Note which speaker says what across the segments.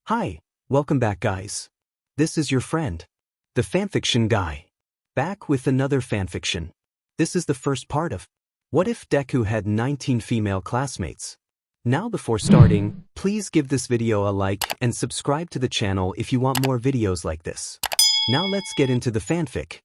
Speaker 1: Hi, welcome back guys. This is your friend, the fanfiction guy. Back with another fanfiction. This is the first part of What If Deku Had 19 Female Classmates? Now before starting, please give this video a like and subscribe to the channel if you want more videos like this. Now let's get into the fanfic.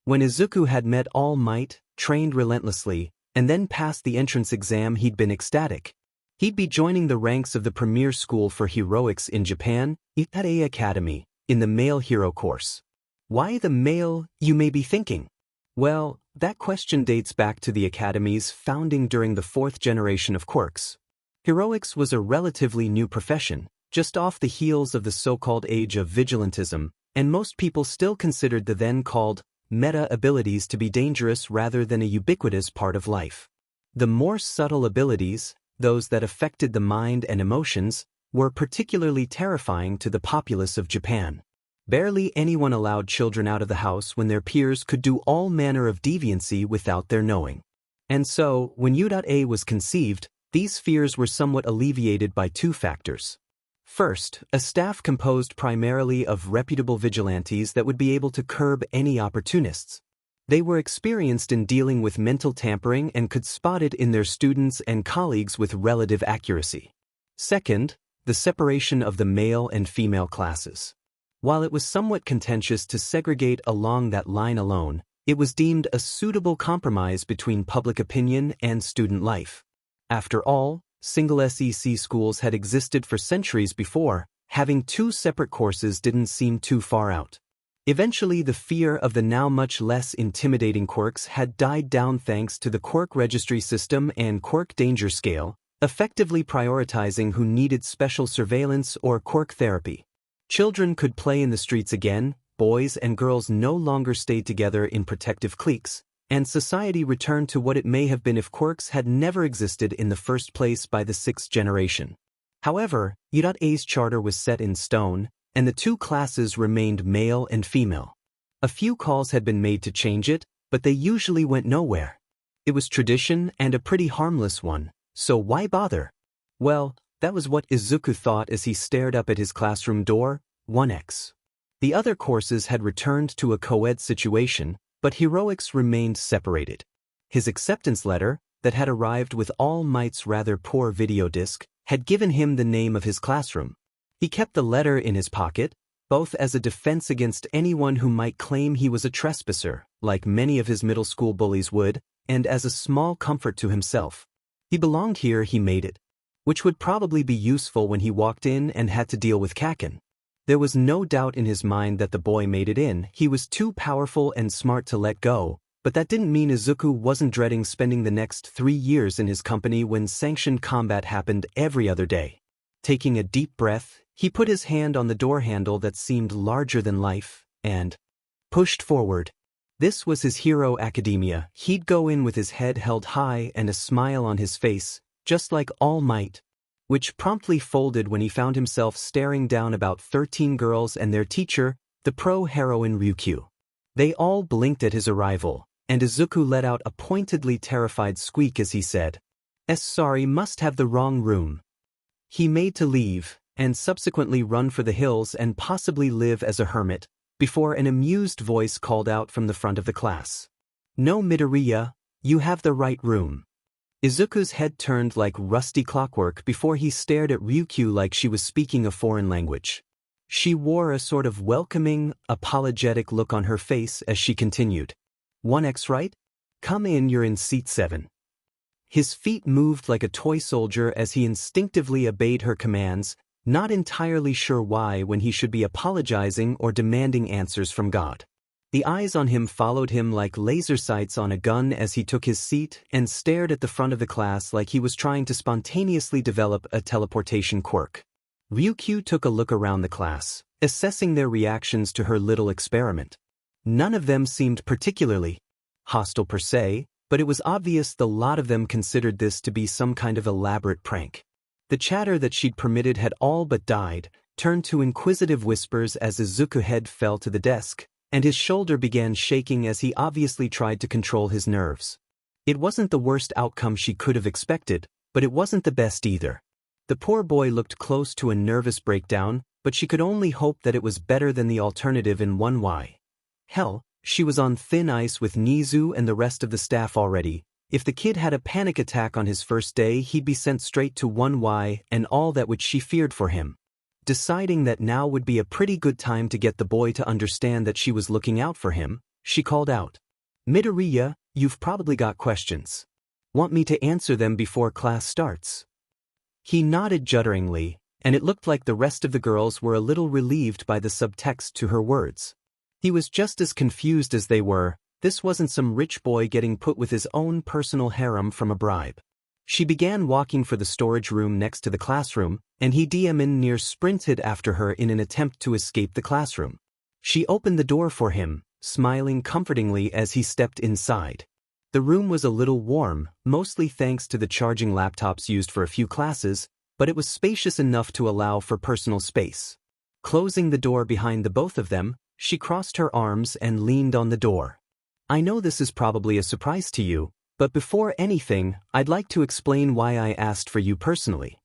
Speaker 1: When Izuku had met All Might, trained relentlessly, and then passed the entrance exam, he'd been ecstatic. He'd be joining the ranks of the premier school for heroics in Japan, Izuku Academy, in the male hero course. Why the male, you may be thinking? Well, that question dates back to the academy's founding during the 4th generation of Quirks. Heroics was a relatively new profession, just off the heels of the so-called age of vigilantism, and most people still considered the then-called meta abilities to be dangerous rather than a ubiquitous part of life. The more subtle abilities, those that affected the mind and emotions, were particularly terrifying to the populace of Japan. Barely anyone allowed children out of the house when their peers could do all manner of deviancy without their knowing. And so, when U.A was conceived, these fears were somewhat alleviated by two factors. First, a staff composed primarily of reputable vigilantes that would be able to curb any opportunists. They were experienced in dealing with mental tampering and could spot it in their students and colleagues with relative accuracy. Second, the separation of the male and female classes. While it was somewhat contentious to segregate along that line alone, it was deemed a suitable compromise between public opinion and student life. After all, single SEC schools had existed for centuries before, having two separate courses didn't seem too far out. Eventually, the fear of the now much less intimidating quirks had died down thanks to the quirk registry system and quirk danger scale, effectively prioritizing who needed special surveillance or quirk therapy. Children could play in the streets again, boys and girls no longer stayed together in protective cliques, and society returned to what it may have been if quirks had never existed in the first place by the 6th generation. However, U.A's charter was set in stone, and the two classes remained male and female. A few calls had been made to change it, but they usually went nowhere. It was tradition and a pretty harmless one, so why bother? Well, that was what Izuku thought as he stared up at his classroom door, 1X. The other courses had returned to a co-ed situation, but heroics remained separated. His acceptance letter, that had arrived with All Might's rather poor video disc, had given him the name of his classroom. He kept the letter in his pocket, both as a defense against anyone who might claim he was a trespasser, like many of his middle school bullies would, and as a small comfort to himself. He belonged here, he made it, which would probably be useful when he walked in and had to deal with Kaken. There was no doubt in his mind that the boy made it in. He was too powerful and smart to let go, but that didn't mean Izuku wasn't dreading spending the next 3 years in his company when sanctioned combat happened every other day. Taking a deep breath, he put his hand on the door handle that seemed larger than life, and pushed forward. This was his hero academia. He'd go in with his head held high and a smile on his face, just like All Might, which promptly folded when he found himself staring down about 13 girls and their teacher, the pro-heroine Ryuku. They all blinked at his arrival, and Izuku let out a pointedly terrified squeak as he said, Sorry, must have the wrong room." He made to leave, and subsequently run for the hills and possibly live as a hermit, before an amused voice called out from the front of the class. "No, Midoriya, you have the right room." Izuku's head turned like rusty clockwork before he stared at Ryuku like she was speaking a foreign language. She wore a sort of welcoming, apologetic look on her face as she continued. 1X right? Come in, you're in seat 7. His feet moved like a toy soldier as he instinctively obeyed her commands, not entirely sure why when he should be apologizing or demanding answers from God. The eyes on him followed him like laser sights on a gun as he took his seat and stared at the front of the class like he was trying to spontaneously develop a teleportation quirk. Ryuku took a look around the class, assessing their reactions to her little experiment. None of them seemed particularly hostile per se, but it was obvious the lot of them considered this to be some kind of elaborate prank. The chatter that she'd permitted had all but died, turned to inquisitive whispers as Izuku's head fell to the desk, and his shoulder began shaking as he obviously tried to control his nerves. It wasn't the worst outcome she could have expected, but it wasn't the best either. The poor boy looked close to a nervous breakdown, but she could only hope that it was better than the alternative in 1Y. Hell, she was on thin ice with Nizu and the rest of the staff already. If the kid had a panic attack on his first day, he'd be sent straight to 1Y and all that which she feared for him. Deciding that now would be a pretty good time to get the boy to understand that she was looking out for him, she called out, "Midoriya, you've probably got questions. Want me to answer them before class starts?" He nodded judderingly, and it looked like the rest of the girls were a little relieved by the subtext to her words. He was just as confused as they were. This wasn't some rich boy getting put with his own personal harem from a bribe. She began walking for the storage room next to the classroom, and he near sprinted after her in an attempt to escape the classroom. She opened the door for him, smiling comfortingly as he stepped inside. The room was a little warm, mostly thanks to the charging laptops used for a few classes, but it was spacious enough to allow for personal space. Closing the door behind the both of them, she crossed her arms and leaned on the door. "I know this is probably a surprise to you, but before anything, I'd like to explain why I asked for you personally."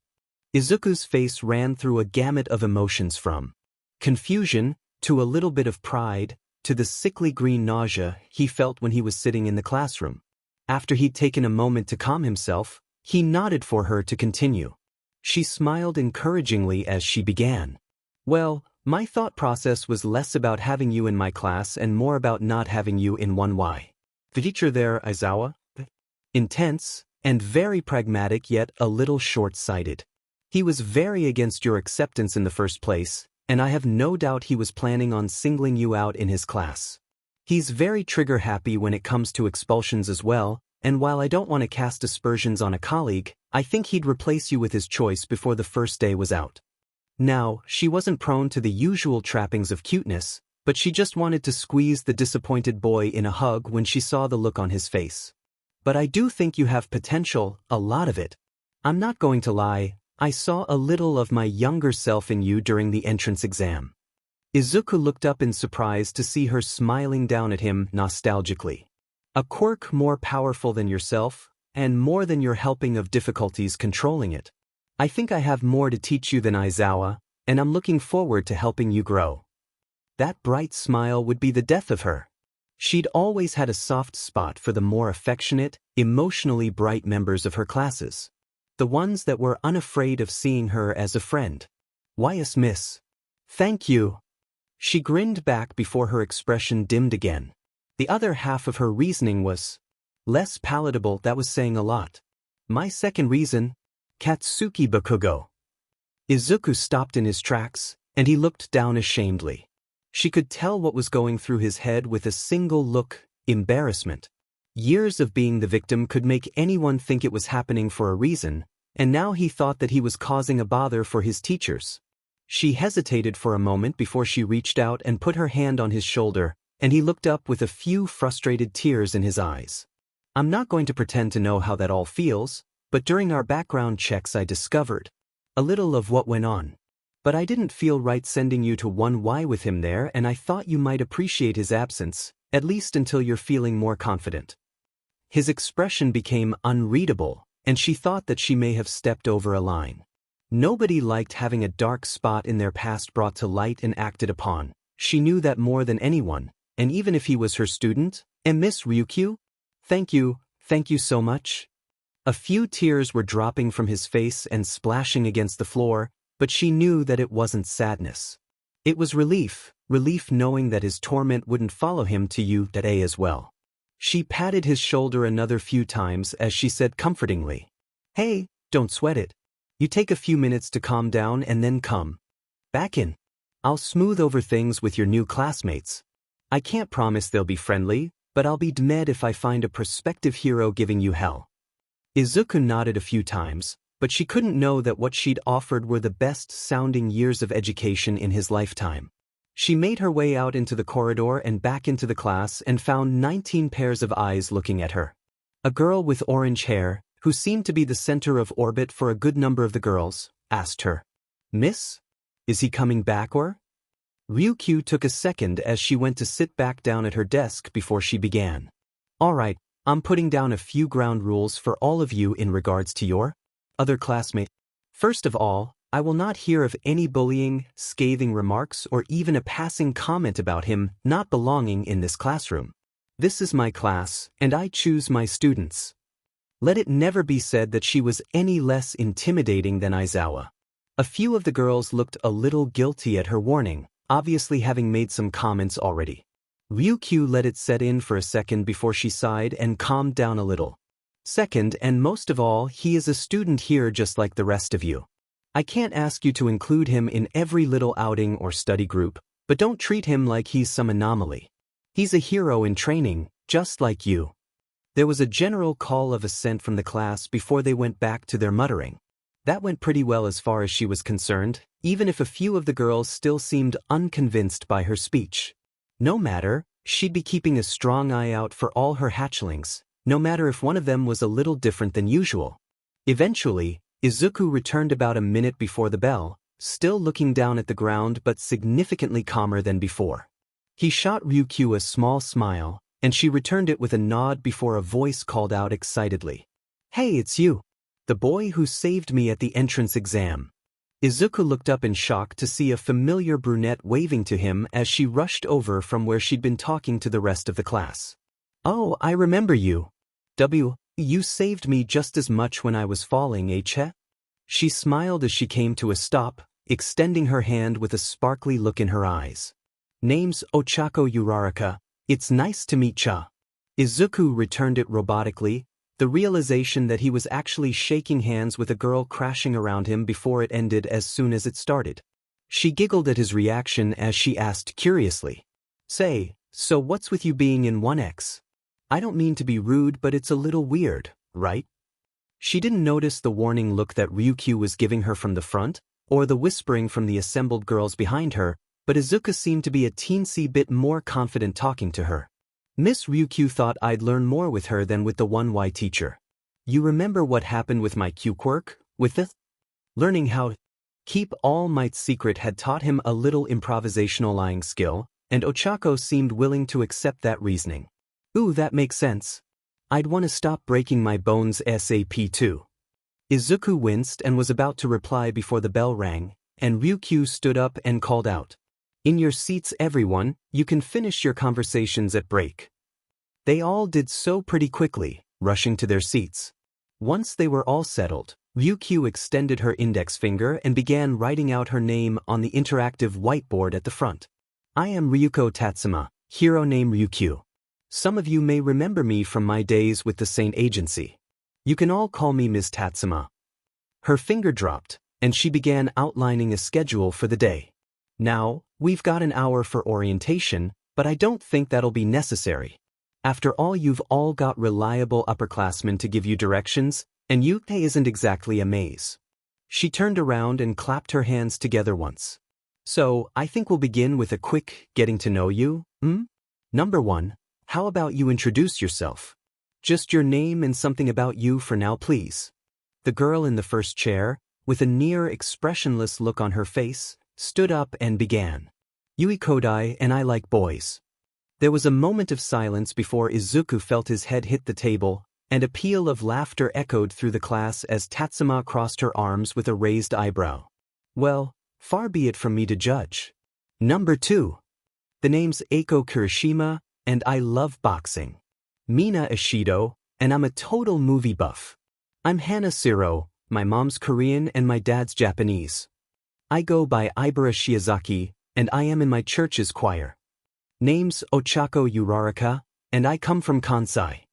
Speaker 1: Izuku's face ran through a gamut of emotions from confusion, to a little bit of pride, to the sickly green nausea he felt when he was sitting in the classroom. After he'd taken a moment to calm himself, he nodded for her to continue. She smiled encouragingly as she began. "Well, my thought process was less about having you in my class and more about not having you in 1Y. The teacher there, Aizawa? Intense, and very pragmatic yet a little short-sighted. He was very against your acceptance in the first place, and I have no doubt he was planning on singling you out in his class. He's very trigger-happy when it comes to expulsions as well, and while I don't want to cast aspersions on a colleague, I think he'd replace you with his choice before the first day was out." Now, she wasn't prone to the usual trappings of cuteness, but she just wanted to squeeze the disappointed boy in a hug when she saw the look on his face. "But I do think you have potential, a lot of it. I'm not going to lie, I saw a little of my younger self in you during the entrance exam." Izuku looked up in surprise to see her smiling down at him nostalgically. "A quirk more powerful than yourself, and more than your helping of difficulties controlling it. I think I have more to teach you than Aizawa, and I'm looking forward to helping you grow." That bright smile would be the death of her. She'd always had a soft spot for the more affectionate, emotionally bright members of her classes. The ones that were unafraid of seeing her as a friend. "Yes, miss. Thank you." She grinned back before her expression dimmed again. The other half of her reasoning was less palatable. That was saying a lot. "My second reason, Katsuki Bakugo." Izuku stopped in his tracks, and he looked down ashamedly. She could tell what was going through his head with a single look: embarrassment. Years of being the victim could make anyone think it was happening for a reason, and now he thought that he was causing a bother for his teachers. She hesitated for a moment before she reached out and put her hand on his shoulder, and he looked up with a few frustrated tears in his eyes. "I'm not going to pretend to know how that all feels, but during our background checks I discovered a little of what went on. But I didn't feel right sending you to 1Y with him there, and I thought you might appreciate his absence, at least until you're feeling more confident." His expression became unreadable, and she thought that she may have stepped over a line. Nobody liked having a dark spot in their past brought to light and acted upon. She knew that more than anyone, and even if he was her student, "And Miss Ryuku? Thank you so much." A few tears were dropping from his face and splashing against the floor, but she knew that it wasn't sadness. It was relief knowing that his torment wouldn't follow him to U.A as well. She patted his shoulder another few times as she said comfortingly, "Hey, don't sweat it. You take a few minutes to calm down and then come back in. I'll smooth over things with your new classmates. I can't promise they'll be friendly, but I'll be dead if I find a prospective hero giving you hell." Izuku nodded a few times, but she couldn't know that what she'd offered were the best-sounding years of education in his lifetime. She made her way out into the corridor and back into the class and found 19 pairs of eyes looking at her. A girl with orange hair, who seemed to be the center of orbit for a good number of the girls, asked her, "Miss? Is he coming back or?" Ryuku took a second as she went to sit back down at her desk before she began. "All right, I'm putting down a few ground rules for all of you in regards to your other classmate. First of all, I will not hear of any bullying, scathing remarks, or even a passing comment about him not belonging in this classroom. This is my class, and I choose my students. Let it never be said that she was any less intimidating than Aizawa. A few of the girls looked a little guilty at her warning, obviously having made some comments already. Ryuku let it set in for a second before she sighed and calmed down a little. Second, and most of all, he is a student here just like the rest of you. I can't ask you to include him in every little outing or study group, but don't treat him like he's some anomaly. He's a hero in training, just like you. There was a general call of assent from the class before they went back to their muttering. That went pretty well as far as she was concerned, even if a few of the girls still seemed unconvinced by her speech. No matter, she'd be keeping a strong eye out for all her hatchlings, no matter if one of them was a little different than usual. Eventually, Izuku returned about a minute before the bell, still looking down at the ground but significantly calmer than before. He shot Ryuku a small smile, and she returned it with a nod before a voice called out excitedly. "Hey, it's you! The boy who saved me at the entrance exam." Izuku looked up in shock to see a familiar brunette waving to him as she rushed over from where she'd been talking to the rest of the class. "Oh, I remember you. You saved me just as much when I was falling, eh? She smiled as she came to a stop, extending her hand with a sparkly look in her eyes. "Name's Ochako Uraraka. It's nice to meet ya." Izuku returned it robotically, the realization that he was actually shaking hands with a girl crashing around him before it ended as soon as it started. She giggled at his reaction as she asked curiously, "Say, so what's with you being in 1X? I don't mean to be rude, but it's a little weird, right?" She didn't notice the warning look that Ryuku was giving her from the front, or the whispering from the assembled girls behind her, but Izuku seemed to be a teensy bit more confident talking to her. "Miss Ryuku thought I'd learn more with her than with the 1Y teacher. You remember what happened with my Quirk, with the learning how to keep All Might's secret had taught him a little improvisational lying skill, and Ochako seemed willing to accept that reasoning. Ooh, that makes sense. I'd want to stop breaking my bones ASAP too." Izuku winced and was about to reply before the bell rang, and Ryuku stood up and called out, "In your seats everyone, you can finish your conversations at break." They all did so pretty quickly, rushing to their seats. Once they were all settled, Ryuku extended her index finger and began writing out her name on the interactive whiteboard at the front. "I am Ryuko Tatsuma, hero name Ryuku. Some of you may remember me from my days with the Saint Agency. You can all call me Ms. Tatsuma." Her finger dropped, and she began outlining a schedule for the day. "Now, we've got an hour for orientation, but I don't think that'll be necessary. After all, you've all got reliable upperclassmen to give you directions, and UK isn't exactly a maze." She turned around and clapped her hands together once. "So, I think we'll begin with a quick getting to know you, Number 1, how about you introduce yourself? Just your name and something about you for now, please." The girl in the first chair, with a near expressionless look on her face, stood up and began. "Yui Kodai, and I like boys." There was a moment of silence before Izuku felt his head hit the table, and a peal of laughter echoed through the class as Tatsuma crossed her arms with a raised eyebrow. "Well, far be it from me to judge. Number 2. The name's Eiko Kirishima, and I love boxing. Mina Ishido, and I'm a total movie buff. I'm Hana Siro, my mom's Korean and my dad's Japanese. I go by Ibara Shiozaki, and I am in my church's choir. Name's Ochako Uraraka, and I come from Kansai."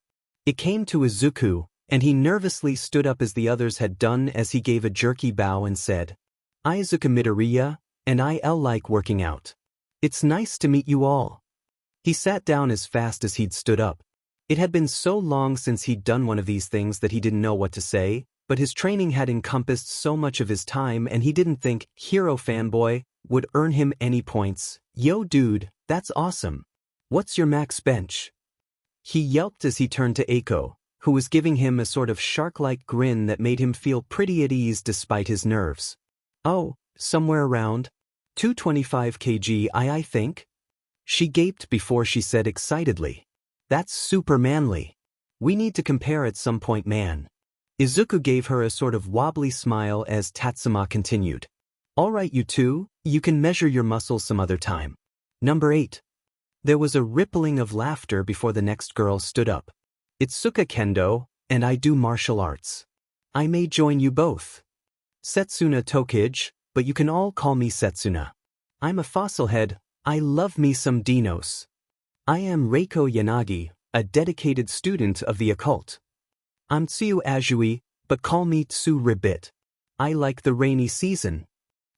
Speaker 1: It came to Izuku, and he nervously stood up as the others had done as he gave a jerky bow and said, "Izuku Midoriya, and I like working out. It's nice to meet you all." He sat down as fast as he'd stood up. It had been so long since he'd done one of these things that he didn't know what to say, but his training had encompassed so much of his time and he didn't think hero fanboy would earn him any points. "Yo dude, that's awesome. What's your max bench?" He yelped as he turned to Eiko, who was giving him a sort of shark-like grin that made him feel pretty at ease despite his nerves. "Oh, somewhere around 225 kg I think." She gaped before she said excitedly, "That's super manly. We need to compare at some point, man." Izuku gave her a sort of wobbly smile as Tatsuma continued. Alright you two, you can measure your muscles some other time. Number 8. There was a rippling of laughter before the next girl stood up. It's Suka Kendo, and I do martial arts. I may join you both. Setsuna Tokij, but you can all call me Setsuna. I'm a fossilhead, I love me some dinos. I am Reiko Yanagi, a dedicated student of the occult. I'm Tsuyu Azui, but call me Tsu Ribbit. I like the rainy season.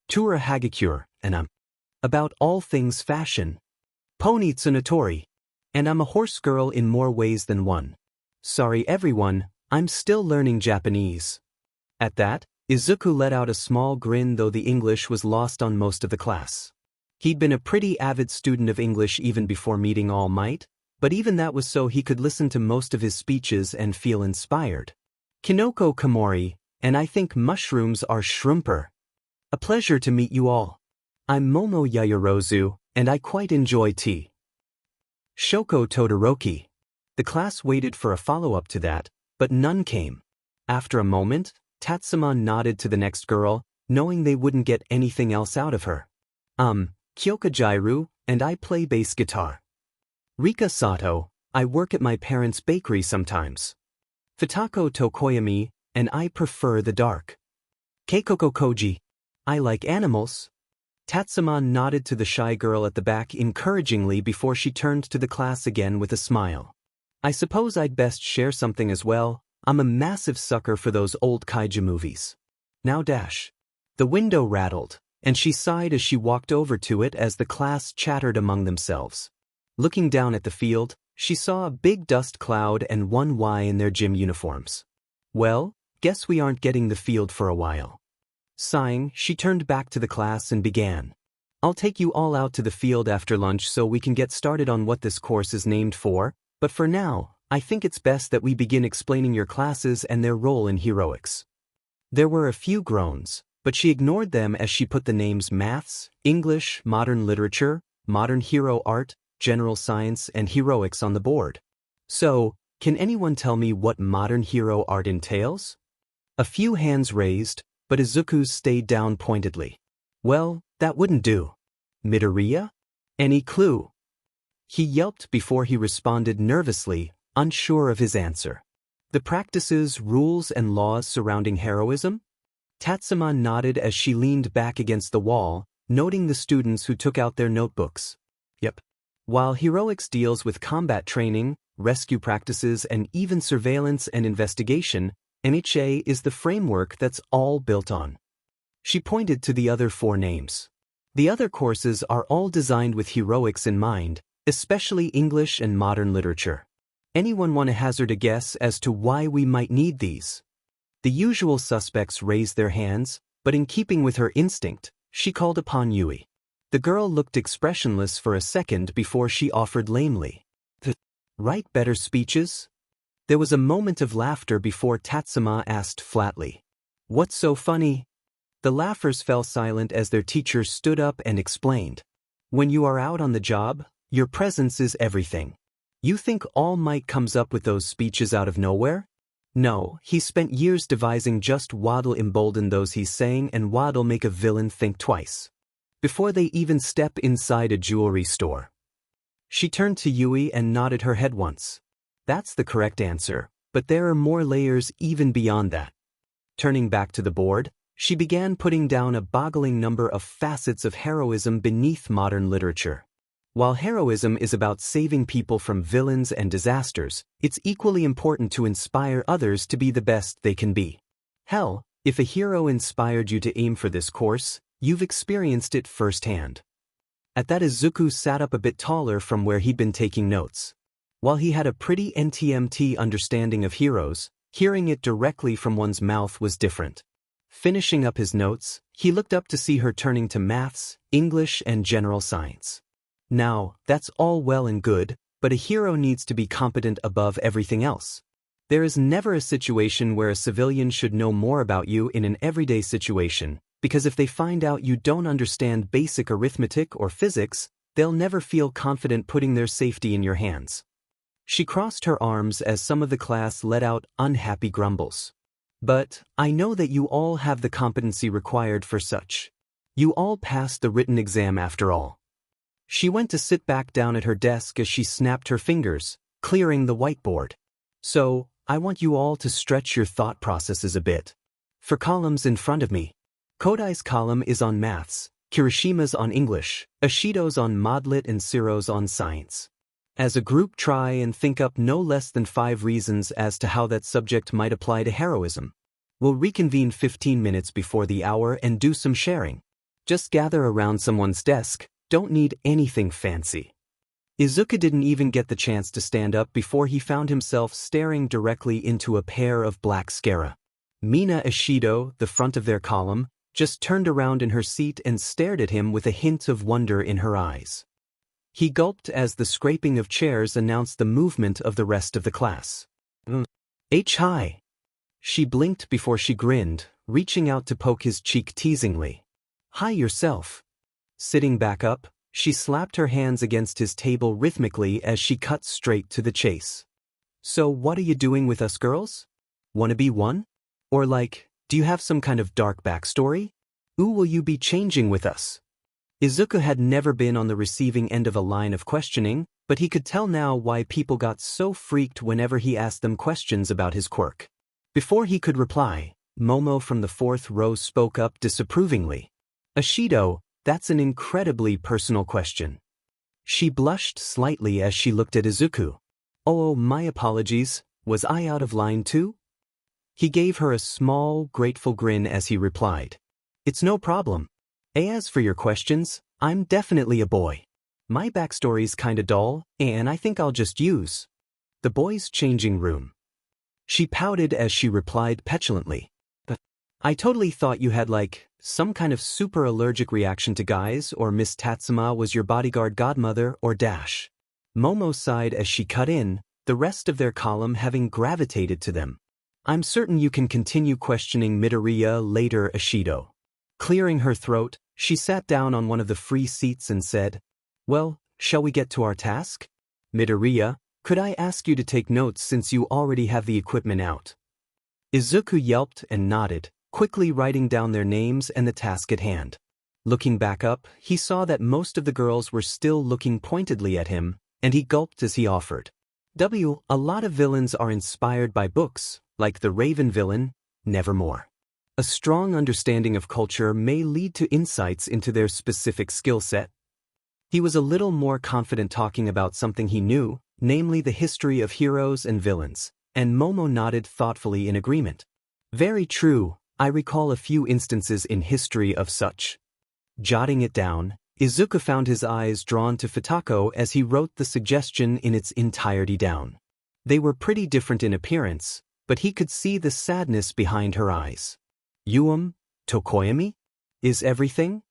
Speaker 1: Tura Hagakure, and I'm about all things fashion. Pony Tsunatori. And I'm a horse girl in more ways than one. Sorry everyone, I'm still learning Japanese. At that, Izuku let out a small grin though the English was lost on most of the class. He'd been a pretty avid student of English even before meeting All Might, but even that was so he could listen to most of his speeches and feel inspired. Kinoko Komori, and I think mushrooms are shrumper. A pleasure to meet you all. I'm Momo Yayorozu, and I quite enjoy tea. Shoko Todoroki. The class waited for a follow-up to that, but none came. After a moment, Tatsuma nodded to the next girl, knowing they wouldn't get anything else out of her. Kyoka Jiro, and I play bass guitar. Rika Sato, I work at my parents' bakery sometimes. Futako Tokoyami, and I prefer the dark. Keikoko Koji, I like animals. Tatsuma nodded to the shy girl at the back encouragingly before she turned to the class again with a smile. I suppose I'd best share something as well. I'm a massive sucker for those old kaiju movies. Now dash. The window rattled, and she sighed as she walked over to it as the class chattered among themselves. Looking down at the field, she saw a big dust cloud and one Y in their gym uniforms. Well, guess we aren't getting the field for a while. Sighing, she turned back to the class and began. I'll take you all out to the field after lunch so we can get started on what this course is named for, but for now, I think it's best that we begin explaining your classes and their role in heroics. There were a few groans, but she ignored them as she put the names Maths, English, Modern Literature, Modern Hero Art, General Science, and Heroics on the board. So, can anyone tell me what modern hero art entails? A few hands raised, but Izuku's stayed down pointedly. Well, that wouldn't do. Midoriya? Any clue? He yelped before he responded nervously, unsure of his answer. The practices, rules, and laws surrounding heroism? Tatsuma nodded as she leaned back against the wall, noting the students who took out their notebooks. Yep. While heroics deals with combat training, rescue practices, and even surveillance and investigation, NHA is the framework that's all built on. She pointed to the other 4 names. The other courses are all designed with heroics in mind, especially English and modern literature. Anyone want to hazard a guess as to why we might need these? The usual suspects raised their hands, but in keeping with her instinct, she called upon Yui. The girl looked expressionless for a second before she offered lamely. Write better speeches? There was a moment of laughter before Tatsuma asked flatly. What's so funny? The laughers fell silent as their teacher stood up and explained. When you are out on the job, your presence is everything. You think All Might comes up with those speeches out of nowhere? No, he spent years devising just what'll embolden those he's saying and what'll make a villain think twice. Before they even step inside a jewelry store. She turned to Yui and nodded her head once. That's the correct answer, but there are more layers even beyond that. Turning back to the board, she began putting down a boggling number of facets of heroism beneath modern literature. While heroism is about saving people from villains and disasters, it's equally important to inspire others to be the best they can be. Hell, if a hero inspired you to aim for this course, you've experienced it firsthand. At that, Izuku sat up a bit taller from where he'd been taking notes. While he had a pretty NTMT understanding of heroes, hearing it directly from one's mouth was different. Finishing up his notes, he looked up to see her turning to maths, English, and general science. Now, that's all well and good, but a hero needs to be competent above everything else. There is never a situation where a civilian should know more about you in an everyday situation, because if they find out you don't understand basic arithmetic or physics, they'll never feel confident putting their safety in your hands. She crossed her arms as some of the class let out unhappy grumbles. But I know that you all have the competency required for such. You all passed the written exam after all. She went to sit back down at her desk as she snapped her fingers, clearing the whiteboard. So, I want you all to stretch your thought processes a bit. For columns in front of me, Kodai's column is on maths, Kirishima's on English, Ashido's on Modlit and Ciro's on science. As a group, try and think up no less than 5 reasons as to how that subject might apply to heroism. We'll reconvene 15 minutes before the hour and do some sharing. Just gather around someone's desk, don't need anything fancy. Izuku didn't even get the chance to stand up before he found himself staring directly into a pair of black scara. Mina Ashido, the front of their column, just turned around in her seat and stared at him with a hint of wonder in her eyes. He gulped as the scraping of chairs announced the movement of the rest of the class. Hi. She blinked before she grinned, reaching out to poke his cheek teasingly. Hi yourself. Sitting back up, she slapped her hands against his table rhythmically as she cut straight to the chase. So what are you doing with us girls? Wanna be one? Or like, do you have some kind of dark backstory? Who will you be changing with us? Izuku had never been on the receiving end of a line of questioning, but he could tell now why people got so freaked whenever he asked them questions about his quirk. Before he could reply, Momo from the 4th row spoke up disapprovingly. Ashido, that's an incredibly personal question. She blushed slightly as she looked at Izuku. Oh, my apologies, was I out of line too? He gave her a small, grateful grin as he replied. It's no problem. As for your questions, I'm definitely a boy. My backstory's kinda dull, and I think I'll just use the boys' changing room. She pouted as she replied petulantly. But I totally thought you had like, some kind of super allergic reaction to guys or Miss Tatsuma was your bodyguard godmother or dash. Momo sighed as she cut in, the rest of their column having gravitated to them. I'm certain you can continue questioning Midoriya later, Ashido. Clearing her throat, she sat down on one of the free seats and said, Well, shall we get to our task? Midoriya, could I ask you to take notes since you already have the equipment out? Izuku yelped and nodded, quickly writing down their names and the task at hand. Looking back up, he saw that most of the girls were still looking pointedly at him, and he gulped as he offered. A lot of villains are inspired by books, like the Ravine villain, Nevermore. A strong understanding of culture may lead to insights into their specific skill set. He was a little more confident talking about something he knew, namely the history of heroes and villains, and Momo nodded thoughtfully in agreement. Very true, I recall a few instances in history of such. Jotting it down, Izuku found his eyes drawn to Futako as he wrote the suggestion in its entirety down. They were pretty different in appearance, but he could see the sadness behind her eyes. Tokoyami? Is everything?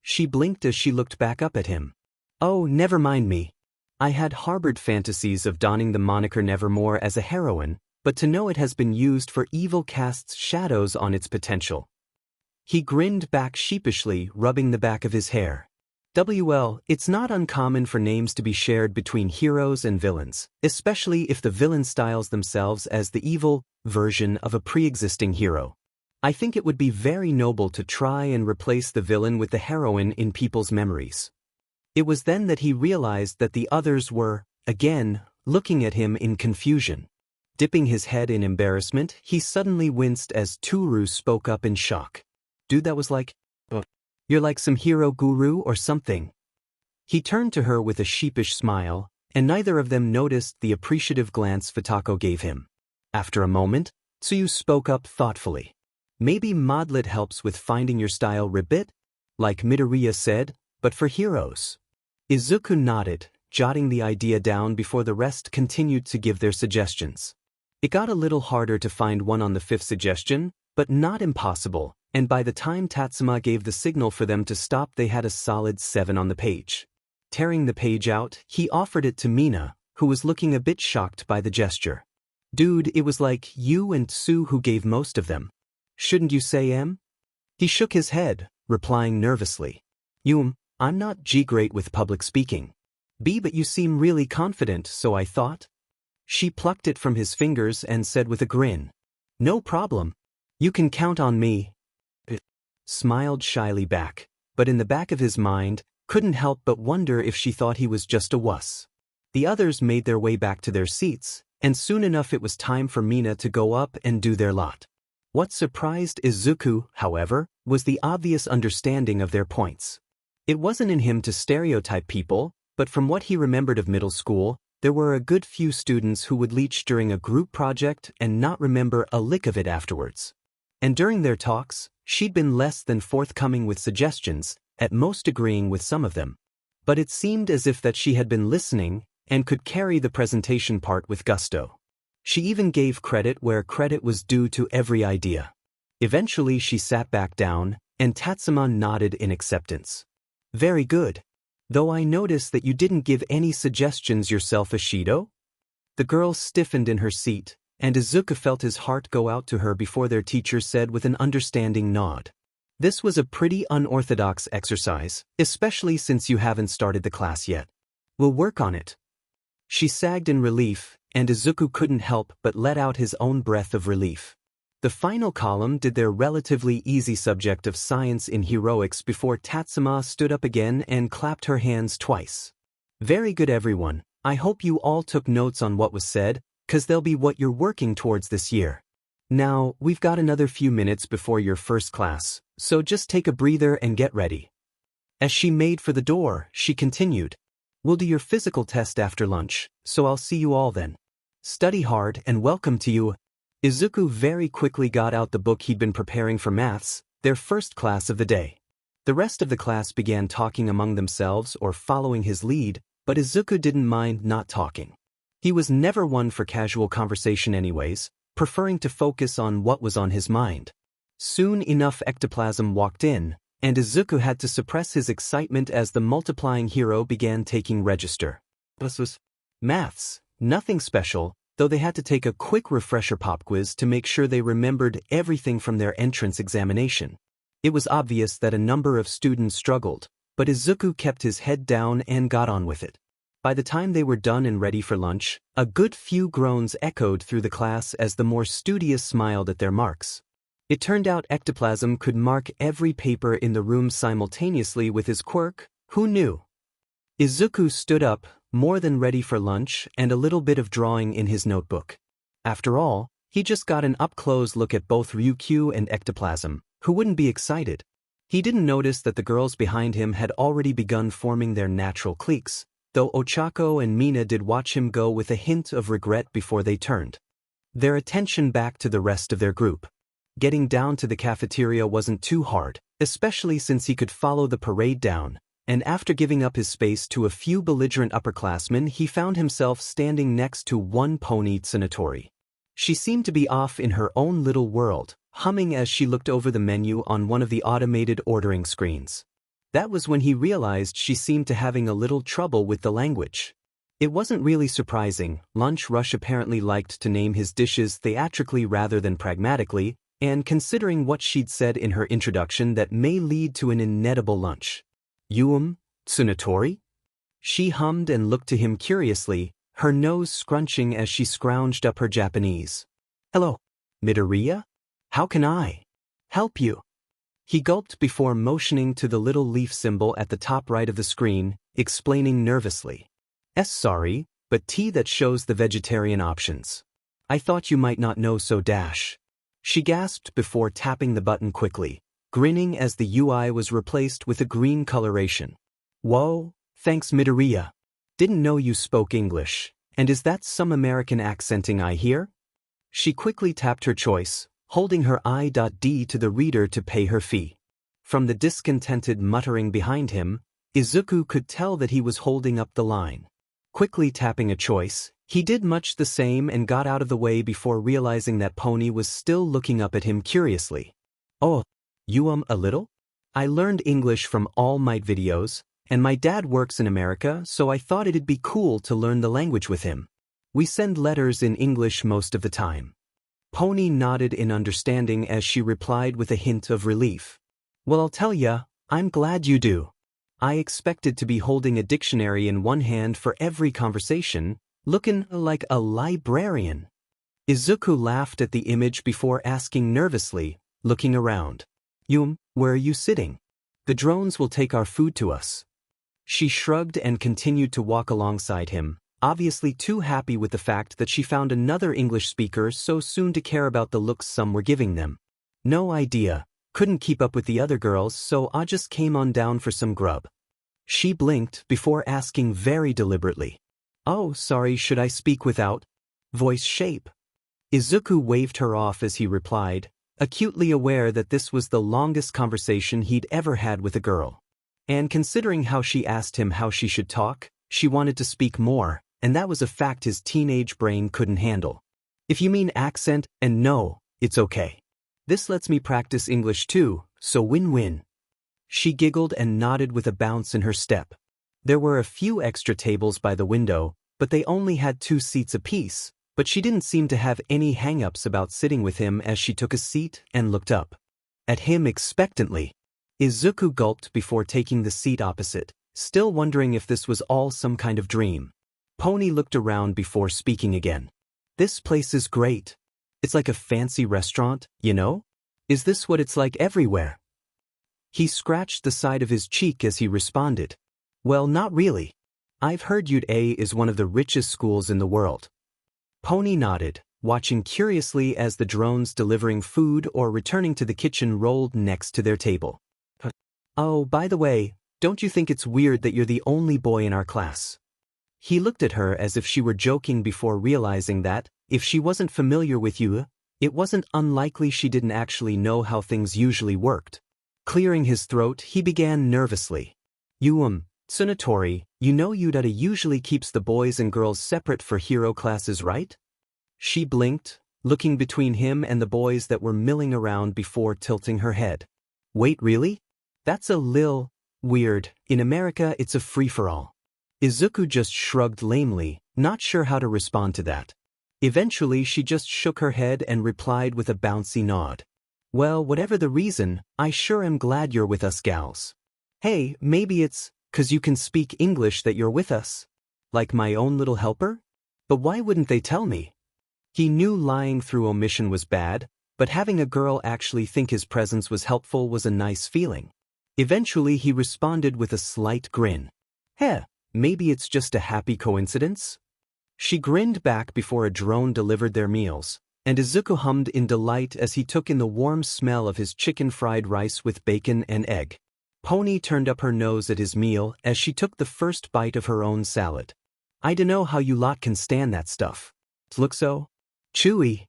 Speaker 1: She blinked as she looked back up at him. Oh, never mind me. I had harbored fantasies of donning the moniker Nevermore as a heroine, but to know it has been used for evil casts shadows on its potential. He grinned back sheepishly, rubbing the back of his hair. It's not uncommon for names to be shared between heroes and villains, especially if the villain styles themselves as the evil version of a pre-existing hero. I think it would be very noble to try and replace the villain with the heroine in people's memories. It was then that he realized that the others were, again, looking at him in confusion. Dipping his head in embarrassment, he suddenly winced as Toru spoke up in shock. Dude, that was like, you're like some hero guru or something. He turned to her with a sheepish smile, and neither of them noticed the appreciative glance Futako gave him. After a moment, Tsuyu spoke up thoughtfully. Maybe Modlit helps with finding your style ribbit? Like Midoriya said, but for heroes. Izuku nodded, jotting the idea down before the rest continued to give their suggestions. It got a little harder to find one on the 5th suggestion, but not impossible, and by the time Tatsuma gave the signal for them to stop they had a solid 7 on the page. Tearing the page out, he offered it to Mina, who was looking a bit shocked by the gesture. Dude, it was like you and Tsu who gave most of them. Shouldn't you say M? He shook his head, replying nervously. I'm not great with public speaking. B, but you seem really confident, so I thought. She plucked it from his fingers and said with a grin. No problem, You can count on me. It smiled shyly back, but in the back of his mind, couldn't help but wonder if she thought he was just a wuss. The others made their way back to their seats, and soon enough it was time for Mina to go up and do their lot. What surprised Izuku, however, was the obvious understanding of their points. It wasn't in him to stereotype people, but from what he remembered of middle school, there were a good few students who would leech during a group project and not remember a lick of it afterwards. And during their talks, she'd been less than forthcoming with suggestions, at most agreeing with some of them. But it seemed as if that she had been listening and could carry the presentation part with gusto. She even gave credit where credit was due to every idea. Eventually she sat back down, and Tatsuma nodded in acceptance. Very good. Though I notice that you didn't give any suggestions yourself, Ishido? The girl stiffened in her seat, and Izuku felt his heart go out to her before their teacher said with an understanding nod. This was a pretty unorthodox exercise, especially since you haven't started the class yet. We'll work on it. She sagged in relief, and Izuku couldn't help but let out his own breath of relief. The final column did their relatively easy subject of science in heroics before Tatsuma stood up again and clapped her hands twice. Very good, everyone. I hope you all took notes on what was said, 'cause they'll be what you're working towards this year. Now, we've got another few minutes before your first class, so just take a breather and get ready. As she made for the door, she continued. We'll do your physical test after lunch, so I'll see you all then. Study hard and welcome to you. Izuku very quickly got out the book he'd been preparing for maths, their first class of the day. The rest of the class began talking among themselves or following his lead, but Izuku didn't mind not talking. He was never one for casual conversation anyways, preferring to focus on what was on his mind. Soon enough ectoplasm walked in, and Izuku had to suppress his excitement as the multiplying hero began taking register. This was maths, nothing special, though they had to take a quick refresher pop quiz to make sure they remembered everything from their entrance examination. It was obvious that a number of students struggled, but Izuku kept his head down and got on with it. By the time they were done and ready for lunch, a good few groans echoed through the class as the more studious smiled at their marks. It turned out ectoplasm could mark every paper in the room simultaneously with his quirk. Who knew? Izuku stood up, more than ready for lunch and a little bit of drawing in his notebook. After all, he just got an up-close look at both Ryuku and ectoplasm. Who wouldn't be excited? He didn't notice that the girls behind him had already begun forming their natural cliques, though Ochako and Mina did watch him go with a hint of regret before they turned their attention back to the rest of their group. Getting down to the cafeteria wasn't too hard, especially since he could follow the parade down, and after giving up his space to a few belligerent upperclassmen he found himself standing next to one pony Tsunotori. She seemed to be off in her own little world, humming as she looked over the menu on one of the automated ordering screens. That was when he realized she seemed to having a little trouble with the language. It wasn't really surprising. Lunch Rush apparently liked to name his dishes theatrically rather than pragmatically, and considering what she'd said in her introduction, that may lead to an inedible lunch. Tsunotori? She hummed and looked to him curiously, her nose scrunching as she scrounged up her Japanese. Hello, Midoriya? How can I help you? He gulped before motioning to the little leaf symbol at the top right of the screen, explaining nervously. Sorry, but T that shows the vegetarian options. I thought you might not know, so dash. She gasped before tapping the button quickly, grinning as the UI was replaced with a green coloration. Whoa, thanks Midoriya. Didn't know you spoke English, and is that some American accenting I hear? She quickly tapped her choice, holding her I.D to the reader to pay her fee. From the discontented muttering behind him, Izuku could tell that he was holding up the line. Quickly tapping a choice, he did much the same and got out of the way before realizing that Pony was still looking up at him curiously. Oh, you a little? I learned English from All Might videos, and my dad works in America, so I thought it'd be cool to learn the language with him. We send letters in English most of the time. Pony nodded in understanding as she replied with a hint of relief. Well, I'll tell ya, I'm glad you do. I expected to be holding a dictionary in one hand for every conversation, looking like a librarian. Izuku laughed at the image before asking nervously, looking around. Where are you sitting? The drones will take our food to us. She shrugged and continued to walk alongside him, obviously too happy with the fact that she found another English speaker so soon to care about the looks some were giving them. No idea, couldn't keep up with the other girls, so I just came on down for some grub. She blinked before asking very deliberately. Oh, sorry, should I speak without voice shape? Izuku waved her off as he replied, acutely aware that this was the longest conversation he'd ever had with a girl. And considering how she asked him how she should talk, she wanted to speak more, and that was a fact his teenage brain couldn't handle. If you mean accent, and no, it's okay. This lets me practice English too, so win-win. She giggled and nodded with a bounce in her step. There were a few extra tables by the window, but they only had 2 seats apiece, but she didn't seem to have any hang-ups about sitting with him as she took a seat and looked up at him expectantly. Izuku gulped before taking the seat opposite, still wondering if this was all some kind of dream. Pony looked around before speaking again. This place is great. It's like a fancy restaurant, you know? Is this what it's like everywhere? He scratched the side of his cheek as he responded. Well, not really. I've heard UA is one of the richest schools in the world. Pony nodded, watching curiously as the drones delivering food or returning to the kitchen rolled next to their table. Oh, by the way, don't you think it's weird that you're the only boy in our class? He looked at her as if she were joking before realizing that, if she wasn't familiar with you, it wasn't unlikely she didn't actually know how things usually worked. Clearing his throat, he began nervously. Tsunatori, you know UA usually keeps the boys and girls separate for hero classes, right? She blinked, looking between him and the boys that were milling around before tilting her head. Wait, really? That's a lil weird. In America, it's a free-for-all. Izuku just shrugged lamely, not sure how to respond to that. Eventually, she just shook her head and replied with a bouncy nod. Well, whatever the reason, I sure am glad you're with us gals. Hey, maybe it's 'cause you can speak English that you're with us? Like my own little helper? But why wouldn't they tell me? He knew lying through omission was bad, but having a girl actually think his presence was helpful was a nice feeling. Eventually he responded with a slight grin. Maybe it's just a happy coincidence? She grinned back before a drone delivered their meals, and Izuku hummed in delight as he took in the warm smell of his chicken fried rice with bacon and egg. Pony turned up her nose at his meal as she took the first bite of her own salad. I dunno how you lot can stand that stuff. Look so chewy.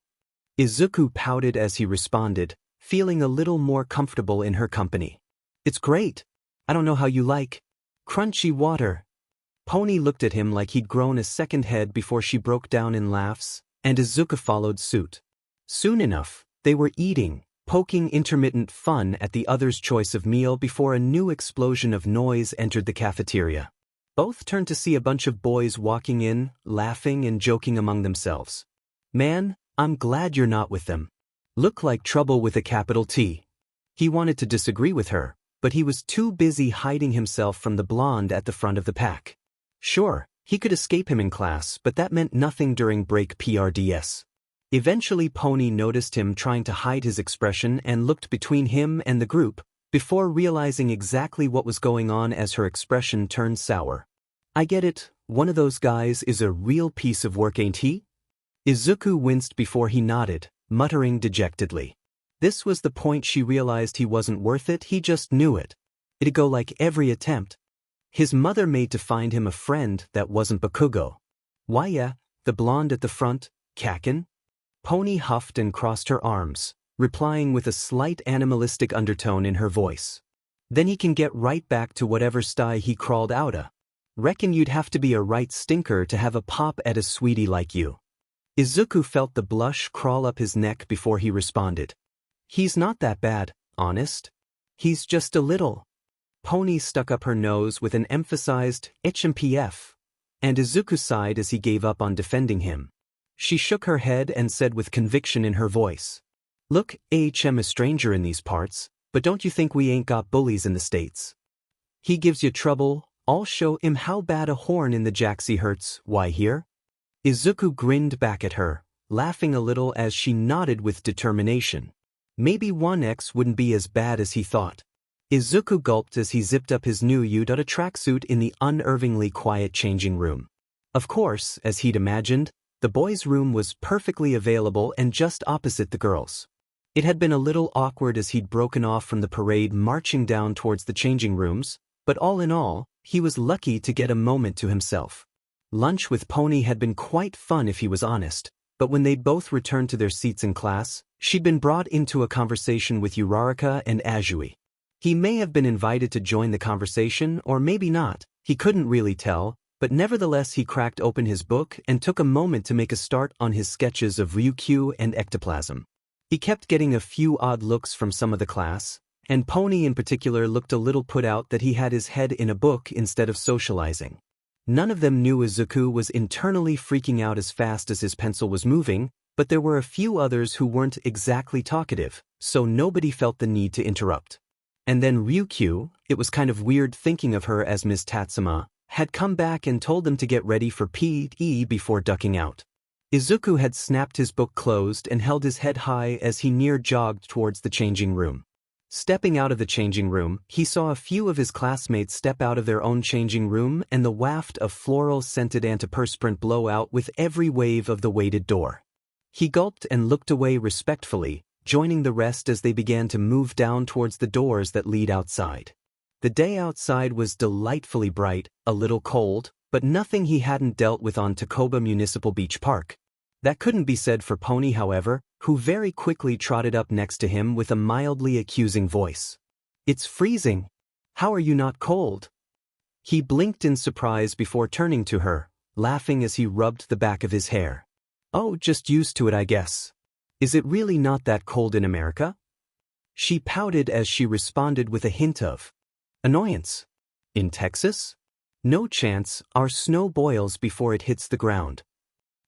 Speaker 1: Izuku pouted as he responded, feeling a little more comfortable in her company. It's great. I don't know how you like crunchy water. Pony looked at him like he'd grown a second head before she broke down in laughs, and Izuku followed suit. Soon enough, they were eating, poking intermittent fun at the other's choice of meal before a new explosion of noise entered the cafeteria. Both turned to see a bunch of boys walking in, laughing and joking among themselves. Man, I'm glad you're not with them. Look like trouble with a capital T. He wanted to disagree with her, but he was too busy hiding himself from the blonde at the front of the pack. Sure, he could escape him in class, but that meant nothing during break PRDS. Eventually Pony noticed him trying to hide his expression and looked between him and the group, before realizing exactly what was going on as her expression turned sour. I get it, one of those guys is a real piece of work, ain't he? Izuku winced before he nodded, muttering dejectedly. This was the point she realized he wasn't worth it, he just knew it. It'd go like every attempt. His mother made to find him a friend that wasn't Bakugo. Why yeah, the blonde at the front, Kakin? Pony huffed and crossed her arms, replying with a slight animalistic undertone in her voice. Then he can get right back to whatever sty he crawled outta. Reckon you'd have to be a right stinker to have a pop at a sweetie like you. Izuku felt the blush crawl up his neck before he responded. He's not that bad, honest. He's just a little. Pony stuck up her nose with an emphasized HMPF, and Izuku sighed as he gave up on defending him. She shook her head and said with conviction in her voice, Look, AHM is stranger in these parts, but don't you think we ain't got bullies in the States? He gives you trouble, I'll show him how bad a horn in the jacksie hurts, why here? Izuku grinned back at her, laughing a little as she nodded with determination. Maybe 1x wouldn't be as bad as he thought. Izuku gulped as he zipped up his new Yudara tracksuit in the unnervingly quiet changing room. Of course, as he'd imagined, the boys' room was perfectly available and just opposite the girls'. It had been a little awkward as he'd broken off from the parade marching down towards the changing rooms, but all in all, he was lucky to get a moment to himself. Lunch with Pony had been quite fun if he was honest, but when they'd both returned to their seats in class, she'd been brought into a conversation with Uraraka and Azui. He may have been invited to join the conversation or maybe not, he couldn't really tell, but nevertheless he cracked open his book and took a moment to make a start on his sketches of Ryuku and ectoplasm. He kept getting a few odd looks from some of the class, and Pony in particular looked a little put out that he had his head in a book instead of socializing. None of them knew Izuku was internally freaking out as fast as his pencil was moving, but there were a few others who weren't exactly talkative, so nobody felt the need to interrupt. And then Ryuku, it was kind of weird thinking of her as Ms. Tatsuma, had come back and told them to get ready for PE before ducking out. Izuku had snapped his book closed and held his head high as he jogged towards the changing room. Stepping out of the changing room, he saw a few of his classmates step out of their own changing room and the waft of floral-scented antiperspirant blow out with every wave of the weighted door. He gulped and looked away respectfully, joining the rest as they began to move down towards the doors that lead outside. The day outside was delightfully bright, a little cold, but nothing he hadn't dealt with on Takoba Municipal Beach Park. That couldn't be said for Pony, however, who very quickly trotted up next to him with a mildly accusing voice. "It's freezing. How are you not cold?" He blinked in surprise before turning to her, laughing as he rubbed the back of his hair. "Oh, just used to it, I guess. Is it really not that cold in America?" She pouted as she responded with a hint of annoyance. "In Texas? No chance, our snow boils before it hits the ground."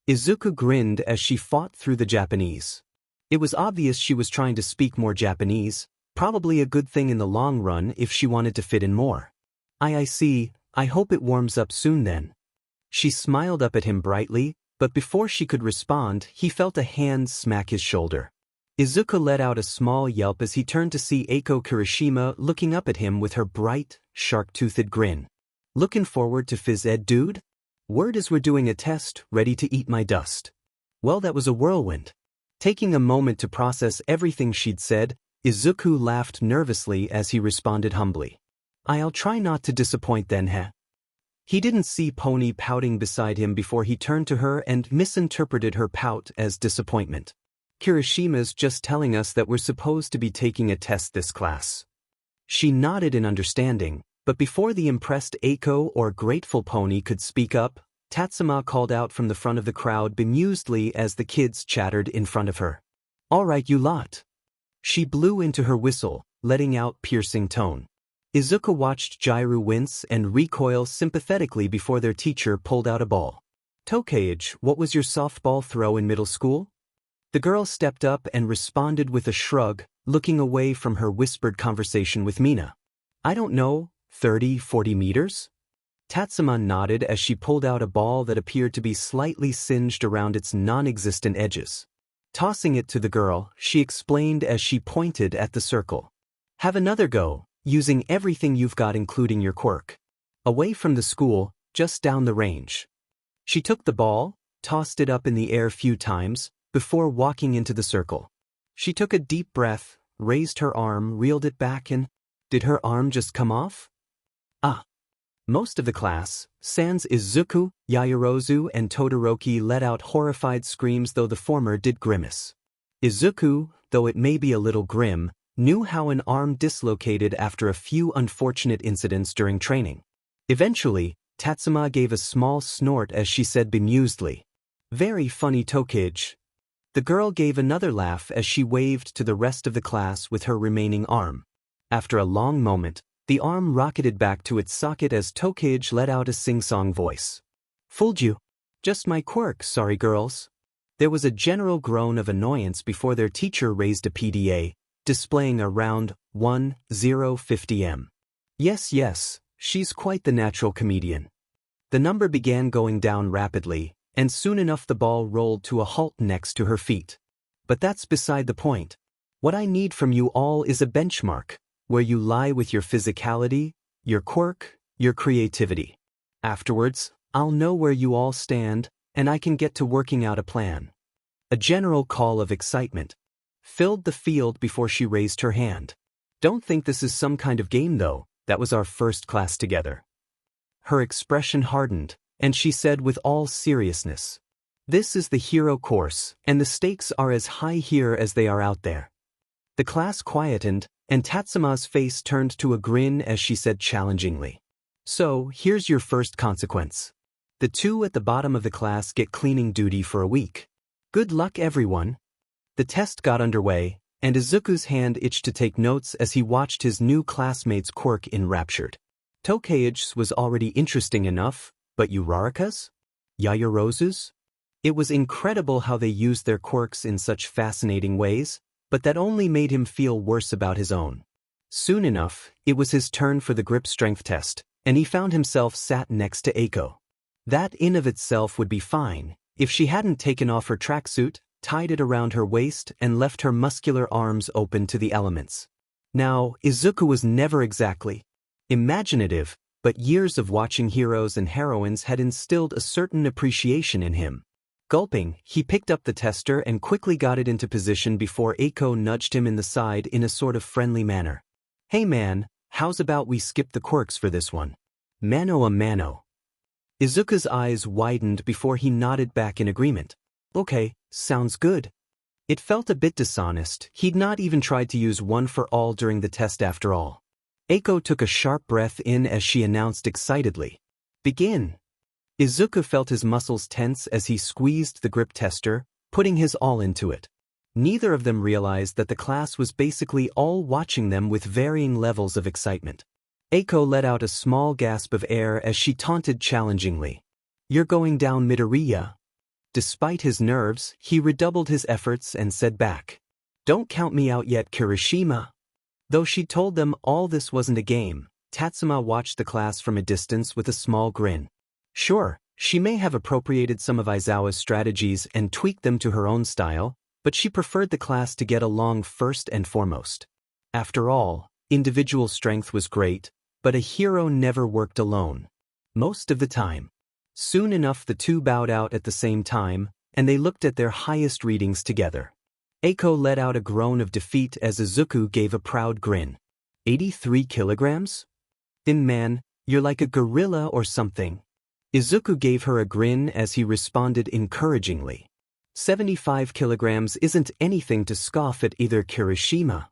Speaker 1: Izuku grinned as she fought through the Japanese. It was obvious she was trying to speak more Japanese, probably a good thing in the long run if she wanted to fit in more. I see, I hope it warms up soon then." She smiled up at him brightly, but before she could respond, he felt a hand smack his shoulder. Izuku let out a small yelp as he turned to see Eiko Kirishima looking up at him with her bright, shark-toothed grin. "Looking forward to phys ed, dude? Word is we're doing a test, ready to eat my dust." Well, that was a whirlwind. Taking a moment to process everything she'd said, Izuku laughed nervously as he responded humbly. "I'll try not to disappoint then, heh?" He didn't see Pony pouting beside him before he turned to her and misinterpreted her pout as disappointment. "Kirishima's just telling us that we're supposed to be taking a test this class." She nodded in understanding, but before the impressed Eiko or grateful Pony could speak up, Tatsuma called out from the front of the crowd bemusedly as the kids chattered in front of her. "All right, you lot." She blew into her whistle, letting out piercing tone. Izuku watched Jiro wince and recoil sympathetically before their teacher pulled out a ball. "Tokage, what was your softball throw in middle school?" The girl stepped up and responded with a shrug, looking away from her whispered conversation with Mina. "I don't know, 30-40 meters?" Tatsuma nodded as she pulled out a ball that appeared to be slightly singed around its non-existent edges. Tossing it to the girl, she explained as she pointed at the circle. "Have another go, using everything you've got including your quirk. Away from the school, just down the range." She took the ball, tossed it up in the air a few times, before walking into the circle. She took a deep breath, raised her arm, reeled it back and... Did her arm just come off? Ah. Most of the class, sans Izuku, Yaoyorozu and Todoroki let out horrified screams, though the former did grimace. Izuku, though it may be a little grim, knew how an arm dislocated after a few unfortunate incidents during training. Eventually, Tatsuma gave a small snort as she said bemusedly, "Very funny, Tokage." The girl gave another laugh as she waved to the rest of the class with her remaining arm. After a long moment, the arm rocketed back to its socket as Tokage let out a sing-song voice. "Fooled you. Just my quirk, sorry girls." There was a general groan of annoyance before their teacher raised a PDA, displaying a round 1050M. Yes, she's quite the natural comedian." The number began going down rapidly, and soon enough the ball rolled to a halt next to her feet. But that's beside the point. What I need from you all is a benchmark, where you lie with your physicality, your quirk, your creativity. Afterwards, I'll know where you all stand, and I can get to working out a plan. A general call of excitement filled the field before she raised her hand. Don't think this is some kind of game though, that was our first class together. Her expression hardened, and she said with all seriousness, "This is the hero course, and the stakes are as high here as they are out there." The class quietened, and Tatsuma's face turned to a grin as she said challengingly, "So, here's your first consequence. The two at the bottom of the class get cleaning duty for a week. Good luck everyone." The test got underway, and Izuku's hand itched to take notes as he watched his new classmate's quirk enraptured. Tokai's was already interesting enough, but Uraraka's? Yaoyorozu's? It was incredible how they used their quirks in such fascinating ways, but that only made him feel worse about his own. Soon enough, it was his turn for the grip strength test, and he found himself sat next to Eiko. That in of itself would be fine, if she hadn't taken off her tracksuit, tied it around her waist, and left her muscular arms open to the elements. Now, Izuku was never exactly imaginative, but years of watching heroes and heroines had instilled a certain appreciation in him. Gulping, he picked up the tester and quickly got it into position before Eiko nudged him in the side in a sort of friendly manner. "Hey man, how's about we skip the quirks for this one? Mano a mano." Izuku's eyes widened before he nodded back in agreement. "Okay, sounds good." It felt a bit dishonest. He'd not even tried to use one for all during the test after all. Eiko took a sharp breath in as she announced excitedly, "Begin." Izuku felt his muscles tense as he squeezed the grip tester, putting his all into it. Neither of them realized that the class was basically all watching them with varying levels of excitement. Eiko let out a small gasp of air as she taunted challengingly, "You're going down Midoriya." Despite his nerves, he redoubled his efforts and said back, "Don't count me out yet, Kirishima." Though she told them all this wasn't a game, Tatsuma watched the class from a distance with a small grin. Sure, she may have appropriated some of Aizawa's strategies and tweaked them to her own style, but she preferred the class to get along first and foremost. After all, individual strength was great, but a hero never worked alone. Most of the time. Soon enough the two bowed out at the same time, and they looked at their highest readings together. Eiko let out a groan of defeat as Izuku gave a proud grin. 83 kilograms? Thin man, you're like a gorilla or something. Izuku gave her a grin as he responded encouragingly. 75 kilograms isn't anything to scoff at either, Kirishima.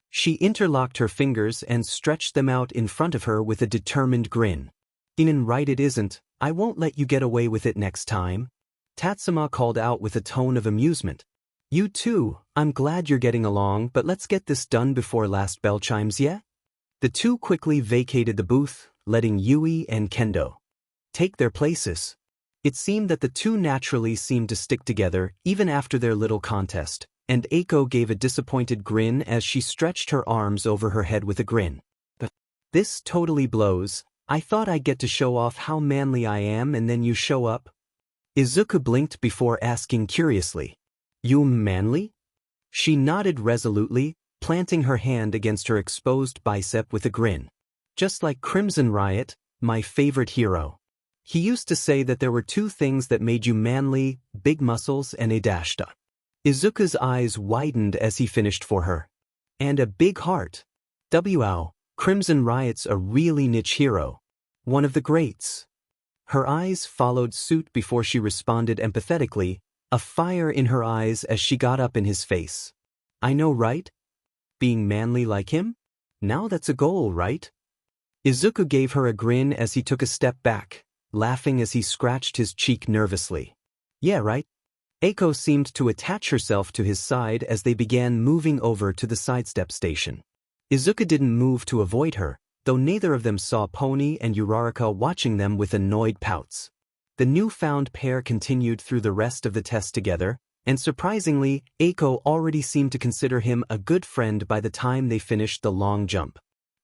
Speaker 1: She interlocked her fingers and stretched them out in front of her with a determined grin. Right it isn't, I won't let you get away with it next time. Tatsuma called out with a tone of amusement. You too, I'm glad you're getting along, but let's get this done before last bell chimes, yeah? The two quickly vacated the booth, letting Yui and Kendo take their places. It seemed that the two naturally seemed to stick together even after their little contest, and Eiko gave a disappointed grin as she stretched her arms over her head with a grin. But this totally blows. I thought I'd get to show off how manly I am and then you show up? Izuku blinked before asking curiously, You manly? She nodded resolutely, planting her hand against her exposed bicep with a grin. Just like Crimson Riot, my favorite hero. He used to say that there were two things that made you manly, big muscles and a dashta. Izuku's eyes widened as he finished for her. And a big heart. Wow, Crimson Riot's a really niche hero. One of the greats. Her eyes followed suit before she responded empathetically, a fire in her eyes as she got up in his face. I know, right? Being manly like him? Now that's a goal, right? Izuku gave her a grin as he took a step back, laughing as he scratched his cheek nervously. Yeah, right? Eiko seemed to attach herself to his side as they began moving over to the sidestep station. Izuku didn't move to avoid her, though neither of them saw Pony and Uraraka watching them with annoyed pouts. The newfound pair continued through the rest of the test together, and surprisingly, Eiko already seemed to consider him a good friend by the time they finished the long jump.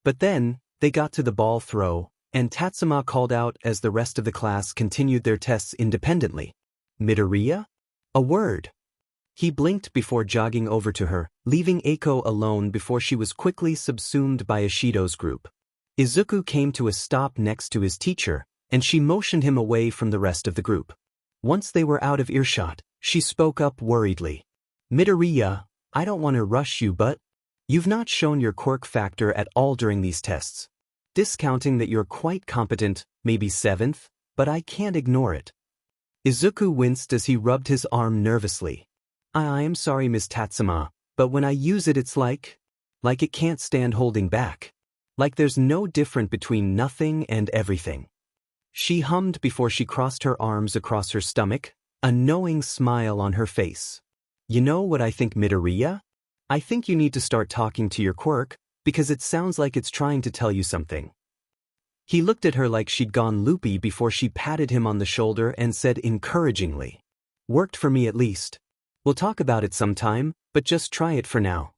Speaker 1: But then, they got to the ball throw, and Tatsuma called out as the rest of the class continued their tests independently. Midoriya? A word. He blinked before jogging over to her, leaving Eiko alone before she was quickly subsumed by Ishido's group. Izuku came to a stop next to his teacher, and she motioned him away from the rest of the group. Once they were out of earshot, she spoke up worriedly. Midoriya, I don't want to rush you, but you've not shown your quirk factor at all during these tests. Discounting that you're quite competent, maybe 7th, but I can't ignore it. Izuku winced as he rubbed his arm nervously. I am sorry, Miss Tatsuma, but when I use it it's like it can't stand holding back. Like there's no difference between nothing and everything. She hummed before she crossed her arms across her stomach, a knowing smile on her face. You know what I think, Midoriya? I think you need to start talking to your quirk, because it sounds like it's trying to tell you something. He looked at her like she'd gone loopy before she patted him on the shoulder and said encouragingly, "Worked for me at least. We'll talk about it sometime, but just try it for now."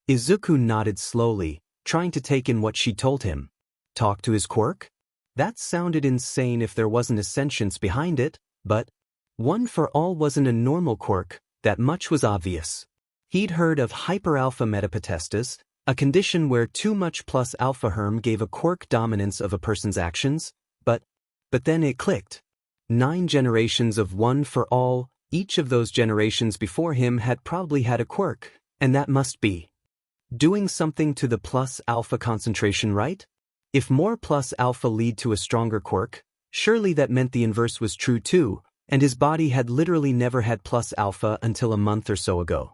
Speaker 1: Izuku nodded slowly, trying to take in what she told him. Talk to his quirk? That sounded insane if there wasn't a sentience behind it, but one for all wasn't a normal quirk, that much was obvious. He'd heard of hyper-alpha metapotestas, a condition where too much plus alpha herm gave a quirk dominance of a person's actions, but then it clicked. 9 generations of one for all, each of those generations before him had probably had a quirk, and that must be doing something to the plus alpha concentration, right? If more plus alpha lead to a stronger quirk, surely that meant the inverse was true too, and his body had literally never had plus alpha until a month or so ago.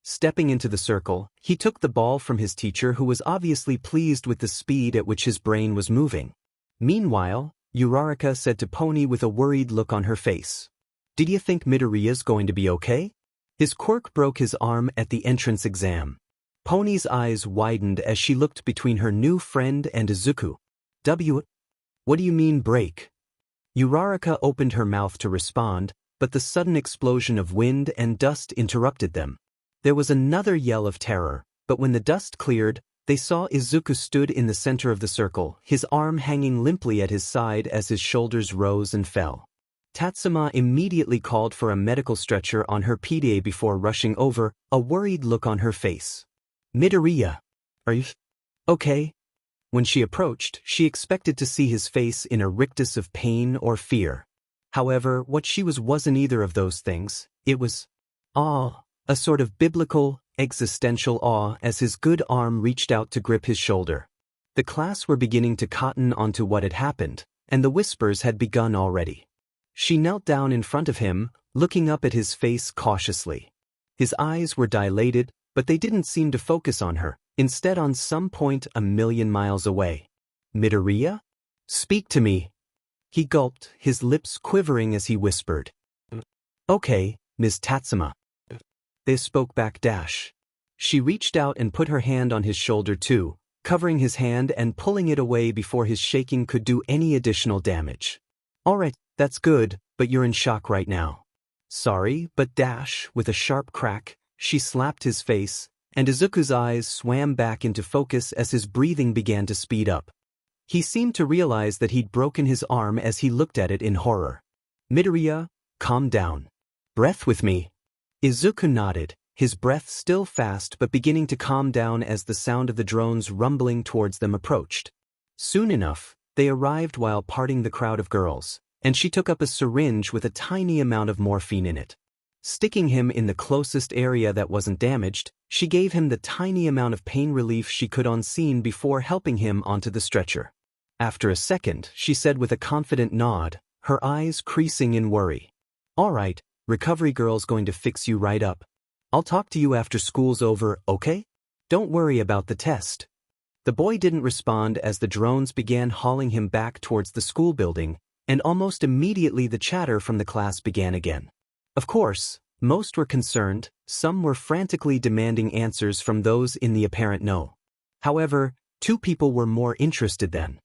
Speaker 1: Stepping into the circle, he took the ball from his teacher, who was obviously pleased with the speed at which his brain was moving. Meanwhile, Uraraka said to Pony with a worried look on her face, "Did you think Midoriya's going to be okay?" His quirk broke his arm at the entrance exam. Pony's eyes widened as she looked between her new friend and Izuku. What do you mean break? Uraraka opened her mouth to respond, but the sudden explosion of wind and dust interrupted them. There was another yell of terror, but when the dust cleared, they saw Izuku stood in the center of the circle, his arm hanging limply at his side as his shoulders rose and fell. Tatsuma immediately called for a medical stretcher on her PDA before rushing over, a worried look on her face. "Midoriya, are you okay?" When she approached, she expected to see his face in a rictus of pain or fear. However, what she wasn't either of those things. It was awe, a sort of biblical, existential awe as his good arm reached out to grip his shoulder. The class were beginning to cotton onto what had happened, and the whispers had begun already. She knelt down in front of him, looking up at his face cautiously. His eyes were dilated, but they didn't seem to focus on her, instead on some point a million miles away. "Midoriya? Speak to me." He gulped, his lips quivering as he whispered. "Okay, Ms. Tatsuma." They spoke back. She reached out and put her hand on his shoulder too, covering his hand and pulling it away before his shaking could do any additional damage. "Alright, that's good, but you're in shock right now." "Sorry, but with a sharp crack, she slapped his face, and Izuku's eyes swam back into focus as his breathing began to speed up. He seemed to realize that he'd broken his arm as he looked at it in horror. "Midoriya, calm down. Breath with me." Izuku nodded, his breath still fast but beginning to calm down as the sound of the drones rumbling towards them approached. Soon enough, they arrived while parting the crowd of girls, and she took up a syringe with a tiny amount of morphine in it. Sticking him in the closest area that wasn't damaged, she gave him the tiny amount of pain relief she could on scene before helping him onto the stretcher. After a second, she said with a confident nod, her eyes creasing in worry, "Alright, recovery girl's going to fix you right up. I'll talk to you after school's over, okay? Don't worry about the test." The boy didn't respond as the drones began hauling him back towards the school building, and almost immediately the chatter from the class began again. Of course, most were concerned, some were frantically demanding answers from those in the apparent know. However, 2 people were more interested than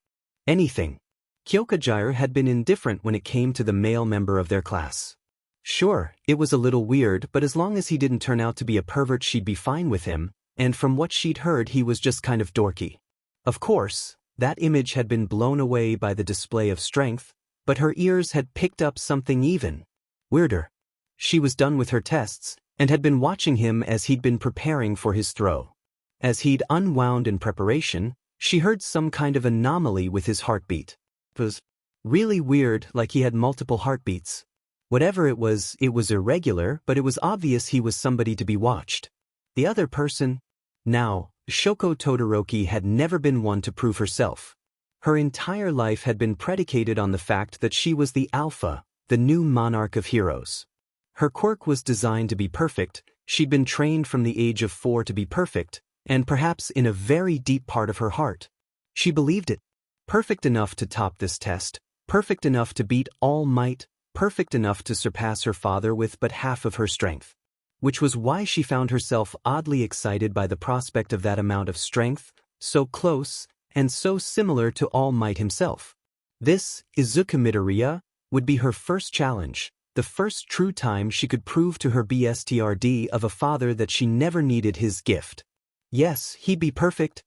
Speaker 1: anything. Kyokujiro had been indifferent when it came to the male member of their class. Sure, it was a little weird, but as long as he didn't turn out to be a pervert she'd be fine with him, and from what she'd heard he was just kind of dorky. Of course, that image had been blown away by the display of strength, but her ears had picked up something even Weirder. She was done with her tests, and had been watching him as he'd been preparing for his throw. As he'd unwound in preparation, she heard some kind of anomaly with his heartbeat. It was really weird, like he had multiple heartbeats. Whatever it was irregular, but it was obvious he was somebody to be watched. The other person? Now, Shoko Todoroki had never been one to prove herself. Her entire life had been predicated on the fact that she was the alpha, the new monarch of heroes. Her quirk was designed to be perfect, she'd been trained from the age of 4 to be perfect, and perhaps in a very deep part of her heart, she believed it. Perfect enough to top this test, perfect enough to beat All Might, perfect enough to surpass her father with but half of her strength. Which was why she found herself oddly excited by the prospect of that amount of strength, so close, and so similar to All Might himself. This, Izuku Midoriya, would be her first challenge, the first true time she could prove to her BSTRD of a father that she never needed his gift. Yes, he'd be perfect.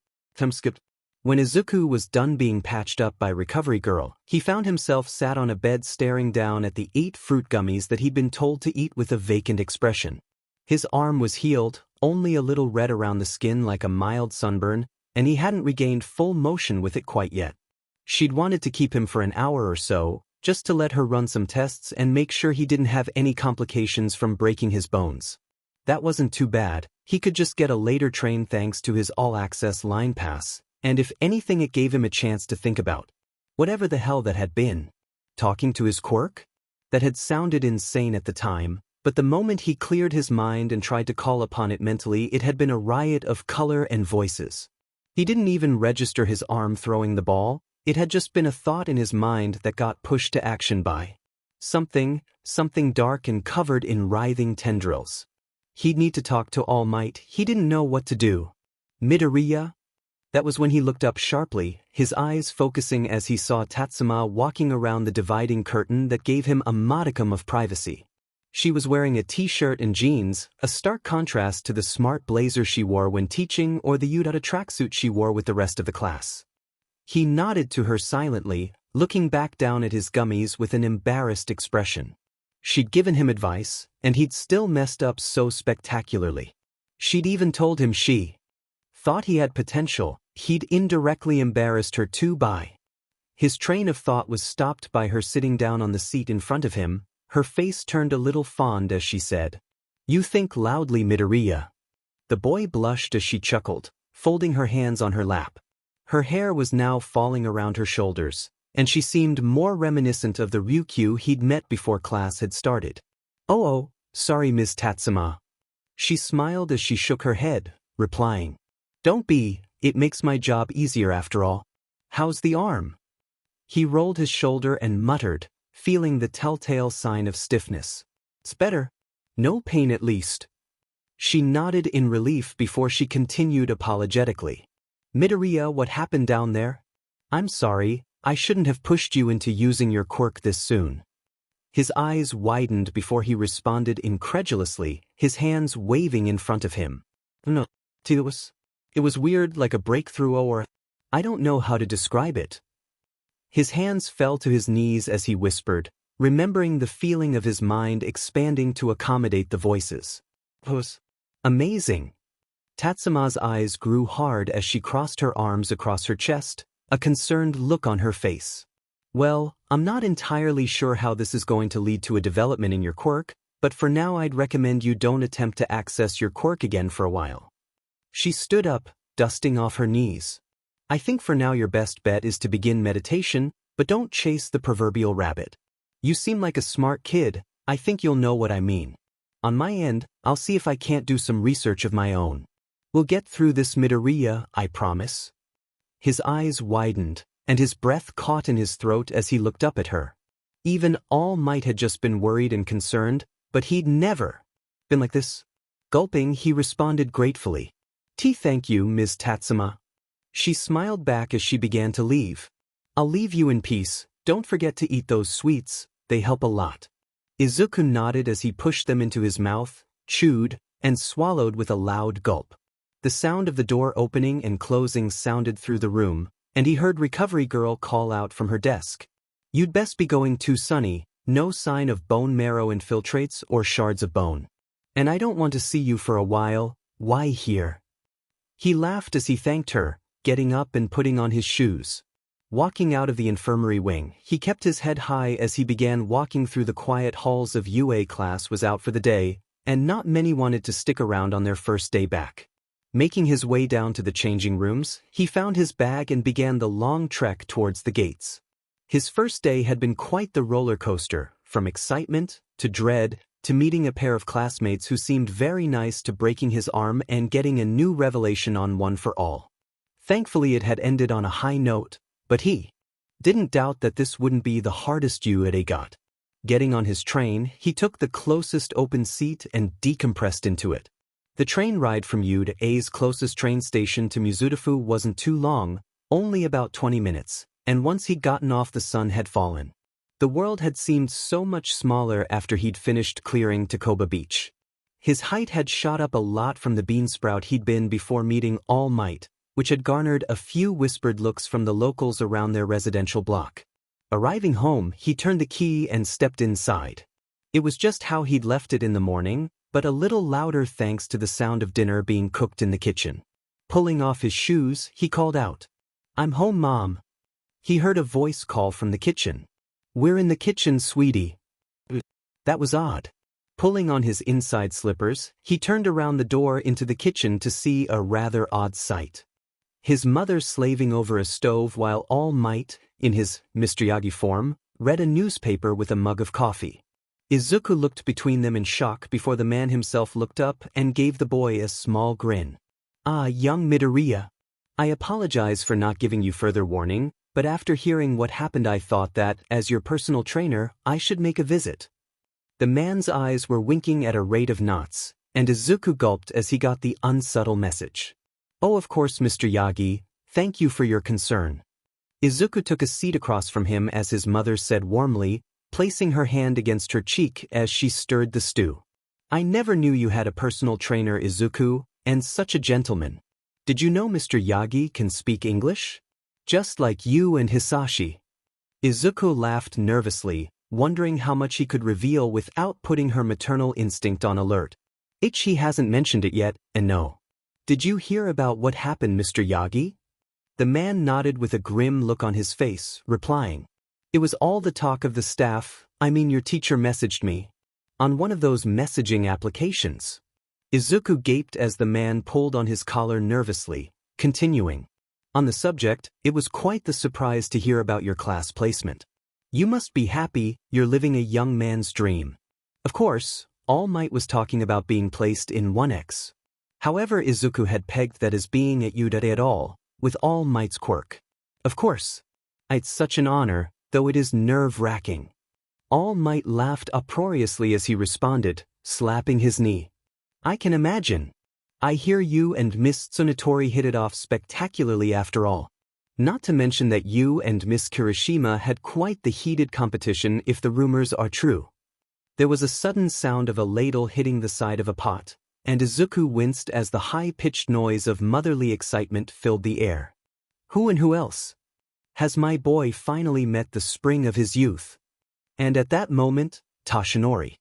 Speaker 1: When Izuku was done being patched up by Recovery Girl, he found himself sat on a bed staring down at the 8 fruit gummies that he'd been told to eat with a vacant expression. His arm was healed, only a little red around the skin like a mild sunburn, and he hadn't regained full motion with it quite yet. She'd wanted to keep him for an hour or so, just to let her run some tests and make sure he didn't have any complications from breaking his bones. That wasn't too bad, he could just get a later train thanks to his all-access line pass, and if anything it gave him a chance to think about. Whatever the hell that had been. Talking to his quirk? That had sounded insane at the time, but the moment he cleared his mind and tried to call upon it mentally, it had been a riot of color and voices. He didn't even register his arm throwing the ball, it had just been a thought in his mind that got pushed to action by something dark and covered in writhing tendrils. He'd need to talk to All Might, he didn't know what to do. Midoriya? That was when he looked up sharply, his eyes focusing as he saw Tatsuma walking around the dividing curtain that gave him a modicum of privacy. She was wearing a t-shirt and jeans, a stark contrast to the smart blazer she wore when teaching or the yukata tracksuit she wore with the rest of the class. He nodded to her silently, looking back down at his gummies with an embarrassed expression. She'd given him advice, and he'd still messed up so spectacularly. She'd even told him she thought he had potential, he'd indirectly embarrassed her too by. His train of thought was stopped by her sitting down on the seat in front of him, her face turned a little fond as she said, "You think loudly, Midoriya." The boy blushed as she chuckled, folding her hands on her lap. Her hair was now falling around her shoulders, and she seemed more reminiscent of the Ryuku he'd met before class had started. Oh, sorry Ms. Tatsuma." She smiled as she shook her head, replying, "Don't be, it makes my job easier after all. How's the arm?" He rolled his shoulder and muttered, feeling the telltale sign of stiffness. "It's better. No pain at least." She nodded in relief before she continued apologetically. "Midoriya, what happened down there? I'm sorry, I shouldn't have pushed you into using your quirk this soon." His eyes widened before he responded incredulously, his hands waving in front of him. "No, it was weird, like a breakthrough or I don't know how to describe it." His hands fell to his knees as he whispered, remembering the feeling of his mind expanding to accommodate the voices. "It was amazing." Tatsuma's eyes grew hard as she crossed her arms across her chest, a concerned look on her face. "Well, I'm not entirely sure how this is going to lead to a development in your quirk, but for now I'd recommend you don't attempt to access your quirk again for a while." She stood up, dusting off her knees. "I think for now your best bet is to begin meditation, but don't chase the proverbial rabbit. You seem like a smart kid, I think you'll know what I mean. On my end, I'll see if I can't do some research of my own. We'll get through this, Midoriya, I promise." His eyes widened, and his breath caught in his throat as he looked up at her. Even All Might had just been worried and concerned, but he'd never been like this. Gulping, he responded gratefully. Thank you, Ms. Tatsuma." She smiled back as she began to leave. "I'll leave you in peace, don't forget to eat those sweets, they help a lot." Izuku nodded as he pushed them into his mouth, chewed, and swallowed with a loud gulp. The sound of the door opening and closing sounded through the room, and he heard Recovery Girl call out from her desk. "You'd best be going too, Sonny, No sign of bone marrow infiltrates or shards of bone. And I don't want to see you for a while. Why here? He laughed as he thanked her, getting up and putting on his shoes. Walking out of the infirmary wing, he kept his head high as he began walking through the quiet halls of UA. Class was out for the day, and not many wanted to stick around on their first day back. Making his way down to the changing rooms, he found his bag and began the long trek towards the gates. His first day had been quite the roller coaster, from excitement, to dread, to meeting a pair of classmates who seemed very nice to breaking his arm and getting a new revelation on One for All. Thankfully it had ended on a high note, but he didn't doubt that this wouldn't be the hardest UA got. Getting on his train, he took the closest open seat and decompressed into it. The train ride from U to A's closest train station to Mizudafu wasn't too long, only about 20 minutes, and once he'd gotten off the sun had fallen. The world had seemed so much smaller after he'd finished clearing Takoba Beach. His height had shot up a lot from the beansprout he'd been before meeting All Might, which had garnered a few whispered looks from the locals around their residential block. Arriving home, he turned the key and stepped inside. It was just how he'd left it in the morning, but a little louder thanks to the sound of dinner being cooked in the kitchen. Pulling off his shoes, he called out, "I'm home, Mom." He heard a voice call from the kitchen. "We're in the kitchen, sweetie." That was odd. Pulling on his inside slippers, he turned around the door into the kitchen to see a rather odd sight. His mother slaving over a stove while All Might, in his Mr. Yagi form, read a newspaper with a mug of coffee. Izuku looked between them in shock before the man himself looked up and gave the boy a small grin. "Ah, young Midoriya. I apologize for not giving you further warning, but after hearing what happened I thought that, as your personal trainer, I should make a visit." The man's eyes were winking at a rate of knots, and Izuku gulped as he got the unsubtle message. "Oh, of course, Mr. Yagi, thank you for your concern." Izuku took a seat across from him as his mother said warmly, placing her hand against her cheek as she stirred the stew. "I never knew you had a personal trainer, Izuku, and such a gentleman. Did you know Mr. Yagi can speak English? Just like you and Hisashi." Izuku laughed nervously, wondering how much he could reveal without putting her maternal instinct on alert. "He hasn't mentioned it yet, and no. Did you hear about what happened, Mr. Yagi?" The man nodded with a grim look on his face, replying, "It was all the talk of the staff. Your teacher messaged me. On one of those messaging applications." Izuku gaped as the man pulled on his collar nervously, continuing, "On the subject, it was quite the surprise to hear about your class placement. You must be happy, you're living a young man's dream." Of course, All Might was talking about being placed in 1X. However, Izuku had pegged that as being at Udare at all, with All Might's quirk. "Of course. It's such an honor, though it is nerve-wracking." All Might laughed uproariously as he responded, slapping his knee. "I can imagine. I hear you and Miss Tsunatori hit it off spectacularly after all. Not to mention that you and Miss Kirishima had quite the heated competition if the rumors are true." There was a sudden sound of a ladle hitting the side of a pot, and Izuku winced as the high-pitched noise of motherly excitement filled the air. "Who and who else? Has my boy finally met the spring of his youth?" And at that moment, Toshinori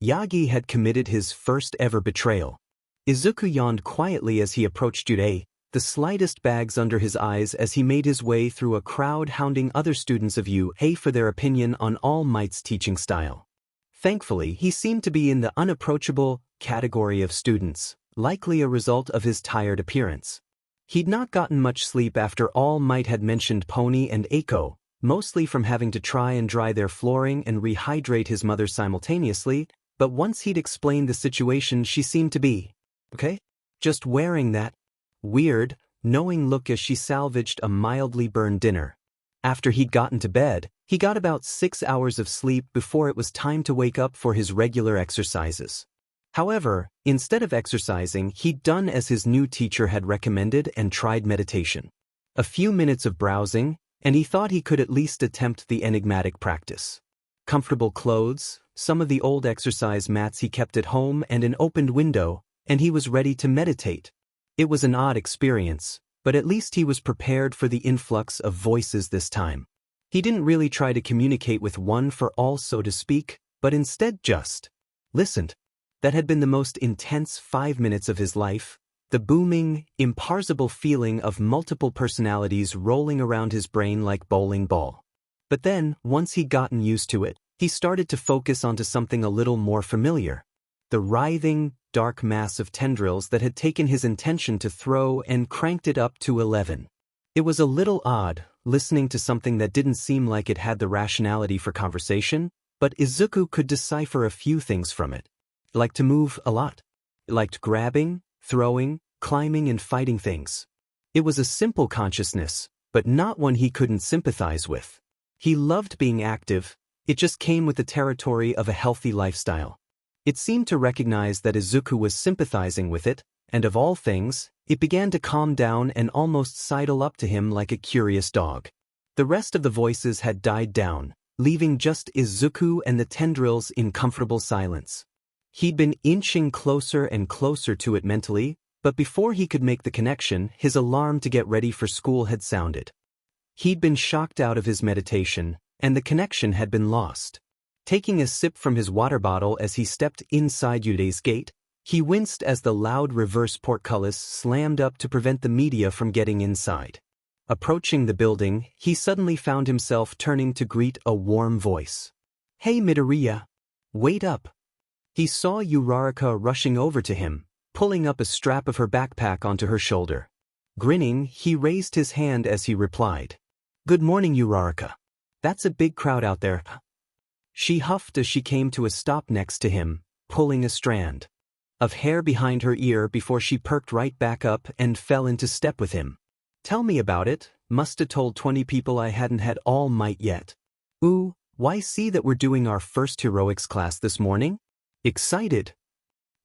Speaker 1: Yagi had committed his first ever betrayal. Izuku yawned quietly as he approached Yude, the slightest bags under his eyes as he made his way through a crowd hounding other students of UA for their opinion on All Might's teaching style. Thankfully, he seemed to be in the unapproachable category of students, likely a result of his tired appearance. He'd not gotten much sleep after All Might had mentioned Pony and Eiko, mostly from having to try and dry their flooring and rehydrate his mother simultaneously, but once he'd explained the situation she seemed to be, okay, just wearing that weird, knowing look as she salvaged a mildly burned dinner. After he'd gotten to bed, he got about 6 hours of sleep before it was time to wake up for his regular exercises. However, instead of exercising, he'd done as his new teacher had recommended and tried meditation. A few minutes of browsing, and he thought he could at least attempt the enigmatic practice. Comfortable clothes, some of the old exercise mats he kept at home, and an opened window, and he was ready to meditate. It was an odd experience, but at least he was prepared for the influx of voices this time. He didn't really try to communicate with one for all, so to speak, but instead just listened. That had been the most intense 5 minutes of his life, the booming, imparsible feeling of multiple personalities rolling around his brain like bowling ball. But then, once he'd gotten used to it, he started to focus onto something a little more familiar. The writhing, dark mass of tendrils that had taken his intention to throw and cranked it up to 11. It was a little odd, listening to something that didn't seem like it had the rationality for conversation, but Izuku could decipher a few things from it. It liked to move a lot. It liked grabbing, throwing, climbing and fighting things. It was a simple consciousness, but not one he couldn't sympathize with. He loved being active, it just came with the territory of a healthy lifestyle. It seemed to recognize that Izuku was sympathizing with it, and of all things, it began to calm down and almost sidle up to him like a curious dog. The rest of the voices had died down, leaving just Izuku and the tendrils in comfortable silence. He'd been inching closer and closer to it mentally, but before he could make the connection, his alarm to get ready for school had sounded. He'd been shocked out of his meditation, and the connection had been lost. Taking a sip from his water bottle as he stepped inside Yude's gate, he winced as the loud reverse portcullis slammed up to prevent the media from getting inside. Approaching the building, he suddenly found himself turning to greet a warm voice. "Hey Midoriya! Wait up!" He saw Uraraka rushing over to him, pulling up a strap of her backpack onto her shoulder. Grinning, he raised his hand as he replied. "Good morning, Uraraka. That's a big crowd out there." She huffed as she came to a stop next to him, pulling a strand of hair behind her ear before she perked right back up and fell into step with him. "Tell me about it. Musta told 20 people I hadn't had all might yet." "Ooh, why see that we're doing our first heroics class this morning? Excited."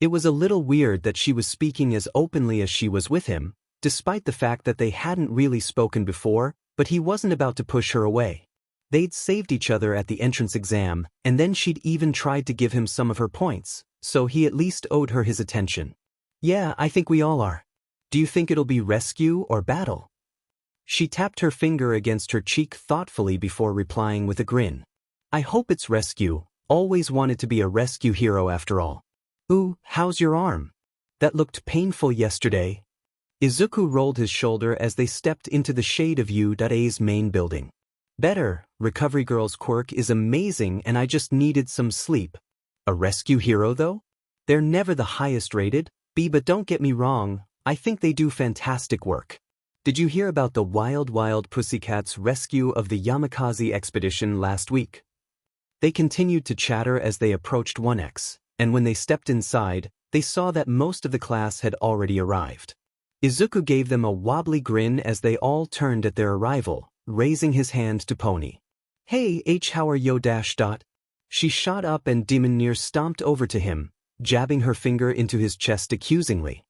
Speaker 1: It was a little weird that she was speaking as openly as she was with him, despite the fact that they hadn't really spoken before, but he wasn't about to push her away. They'd saved each other at the entrance exam, and then she'd even tried to give him some of her points, so he at least owed her his attention. "Yeah, I think we all are. Do you think it'll be rescue or battle?" She tapped her finger against her cheek thoughtfully before replying with a grin. "I hope it's rescue. Always wanted to be a rescue hero after all." "Ooh, how's your arm? That looked painful yesterday." Izuku rolled his shoulder as they stepped into the shade of U's main building. "Better, Recovery Girl's quirk is amazing and I just needed some sleep." "A rescue hero though? They're never the highest rated, but don't get me wrong, I think they do fantastic work. Did you hear about the Wild Pussycats' rescue of the Yamakaze expedition last week?" They continued to chatter as they approached 1X, and when they stepped inside, they saw that most of the class had already arrived. Izuku gave them a wobbly grin as they all turned at their arrival, raising his hand to Pony. "Hey how are yo dash dot?" She shot up and Demon stomped over to him, jabbing her finger into his chest accusingly.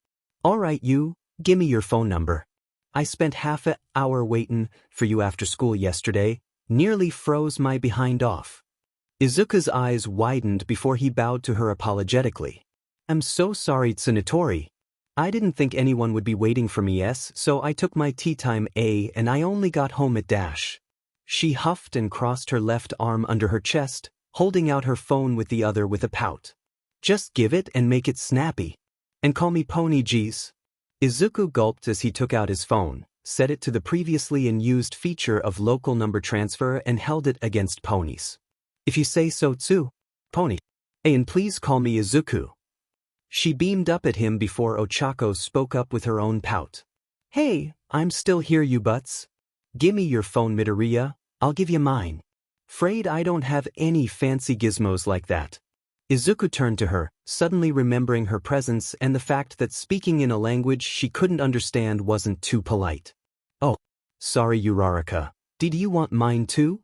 Speaker 1: "Alright you, gimme your phone number. I spent half an hour waitin' for you after school yesterday, nearly froze my behind off." Izuku's eyes widened before he bowed to her apologetically. "I'm so sorry Tsunatori. I didn't think anyone would be waiting for me so I took my tea time and I only got home at dash." She huffed and crossed her left arm under her chest, holding out her phone with the other with a pout. "Just give it and make it snappy. And call me Pony G's." Izuku gulped as he took out his phone, set it to the previously unused feature of local number transfer and held it against Pony's. "If you say so too, Pony. And please call me Izuku." She beamed up at him before Ochako spoke up with her own pout. "Hey, I'm still here you butts. Gimme your phone Midoriya, I'll give you mine. 'Fraid I don't have any fancy gizmos like that." Izuku turned to her, suddenly remembering her presence and the fact that speaking in a language she couldn't understand wasn't too polite. "Oh, sorry Uraraka, did you want mine too?"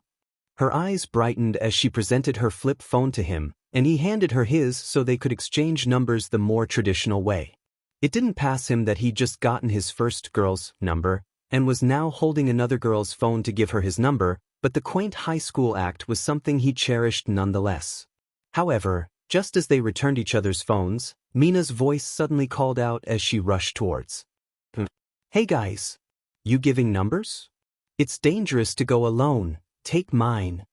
Speaker 1: Her eyes brightened as she presented her flip phone to him, and he handed her his so they could exchange numbers the more traditional way. It didn't pass him that he'd just gotten his first girl's number, and was now holding another girl's phone to give her his number, but the quaint high school act was something he cherished nonetheless. However, just as they returned each other's phones, Mina's voice suddenly called out as she rushed towards. "Hey guys, you giving numbers? It's dangerous to go alone. take mine.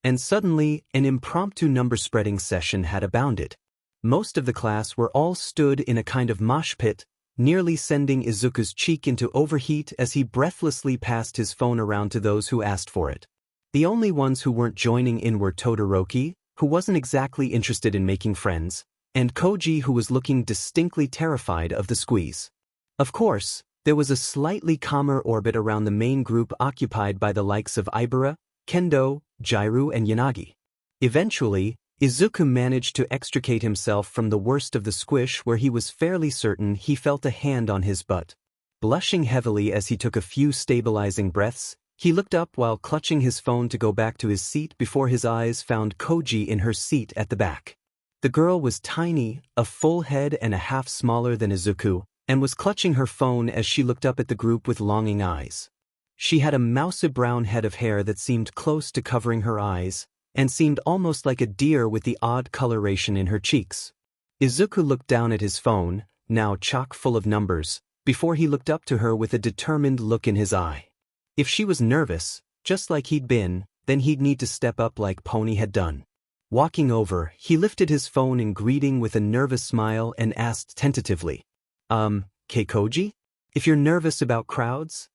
Speaker 1: And suddenly, an impromptu number-spreading session had abounded. Most of the class were all stood in a kind of mosh pit, nearly sending Izuku's cheek into overheat as he breathlessly passed his phone around to those who asked for it. The only ones who weren't joining in were Todoroki, who wasn't exactly interested in making friends, and Koji, who was looking distinctly terrified of the squeeze. Of course, there was a slightly calmer orbit around the main group occupied by the likes of Ibara, Kendo, Jiro and Yanagi. Eventually, Izuku managed to extricate himself from the worst of the squish where he was fairly certain he felt a hand on his butt. Blushing heavily as he took a few stabilizing breaths, he looked up while clutching his phone to go back to his seat before his eyes found Koji in her seat at the back. The girl was tiny, a full head and a half smaller than Izuku, and was clutching her phone as she looked up at the group with longing eyes. She had a mousy brown head of hair that seemed close to covering her eyes, and seemed almost like a deer with the odd coloration in her cheeks. Izuku looked down at his phone, now chock full of numbers, before he looked up to her with a determined look in his eye. If she was nervous, just like he'd been, then he'd need to step up like Pony had done. Walking over, he lifted his phone in greeting with a nervous smile and asked tentatively, Koji? If you're nervous about crowds,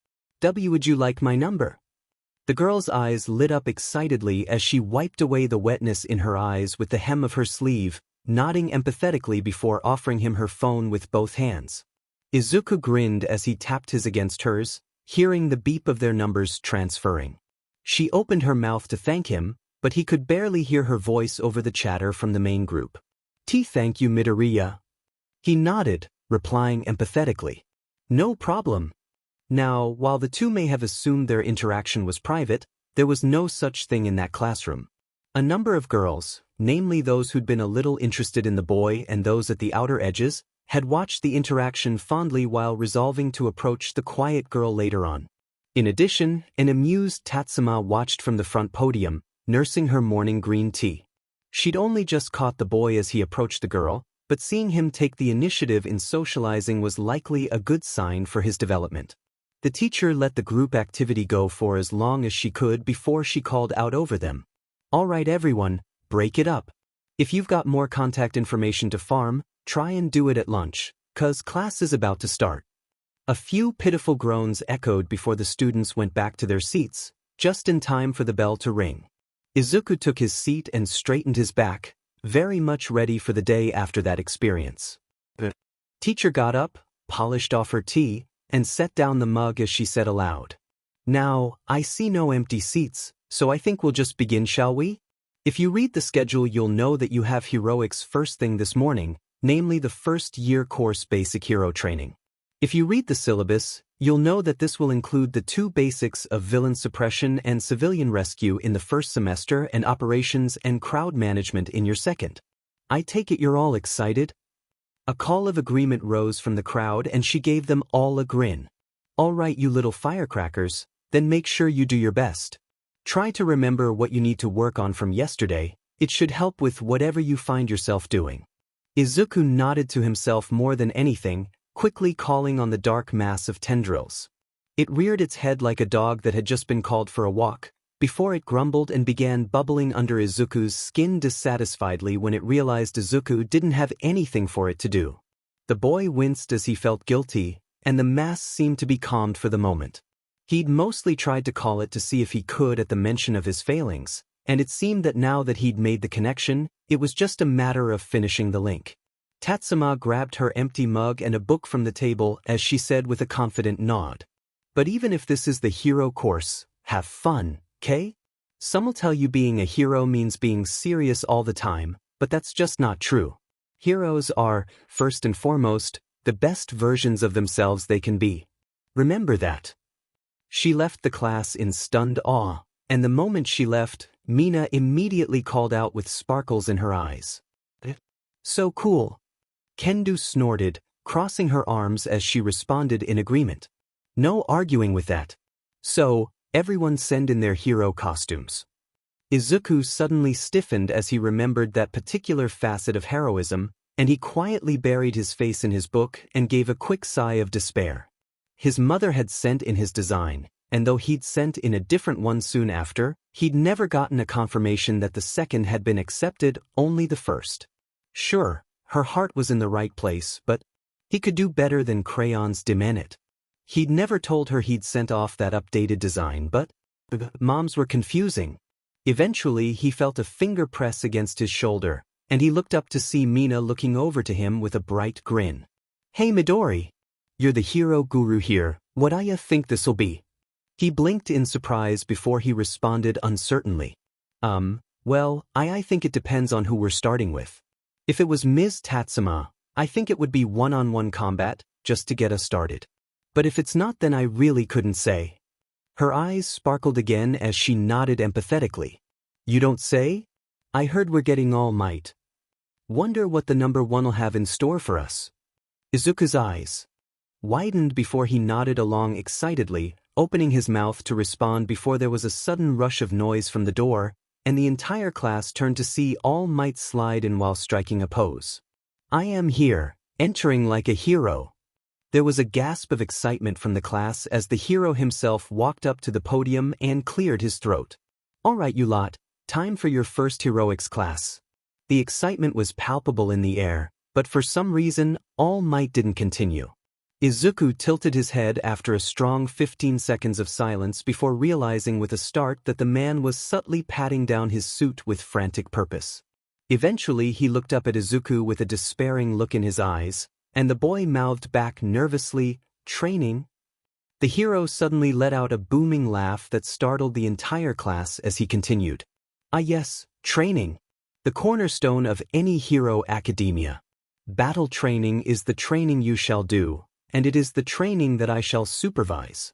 Speaker 1: would you like my number? The girl's eyes lit up excitedly as she wiped away the wetness in her eyes with the hem of her sleeve, nodding empathetically before offering him her phone with both hands. Izuku grinned as he tapped his against hers, hearing the beep of their numbers transferring. She opened her mouth to thank him, but he could barely hear her voice over the chatter from the main group. Thank you, Midoriya. He nodded, replying empathetically. No problem. Now, while the two may have assumed their interaction was private, there was no such thing in that classroom. A number of girls, namely those who'd been a little interested in the boy and those at the outer edges, had watched the interaction fondly while resolving to approach the quiet girl later on. In addition, an amused Tatsuma watched from the front podium, nursing her morning green tea. She'd only just caught the boy as he approached the girl, but seeing him take the initiative in socializing was likely a good sign for his development. The teacher let the group activity go for as long as she could before she called out over them. All right everyone, break it up. If you've got more contact information to farm, try and do it at lunch, 'cause class is about to start. A few pitiful groans echoed before the students went back to their seats, just in time for the bell to ring. Izuku took his seat and straightened his back, very much ready for the day after that experience. The teacher got up, polished off her tea, and set down the mug as she said aloud. Now, I see no empty seats, so I think we'll just begin, shall we? If you read the schedule you'll know that you have heroics first thing this morning, namely the first year course basic hero training. If you read the syllabus, you'll know that this will include the two basics of villain suppression and civilian rescue in the first semester and operations and crowd management in your second. I take it you're all excited? A call of agreement rose from the crowd and she gave them all a grin. All right, you little firecrackers, then make sure you do your best. Try to remember what you need to work on from yesterday. It should help with whatever you find yourself doing. Izuku nodded to himself more than anything, quickly calling on the dark mass of tendrils. It reared its head like a dog that had just been called for a walk, before it grumbled and began bubbling under Izuku's skin dissatisfiedly when it realized Izuku didn't have anything for it to do. The boy winced as he felt guilty, and the mass seemed to be calmed for the moment. He'd mostly tried to call it to see if he could at the mention of his failings, and it seemed that now that he'd made the connection, it was just a matter of finishing the link. Tatsuma grabbed her empty mug and a book from the table as she said with a confident nod. But even if this is the hero course, have fun, 'kay? Some'll tell you being a hero means being serious all the time, but that's just not true. Heroes are, first and foremost, the best versions of themselves they can be. Remember that. She left the class in stunned awe, and the moment she left, Mina immediately called out with sparkles in her eyes. So cool. Kendo snorted, crossing her arms as she responded in agreement. No arguing with that. So, everyone send in their hero costumes. Izuku suddenly stiffened as he remembered that particular facet of heroism, and he quietly buried his face in his book and gave a quick sigh of despair. His mother had sent in his design, and though he'd sent in a different one soon after, He'd never gotten a confirmation that the second had been accepted, only the first. Sure, her heart was in the right place, but he could do better than crayons demand it. He'd never told her he'd sent off that updated design, but the moms were confusing. Eventually, he felt a finger press against his shoulder, and he looked up to see Mina looking over to him with a bright grin. "Hey Midori! You're the hero guru here, what do you think this'll be?" He blinked in surprise before he responded uncertainly. Well, I think it depends on who we're starting with. If it was Ms. Tatsuma, I think it would be one-on-one combat, just to get us started. But if it's not, then I really couldn't say. Her eyes sparkled again as she nodded empathetically. "You don't say? I heard we're getting All Might. Wonder what the number one'll have in store for us." Izuku's eyes widened before he nodded along excitedly, opening his mouth to respond before there was a sudden rush of noise from the door, and the entire class turned to see All Might slide in while striking a pose. "I am here, entering like a hero." There was a gasp of excitement from the class as the hero himself walked up to the podium and cleared his throat. "All right, you lot, time for your first heroics class." The excitement was palpable in the air, but for some reason, All Might didn't continue. Izuku tilted his head after a strong 15 seconds of silence before realizing with a start that the man was subtly patting down his suit with frantic purpose. Eventually, he looked up at Izuku with a despairing look in his eyes, and the boy mouthed back nervously, "Training?" The hero suddenly let out a booming laugh that startled the entire class as he continued. "Ah yes, training. The cornerstone of any hero academia. Battle training is the training you shall do, and it is the training that I shall supervise."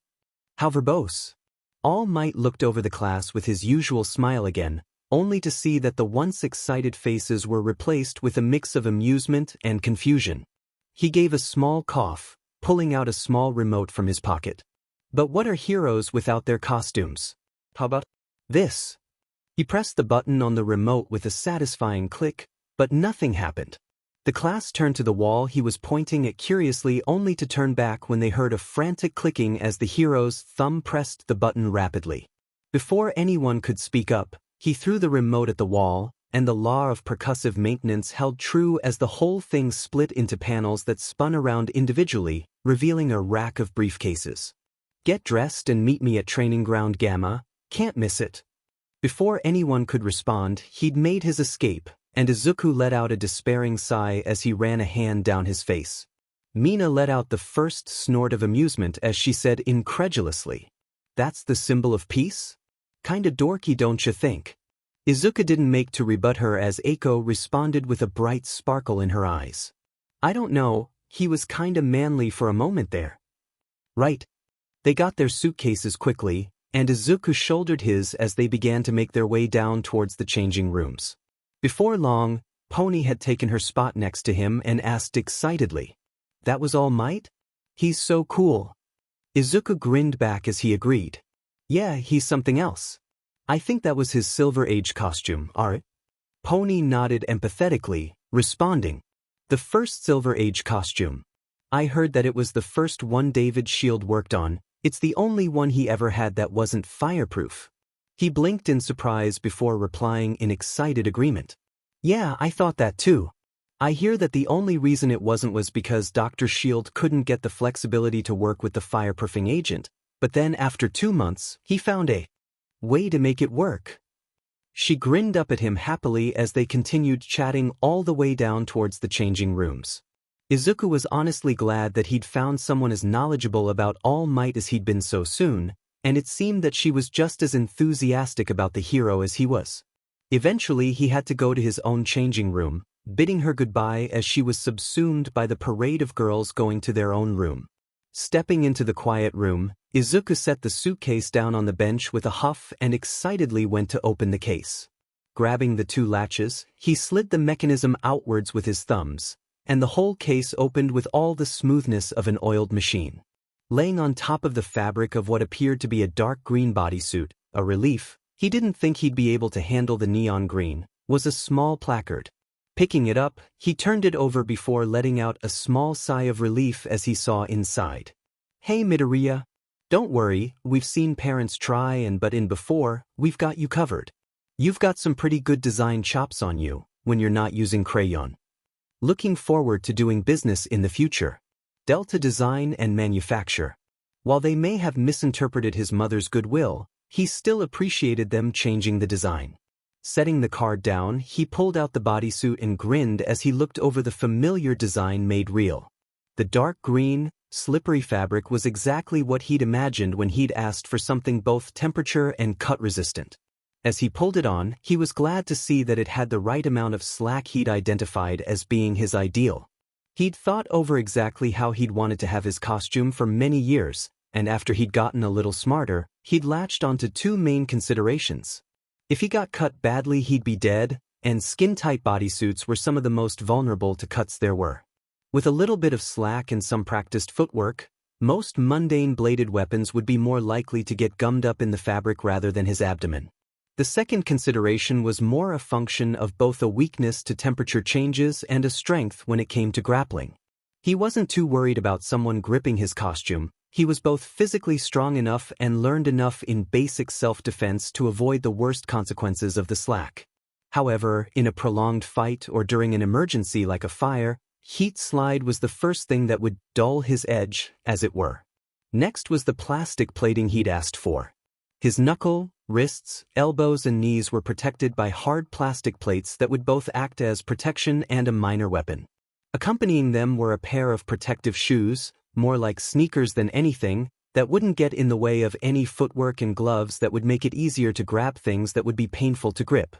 Speaker 1: How verbose. All Might looked over the class with his usual smile again, only to see that the once excited faces were replaced with a mix of amusement and confusion. He gave a small cough, pulling out a small remote from his pocket. "But what are heroes without their costumes? How about this?" He pressed the button on the remote with a satisfying click, but nothing happened. The class turned to the wall he was pointing at curiously, only to turn back when they heard a frantic clicking as the hero's thumb pressed the button rapidly. Before anyone could speak up, he threw the remote at the wall, and the law of percussive maintenance held true as the whole thing split into panels that spun around individually, revealing a rack of briefcases. "Get dressed and meet me at Training Ground Gamma, can't miss it." Before anyone could respond, he'd made his escape, and Izuku let out a despairing sigh as he ran a hand down his face. Mina let out the first snort of amusement as she said incredulously, "That's the symbol of peace? Kinda dorky, don't you think?" Izuku didn't make to rebut her as Eiko responded with a bright sparkle in her eyes. "I don't know, he was kinda manly for a moment there." "Right." They got their suitcases quickly, and Izuku shouldered his as they began to make their way down towards the changing rooms. Before long, Pony had taken her spot next to him and asked excitedly, "That was All Might? He's so cool." Izuku grinned back as he agreed. "Yeah, he's something else. I think that was his Silver Age costume, Art." Pony nodded empathetically, responding, "The first Silver Age costume. I heard that it was the first one David Shield worked on. It's the only one he ever had that wasn't fireproof." He blinked in surprise before replying in excited agreement. "Yeah, I thought that too. I hear that the only reason it wasn't was because Dr. Shield couldn't get the flexibility to work with the fireproofing agent, but then after 2 months, he found a way to make it work." She grinned up at him happily as they continued chatting all the way down towards the changing rooms. Izuku was honestly glad that he'd found someone as knowledgeable about All Might as he'd been so soon, and it seemed that she was just as enthusiastic about the hero as he was. Eventually, he had to go to his own changing room, bidding her goodbye as she was subsumed by the parade of girls going to their own room. Stepping into the quiet room, Izuku set the suitcase down on the bench with a huff and excitedly went to open the case. Grabbing the 2 latches, he slid the mechanism outwards with his thumbs, and the whole case opened with all the smoothness of an oiled machine. Laying on top of the fabric of what appeared to be a dark green bodysuit, a relief, he didn't think he'd be able to handle the neon green, was a small placard. Picking it up, he turned it over before letting out a small sigh of relief as he saw inside. "Hey Midoriya. Don't worry, we've seen parents try and butt in before, we've got you covered. You've got some pretty good design chops on you, when you're not using crayon. Looking forward to doing business in the future. Delta Design and Manufacture. While they may have misinterpreted his mother's goodwill, he still appreciated them changing the design. Setting the card down, he pulled out the bodysuit and grinned as he looked over the familiar design made real. The dark green, slippery fabric was exactly what he'd imagined when he'd asked for something both temperature and cut-resistant. As he pulled it on, he was glad to see that it had the right amount of slack he'd identified as being his ideal. He'd thought over exactly how he'd wanted to have his costume for many years, and after he'd gotten a little smarter, he'd latched onto two main considerations. If he got cut badly, he'd be dead, and skin-tight bodysuits were some of the most vulnerable to cuts there were. With a little bit of slack and some practiced footwork, most mundane bladed weapons would be more likely to get gummed up in the fabric rather than his abdomen. The second consideration was more a function of both a weakness to temperature changes and a strength when it came to grappling. He wasn't too worried about someone gripping his costume. He was both physically strong enough and learned enough in basic self-defense to avoid the worst consequences of the slack. However, in a prolonged fight or during an emergency like a fire, heat slide was the first thing that would dull his edge, as it were. Next was the plastic plating he'd asked for. His knuckle, wrists, elbows and knees were protected by hard plastic plates that would both act as protection and a minor weapon. Accompanying them were a pair of protective shoes, more like sneakers than anything, that wouldn't get in the way of any footwork and gloves that would make it easier to grab things that would be painful to grip.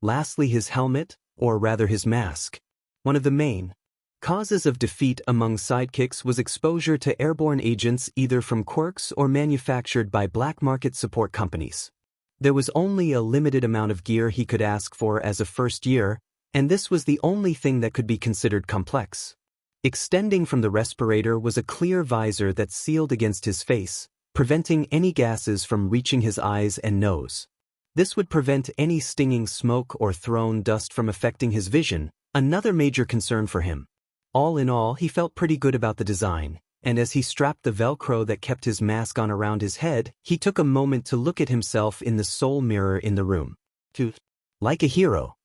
Speaker 1: Lastly, his helmet, or rather his mask. One of the main causes of defeat among sidekicks was exposure to airborne agents either from quirks or manufactured by black market support companies. There was only a limited amount of gear he could ask for as a first year, and this was the only thing that could be considered complex. Extending from the respirator was a clear visor that sealed against his face, preventing any gases from reaching his eyes and nose. This would prevent any stinging smoke or thrown dust from affecting his vision, another major concern for him. All in all, he felt pretty good about the design, and as he strapped the Velcro that kept his mask on around his head, he took a moment to look at himself in the sole mirror in the room. Like a hero.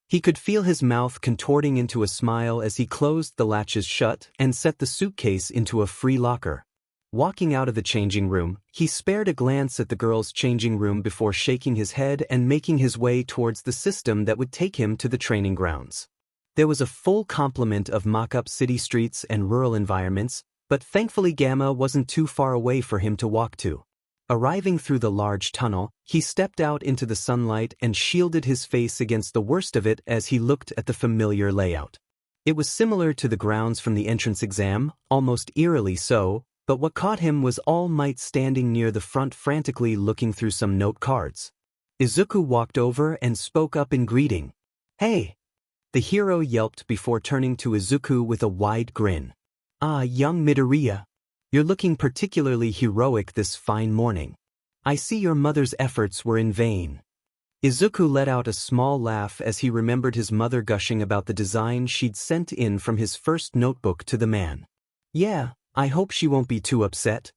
Speaker 1: He could feel his mouth contorting into a smile as he closed the latches shut and set the suitcase into a free locker. Walking out of the changing room, he spared a glance at the girls' changing room before shaking his head and making his way towards the system that would take him to the training grounds. There was a full complement of mock-up city streets and rural environments, but thankfully Gamma wasn't too far away for him to walk to. Arriving through the large tunnel, he stepped out into the sunlight and shielded his face against the worst of it as he looked at the familiar layout. It was similar to the grounds from the entrance exam, almost eerily so, but what caught him was All Might standing near the front frantically looking through some note cards. Izuku walked over and spoke up in greeting. "Hey!" The hero yelped before turning to Izuku with a wide grin. "Ah, young Midoriya. You're looking particularly heroic this fine morning. I see your mother's efforts were in vain." Izuku let out a small laugh as he remembered his mother gushing about the design she'd sent in from his first notebook to the man. "Yeah, I hope she won't be too upset."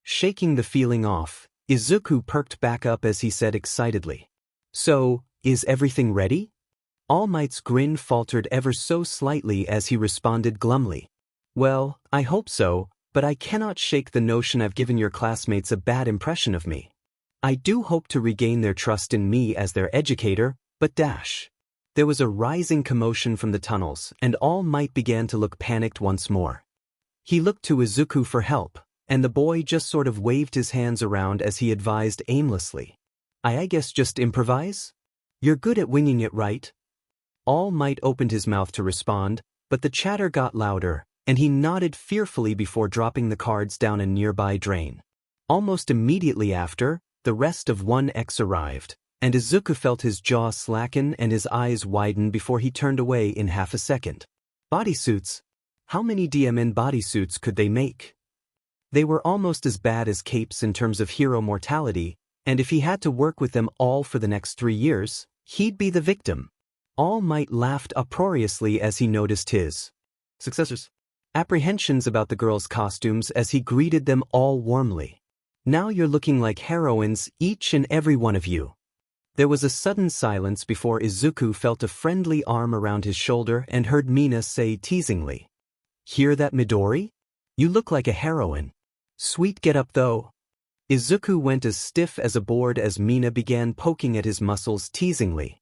Speaker 1: Shaking the feeling off, Izuku perked back up as he said excitedly. "So, is everything ready?" All Might's grin faltered ever so slightly as he responded glumly. "Well, I hope so, but I cannot shake the notion I've given your classmates a bad impression of me. I do hope to regain their trust in me as their educator, but dash." There was a rising commotion from the tunnels, and All Might began to look panicked once more. He looked to Izuku for help, and the boy just sort of waved his hands around as he advised aimlessly. I guess just improvise? You're good at winging it, right?" All Might opened his mouth to respond, but the chatter got louder, and he nodded fearfully before dropping the cards down a nearby drain. Almost immediately after, the rest of 1X arrived, and Izuku felt his jaw slacken and his eyes widen before he turned away in half a second. Bodysuits? How many DMN bodysuits could they make? They were almost as bad as capes in terms of hero mortality, and if he had to work with them all for the next 3 years, he'd be the victim. All Might laughed uproariously as he noticed his successors' apprehensions about the girls' costumes as he greeted them all warmly. Now you're looking like heroines, each and every one of you. There was a sudden silence before Izuku felt a friendly arm around his shoulder and heard Mina say teasingly. Hear that, Midori? You look like a heroine. Sweet get up though. Izuku went as stiff as a board as Mina began poking at his muscles teasingly.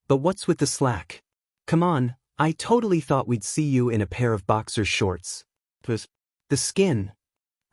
Speaker 1: But what's with the slack? Come on, I totally thought we'd see you in a pair of boxer shorts. The skin.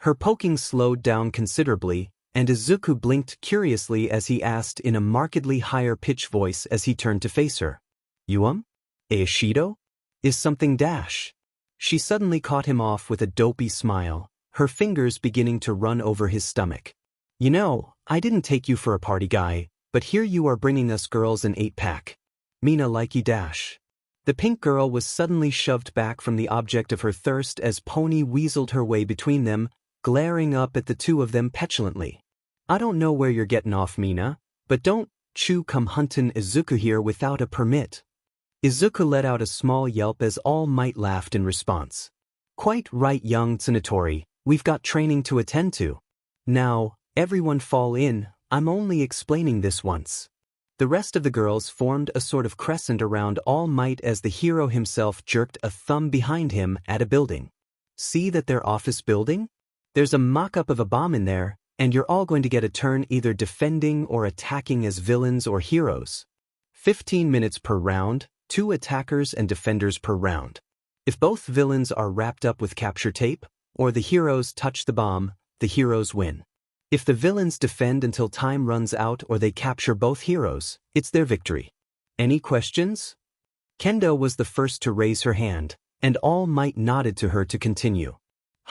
Speaker 1: Her poking slowed down considerably, and Izuku blinked curiously as he asked in a markedly higher pitch voice as he turned to face her. Aishido? Is something dash? She suddenly caught him off with a dopey smile, her fingers beginning to run over his stomach. You know, I didn't take you for a party guy, but here you are bringing us girls an 8-pack. Mina likey dash. The pink girl was suddenly shoved back from the object of her thirst as Pony weaseled her way between them, glaring up at the two of them petulantly. I don't know where you're getting off, Mina, but don't come huntin' Izuku here without a permit. Izuku let out a small yelp as All Might laughed in response. Quite right, young Tsunatori, we've got training to attend to. Now, everyone fall in, I'm only explaining this once. The rest of the girls formed a sort of crescent around All Might as the hero himself jerked a thumb behind him at a building. See that their office building? There's a mock-up of a bomb in there, and you're all going to get a turn either defending or attacking as villains or heroes. 15 minutes per round, 2 attackers and defenders per round. If both villains are wrapped up with capture tape, or the heroes touch the bomb, the heroes win. If the villains defend until time runs out or they capture both heroes, it's their victory. Any questions? Kendo was the first to raise her hand, and All Might nodded to her to continue.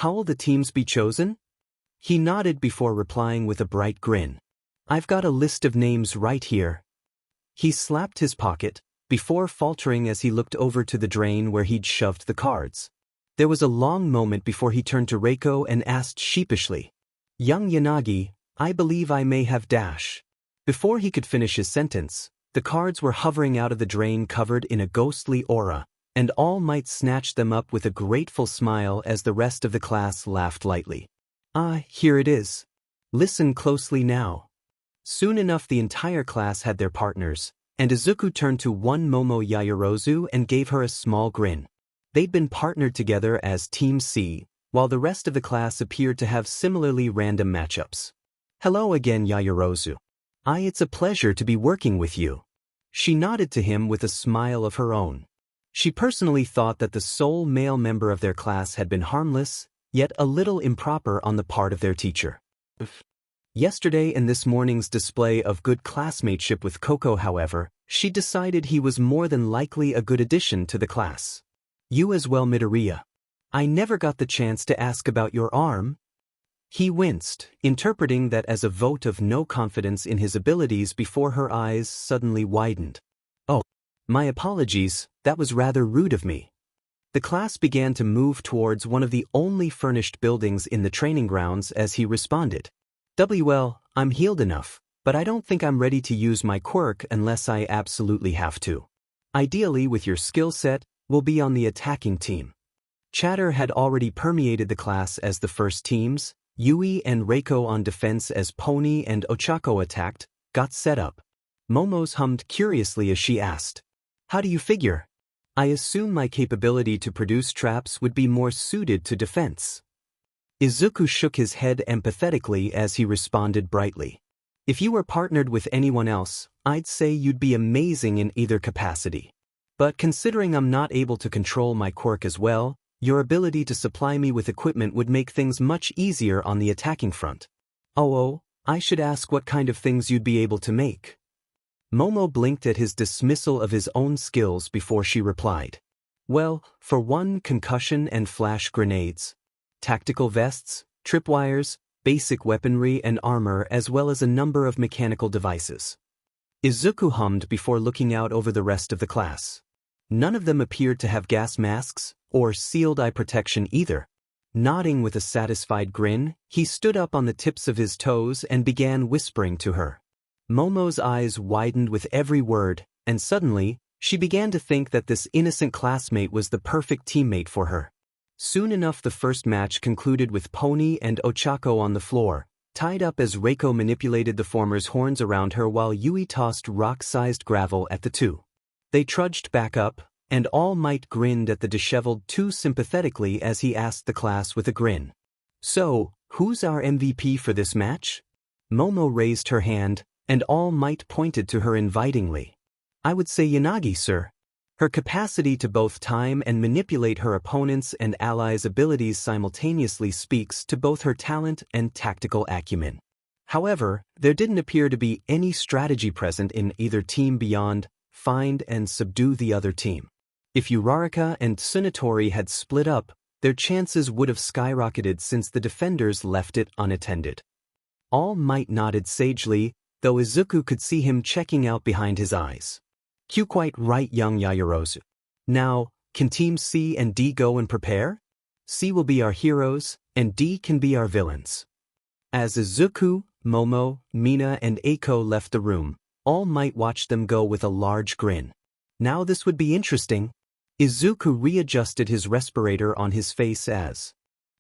Speaker 1: How'll the teams be chosen? He nodded before replying with a bright grin. I've got a list of names right here. He slapped his pocket, before faltering as he looked over to the drain where he'd shoved the cards. There was a long moment before he turned to Reiko and asked sheepishly, Young Yanagi, I believe I may have dash. Before he could finish his sentence, the cards were hovering out of the drain covered in a ghostly aura, and All Might snatched them up with a grateful smile as the rest of the class laughed lightly. Ah, here it is. Listen closely now. Soon enough the entire class had their partners, and Izuku turned to one Momo Yaoyorozu and gave her a small grin. They'd been partnered together as Team C, while the rest of the class appeared to have similarly random matchups. Hello again, Yaoyorozu. It's a pleasure to be working with you. She nodded to him with a smile of her own. She personally thought that the sole male member of their class had been harmless, yet a little improper on the part of their teacher. Yesterday in this morning's display of good classmateship with Coco, however, she decided he was more than likely a good addition to the class. You as well, Midoriya. I never got the chance to ask about your arm. He winced, interpreting that as a vote of no confidence in his abilities before her eyes suddenly widened. Oh, my apologies, that was rather rude of me. The class began to move towards one of the only furnished buildings in the training grounds as he responded. Well, I'm healed enough, but I don't think I'm ready to use my quirk unless I absolutely have to. Ideally, with your skill set, we'll be on the attacking team. Chatter had already permeated the class as the first teams, Yui and Reiko on defense as Pony and Ochako attacked, got set up. Momo's hummed curiously as she asked, How do you figure? I assume my capability to produce traps would be more suited to defense. Izuku shook his head empathetically as he responded brightly. If you were partnered with anyone else, I'd say you'd be amazing in either capacity. But considering I'm not able to control my quirk as well, your ability to supply me with equipment would make things much easier on the attacking front. Oh, I should ask what kind of things you'd be able to make. Momo blinked at his dismissal of his own skills before she replied. Well, for one, concussion and flash grenades. Tactical vests, tripwires, basic weaponry and armor as well as a number of mechanical devices. Izuku hummed before looking out over the rest of the class. None of them appeared to have gas masks, or sealed eye protection either. Nodding with a satisfied grin, he stood up on the tips of his toes and began whispering to her. Momo's eyes widened with every word, and suddenly, she began to think that this innocent classmate was the perfect teammate for her. Soon enough the first match concluded with Pony and Ochako on the floor, tied up as Reiko manipulated the former's horns around her while Yui tossed rock-sized gravel at the two. They trudged back up, and All Might grinned at the disheveled two sympathetically as he asked the class with a grin. "So, who's our MVP for this match?" Momo raised her hand, and All Might pointed to her invitingly. "I would say Yanagi, sir. Her capacity to both time and manipulate her opponents' and allies' abilities simultaneously speaks to both her talent and tactical acumen. However, there didn't appear to be any strategy present in either team beyond find and subdue the other team. If Uraraka and Tsunatori had split up, their chances would have skyrocketed since the defenders left it unattended." All Might nodded sagely, though Izuku could see him checking out behind his eyes. "You quite right, young Yaoyorozu. Now, can Teams C and D go and prepare? C will be our heroes, and D can be our villains." As Izuku, Momo, Mina and Eiko left the room, All Might watched them go with a large grin. Now this would be interesting. Izuku readjusted his respirator on his face as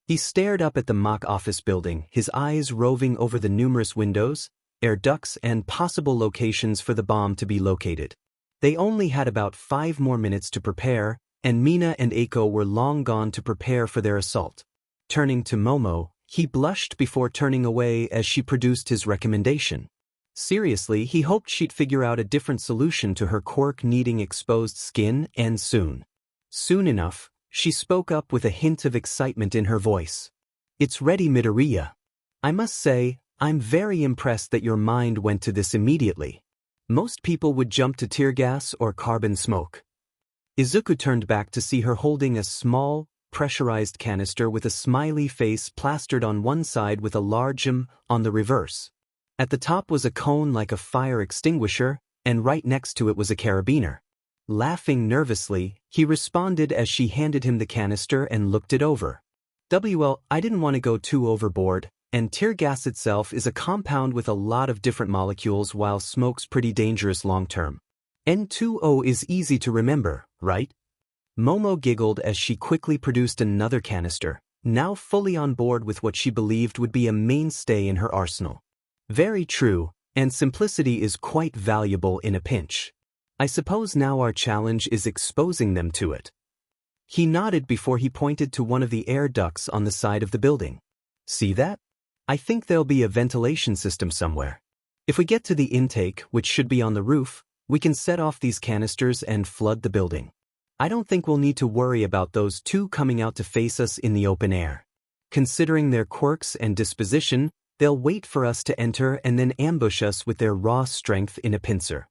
Speaker 1: he stared up at the mock office building, his eyes roving over the numerous windows, air ducts and possible locations for the bomb to be located. They only had about 5 more minutes to prepare, and Mina and Eiko were long gone to prepare for their assault. Turning to Momo, he blushed before turning away as she produced his recommendation. Seriously, he hoped she'd figure out a different solution to her quirk needing exposed skin, and soon. Soon enough, she spoke up with a hint of excitement in her voice. "It's ready, Midoriya. I must say, I'm very impressed that your mind went to this immediately. Most people would jump to tear gas or carbon smoke." Izuku turned back to see her holding a small, pressurized canister with a smiley face plastered on one side with a large M on the reverse. At the top was a cone like a fire extinguisher, and right next to it was a carabiner. Laughing nervously, he responded as she handed him the canister and looked it over. "Well, I didn't want to go too overboard, and tear gas itself is a compound with a lot of different molecules while smoke's pretty dangerous long-term. N2O is easy to remember, right?" Momo giggled as she quickly produced another canister, now fully on board with what she believed would be a mainstay in her arsenal. "Very true, and simplicity is quite valuable in a pinch. I suppose now our challenge is exposing them to it." He nodded before he pointed to one of the air ducts on the side of the building. "See that? I think there'll be a ventilation system somewhere. If we get to the intake, which should be on the roof, we can set off these canisters and flood the building. I don't think we'll need to worry about those two coming out to face us in the open air. Considering their quirks and disposition, they'll wait for us to enter and then ambush us with their raw strength in a pincer."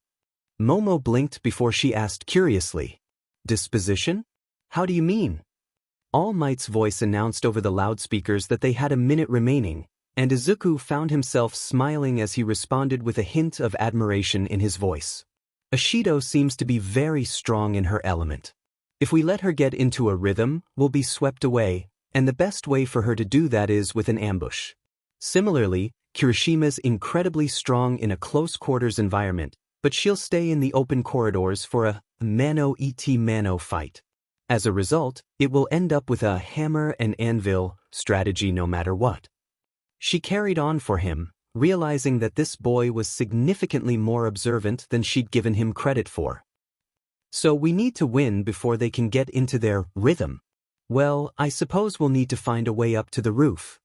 Speaker 1: Momo blinked before she asked curiously, "Disposition? How do you mean?" All Might's voice announced over the loudspeakers that they had a minute remaining, and Izuku found himself smiling as he responded with a hint of admiration in his voice. "Ashido seems to be very strong in her element. If we let her get into a rhythm, we'll be swept away, and the best way for her to do that is with an ambush. Similarly, Kirishima's incredibly strong in a close-quarters environment, but she'll stay in the open corridors for a mano-et-mano fight. As a result, it will end up with a hammer and anvil strategy no matter what." She carried on for him, realizing that this boy was significantly more observant than she'd given him credit for. "So we need to win before they can get into their rhythm. Well, I suppose we'll need to find a way up to the roof."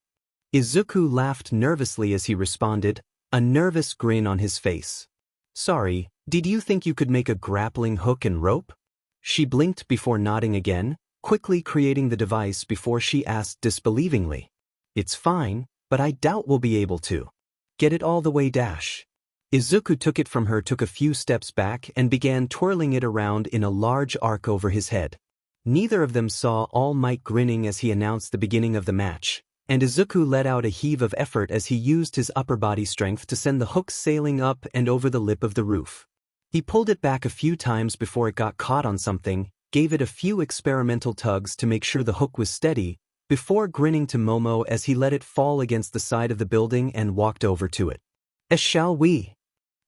Speaker 1: Izuku laughed nervously as he responded, a nervous grin on his face. "Sorry, did you think you could make a grappling hook and rope?" She blinked before nodding again, quickly creating the device before she asked disbelievingly, "It's fine, but I doubt we'll be able to get it all the way dash." Izuku took it from her, took a few steps back and began twirling it around in a large arc over his head. Neither of them saw All Might grinning as he announced the beginning of the match, and Izuku let out a heave of effort as he used his upper body strength to send the hook sailing up and over the lip of the roof. He pulled it back a few times before it got caught on something, gave it a few experimental tugs to make sure the hook was steady, before grinning to Momo as he let it fall against the side of the building and walked over to it. Shall we?"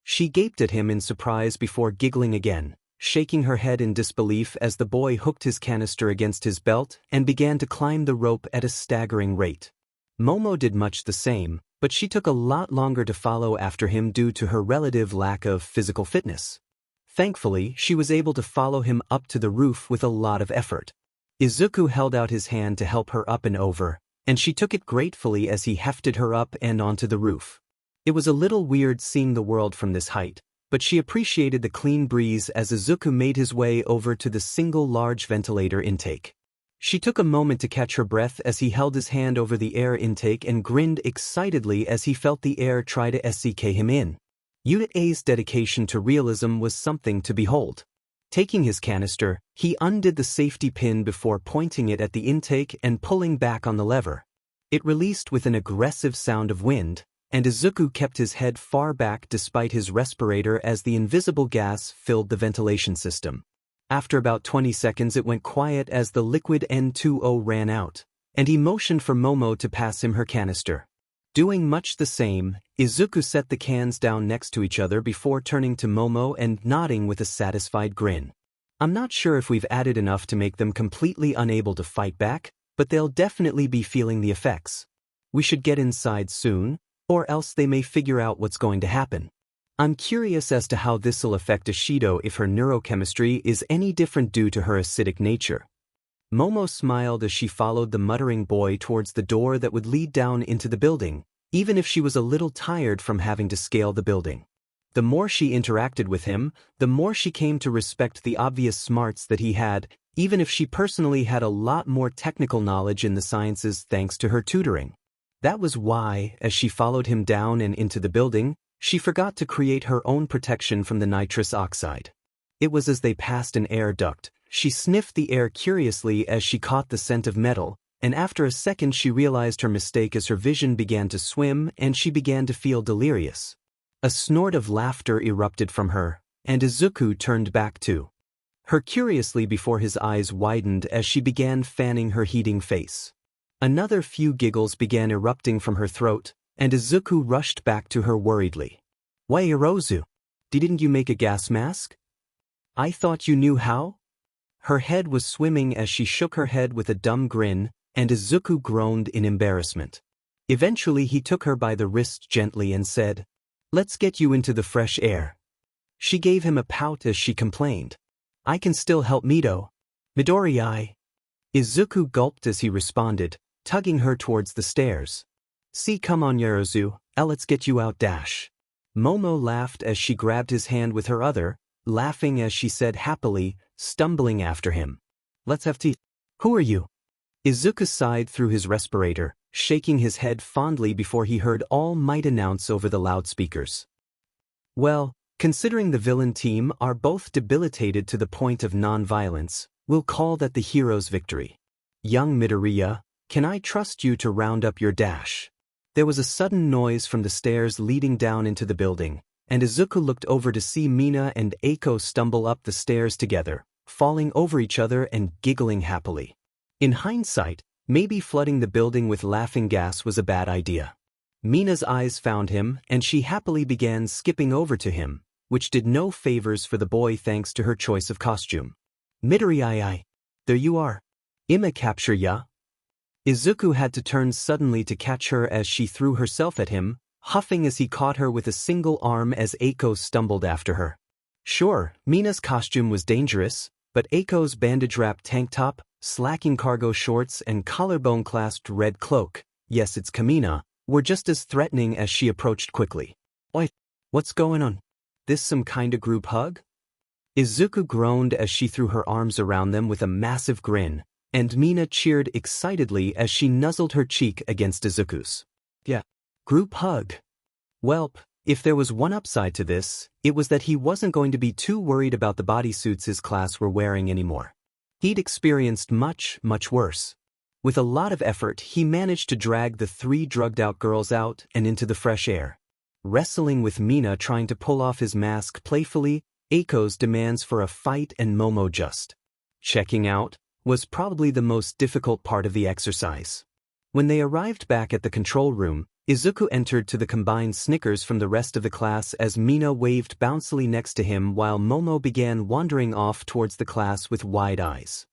Speaker 1: She gaped at him in surprise before giggling again, shaking her head in disbelief as the boy hooked his canister against his belt and began to climb the rope at a staggering rate. Momo did much the same, but she took a lot longer to follow after him due to her relative lack of physical fitness. Thankfully, she was able to follow him up to the roof with a lot of effort. Izuku held out his hand to help her up and over, and she took it gratefully as he hefted her up and onto the roof. It was a little weird seeing the world from this height, but she appreciated the clean breeze as Izuku made his way over to the single large ventilator intake. She took a moment to catch her breath as he held his hand over the air intake and grinned excitedly as he felt the air try to suck him in. Unit A's dedication to realism was something to behold. Taking his canister, he undid the safety pin before pointing it at the intake and pulling back on the lever. It released with an aggressive sound of wind, and Izuku kept his head far back despite his respirator as the invisible gas filled the ventilation system. After about 20 seconds it went quiet as the liquid N2O ran out, and he motioned for Momo to pass him her canister. Doing much the same, Izuku set the cans down next to each other before turning to Momo and nodding with a satisfied grin. I'm not sure if we've added enough to make them completely unable to fight back, but they'll definitely be feeling the effects. We should get inside soon, or else they may figure out what's going to happen. I'm curious as to how this'll affect Ishido if her neurochemistry is any different due to her acidic nature. Momo smiled as she followed the muttering boy towards the door that would lead down into the building, even if she was a little tired from having to scale the building. The more she interacted with him, the more she came to respect the obvious smarts that he had, even if she personally had a lot more technical knowledge in the sciences thanks to her tutoring. That was why, as she followed him down and into the building, she forgot to create her own protection from the nitrous oxide. It was as they passed an air duct. She sniffed the air curiously as she caught the scent of metal, and after a second she realized her mistake as her vision began to swim and she began to feel delirious. A snort of laughter erupted from her, and Izuku turned back too. Her curiously before his eyes widened as she began fanning her heating face. Another few giggles began erupting from her throat, and Izuku rushed back to her worriedly. "Why, Hirozu? Didn't you make a gas mask? I thought you knew how?" Her head was swimming as she shook her head with a dumb grin, and Izuku groaned in embarrassment. Eventually he took her by the wrist gently and said, "Let's get you into the fresh air." She gave him a pout as she complained. "I can still help Midoriya." Izuku gulped as he responded, tugging her towards the stairs. "See, come on Hirozu, let's get you out dash." Momo laughed as she grabbed his hand with her other, laughing as she said happily, stumbling after him. "Let's have tea." "Who are you?" Izuku sighed through his respirator, shaking his head fondly before he heard All Might announce over the loudspeakers. "Well, considering the villain team are both debilitated to the point of non-violence, we'll call that the hero's victory. Young Midoriya, can I trust you to round up your dash?" There was a sudden noise from the stairs leading down into the building, and Izuku looked over to see Mina and Eiko stumble up the stairs together, falling over each other and giggling happily. In hindsight, maybe flooding the building with laughing gas was a bad idea. Mina's eyes found him, and she happily began skipping over to him, which did no favors for the boy thanks to her choice of costume. "Midoriya, there you are. Ima capture ya?" Izuku had to turn suddenly to catch her as she threw herself at him, huffing as he caught her with a single arm as Eiko stumbled after her. Sure, Mina's costume was dangerous, but Eiko's bandage-wrapped tank top, slacking cargo shorts and collarbone-clasped red cloak, yes it's Kamina, were just as threatening as she approached quickly. "Oi, what's going on? This some kinda group hug?" Izuku groaned as she threw her arms around them with a massive grin, and Mina cheered excitedly as she nuzzled her cheek against Izuku's. "Yeah, group hug." Welp, if there was one upside to this, it was that he wasn't going to be too worried about the bodysuits his class were wearing anymore. He'd experienced much, much worse. With a lot of effort, he managed to drag the 3 drugged-out girls out and into the fresh air. Wrestling with Mina trying to pull off his mask playfully, Eiko's demands for a fight and Momo just checking out was probably the most difficult part of the exercise. When they arrived back at the control room, Izuku entered to the combined snickers from the rest of the class as Mina waved bouncily next to him while Momo began wandering off towards the class with wide eyes.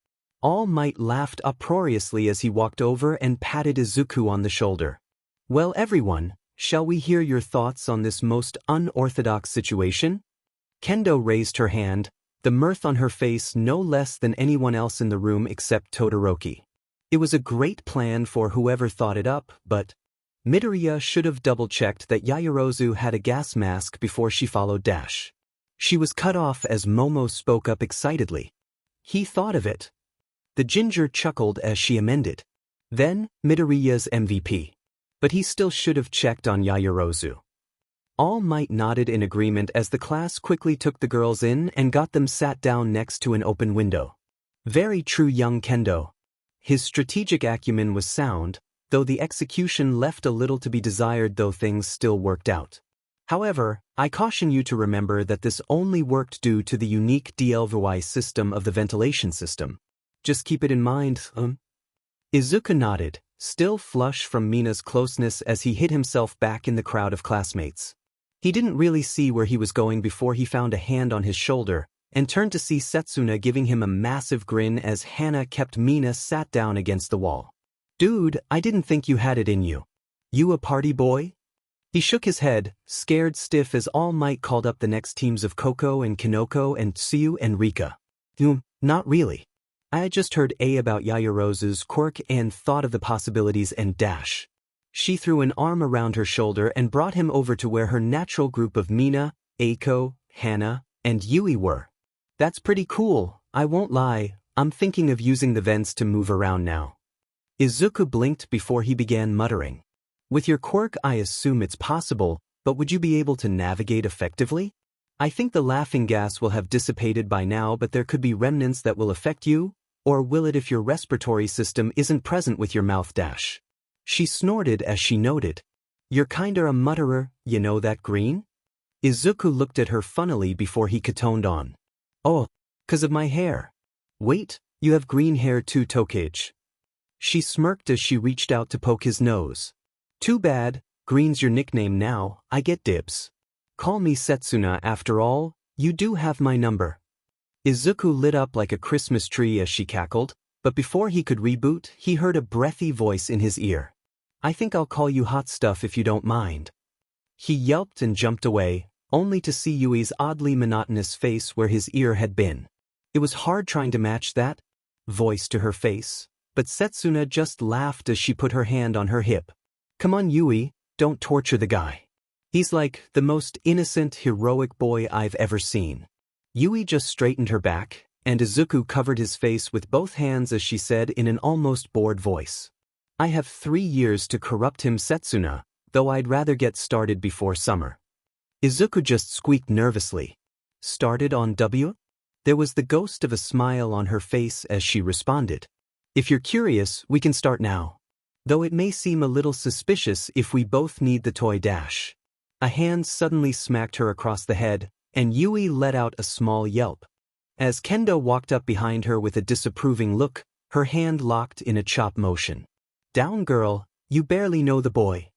Speaker 1: All Might laughed uproariously as he walked over and patted Izuku on the shoulder. "Well everyone, Shall we hear your thoughts on this most unorthodox situation? Kendo raised her hand, the mirth on her face no less than anyone else in the room except Todoroki. It was a great plan for whoever thought it up, but Midoriya should have double-checked that Yaoyorozu had a gas mask before she followed Dash. She was cut off as Momo spoke up excitedly. He thought of it. The ginger chuckled as she amended. Then, Midoriya's MVP. But he still should have checked on Yaoyorozu. All Might nodded in agreement as the class quickly took the girls in and got them sat down next to an open window. Very true young Kendo. His strategic acumen was sound, though the execution left a little to be desired though things still worked out. However, I caution you to remember that this only worked due to the unique DLVY system of the ventilation system. Just keep it in mind, Izuku nodded, still flush from Mina's closeness as he hid himself back in the crowd of classmates. He didn't really see where he was going before he found a hand on his shoulder, and turned to see Setsuna giving him a massive grin as Hana kept Mina sat down against the wall. Dude, I didn't think you had it in you. You a party boy? He shook his head, scared stiff as All Might called up the next teams of Koko and Kinoko and Tsuyu and Rika. Not really. I had just heard about Yaoyorozu's quirk and thought of the possibilities and Dash. She threw an arm around her shoulder and brought him over to where her natural group of Mina, Eiko, Hana, and Yui were. That's pretty cool, I won't lie, I'm thinking of using the vents to move around now. Izuku blinked before he began muttering. With your quirk I assume it's possible, but would you be able to navigate effectively? I think the laughing gas will have dissipated by now, but there could be remnants that will affect you, or will it if your respiratory system isn't present with your mouth Dash? She snorted as she noted. You're kinda a mutterer, you know that green? Izuku looked at her funnily before he catoned on. Oh, 'cause of my hair. Wait, you have green hair too, Tokage. She smirked as she reached out to poke his nose. Too bad, green's your nickname now, I get dibs. Call me Setsuna after all, you do have my number. Izuku lit up like a Christmas tree as she cackled, but before he could reboot, he heard a breathy voice in his ear. I think I'll call you hot stuff if you don't mind. He yelped and jumped away, only to see Yui's oddly monotonous face where his ear had been. It was hard trying to match that voice to her face, but Setsuna just laughed as she put her hand on her hip. Come on Yui, don't torture the guy. He's like the most innocent, heroic boy I've ever seen. Yui just straightened her back, and Izuku covered his face with both hands as she said in an almost bored voice. I have 3 years to corrupt him Setsuna, though I'd rather get started before summer. Izuku just squeaked nervously. Started on W? There was the ghost of a smile on her face as she responded. If you're curious, we can start now. Though it may seem a little suspicious if we both need the toy Dash. A hand suddenly smacked her across the head, and Yui let out a small yelp. As Kendo walked up behind her with a disapproving look, her hand locked in a chop motion. Down girl, you barely know the boy.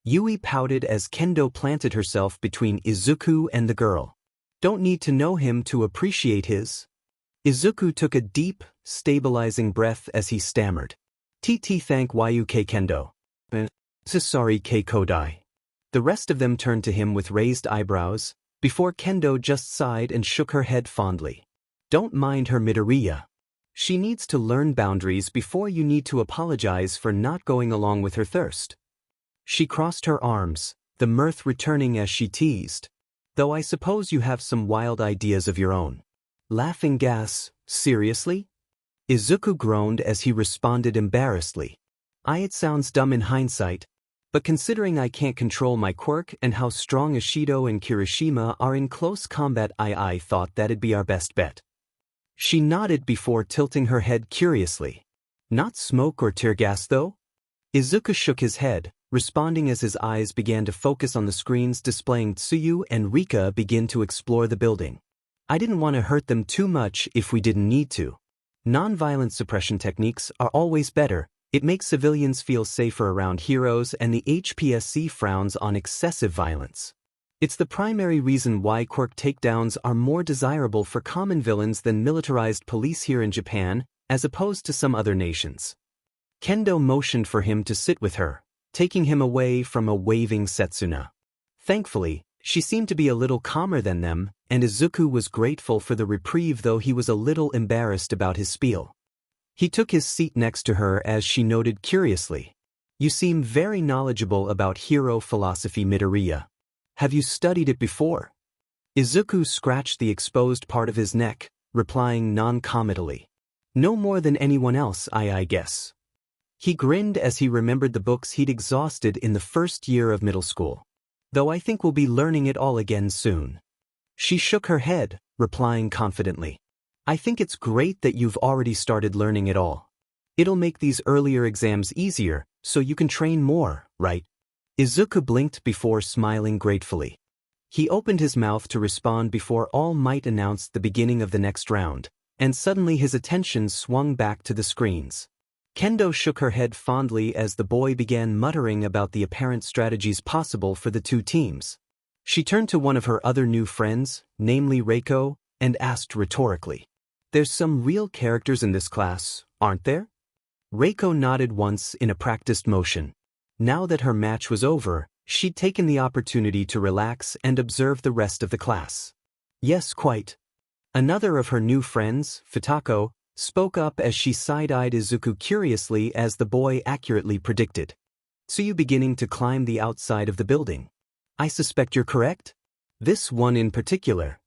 Speaker 1: Yui pouted as Kendo planted herself between Izuku and the girl. Don't need to know him to appreciate his. Izuku took a deep, stabilizing breath as he stammered. TT thank YUK Kendo. Sorry K Kodai. The rest of them turned to him with raised eyebrows, before Kendo just sighed and shook her head fondly. Don't mind her Midoriya. She needs to learn boundaries before you need to apologize for not going along with her thirst. She crossed her arms, the mirth returning as she teased. Though I suppose you have some wild ideas of your own. Laughing gas, seriously? Izuku groaned as he responded embarrassedly. It sounds dumb in hindsight, but considering I can't control my quirk and how strong Ishido and Kirishima are in close combat I thought that'd be our best bet. She nodded before tilting her head curiously. Not smoke or tear gas though? Izuku shook his head, responding as his eyes began to focus on the screens displaying Tsuyu and Rika begin to explore the building. I didn't want to hurt them too much if we didn't need to. Non-violent suppression techniques are always better. It makes civilians feel safer around heroes and the HPSC frowns on excessive violence. It's the primary reason why quirk takedowns are more desirable for common villains than militarized police here in Japan, as opposed to some other nations. Kendo motioned for him to sit with her, taking him away from a waving Setsuna. Thankfully, she seemed to be a little calmer than them, and Izuku was grateful for the reprieve, though he was a little embarrassed about his spiel. He took his seat next to her as she noted curiously, "You seem very knowledgeable about hero philosophy, Midoriya. Have you studied it before?" Izuku scratched the exposed part of his neck, replying non-committally, "No more than anyone else, I guess." He grinned as he remembered the books he'd exhausted in the first year of middle school. "Though I think we'll be learning it all again soon." She shook her head, replying confidently, "I think it's great that you've already started learning it all. It'll make these earlier exams easier, so you can train more, right?" Izuku blinked before smiling gratefully. He opened his mouth to respond before All Might announced the beginning of the next round, and suddenly his attention swung back to the screens. Kendo shook her head fondly as the boy began muttering about the apparent strategies possible for the two teams. She turned to one of her other new friends, namely Reiko, and asked rhetorically, "There's some real characters in this class, aren't there?" Reiko nodded once in a practiced motion. Now that her match was over, she'd taken the opportunity to relax and observe the rest of the class. "Yes, quite." Another of her new friends, Futako, spoke up as she side-eyed Izuku curiously as the boy accurately predicted. "Tsuyu beginning to climb the outside of the building. I suspect you're correct? This one in particular."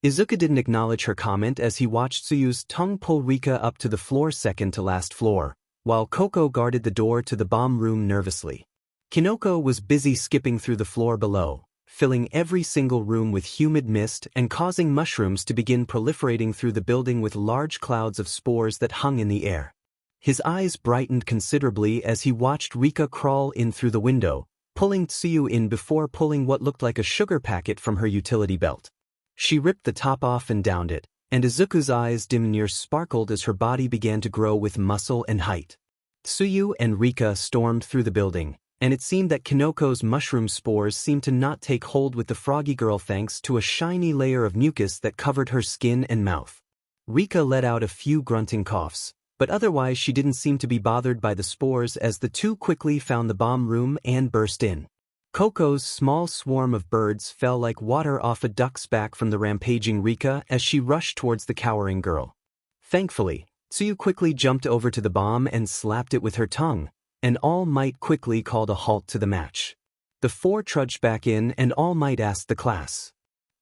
Speaker 1: Izuku didn't acknowledge her comment as he watched Tsuyu's tongue pull Rika up to the floor second to last floor, while Koko guarded the door to the bomb room nervously. Kinoko was busy skipping through the floor below, filling every single room with humid mist and causing mushrooms to begin proliferating through the building with large clouds of spores that hung in the air. His eyes brightened considerably as he watched Rika crawl in through the window, pulling Tsuyu in before pulling what looked like a sugar packet from her utility belt. She ripped the top off and downed it, and Izuku's eyes dim near sparkled as her body began to grow with muscle and height. Tsuyu and Rika stormed through the building, and it seemed that Kinoko's mushroom spores seemed to not take hold with the froggy girl thanks to a shiny layer of mucus that covered her skin and mouth. Rika let out a few grunting coughs, but otherwise she didn't seem to be bothered by the spores as the two quickly found the bomb room and burst in. Koko's small swarm of birds fell like water off a duck's back from the rampaging Rika as she rushed towards the cowering girl. Thankfully, Tsuyu quickly jumped over to the bomb and slapped it with her tongue, and All Might quickly called a halt to the match. The four trudged back in and All Might asked the class,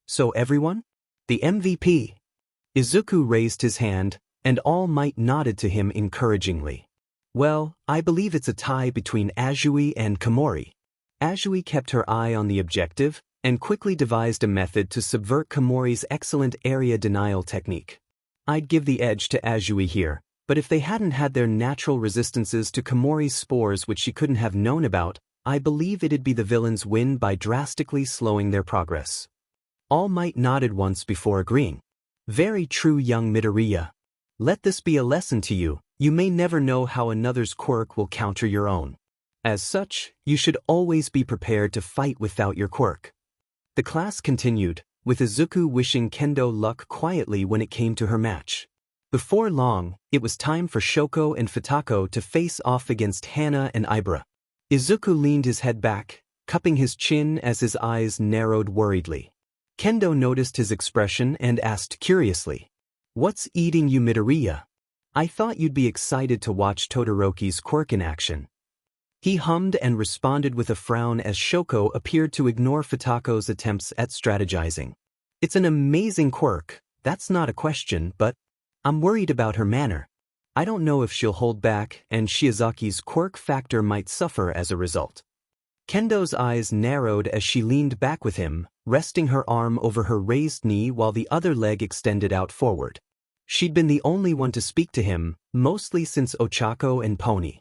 Speaker 1: "So everyone? The MVP?" Izuku raised his hand, and All Might nodded to him encouragingly. "Well, I believe it's a tie between Azui and Komori." Azui kept her eye on the objective, and quickly devised a method to subvert Komori's excellent area denial technique. "I'd give the edge to Azui here, but if they hadn't had their natural resistances to Komori's spores which she couldn't have known about, I believe it'd be the villains' win by drastically slowing their progress." All Might nodded once before agreeing. "Very true, young Midoriya. Let this be a lesson to you. You may never know how another's quirk will counter your own. As such, you should always be prepared to fight without your quirk." The class continued, with Izuku wishing Kendo luck quietly when it came to her match. Before long, it was time for Shoko and Futako to face off against Hana and Ibra. Izuku leaned his head back, cupping his chin as his eyes narrowed worriedly. Kendo noticed his expression and asked curiously, "What's eating you, Midoriya? I thought you'd be excited to watch Todoroki's quirk in action." He hummed and responded with a frown as Shoko appeared to ignore Futako's attempts at strategizing. "It's an amazing quirk, that's not a question, but I'm worried about her manner. I don't know if she'll hold back, and Shiozaki's quirk factor might suffer as a result." Kendo's eyes narrowed as she leaned back with him, resting her arm over her raised knee while the other leg extended out forward. She'd been the only one to speak to him, mostly since Ochako and Pony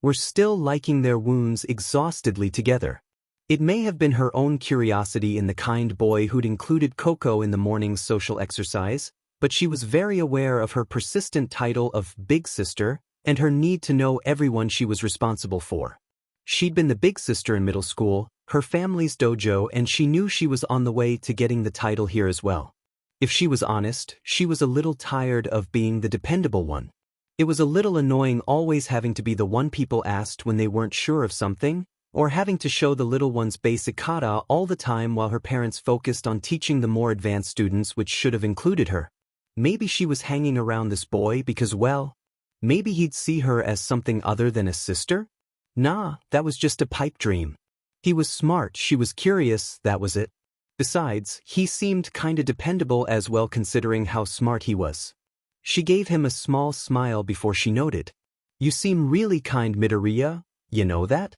Speaker 1: were still liking their wounds exhaustedly together. It may have been her own curiosity in the kind boy who'd included Koko in the morning's social exercise, but she was very aware of her persistent title of Big Sister and her need to know everyone she was responsible for. She'd been the big sister in middle school, her family's dojo, and she knew she was on the way to getting the title here as well. If she was honest, she was a little tired of being the dependable one. It was a little annoying always having to be the one people asked when they weren't sure of something, or having to show the little one's basic kata all the time while her parents focused on teaching the more advanced students, which should have included her. Maybe she was hanging around this boy because, well, maybe he'd see her as something other than a sister? Nah, that was just a pipe dream. He was smart, she was curious, that was it. Besides, he seemed kinda dependable as well considering how smart he was. She gave him a small smile before she noted. You seem really kind, Midoriya, you know that?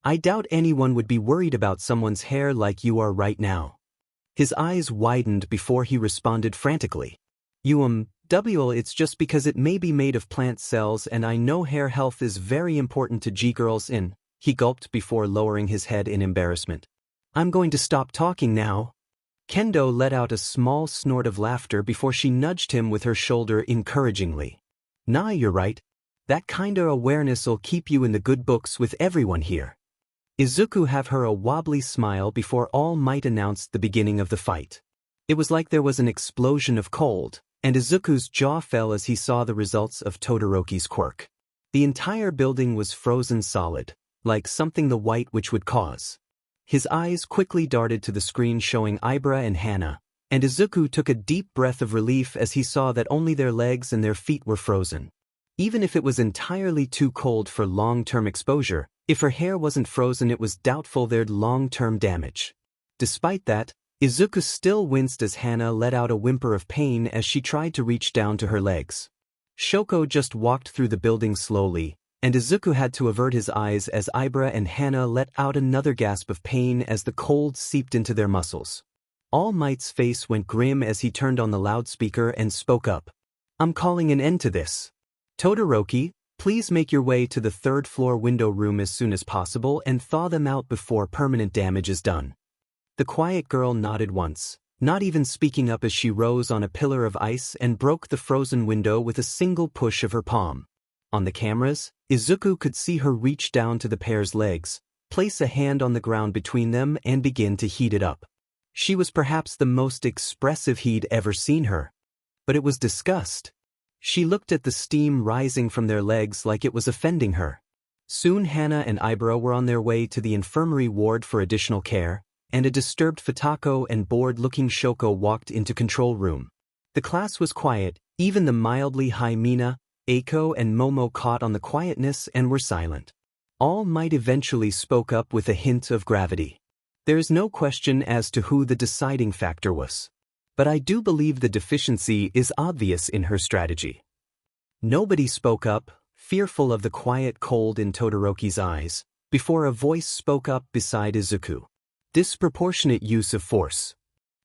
Speaker 1: I doubt anyone would be worried about someone's hair like you are right now. His eyes widened before he responded frantically. It's just because it may be made of plant cells and I know hair health is very important to G-girls in. He gulped before lowering his head in embarrassment. I'm going to stop talking now. Kendo let out a small snort of laughter before she nudged him with her shoulder encouragingly. Nah, you're right. That kinda awareness'll keep you in the good books with everyone here. Izuku have her a wobbly smile before All Might announced the beginning of the fight. It was like there was an explosion of cold, and Izuku's jaw fell as he saw the results of Todoroki's quirk. The entire building was frozen solid, like something the White Witch would cause. His eyes quickly darted to the screen showing Ibra and Hana, and Izuku took a deep breath of relief as he saw that only their legs and their feet were frozen. Even if it was entirely too cold for long-term exposure, if her hair wasn't frozen it was doubtful there'd long-term damage. Despite that, Izuku still winced as Hana let out a whimper of pain as she tried to reach down to her legs. Shoko just walked through the building slowly, and Izuku had to avert his eyes as Ibra and Hana let out another gasp of pain as the cold seeped into their muscles. All Might's face went grim as he turned on the loudspeaker and spoke up. I'm calling an end to this. Todoroki, please make your way to the third-floor window room as soon as possible and thaw them out before permanent damage is done. The quiet girl nodded once, not even speaking up as she rose on a pillar of ice and broke the frozen window with a single push of her palm. On the cameras, Izuku could see her reach down to the pair's legs, place a hand on the ground between them and begin to heat it up. She was perhaps the most expressive he'd ever seen her. But it was disgust. She looked at the steam rising from their legs like it was offending her. Soon Hana and Ibra were on their way to the infirmary ward for additional care, and a disturbed Futako and bored-looking Shoko walked into control room. The class was quiet, even the mildly high Mina, Eiko and Momo caught on the quietness and were silent. All Might eventually spoke up with a hint of gravity. There is no question as to who the deciding factor was. But I do believe the deficiency is obvious in her strategy. Nobody spoke up, fearful of the quiet cold in Todoroki's eyes, before a voice spoke up beside Izuku. Disproportionate use of force.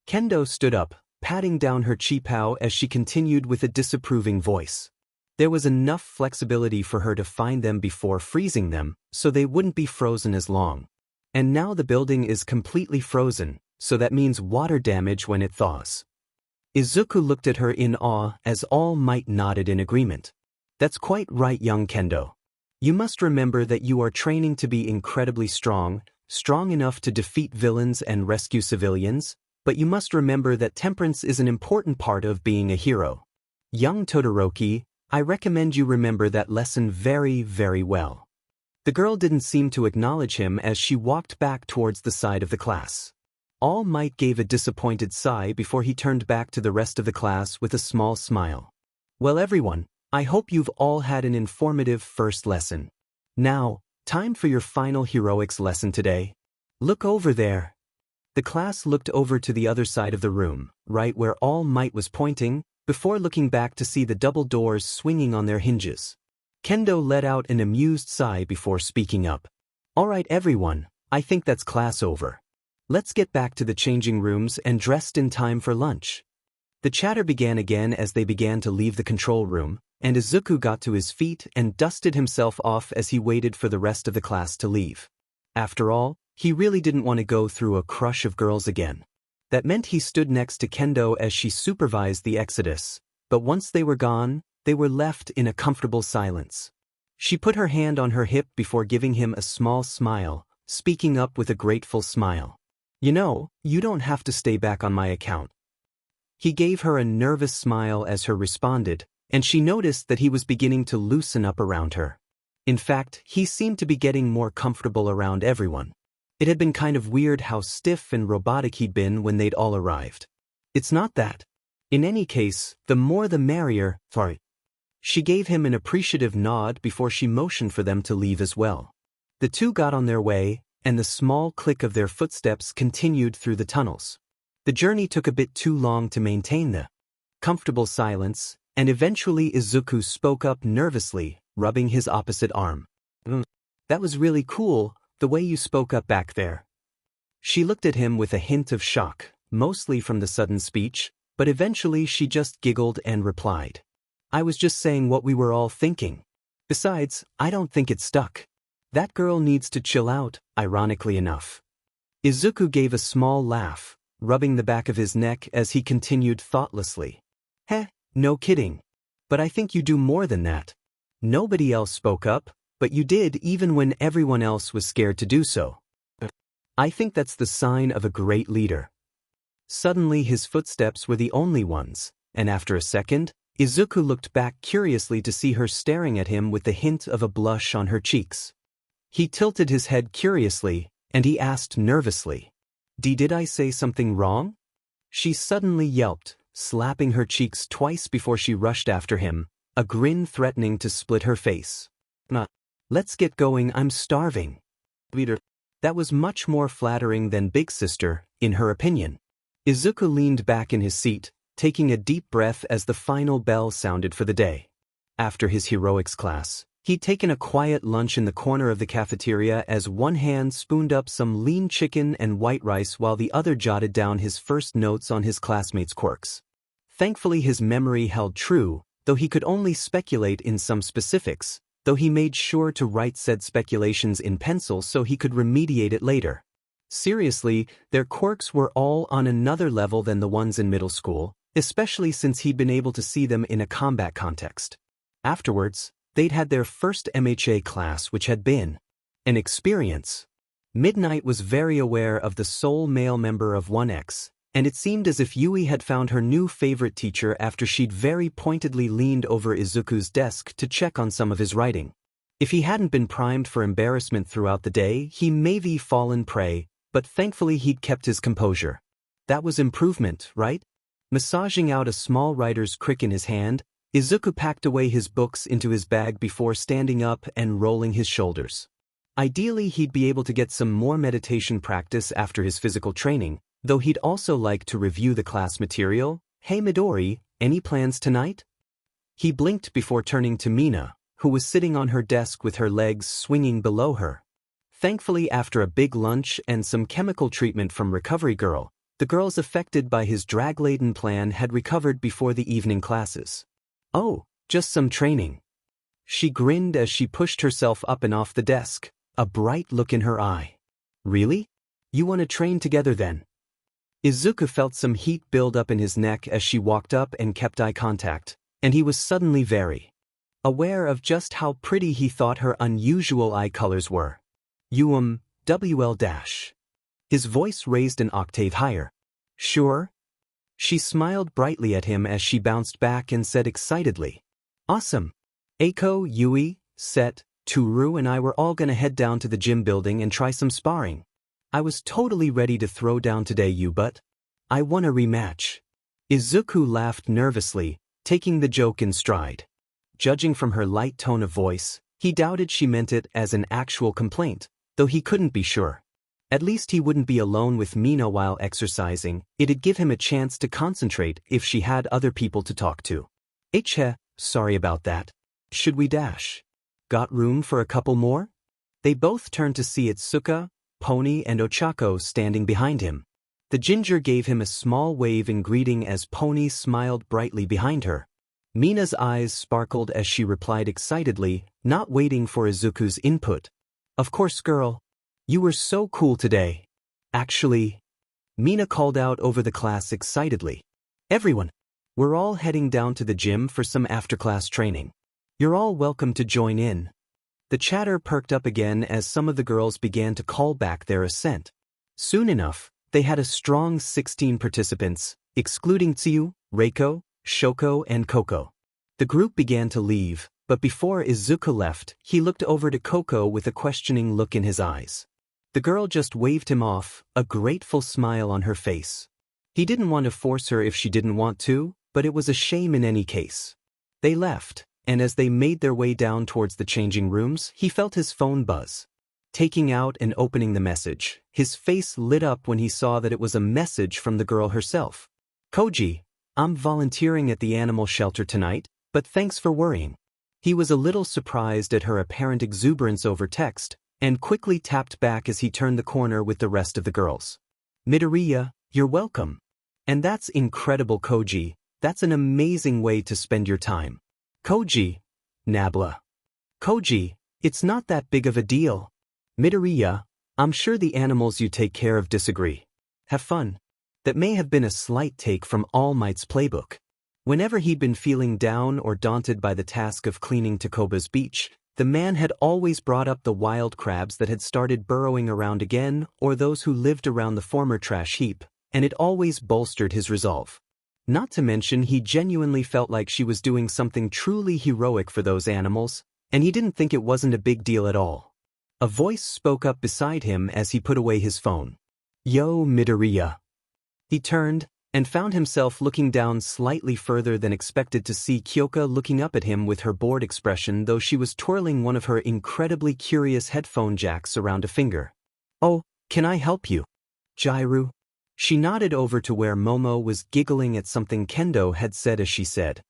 Speaker 1: Kendo stood up, patting down her chipao as she continued with a disapproving voice. There was enough flexibility for her to find them before freezing them, so they wouldn't be frozen as long. And now the building is completely frozen, so that means water damage when it thaws. Izuku looked at her in awe as All Might nodded in agreement. That's quite right, young Kendo. You must remember that you are training to be incredibly strong enough to defeat villains and rescue civilians, but you must remember that temperance is an important part of being a hero. Young Todoroki, I recommend you remember that lesson very, very well. The girl didn't seem to acknowledge him as she walked back towards the side of the class. All Might gave a disappointed sigh before he turned back to the rest of the class with a small smile. Well everyone, I hope you've all had an informative first lesson. Now, time for your final heroics lesson today. Look over there. The class looked over to the other side of the room, right where All Might was pointing, before looking back to see the double doors swinging on their hinges. Kendo let out an amused sigh before speaking up. All right everyone, I think that's class over. Let's get back to the changing rooms and dressed in time for lunch. The chatter began again as they began to leave the control room, and Izuku got to his feet and dusted himself off as he waited for the rest of the class to leave. After all, he really didn't want to go through a crush of girls again. That meant he stood next to Kendo as she supervised the exodus, but once they were gone, they were left in a comfortable silence. She put her hand on her hip before giving him a small smile, speaking up with a grateful smile. You know, you don't have to stay back on my account. He gave her a nervous smile as her responded, and she noticed that he was beginning to loosen up around her. In fact, he seemed to be getting more comfortable around everyone. It had been kind of weird how stiff and robotic he'd been when they'd all arrived. It's not that. In any case, the more the merrier, sorry. She gave him an appreciative nod before she motioned for them to leave as well. The two got on their way, and the small click of their footsteps continued through the tunnels. The journey took a bit too long to maintain the comfortable silence, and eventually Izuku spoke up nervously, rubbing his opposite arm. That was really cool, the way you spoke up back there. She looked at him with a hint of shock, mostly from the sudden speech, but eventually she just giggled and replied. I was just saying what we were all thinking. Besides, I don't think it stuck. That girl needs to chill out, ironically enough. Izuku gave a small laugh, rubbing the back of his neck as he continued thoughtlessly. Heh, no kidding. But I think you do more than that. Nobody else spoke up, but you did even when everyone else was scared to do so. I think that's the sign of a great leader. Suddenly his footsteps were the only ones, and after a second, Izuku looked back curiously to see her staring at him with the hint of a blush on her cheeks. He tilted his head curiously, and he asked nervously, Did I say something wrong? She suddenly yelped, slapping her cheeks twice before she rushed after him, a grin threatening to split her face. Let's get going, I'm starving. That was much more flattering than Big Sister, in her opinion. Izuku leaned back in his seat, taking a deep breath as the final bell sounded for the day. After his heroics class, he'd taken a quiet lunch in the corner of the cafeteria as one hand spooned up some lean chicken and white rice while the other jotted down his first notes on his classmates' quirks. Thankfully his memory held true, though he could only speculate in some specifics, though he made sure to write said speculations in pencil so he could remediate it later. Seriously, their quirks were all on another level than the ones in middle school, especially since he'd been able to see them in a combat context. Afterwards, they'd had their first MHA class, which had been an experience. Midnight was very aware of the sole male member of 1X, and it seemed as if Yui had found her new favorite teacher after she'd very pointedly leaned over Izuku's desk to check on some of his writing. If he hadn't been primed for embarrassment throughout the day, he maybe fallen prey, but thankfully he'd kept his composure. That was improvement, right? Massaging out a small writer's crick in his hand, Izuku packed away his books into his bag before standing up and rolling his shoulders. Ideally, he'd be able to get some more meditation practice after his physical training, though he'd also like to review the class material. Hey Midori, any plans tonight? He blinked before turning to Mina, who was sitting on her desk with her legs swinging below her. Thankfully, after a big lunch and some chemical treatment from Recovery Girl, the girls affected by his drag-laden plan had recovered before the evening classes. Oh, just some training. She grinned as she pushed herself up and off the desk, a bright look in her eye. Really? You want to train together then? Izuku felt some heat build up in his neck as she walked up and kept eye contact, and he was suddenly very aware of just how pretty he thought her unusual eye colors were. WL-. His voice raised an octave higher. Sure? She smiled brightly at him as she bounced back and said excitedly. Awesome. Eiko, Yui, Set, Toru and I were all gonna head down to the gym building and try some sparring. I was totally ready to throw down today, but I won a rematch. Izuku laughed nervously, taking the joke in stride. Judging from her light tone of voice, he doubted she meant it as an actual complaint, though he couldn't be sure. At least he wouldn't be alone with Mina while exercising. It'd give him a chance to concentrate if she had other people to talk to. Sorry about that. Should we dash? Got room for a couple more? They both turned to see Itsuka, Pony and Ochako standing behind him. The ginger gave him a small wave in greeting as Pony smiled brightly behind her. Mina's eyes sparkled as she replied excitedly, not waiting for Izuku's input. Of course, girl. You were so cool today. Actually, Mina called out over the class excitedly. Everyone, we're all heading down to the gym for some after-class training. You're all welcome to join in. The chatter perked up again as some of the girls began to call back their assent. Soon enough, they had a strong 16 participants, excluding Tsuyu, Reiko, Shoko and Koko. The group began to leave, but before Izuku left, he looked over to Koko with a questioning look in his eyes. The girl just waved him off, a grateful smile on her face. He didn't want to force her if she didn't want to, but it was a shame in any case. They left, and as they made their way down towards the changing rooms, he felt his phone buzz. Taking out and opening the message, his face lit up when he saw that it was a message from the girl herself. Koji, I'm volunteering at the animal shelter tonight, but thanks for worrying. He was a little surprised at her apparent exuberance over text, and quickly tapped back as he turned the corner with the rest of the girls. Midoriya, you're welcome. And that's incredible, Koji. That's an amazing way to spend your time. Koji. Nabla. Koji, it's not that big of a deal. Midoriya, I'm sure the animals you take care of disagree. Have fun. That may have been a slight take from All Might's playbook. Whenever he'd been feeling down or daunted by the task of cleaning Takoba's beach, the man had always brought up the wild crabs that had started burrowing around again or those who lived around the former trash heap, and it always bolstered his resolve. Not to mention he genuinely felt like she was doing something truly heroic for those animals, and he didn't think it wasn't a big deal at all. A voice spoke up beside him as he put away his phone. Yo, Midoriya. He turned, and found himself looking down slightly further than expected to see Kyoka looking up at him with her bored expression, though she was twirling one of her incredibly curious headphone jacks around a finger. Oh, can I help you? Jiro? She nodded over to where Momo was giggling at something Kendo had said as she said,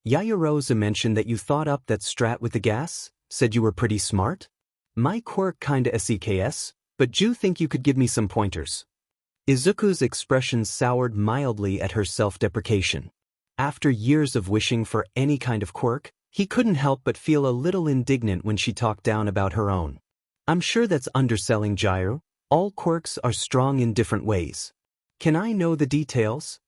Speaker 1: Yayarosa mentioned that you thought up that strat with the gas, said you were pretty smart? My quirk kinda SEKS, but do you think you could give me some pointers? Izuku's expression soured mildly at her self-deprecation. After years of wishing for any kind of quirk, he couldn't help but feel a little indignant when she talked down about her own. I'm sure that's underselling, Jiro. All quirks are strong in different ways. Can I know the details?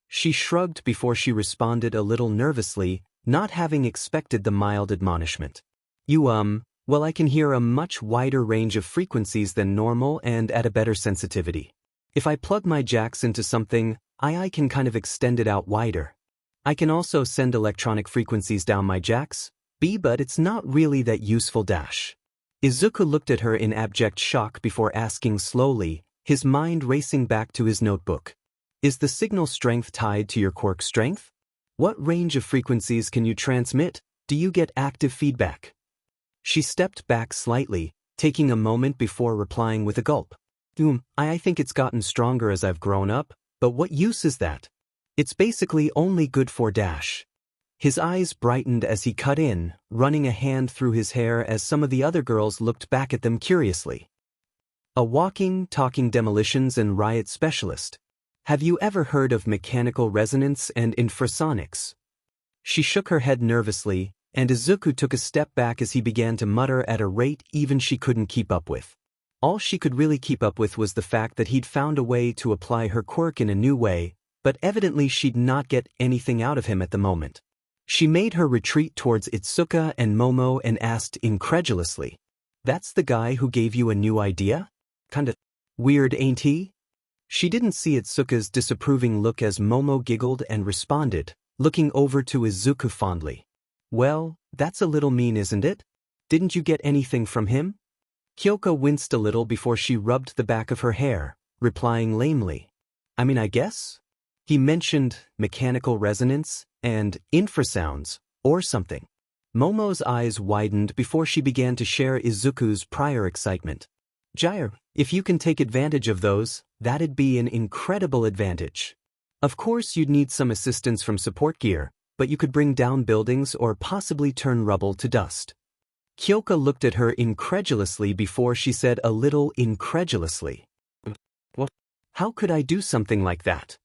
Speaker 1: She shrugged before she responded a little nervously, not having expected the mild admonishment. Well, I can hear a much wider range of frequencies than normal and at a better sensitivity. If I plug my jacks into something, I can kind of extend it out wider. I can also send electronic frequencies down my jacks, but it's not really that useful dash. Izuku looked at her in abject shock before asking slowly, his mind racing back to his notebook. Is the signal strength tied to your quirk strength? What range of frequencies can you transmit? Do you get active feedback? She stepped back slightly, taking a moment before replying with a gulp. I think it's gotten stronger as I've grown up, but what use is that? It's basically only good for dash. His eyes brightened as he cut in, running a hand through his hair as some of the other girls looked back at them curiously. A walking, talking demolitions and riot specialist. Have you ever heard of mechanical resonance and infrasonics? She shook her head nervously, and Izuku took a step back as he began to mutter at a rate even she couldn't keep up with. All she could really keep up with was the fact that he'd found a way to apply her quirk in a new way, but evidently she'd not get anything out of him at the moment. She made her retreat towards Itsuka and Momo and asked incredulously, That's the guy who gave you a new idea? Kinda weird, ain't he? She didn't see Itsuka's disapproving look as Momo giggled and responded, looking over to Izuku fondly. Well, that's a little mean, isn't it? Didn't you get anything from him? Kyoko winced a little before she rubbed the back of her hair, replying lamely. I guess? He mentioned mechanical resonance and infrasounds, or something. Momo's eyes widened before she began to share Izuku's prior excitement. Jiro, if you can take advantage of those, that'd be an incredible advantage. Of course you'd need some assistance from support gear, but you could bring down buildings or possibly turn rubble to dust. Kyoko looked at her incredulously before she said a little incredulously. What? How could I do something like that?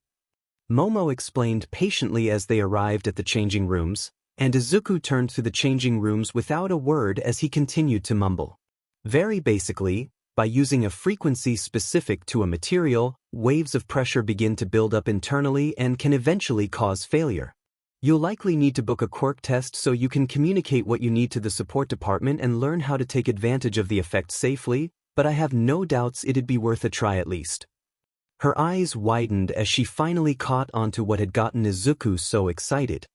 Speaker 1: Momo explained patiently as they arrived at the changing rooms, and Izuku turned to the changing rooms without a word as he continued to mumble. Very basically, by using a frequency specific to a material, waves of pressure begin to build up internally and can eventually cause failure. You'll likely need to book a quirk test so you can communicate what you need to the support department and learn how to take advantage of the effect safely, but I have no doubts it'd be worth a try at least. Her eyes widened as she finally caught onto what had gotten Izuku so excited.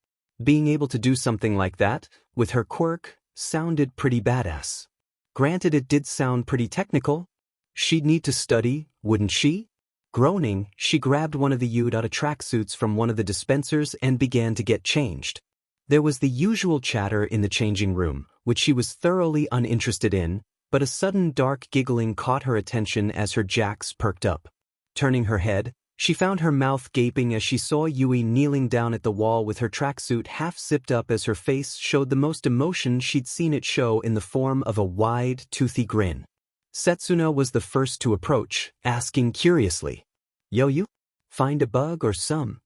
Speaker 1: Being able to do something like that, with her quirk, sounded pretty badass. Granted, it did sound pretty technical. She'd need to study, wouldn't she? Groaning, she grabbed one of the Udata tracksuits from one of the dispensers and began to get changed. There was the usual chatter in the changing room, which she was thoroughly uninterested in, but a sudden dark giggling caught her attention as her jacks perked up. Turning her head, she found her mouth gaping as she saw Yui kneeling down at the wall with her tracksuit half zipped up as her face showed the most emotion she'd seen it show in the form of a wide, toothy grin. Setsuna was the first to approach, asking curiously, "Yo, you? Find a bug or some?"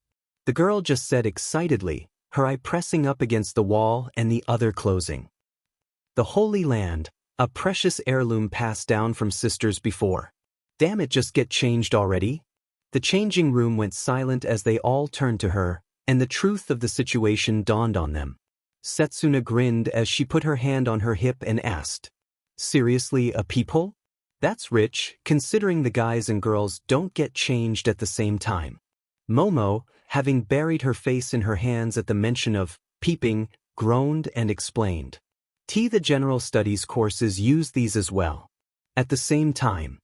Speaker 1: The girl just said excitedly, her eye pressing up against the wall and the other closing. The Holy Land, a precious heirloom passed down from sisters before. Damn it, just get changed already? The changing room went silent as they all turned to her, and the truth of the situation dawned on them. Setsuna grinned as she put her hand on her hip and asked, "Seriously, a peephole? That's rich, considering the guys and girls don't get changed at the same time." Momo, having buried her face in her hands at the mention of peeping, groaned and explained. The general studies courses use these as well. At the same time.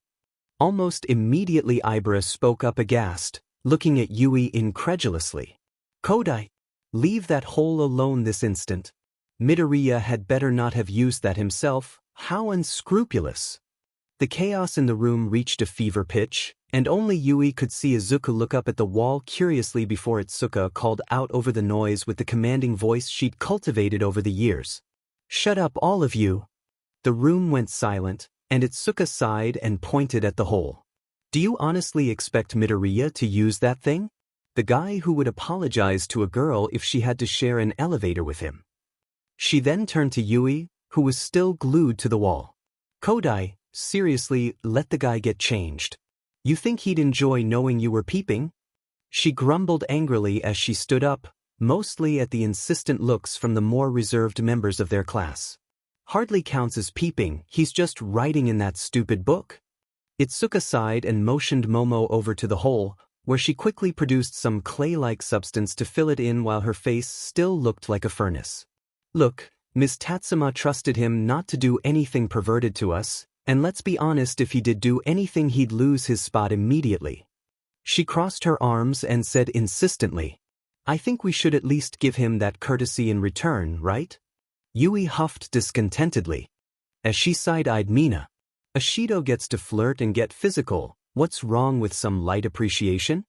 Speaker 1: Almost immediately Ibra spoke up aghast, looking at Yui incredulously. "Kodai, leave that hole alone this instant. Midoriya had better not have used that himself, how unscrupulous." The chaos in the room reached a fever pitch, and only Yui could see Izuku look up at the wall curiously before Itsuka called out over the noise with the commanding voice she'd cultivated over the years. "Shut up, all of you." The room went silent, and Itsuka sighed and pointed at the hole. "Do you honestly expect Midoriya to use that thing? The guy who would apologize to a girl if she had to share an elevator with him." She then turned to Yui, who was still glued to the wall. "Kodai, seriously, let the guy get changed. You think he'd enjoy knowing you were peeping?" She grumbled angrily as she stood up, mostly at the insistent looks from the more reserved members of their class. "Hardly counts as peeping, he's just writing in that stupid book." Itsuka sighed and motioned Momo over to the hole, where she quickly produced some clay-like substance to fill it in while her face still looked like a furnace. "Look, Miss Tatsuma trusted him not to do anything perverted to us, and let's be honest, if he did do anything he'd lose his spot immediately." She crossed her arms and said insistently, "I think we should at least give him that courtesy in return, right?" Yui huffed discontentedly. As she side-eyed Mina, "Ashido gets to flirt and get physical, what's wrong with some light appreciation?"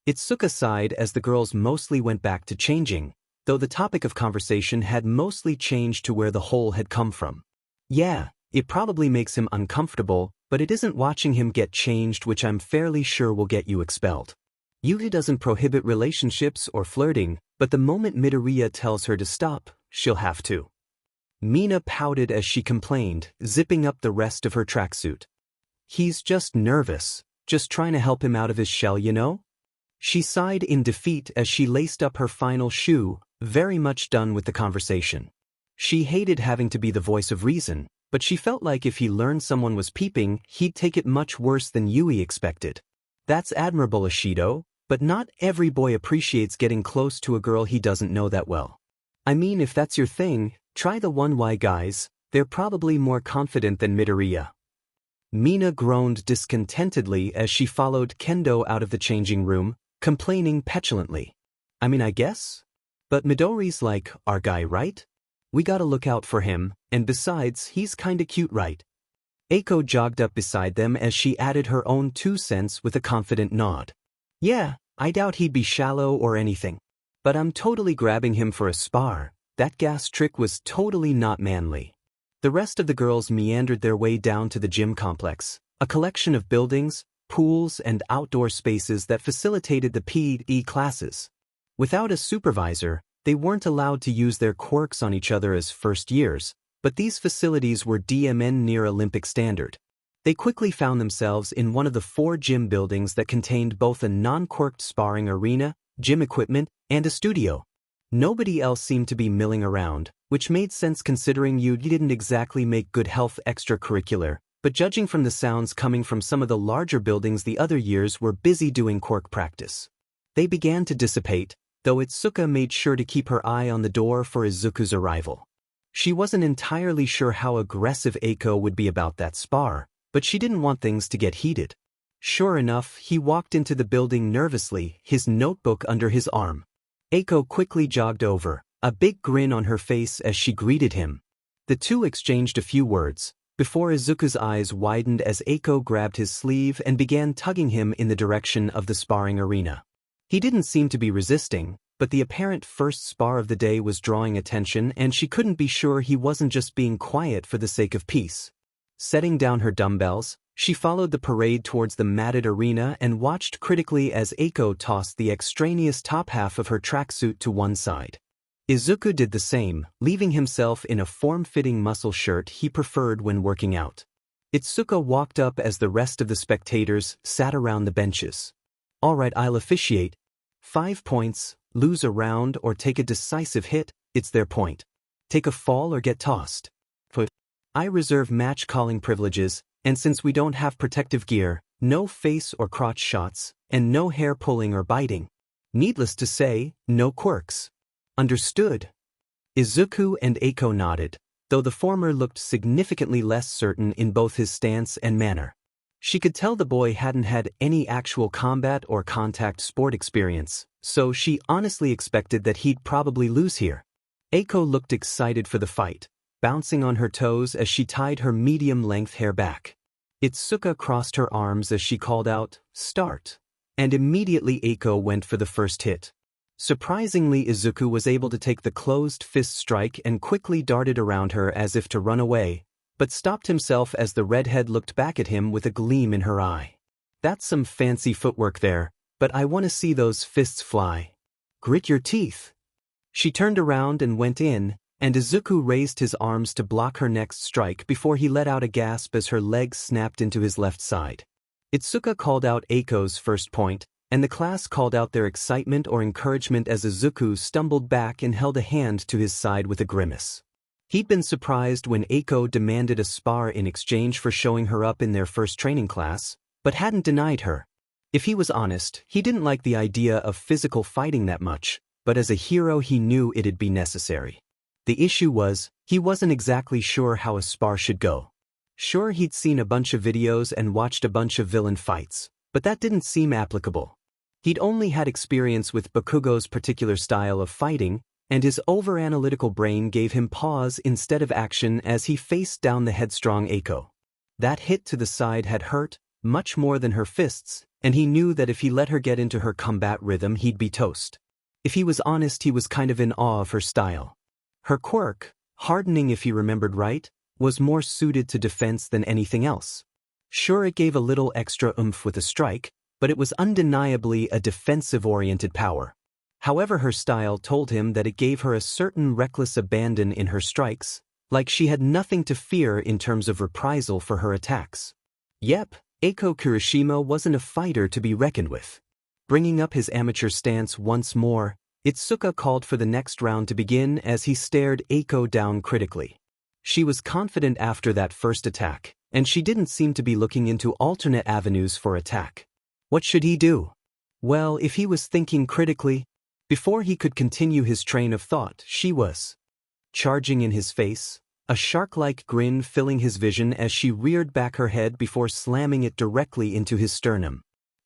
Speaker 1: Itsuka sighed as the girls mostly went back to changing, though the topic of conversation had mostly changed to where the hole had come from. "Yeah, it probably makes him uncomfortable, but it isn't watching him get changed which I'm fairly sure will get you expelled. Yui doesn't prohibit relationships or flirting, but the moment Midoriya tells her to stop, she'll have to." Mina pouted as she complained, zipping up the rest of her tracksuit. "He's just nervous, just trying to help him out of his shell, you know?" She sighed in defeat as she laced up her final shoe, very much done with the conversation. She hated having to be the voice of reason, but she felt like if he learned someone was peeping, he'd take it much worse than Yui expected. That's admirable, Ashido, but not every boy appreciates getting close to a girl he doesn't know that well. I mean, if that's your thing, try the 1Y guys, they're probably more confident than Midoriya." Mina groaned discontentedly as she followed Kendo out of the changing room, complaining petulantly. "I mean, I guess? But Midori's like our guy, right? We gotta look out for him, and besides, he's kinda cute, right?" Eiko jogged up beside them as she added her own 2 cents with a confident nod. "Yeah, I doubt he'd be shallow or anything. But I'm totally grabbing him for a spar. That gas trick was totally not manly." The rest of the girls meandered their way down to the gym complex, a collection of buildings, pools, and outdoor spaces that facilitated the PE classes. Without a supervisor, they weren't allowed to use their quirks on each other as first years, but these facilities were DMN near Olympic standard. They quickly found themselves in one of the 4 gym buildings that contained both a non-quirked sparring arena, gym equipment, and a studio. Nobody else seemed to be milling around, which made sense considering you didn't exactly make good health extracurricular, but judging from the sounds coming from some of the larger buildings the other years were busy doing quirk practice. They began to dissipate, though Itsuka made sure to keep her eye on the door for Izuku's arrival. She wasn't entirely sure how aggressive Eiko would be about that spar, but she didn't want things to get heated. Sure enough, he walked into the building nervously, his notebook under his arm. Eiko quickly jogged over, a big grin on her face as she greeted him. The two exchanged a few words, before Izuku's eyes widened as Eiko grabbed his sleeve and began tugging him in the direction of the sparring arena. He didn't seem to be resisting, but the apparent first spar of the day was drawing attention and she couldn't be sure he wasn't just being quiet for the sake of peace. Setting down her dumbbells, she followed the parade towards the matted arena and watched critically as Eiko tossed the extraneous top half of her tracksuit to one side. Izuku did the same, leaving himself in a form-fitting muscle shirt he preferred when working out. Itsuka walked up as the rest of the spectators sat around the benches. "Alright, I'll officiate. 5 points, lose a round or take a decisive hit, it's their point. Take a fall or get tossed. I reserve match calling privileges, and since we don't have protective gear, no face or crotch shots, and no hair pulling or biting. Needless to say, no quirks. Understood?" Izuku and Eiko nodded, though the former looked significantly less certain in both his stance and manner. She could tell the boy hadn't had any actual combat or contact sport experience, so she honestly expected that he'd probably lose here. Eiko looked excited for the fight, bouncing on her toes as she tied her medium-length hair back. Itsuka crossed her arms as she called out, "Start," and immediately Eiko went for the first hit. Surprisingly, Izuku was able to take the closed fist strike and quickly darted around her as if to run away, but stopped himself as the redhead looked back at him with a gleam in her eye. "That's some fancy footwork there, but I want to see those fists fly. Grit your teeth." She turned around and went in, and Izuku raised his arms to block her next strike before he let out a gasp as her legs snapped into his left side. Itsuka called out Eiko's first point, and the class called out their excitement or encouragement as Izuku stumbled back and held a hand to his side with a grimace. He'd been surprised when Eiko demanded a spar in exchange for showing her up in their first training class, but hadn't denied her. If he was honest, he didn't like the idea of physical fighting that much, but as a hero he knew it'd be necessary. The issue was, he wasn't exactly sure how a spar should go. Sure, he'd seen a bunch of videos and watched a bunch of villain fights, but that didn't seem applicable. He'd only had experience with Bakugo's particular style of fighting, and his over-analytical brain gave him pause instead of action as he faced down the headstrong Eiko. That hit to the side had hurt, much more than her fists, and he knew that if he let her get into her combat rhythm he'd be toast. If he was honest, he was kind of in awe of her style. Her quirk, hardening if he remembered right, was more suited to defense than anything else. Sure, it gave a little extra oomph with a strike, but it was undeniably a defensive-oriented power. However, her style told him that it gave her a certain reckless abandon in her strikes, like she had nothing to fear in terms of reprisal for her attacks. Yep, Eiko Kirishima wasn't a fighter to be reckoned with. Bringing up his amateur stance once more, Itsuka called for the next round to begin as he stared Eiko down critically. She was confident after that first attack, and she didn't seem to be looking into alternate avenues for attack. What should he do? Well, if he was thinking critically, before he could continue his train of thought, she was charging in his face, a shark-like grin filling his vision as she reared back her head before slamming it directly into his sternum.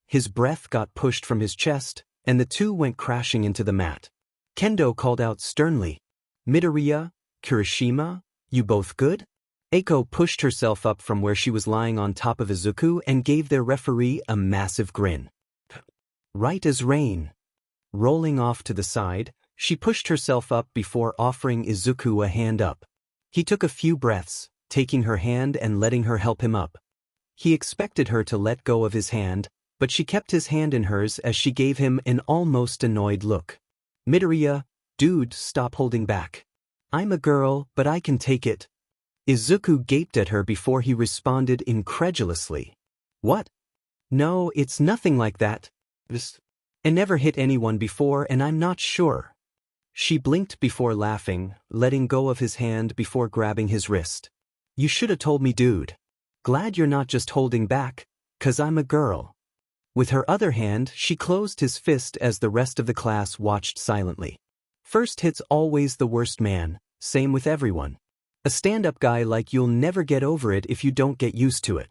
Speaker 1: His breath got pushed from his chest, and the two went crashing into the mat. Kendo called out sternly, "Midoriya, Kirishima, you both good?" Eiko pushed herself up from where she was lying on top of Izuku and gave their referee a massive grin. Right as rain. Rolling off to the side, she pushed herself up before offering Izuku a hand up. He took a few breaths, taking her hand and letting her help him up. He expected her to let go of his hand, but she kept his hand in hers as she gave him an almost annoyed look. "Midoriya, dude, stop holding back. I'm a girl, but I can take it." Izuku gaped at her before he responded incredulously. "What? No, it's nothing like that. I never hit anyone before and I'm not sure." She blinked before laughing, letting go of his hand before grabbing his wrist. "You should have told me, dude. Glad you're not just holding back, 'cause I'm a girl." With her other hand, she closed his fist as the rest of the class watched silently. First hit's always the worst, man, same with everyone. A stand-up guy like you'll never get over it if you don't get used to it.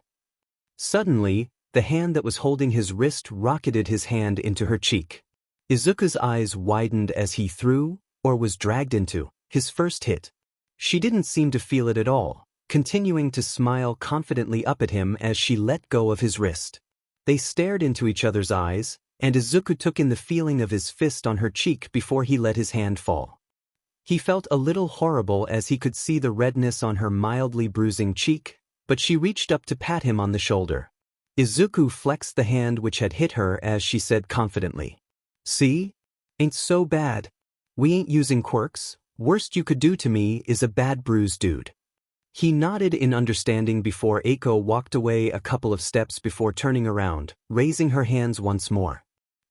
Speaker 1: Suddenly, the hand that was holding his wrist rocketed his hand into her cheek. Izuku's eyes widened as he threw, or was dragged into, his first hit. She didn't seem to feel it at all, continuing to smile confidently up at him as she let go of his wrist. They stared into each other's eyes, and Izuku took in the feeling of his fist on her cheek before he let his hand fall. He felt a little horrible as he could see the redness on her mildly bruising cheek, but she reached up to pat him on the shoulder. Izuku flexed the hand which had hit her as she said confidently, "See? Ain't so bad. We ain't using quirks. Worst you could do to me is a bad bruise, dude." He nodded in understanding before Eiko walked away a couple of steps before turning around, raising her hands once more.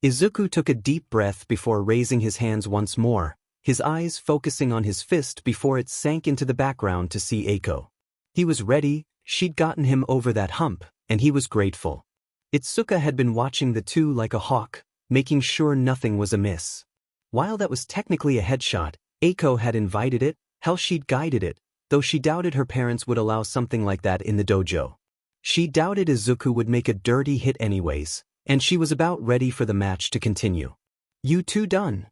Speaker 1: Izuku took a deep breath before raising his hands once more, his eyes focusing on his fist before it sank into the background to see Eiko. He was ready, she'd gotten him over that hump, and he was grateful. Itsuka had been watching the two like a hawk, making sure nothing was amiss. While that was technically a headshot, Eiko had invited it, hell she'd guided it, though she doubted her parents would allow something like that in the dojo. She doubted Izuku would make a dirty hit anyways, and she was about ready for the match to continue. "You two done?"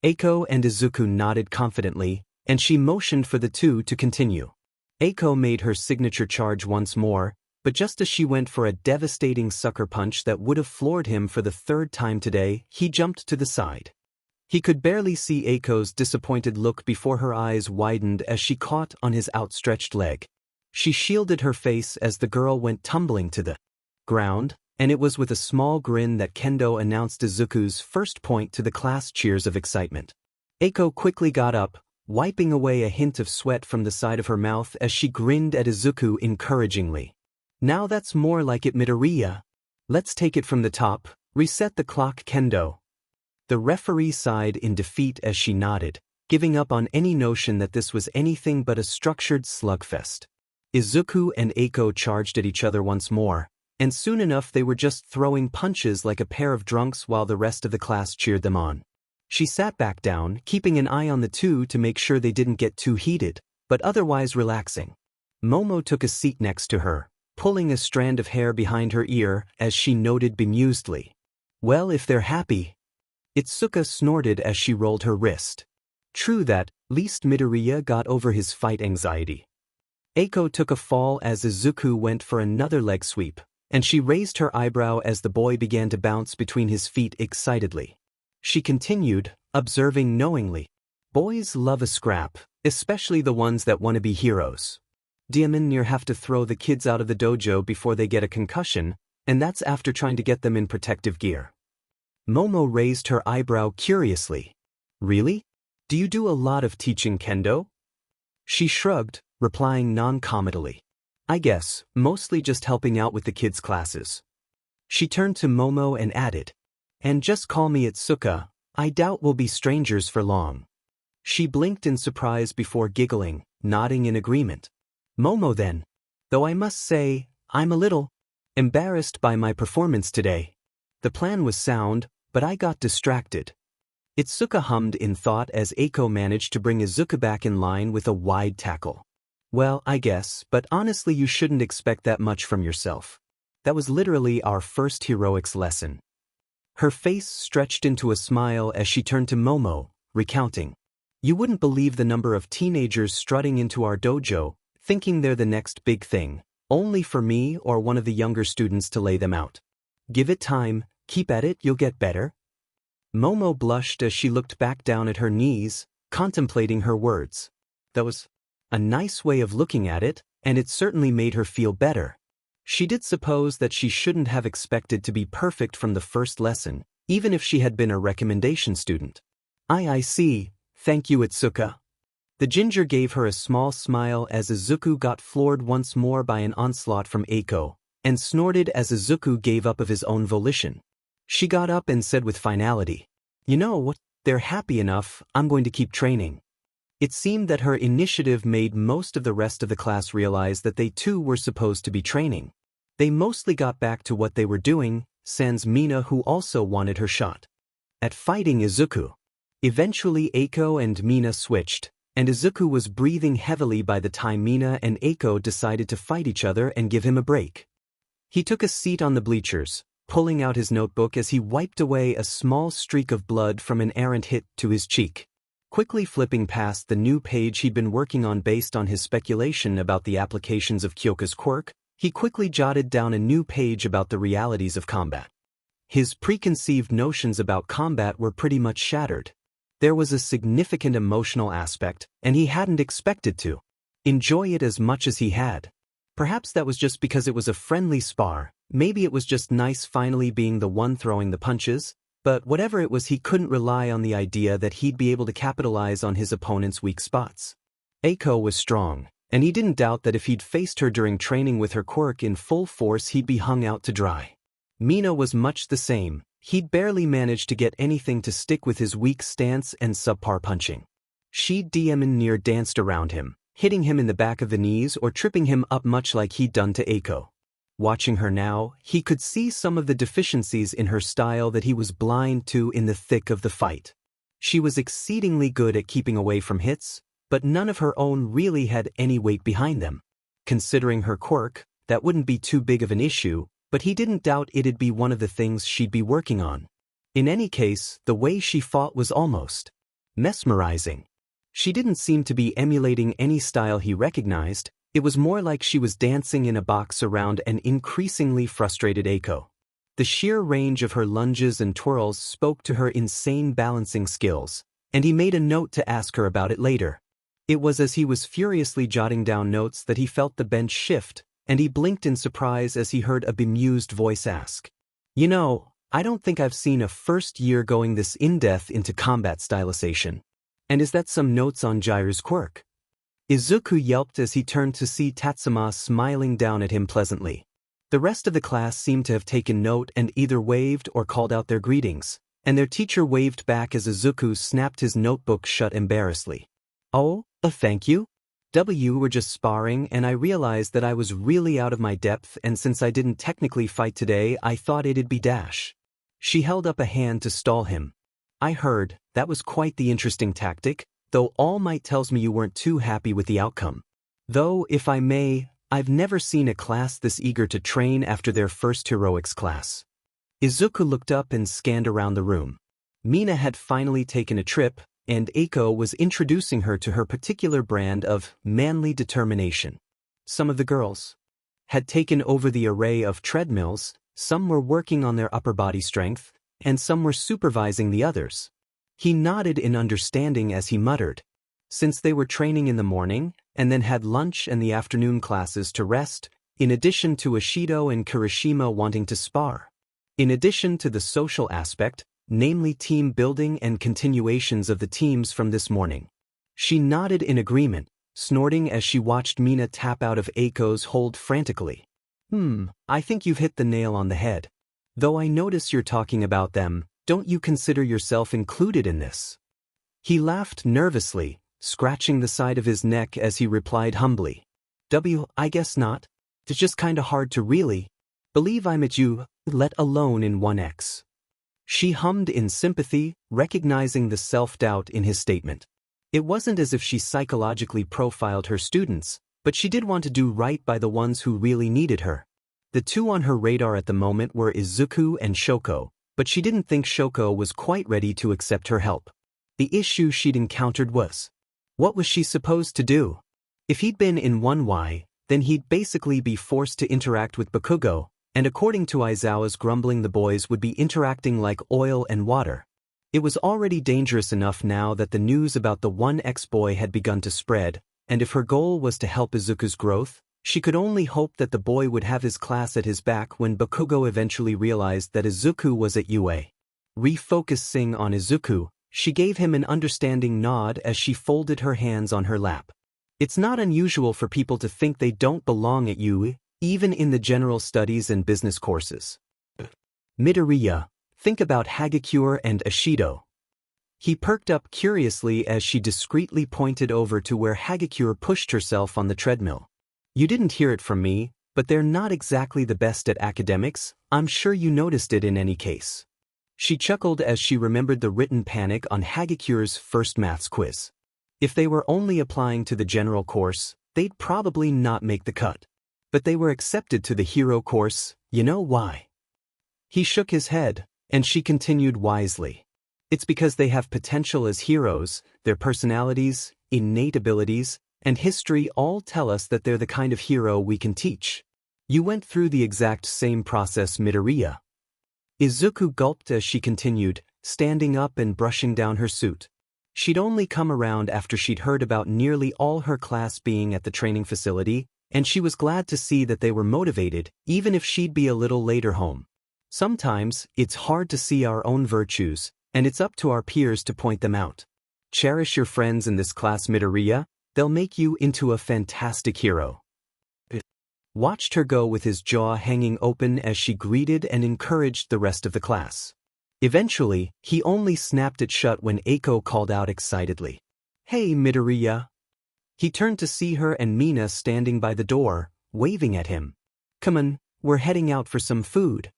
Speaker 1: Eiko and Izuku nodded confidently, and she motioned for the two to continue. Eiko made her signature charge once more, but just as she went for a devastating sucker punch that would have floored him for the third time today, he jumped to the side. He could barely see Eiko's disappointed look before her eyes widened as she caught on his outstretched leg. She shielded her face as the girl went tumbling to the ground, and it was with a small grin that Kendo announced Izuku's first point to the class cheers of excitement. Eiko quickly got up, wiping away a hint of sweat from the side of her mouth as she grinned at Izuku encouragingly. "Now that's more like it, Midoriya. Let's take it from the top, reset the clock, Kendo." The referee sighed in defeat as she nodded, giving up on any notion that this was anything but a structured slugfest. Izuku and Eiko charged at each other once more, and soon enough they were just throwing punches like a pair of drunks while the rest of the class cheered them on. She sat back down, keeping an eye on the two to make sure they didn't get too heated, but otherwise relaxing. Momo took a seat next to her, pulling a strand of hair behind her ear as she noted bemusedly, "Well, if they're happy." Itsuka snorted as she rolled her wrist. True that, least Midoriya got over his fight anxiety. Eiko took a fall as Izuku went for another leg sweep, and she raised her eyebrow as the boy began to bounce between his feet excitedly. She continued, observing knowingly, "Boys love a scrap, especially the ones that want to be heroes. Diamond near have to throw the kids out of the dojo before they get a concussion, and that's after trying to get them in protective gear." Momo raised her eyebrow curiously. "Really? Do you do a lot of teaching kendo?" She shrugged, replying non-committally, "I guess, mostly just helping out with the kids' classes." She turned to Momo and added, "And just call me Itsuka, I doubt we'll be strangers for long." She blinked in surprise before giggling, nodding in agreement. "Momo then. Though I must say, I'm a little embarrassed by my performance today. The plan was sound, but I got distracted." Itsuka hummed in thought as Eiko managed to bring Izuku back in line with a wide tackle. "Well, I guess, but honestly you shouldn't expect that much from yourself. That was literally our first heroics lesson." Her face stretched into a smile as she turned to Momo, recounting, "You wouldn't believe the number of teenagers strutting into our dojo, thinking they're the next big thing, only for me or one of the younger students to lay them out. Give it time, keep at it, you'll get better." Momo blushed as she looked back down at her knees, contemplating her words. That was a nice way of looking at it, and it certainly made her feel better. She did suppose that she shouldn't have expected to be perfect from the first lesson, even if she had been a recommendation student. I see, thank you Itsuka." The ginger gave her a small smile as Izuku got floored once more by an onslaught from Eiko, and snorted as Izuku gave up of his own volition. She got up and said with finality, "You know what, they're happy enough, I'm going to keep training." It seemed that her initiative made most of the rest of the class realize that they too were supposed to be training. They mostly got back to what they were doing, sans Mina who also wanted her shot. At fighting Izuku. Eventually Eiko and Mina switched, and Izuku was breathing heavily by the time Mina and Eiko decided to fight each other and give him a break. He took a seat on the bleachers, pulling out his notebook as he wiped away a small streak of blood from an errant hit to his cheek. Quickly flipping past the new page he'd been working on based on his speculation about the applications of Kyoka's quirk, he quickly jotted down a new page about the realities of combat. His preconceived notions about combat were pretty much shattered. There was a significant emotional aspect, and he hadn't expected to enjoy it as much as he had. Perhaps that was just because it was a friendly spar, maybe it was just nice finally being the one throwing the punches, but whatever it was, he couldn't rely on the idea that he'd be able to capitalize on his opponent's weak spots. Eiko was strong, and he didn't doubt that if he'd faced her during training with her quirk in full force he'd be hung out to dry. Mina was much the same. He'd barely managed to get anything to stick with his weak stance and subpar punching. She'd near danced around him, hitting him in the back of the knees or tripping him up much like he'd done to Eiko. Watching her now, he could see some of the deficiencies in her style that he was blind to in the thick of the fight. She was exceedingly good at keeping away from hits, but none of her own really had any weight behind them. Considering her quirk, that wouldn't be too big of an issue, but he didn't doubt it'd be one of the things she'd be working on. In any case, the way she fought was almost mesmerizing. She didn't seem to be emulating any style he recognized. It was more like she was dancing in a box around an increasingly frustrated Eiko. The sheer range of her lunges and twirls spoke to her insane balancing skills, and he made a note to ask her about it later. It was as he was furiously jotting down notes that he felt the bench shift, and he blinked in surprise as he heard a bemused voice ask, "You know, I don't think I've seen a first year going this in-depth into combat stylization. And is that some notes on Jiro's quirk?" Izuku yelped as he turned to see Tatsuma smiling down at him pleasantly. The rest of the class seemed to have taken note and either waved or called out their greetings, and their teacher waved back as Izuku snapped his notebook shut embarrassedly. "Oh, thank you. We're just sparring and I realized that I was really out of my depth, and since I didn't technically fight today I thought it'd be dash." She held up a hand to stall him. "I heard, that was quite the interesting tactic, though All Might tells me you weren't too happy with the outcome. Though, if I may, I've never seen a class this eager to train after their first heroics class." Izuku looked up and scanned around the room. Mina had finally taken a trip, and Eiko was introducing her to her particular brand of manly determination. Some of the girls had taken over the array of treadmills, some were working on their upper body strength, and some were supervising the others. He nodded in understanding as he muttered, "Since they were training in the morning, and then had lunch and the afternoon classes to rest, in addition to Ashido and Kirishima wanting to spar. In addition to the social aspect, namely team building and continuations of the teams from this morning." She nodded in agreement, snorting as she watched Mina tap out of Eiko's hold frantically. I think you've hit the nail on the head. Though I notice you're talking about them, don't you consider yourself included in this?" He laughed nervously, scratching the side of his neck as he replied humbly, I guess not. It's just kinda hard to really believe I'm at you, let alone in 1x. She hummed in sympathy, recognizing the self-doubt in his statement. It wasn't as if she psychologically profiled her students, but she did want to do right by the ones who really needed her. The two on her radar at the moment were Izuku and Shoko, but she didn't think Shoko was quite ready to accept her help. The issue she'd encountered was, what was she supposed to do? If he'd been in 1Y, then he'd basically be forced to interact with Bakugo, and according to Aizawa's grumbling the boys would be interacting like oil and water. It was already dangerous enough now that the news about the 1X boy had begun to spread, and if her goal was to help Izuku's growth, she could only hope that the boy would have his class at his back when Bakugo eventually realized that Izuku was at UA. Refocusing on Izuku, she gave him an understanding nod as she folded her hands on her lap. It's not unusual for people to think they don't belong at UA, even in the general studies and business courses. Midoriya, think about Hagakure and Ashido. He perked up curiously as she discreetly pointed over to where Hagakure pushed herself on the treadmill. You didn't hear it from me, but they're not exactly the best at academics. I'm sure you noticed it in any case. She chuckled as she remembered the written panic on Hagecure's first maths quiz. If they were only applying to the general course, they'd probably not make the cut. But they were accepted to the hero course, you know why? He shook his head, and she continued wisely. It's because they have potential as heroes, their personalities, innate abilities, and history all tell us that they're the kind of hero we can teach. You went through the exact same process, Midoriya. Izuku gulped as she continued, standing up and brushing down her suit. She'd only come around after she'd heard about nearly all her class being at the training facility, and she was glad to see that they were motivated, even if she'd be a little later home. Sometimes, it's hard to see our own virtues, and it's up to our peers to point them out. Cherish your friends in this class, Midoriya. They'll make you into a fantastic hero. Watched her go with his jaw hanging open as she greeted and encouraged the rest of the class. Eventually, he only snapped it shut when Eiko called out excitedly, "Hey, Midoriya." He turned to see her and Mina standing by the door, waving at him. "Come on, we're heading out for some food."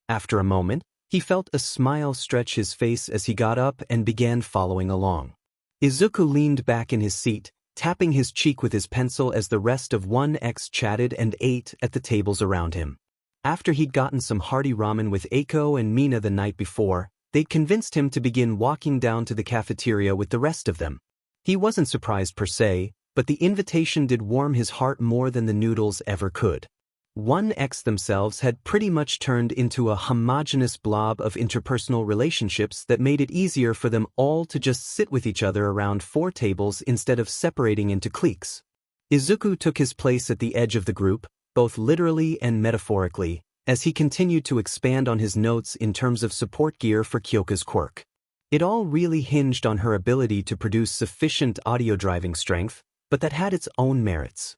Speaker 1: After a moment, he felt a smile stretch his face as he got up and began following along. Izuku leaned back in his seat, tapping his cheek with his pencil as the rest of 1X chatted and ate at the tables around him. After he'd gotten some hearty ramen with Eiko and Mina the night before, they'd convinced him to begin walking down to the cafeteria with the rest of them. He wasn't surprised per se, but the invitation did warm his heart more than the noodles ever could. 1X themselves had pretty much turned into a homogeneous blob of interpersonal relationships that made it easier for them all to just sit with each other around 4 tables instead of separating into cliques. Izuku took his place at the edge of the group, both literally and metaphorically, as he continued to expand on his notes in terms of support gear for Kyoka's quirk. It all really hinged on her ability to produce sufficient audio driving strength, but that had its own merits.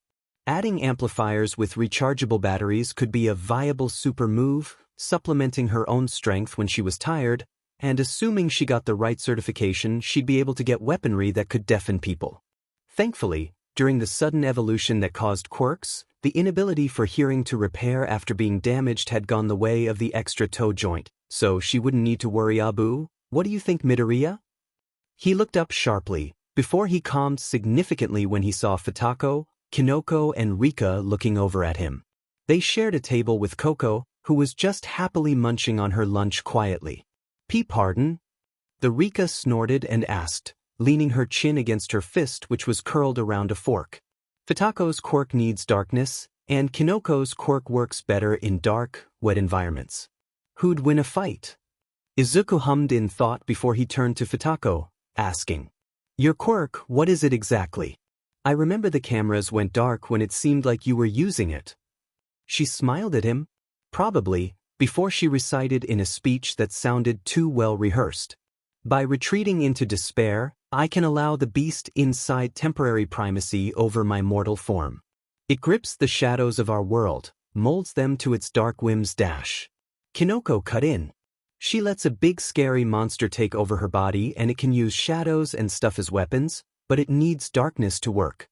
Speaker 1: Adding amplifiers with rechargeable batteries could be a viable super move, supplementing her own strength when she was tired, and assuming she got the right certification, she'd be able to get weaponry that could deafen people. Thankfully, during the sudden evolution that caused quirks, the inability for hearing to repair after being damaged had gone the way of the extra toe joint, so she wouldn't need to worry. Abu, what do you think, Midoriya? He looked up sharply, before he calmed significantly when he saw Futako, Kinoko and Rika looking over at him. They shared a table with Coco, who was just happily munching on her lunch quietly. Pardon? The Rika snorted and asked, leaning her chin against her fist which was curled around a fork. Futako's quirk needs darkness, and Kinoko's quirk works better in dark, wet environments. Who'd win a fight? Izuku hummed in thought before he turned to Futako, asking, "Your quirk, what is it exactly? I remember the cameras went dark when it seemed like you were using it." She smiled at him, probably, before she recited in a speech that sounded too well rehearsed. "By retreating into despair, I can allow the beast inside temporary primacy over my mortal form. It grips the shadows of our world, molds them to its dark whims. Kinoko cut in. She lets a big scary monster take over her body and it can use shadows and stuff as weapons, but it needs darkness to work."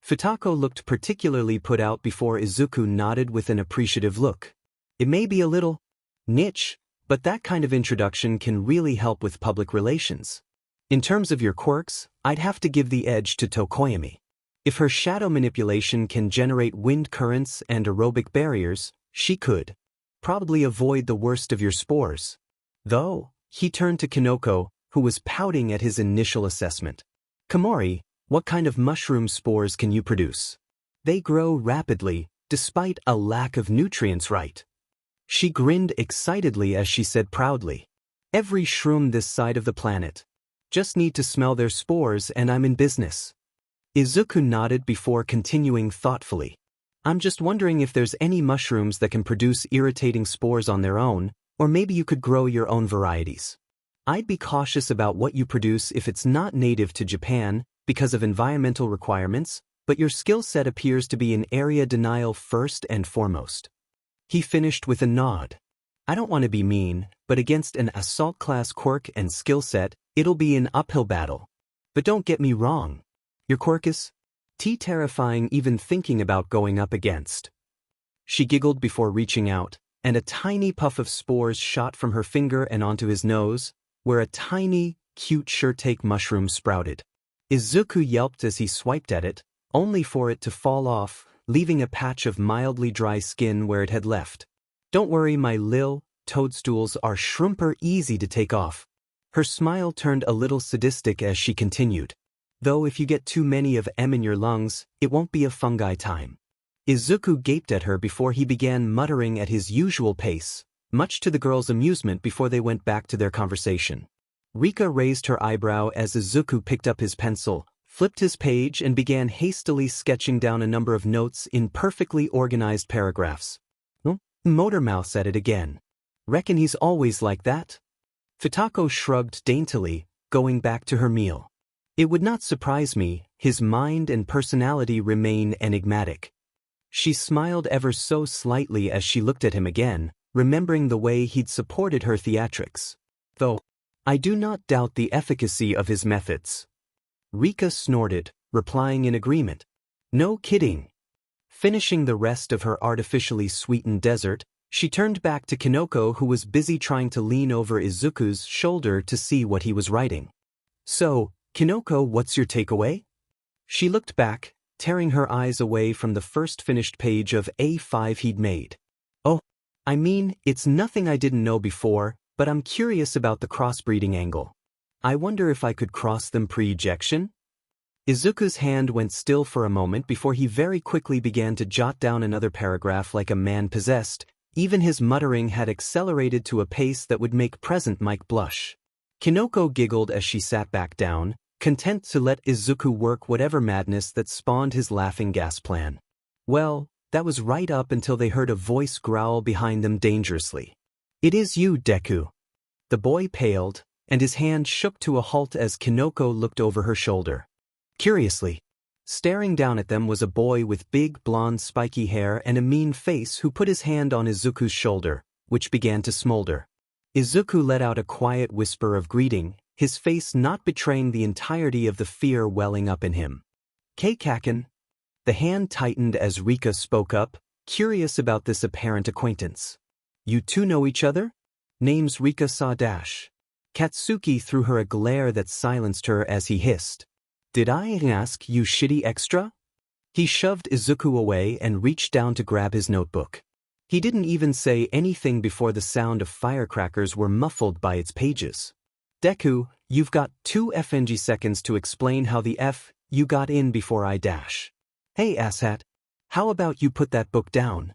Speaker 1: Futako looked particularly put out before Izuku nodded with an appreciative look. "It may be a little niche, but that kind of introduction can really help with public relations. In terms of your quirks, I'd have to give the edge to Tokoyami. If her shadow manipulation can generate wind currents and aerobic barriers, she could probably avoid the worst of your spores. Though," he turned to Kinoko, who was pouting at his initial assessment. "Komori, what kind of mushroom spores can you produce? They grow rapidly, despite a lack of nutrients, right?" She grinned excitedly as she said proudly, "Every shroom this side of the planet. Just need to smell their spores and I'm in business." Izuku nodded before continuing thoughtfully. "I'm just wondering if there's any mushrooms that can produce irritating spores on their own, or maybe you could grow your own varieties. I'd be cautious about what you produce if it's not native to Japan because of environmental requirements, but your skill set appears to be in area denial first and foremost." He finished with a nod. "I don't want to be mean, but against an assault class quirk and skill set, it'll be an uphill battle. But don't get me wrong. Your quirk is terrifying even thinking about going up against." She giggled before reaching out, and a tiny puff of spores shot from her finger and onto his nose, where a tiny, cute shirt-take mushroom sprouted. Izuku yelped as he swiped at it, only for it to fall off, leaving a patch of mildly dry skin where it had left. Don't worry, my lil, toadstools are shrumper easy to take off. Her smile turned a little sadistic as she continued. Though if you get too many of them in your lungs, it won't be a fungi time. Izuku gaped at her before he began muttering at his usual pace, much to the girl's amusement before they went back to their conversation. Rika raised her eyebrow as Izuku picked up his pencil, flipped his page and began hastily sketching down a number of notes in perfectly organized paragraphs. Motormouth said it again. Reckon he's always like that? Futako shrugged daintily, going back to her meal. It would not surprise me, his mind and personality remain enigmatic. She smiled ever so slightly as she looked at him again, remembering the way he'd supported her theatrics. Though, I do not doubt the efficacy of his methods. Rika snorted, replying in agreement. No kidding. Finishing the rest of her artificially sweetened dessert, she turned back to Kinoko, who was busy trying to lean over Izuku's shoulder to see what he was writing. So, Kinoko, what's your takeaway? She looked back, tearing her eyes away from the first finished page of A5 he'd made. Oh, I mean, it's nothing I didn't know before, but I'm curious about the crossbreeding angle. I wonder if I could cross them pre-ejection? Izuku's hand went still for a moment before he very quickly began to jot down another paragraph like a man possessed. Even his muttering had accelerated to a pace that would make present Mike blush. Kinoko giggled as she sat back down, content to let Izuku work whatever madness that spawned his laughing gas plan. Well, that was right up until they heard a voice growl behind them dangerously. It is you, Deku. The boy paled, and his hand shook to a halt as Kinoko looked over her shoulder. Curiously, staring down at them was a boy with big blonde spiky hair and a mean face who put his hand on Izuku's shoulder, which began to smolder. Izuku let out a quiet whisper of greeting, his face not betraying the entirety of the fear welling up in him. Keikaken. The hand tightened as Rika spoke up, curious about this apparent acquaintance. You two know each other? Name's Rika Sadash. Katsuki threw her a glare that silenced her as he hissed. Did I ask, you shitty extra? He shoved Izuku away and reached down to grab his notebook. He didn't even say anything before the sound of firecrackers were muffled by its pages. Deku, you've got 2 FNG seconds to explain how the F you got in before I dash. Hey asshat, how about you put that book down?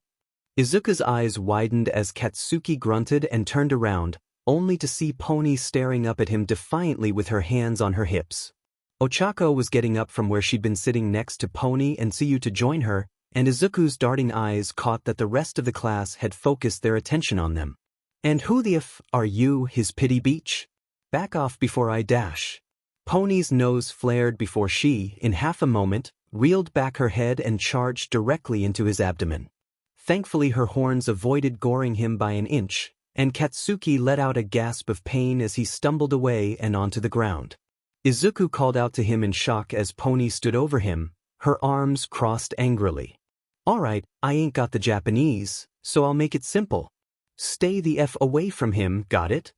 Speaker 1: Izuku's eyes widened as Katsuki grunted and turned around, only to see Pony staring up at him defiantly with her hands on her hips. Ochako was getting up from where she'd been sitting next to Pony and Tsuyu to join her, and Izuku's darting eyes caught that the rest of the class had focused their attention on them. And who the f are you, his pity beach? Back off before I dash. Pony's nose flared before she, in half a moment, reeled back her head and charged directly into his abdomen. Thankfully her horns avoided goring him by an inch, and Katsuki let out a gasp of pain as he stumbled away and onto the ground. Izuku called out to him in shock as Pony stood over him, her arms crossed angrily. Alright, I ain't got the Japanese, so I'll make it simple. Stay the F away from him, got it?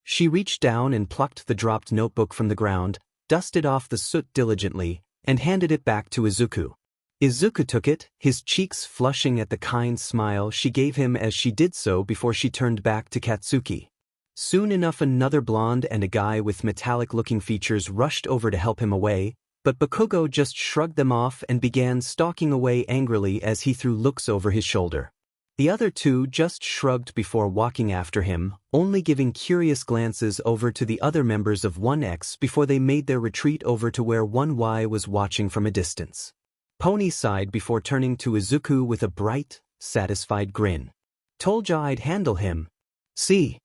Speaker 1: She reached down and plucked the dropped notebook from the ground, dusted off the soot diligently, and handed it back to Izuku. Izuku took it, his cheeks flushing at the kind smile she gave him as she did so before she turned back to Katsuki. Soon enough another blonde and a guy with metallic-looking features rushed over to help him away, but Bakugo just shrugged them off and began stalking away angrily as he threw looks over his shoulder. The other two just shrugged before walking after him, only giving curious glances over to the other members of 1X before they made their retreat over to where 1Y was watching from a distance. Pony sighed before turning to Izuku with a bright, satisfied grin. Told ya I'd handle him. See?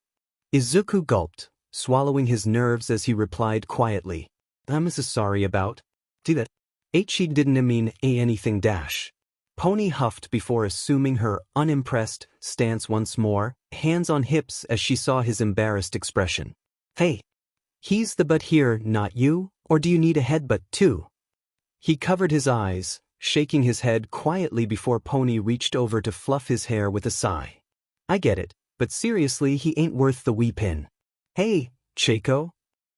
Speaker 1: Izuku gulped, swallowing his nerves as he replied quietly. I'm so sorry about. Do that. She didn't mean anything dash. Pony huffed before assuming her unimpressed stance once more, hands on hips as she saw his embarrassed expression. Hey. He's the butt here, not you, or do you need a headbutt too? He covered his eyes, shaking his head quietly before Pony reached over to fluff his hair with a sigh. I get it, but seriously he ain't worth the wee pin. Hey, Chieko?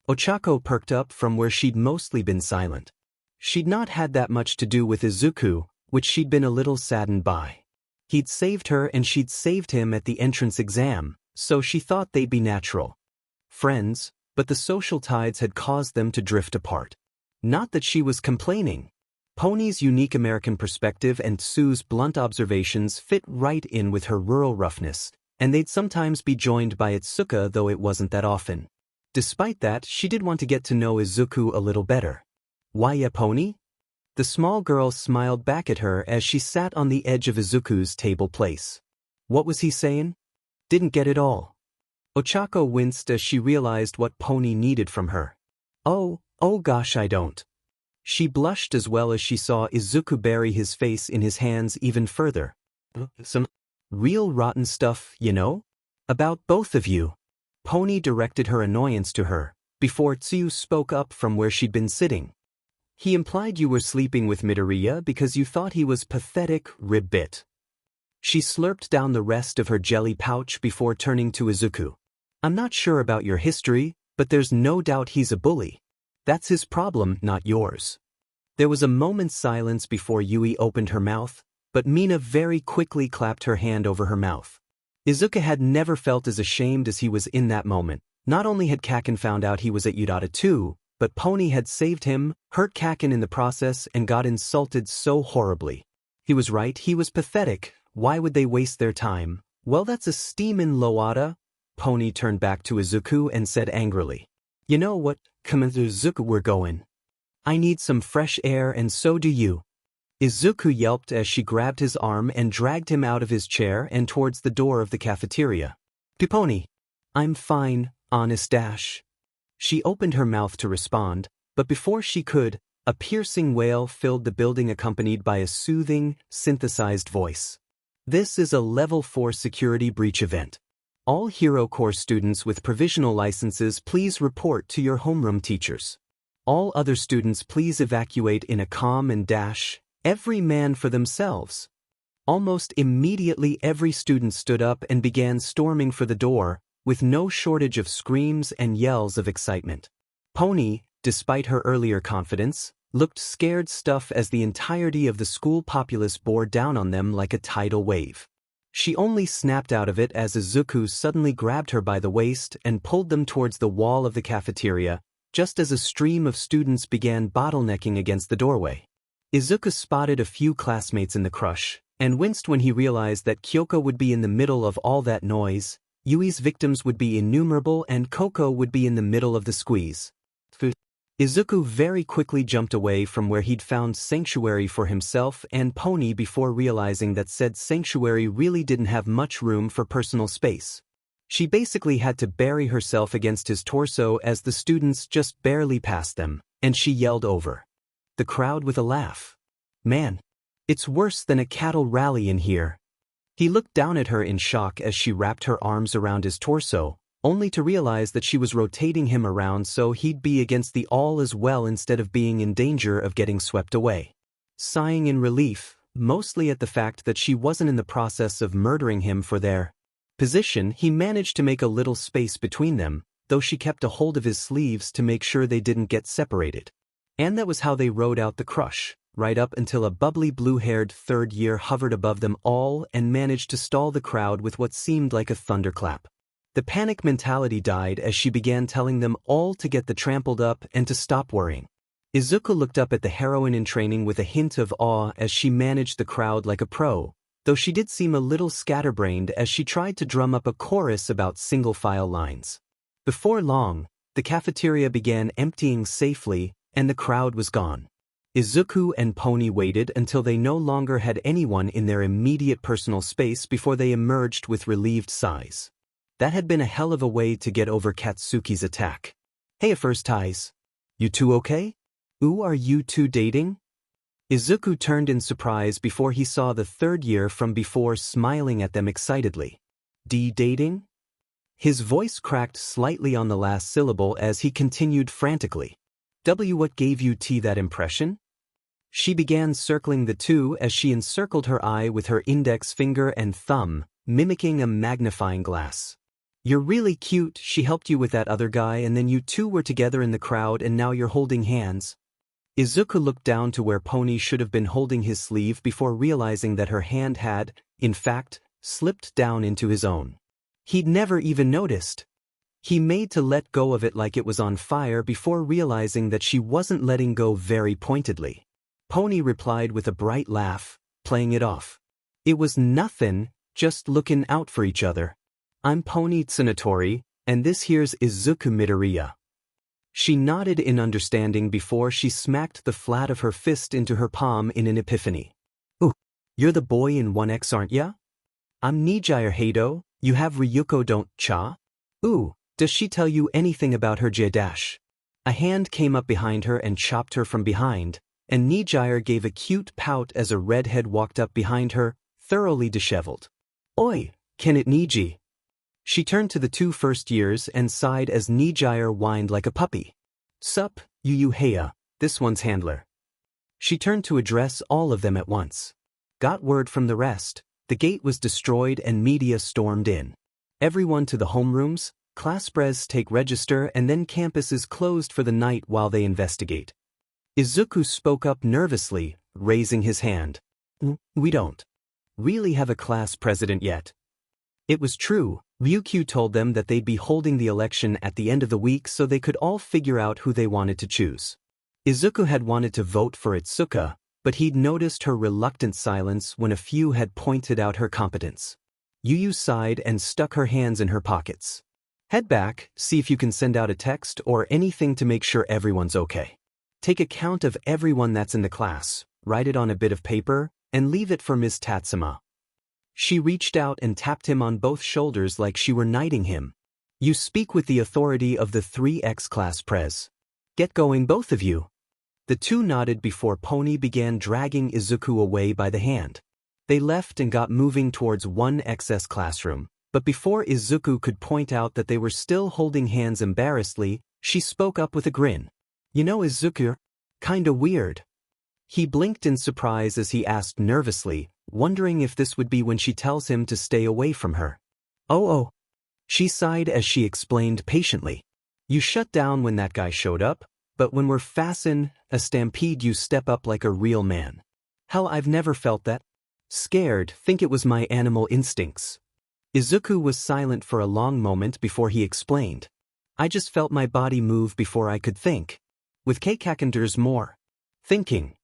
Speaker 1: Ochako perked up from where she'd mostly been silent. She'd not had that much to do with Izuku, which she'd been a little saddened by. He'd saved her and she'd saved him at the entrance exam, so she thought they'd be natural friends, but the social tides had caused them to drift apart. Not that she was complaining. Pony's unique American perspective and Tsu's blunt observations fit right in with her rural roughness, and they'd sometimes be joined by Itsuka, though it wasn't that often. Despite that, she did want to get to know Izuku a little better. Why ya, Pony? The small girl smiled back at her as she sat on the edge of Izuku's table place. What was he saying? Didn't get it all. Ochako winced as she realized what Pony needed from her. Oh gosh, I don't. She blushed as well as she saw Izuku bury his face in his hands even further. Some real rotten stuff, you know? About both of you. Pony directed her annoyance to her, before Tsuyu spoke up from where she'd been sitting. He implied you were sleeping with Midoriya because you thought he was pathetic, ribbit. She slurped down the rest of her jelly pouch before turning to Izuku. I'm not sure about your history, but there's no doubt he's a bully. That's his problem, not yours. There was a moment's silence before Yui opened her mouth, but Mina very quickly clapped her hand over her mouth. Izuku had never felt as ashamed as he was in that moment. Not only had Kaken found out he was at Udata too, but Pony had saved him, hurt Kaken in the process, and got insulted so horribly. He was right, he was pathetic. Why would they waste their time? Well, that's a steamin' Loada. Pony turned back to Izuku and said angrily. You know what, Commander Izuku, we're going. I need some fresh air and so do you. Izuku yelped as she grabbed his arm and dragged him out of his chair and towards the door of the cafeteria. Pony. I'm fine, honest dash. She opened her mouth to respond, but before she could, a piercing wail filled the building accompanied by a soothing, synthesized voice. This is a Level 4 security breach event. All Hero Corps students with provisional licenses please report to your homeroom teachers. All other students please evacuate in a calm and dash, every man for themselves. Almost immediately every student stood up and began storming for the door, with no shortage of screams and yells of excitement. Pony, despite her earlier confidence, looked scared stiff as the entirety of the school populace bore down on them like a tidal wave. She only snapped out of it as Izuku suddenly grabbed her by the waist and pulled them towards the wall of the cafeteria, just as a stream of students began bottlenecking against the doorway. Izuku spotted a few classmates in the crush, and winced when he realized that Kyoko would be in the middle of all that noise, Yui's victims would be innumerable, and Koko would be in the middle of the squeeze. Izuku very quickly jumped away from where he'd found sanctuary for himself and Pony before realizing that said sanctuary really didn't have much room for personal space. She basically had to bury herself against his torso as the students just barely passed them, and she yelled over the crowd with a laugh. Man, it's worse than a cattle rally in here. He looked down at her in shock as she wrapped her arms around his torso, only to realize that she was rotating him around so he'd be against the all as well instead of being in danger of getting swept away. Sighing in relief, mostly at the fact that she wasn't in the process of murdering him for their position, he managed to make a little space between them, though she kept a hold of his sleeves to make sure they didn't get separated. And that was how they rode out the crush, right up until a bubbly blue-haired third year hovered above them all and managed to stall the crowd with what seemed like a thunderclap. The panic mentality died as she began telling them all to get the trampled up and to stop worrying. Izuku looked up at the heroine in training with a hint of awe as she managed the crowd like a pro, though she did seem a little scatterbrained as she tried to drum up a chorus about single-file lines. Before long, the cafeteria began emptying safely, and the crowd was gone. Izuku and Pony waited until they no longer had anyone in their immediate personal space before they emerged with relieved sighs. That had been a hell of a way to get over Katsuki's attack. Hey, first ties. You two okay? Ooh, are you two dating? Izuku turned in surprise before he saw the third year from before smiling at them excitedly. Dating? His voice cracked slightly on the last syllable as he continued frantically. What gave you that impression? She began circling the two as she encircled her eye with her index finger and thumb, mimicking a magnifying glass. "You're really cute," she helped you with that other guy, and then you two were together in the crowd and now you're holding hands. Izuku looked down to where Pony should have been holding his sleeve before realizing that her hand had, in fact, slipped down into his own. He'd never even noticed. He made to let go of it like it was on fire before realizing that she wasn't letting go very pointedly. Pony replied with a bright laugh, playing it off. "It was nothin', just looking out for each other. I'm Pony Tsunatori, and this here's Izuku Midoriya." She nodded in understanding before she smacked the flat of her fist into her palm in an epiphany. "Ooh, you're the boy in 1X, aren't ya? I'm Nijire Heido, you have Ryuko don't cha? Ooh, does she tell you anything about her J-dash?" A hand came up behind her and chopped her from behind, and Nijire gave a cute pout as a redhead walked up behind her, thoroughly disheveled. "Oi, can it Niji?" She turned to the two first years and sighed as Nijire whined like a puppy. "Sup, Yu Heya, this one's handler." She turned to address all of them at once. Got word from the rest, the gate was destroyed and media stormed in. Everyone to the homerooms, class pres take register, and then campus is closed for the night while they investigate. Izuku spoke up nervously, raising his hand. "We don't really have a class president yet." It was true. Ryuku told them that they'd be holding the election at the end of the week so they could all figure out who they wanted to choose. Izuku had wanted to vote for Itsuka, but he'd noticed her reluctant silence when a few had pointed out her competence. Yu sighed and stuck her hands in her pockets. "Head back, see if you can send out a text or anything to make sure everyone's okay. Take a count of everyone that's in the class, write it on a bit of paper, and leave it for Ms. Tatsuma." She reached out and tapped him on both shoulders like she were knighting him. "You speak with the authority of the 3X class pres. Get going, both of you." The two nodded before Pony began dragging Izuku away by the hand. They left and got moving towards 1XS classroom, but before Izuku could point out that they were still holding hands embarrassedly, she spoke up with a grin. "You know, Izuku, kinda weird." He blinked in surprise as he asked nervously, wondering if this would be when she tells him to stay away from her. Oh. She sighed as she explained patiently. "You shut down when that guy showed up, but when we're facing a stampede you step up like a real man. Hell, I've never felt that. Scared, think it was my animal instincts." Izuku was silent for a long moment before he explained. "I just felt my body move before I could think. With Keikakender's more thinking."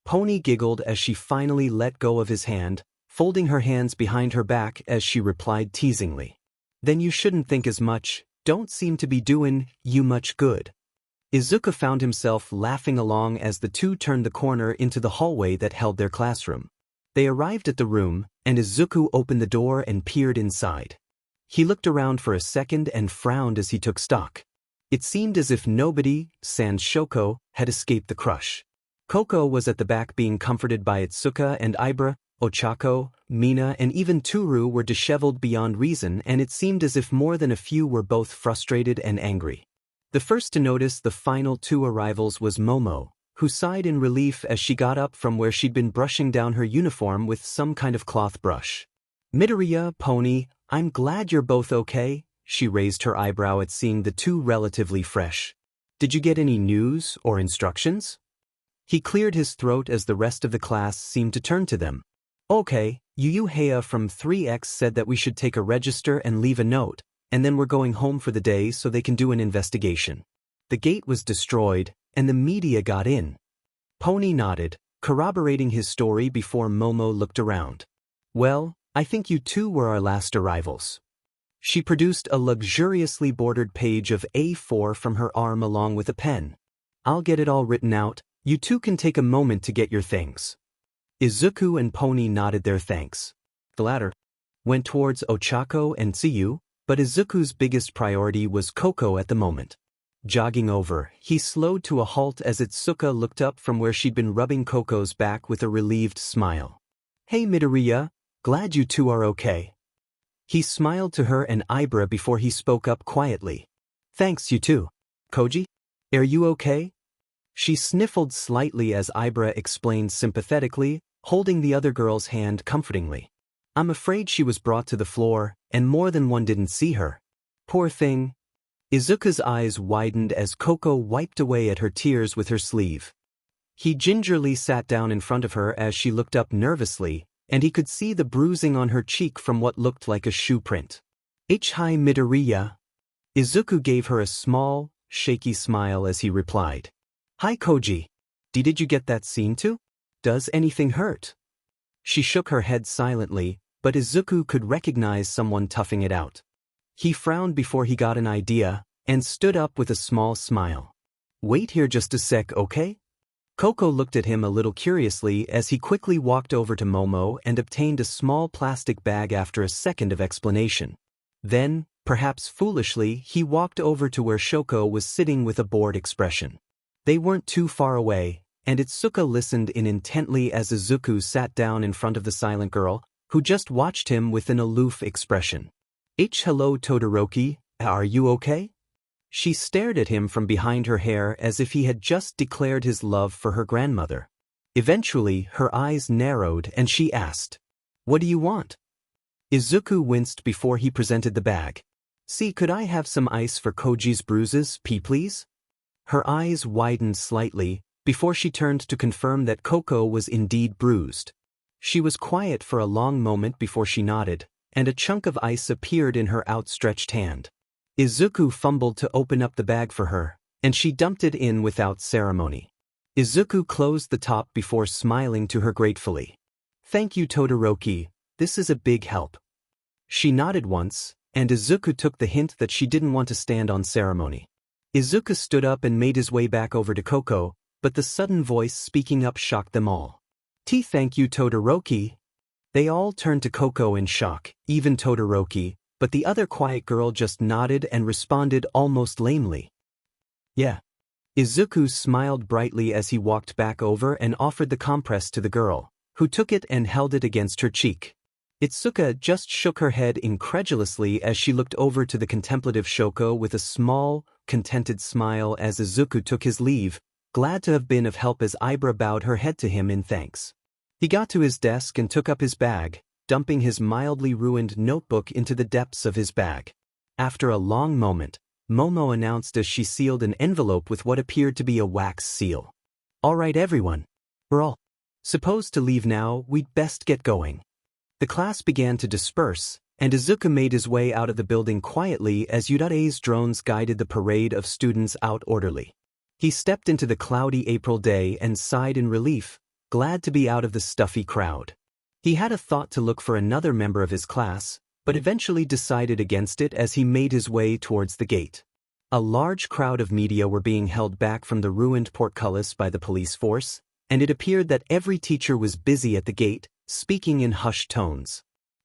Speaker 1: Pony giggled as she finally let go of his hand, folding her hands behind her back as she replied teasingly. "Then you shouldn't think as much, don't seem to be doing you much good." Izuku found himself laughing along as the two turned the corner into the hallway that held their classroom. They arrived at the room, and Izuku opened the door and peered inside. He looked around for a second and frowned as he took stock. It seemed as if nobody, sans Shoko, had escaped the crush. Koko was at the back being comforted by Itsuka, and Ibra, Ochako, Mina, and even Toru were disheveled beyond reason, and it seemed as if more than a few were both frustrated and angry. The first to notice the final two arrivals was Momo, who sighed in relief as she got up from where she'd been brushing down her uniform with some kind of cloth brush. "Midoriya, Pony, I'm glad you're both okay," she raised her eyebrow at seeing the two relatively fresh. "Did you get any news or instructions?" He cleared his throat as the rest of the class seemed to turn to them. "Okay, Yu Heya from 3X said that we should take a register and leave a note, and then we're going home for the day so they can do an investigation. The gate was destroyed, and the media got in." Pony nodded, corroborating his story before Momo looked around. "Well, I think you two were our last arrivals." She produced a luxuriously bordered page of A4 from her arm along with a pen. "I'll get it all written out. You two can take a moment to get your things." Izuku and Pony nodded their thanks. The latter went towards Ochako and Tsuyu, but Izuku's biggest priority was Koko at the moment. Jogging over, he slowed to a halt as Itsuka looked up from where she'd been rubbing Koko's back with a relieved smile. "Hey Midoriya, glad you two are okay." He smiled to her and Ibra before he spoke up quietly. "Thanks, you too. Koji? Are you okay?" She sniffled slightly as Ibra explained sympathetically, holding the other girl's hand comfortingly. I'm afraid she was brought to the floor, and more than one didn't see her. Poor thing. Izuku's eyes widened as Coco wiped away at her tears with her sleeve. He gingerly sat down in front of her as she looked up nervously, and he could see the bruising on her cheek from what looked like a shoe print. Hi Midoriya. Izuku gave her a small, shaky smile as he replied. Hi Koji. Did you get that scene too? Does anything hurt? She shook her head silently, but Izuku could recognize someone toughing it out. He frowned before he got an idea, and stood up with a small smile. Wait here just a sec, okay? Coco looked at him a little curiously as he quickly walked over to Momo and obtained a small plastic bag after a second of explanation. Then, perhaps foolishly, he walked over to where Shoko was sitting with a bored expression. They weren't too far away, and Itsuka listened in intently as Izuku sat down in front of the silent girl, who just watched him with an aloof expression. Hello Todoroki, are you okay? She stared at him from behind her hair as if he had just declared his love for her grandmother. Eventually, her eyes narrowed and she asked, What do you want? Izuku winced before he presented the bag. See, could I have some ice for Koji's bruises, please? Her eyes widened slightly, before she turned to confirm that Coco was indeed bruised. She was quiet for a long moment before she nodded, and a chunk of ice appeared in her outstretched hand. Izuku fumbled to open up the bag for her, and she dumped it in without ceremony. Izuku closed the top before smiling to her gratefully. Thank you Todoroki, this is a big help. She nodded once, and Izuku took the hint that she didn't want to stand on ceremony. Izuku stood up and made his way back over to Coco, but the sudden voice speaking up shocked them all. Thank you Todoroki. They all turned to Coco in shock, even Todoroki, but the other quiet girl just nodded and responded almost lamely. Yeah. Izuku smiled brightly as he walked back over and offered the compress to the girl, who took it and held it against her cheek. Itsuka just shook her head incredulously as she looked over to the contemplative Shoko with a small, contented smile as Izuku took his leave, glad to have been of help as Ibra bowed her head to him in thanks. He got to his desk and took up his bag, dumping his mildly ruined notebook into the depths of his bag. After a long moment, Momo announced as she sealed an envelope with what appeared to be a wax seal. All right everyone. We're all supposed to leave now, we'd best get going. The class began to disperse, and Izuku made his way out of the building quietly as Yudare's drones guided the parade of students out orderly. He stepped into the cloudy April day and sighed in relief, glad to be out of the stuffy crowd. He had a thought to look for another member of his class, but eventually decided against it as he made his way towards the gate. A large crowd of media were being held back from the ruined portcullis by the police force, and it appeared that every teacher was busy at the gate, speaking in hushed tones.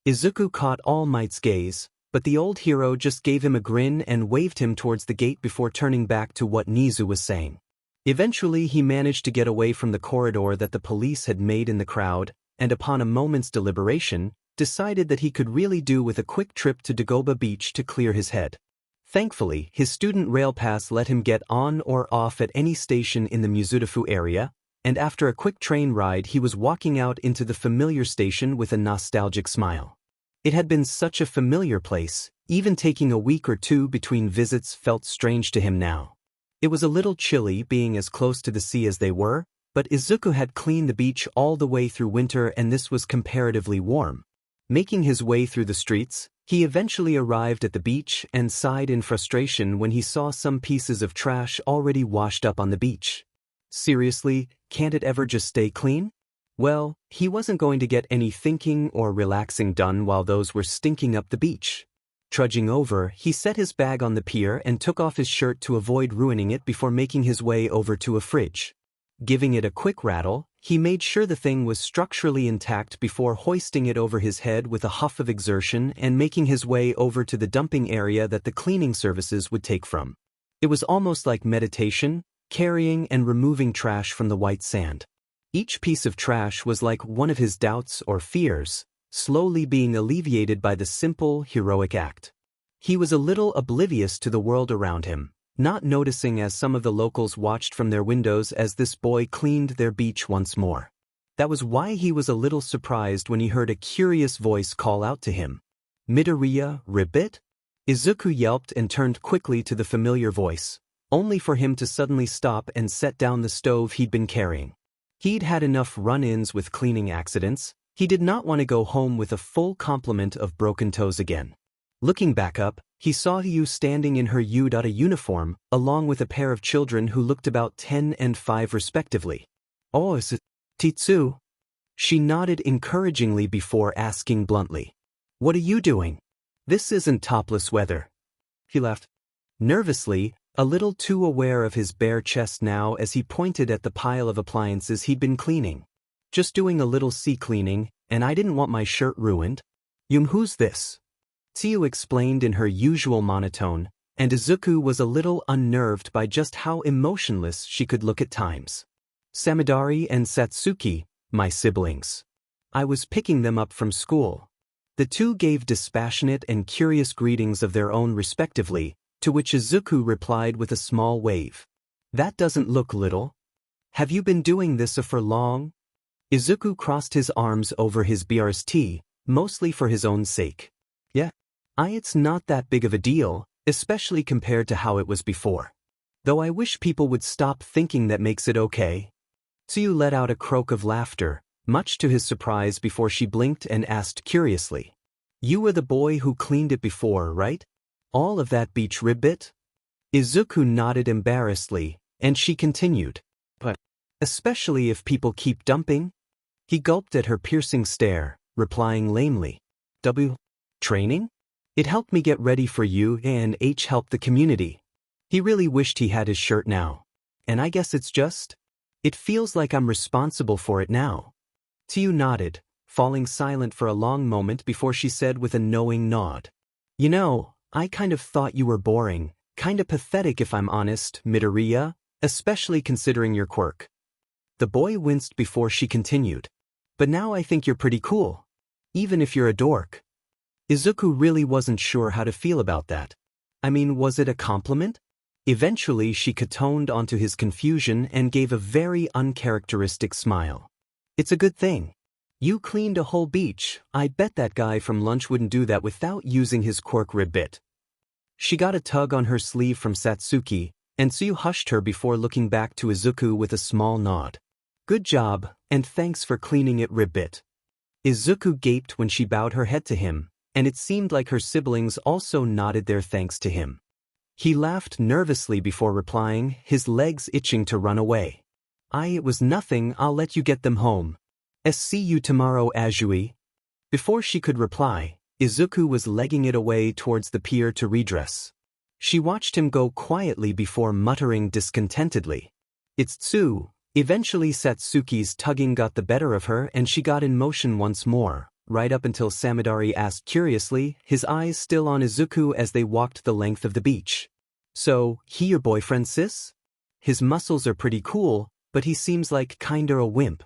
Speaker 1: Izuku caught All Might's gaze, but the old hero just gave him a grin and waved him towards the gate before turning back to what Nizu was saying. Eventually he managed to get away from the corridor that the police had made in the crowd, and upon a moment's deliberation, decided that he could really do with a quick trip to Dagoba Beach to clear his head. Thankfully, his student rail pass let him get on or off at any station in the Muzutafu area, and after a quick train ride he was walking out into the familiar station with a nostalgic smile. It had been such a familiar place, even taking a week or two between visits felt strange to him now. It was a little chilly being as close to the sea as they were, but Izuku had cleaned the beach all the way through winter and this was comparatively warm. Making his way through the streets, he eventually arrived at the beach and sighed in frustration when he saw some pieces of trash already washed up on the beach. Seriously, can't it ever just stay clean? Well, he wasn't going to get any thinking or relaxing done while those were stinking up the beach. Trudging over, he set his bag on the pier and took off his shirt to avoid ruining it before making his way over to a fridge. Giving it a quick rattle, he made sure the thing was structurally intact before hoisting it over his head with a huff of exertion and making his way over to the dumping area that the cleaning services would take from. It was almost like meditation, carrying and removing trash from the white sand. Each piece of trash was like one of his doubts or fears, slowly being alleviated by the simple, heroic act. He was a little oblivious to the world around him, not noticing as some of the locals watched from their windows as this boy cleaned their beach once more. That was why he was a little surprised when he heard a curious voice call out to him. "Midoriya, ribbit?" Izuku yelped and turned quickly to the familiar voice, only for him to suddenly stop and set down the stove he'd been carrying. He'd had enough run-ins with cleaning accidents. He did not want to go home with a full complement of broken toes again. Looking back up, he saw Yu standing in her uniform, along with a pair of children who looked about 10 and 5 respectively. "Oh, is it Titsu?" She nodded encouragingly before asking bluntly, "What are you doing? This isn't topless weather." He laughed nervously, a little too aware of his bare chest now as he pointed at the pile of appliances he'd been cleaning. "Just doing a little sea cleaning, and I didn't want my shirt ruined." "Who's this?" Tsuyu explained in her usual monotone, and Izuku was a little unnerved by just how emotionless she could look at times. "Samadari and Satsuki, my siblings. I was picking them up from school." The two gave dispassionate and curious greetings of their own respectively, to which Izuku replied with a small wave. "That doesn't look little. Have you been doing this for long?" Izuku crossed his arms over his BRST, mostly for his own sake. "Yeah. It's not that big of a deal, especially compared to how it was before. Though I wish people would stop thinking that makes it okay." Tsuyu let out a croak of laughter, much to his surprise before she blinked and asked curiously, "You were the boy who cleaned it before, right? All of that beach ribbit?" Izuku nodded embarrassedly, and she continued, "But especially if people keep dumping?" He gulped at her piercing stare, replying lamely, Training? It helped me get ready for you and helped the community." He really wished he had his shirt now. "And I guess it feels like I'm responsible for it now." Tsuyu nodded, falling silent for a long moment before she said with a knowing nod, "I kind of thought you were boring, kinda pathetic if I'm honest, Midoriya, especially considering your quirk." The boy winced before she continued, "But now I think you're pretty cool. Even if you're a dork." Izuku really wasn't sure how to feel about that. Was it a compliment? Eventually she catoned onto his confusion and gave a very uncharacteristic smile. "It's a good thing. You cleaned a whole beach. I bet that guy from lunch wouldn't do that without using his quirk ribbit." She got a tug on her sleeve from Satsuki, and Tsuyu hushed her before looking back to Izuku with a small nod. "Good job, and thanks for cleaning it ribbit." Izuku gaped when she bowed her head to him, and it seemed like her siblings also nodded their thanks to him. He laughed nervously before replying, his legs itching to run away. It was nothing, I'll let you get them home. See you tomorrow, Azui." Before she could reply, Izuku was legging it away towards the pier to redress. She watched him go quietly before muttering discontentedly, "It's Tsu." Eventually Satsuki's tugging got the better of her and she got in motion once more, right up until Samadari asked curiously, his eyes still on Izuku as they walked the length of the beach, "So, he your boyfriend, sis? His muscles are pretty cool, but he seems like kinda a wimp."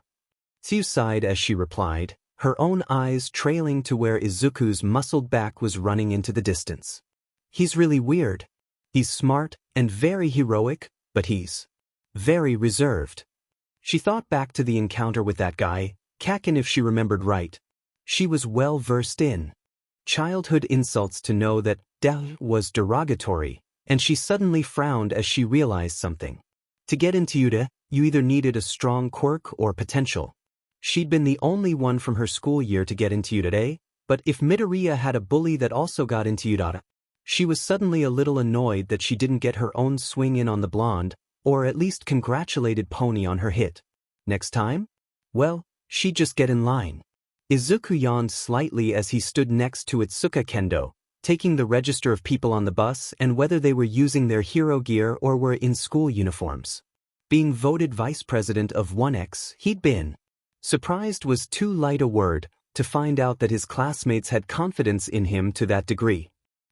Speaker 1: Tsuyu sighed as she replied, her own eyes trailing to where Izuku's muscled back was running into the distance. "He's really weird. He's smart and very heroic, but he's very reserved." She thought back to the encounter with that guy, Kakin if she remembered right. She was well versed in childhood insults to know that was derogatory, and she suddenly frowned as she realized something. To get into Yuta, you either needed a strong quirk or potential. She'd been the only one from her school year to get into Yuta, but if Midoriya had a bully that also got into Yuta, she was suddenly a little annoyed that she didn't get her own swing in on the blonde, or at least congratulated Pony on her hit. Next time? Well, she'd just get in line. Izuku yawned slightly as he stood next to Itsuka Kendo, taking the register of people on the bus and whether they were using their hero gear or were in school uniforms. Being voted vice president of 1X, he'd been surprised was too light a word to find out that his classmates had confidence in him to that degree.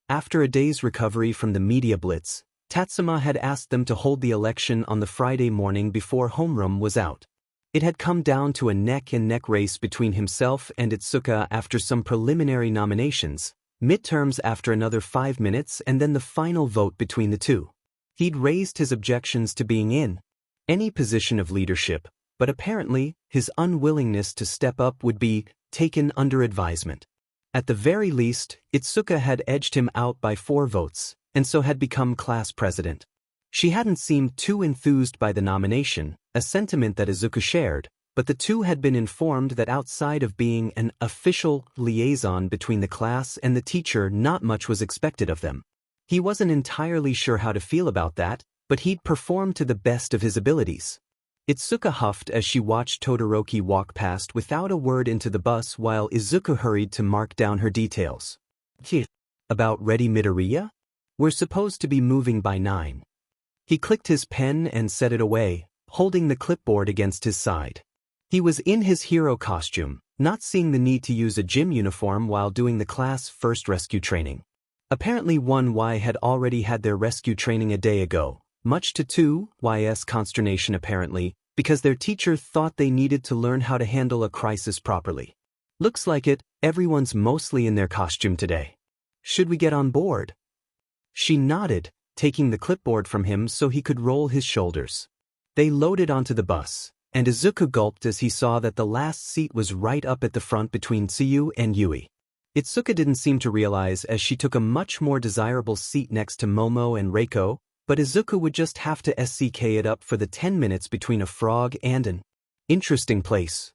Speaker 1: After a day's recovery from the media blitz, Tatsuma had asked them to hold the election on the Friday morning before homeroom was out. It had come down to a neck-and-neck race between himself and Itsuka after some preliminary nominations, midterms after another 5 minutes and then the final vote between the two. He'd raised his objections to being in any position of leadership, but apparently, his unwillingness to step up would be taken under advisement. At the very least, Itsuka had edged him out by 4 votes, and so had become class president. She hadn't seemed too enthused by the nomination, a sentiment that Izuku shared, but the two had been informed that outside of being an official liaison between the class and the teacher, not much was expected of them. He wasn't entirely sure how to feel about that, but he'd performed to the best of his abilities. Itsuka huffed as she watched Todoroki walk past without a word into the bus while Izuku hurried to mark down her details. About ready Midoriya? We're supposed to be moving by 9. He clicked his pen and set it away, holding the clipboard against his side. He was in his hero costume, not seeing the need to use a gym uniform while doing the class first rescue training. Apparently 1Y had already had their rescue training a day ago, much to 2Y's consternation apparently, because their teacher thought they needed to learn how to handle a crisis properly. Looks like it, everyone's mostly in their costume today. Should we get on board? She nodded, taking the clipboard from him so he could roll his shoulders. They loaded onto the bus, and Izuku gulped as he saw that the last seat was right up at the front between Tsuyu and Yui. Itsuka didn't seem to realize as she took a much more desirable seat next to Momo and Reiko, but Izuku would just have to SCK it up for the 10 minutes between a frog and an interesting place.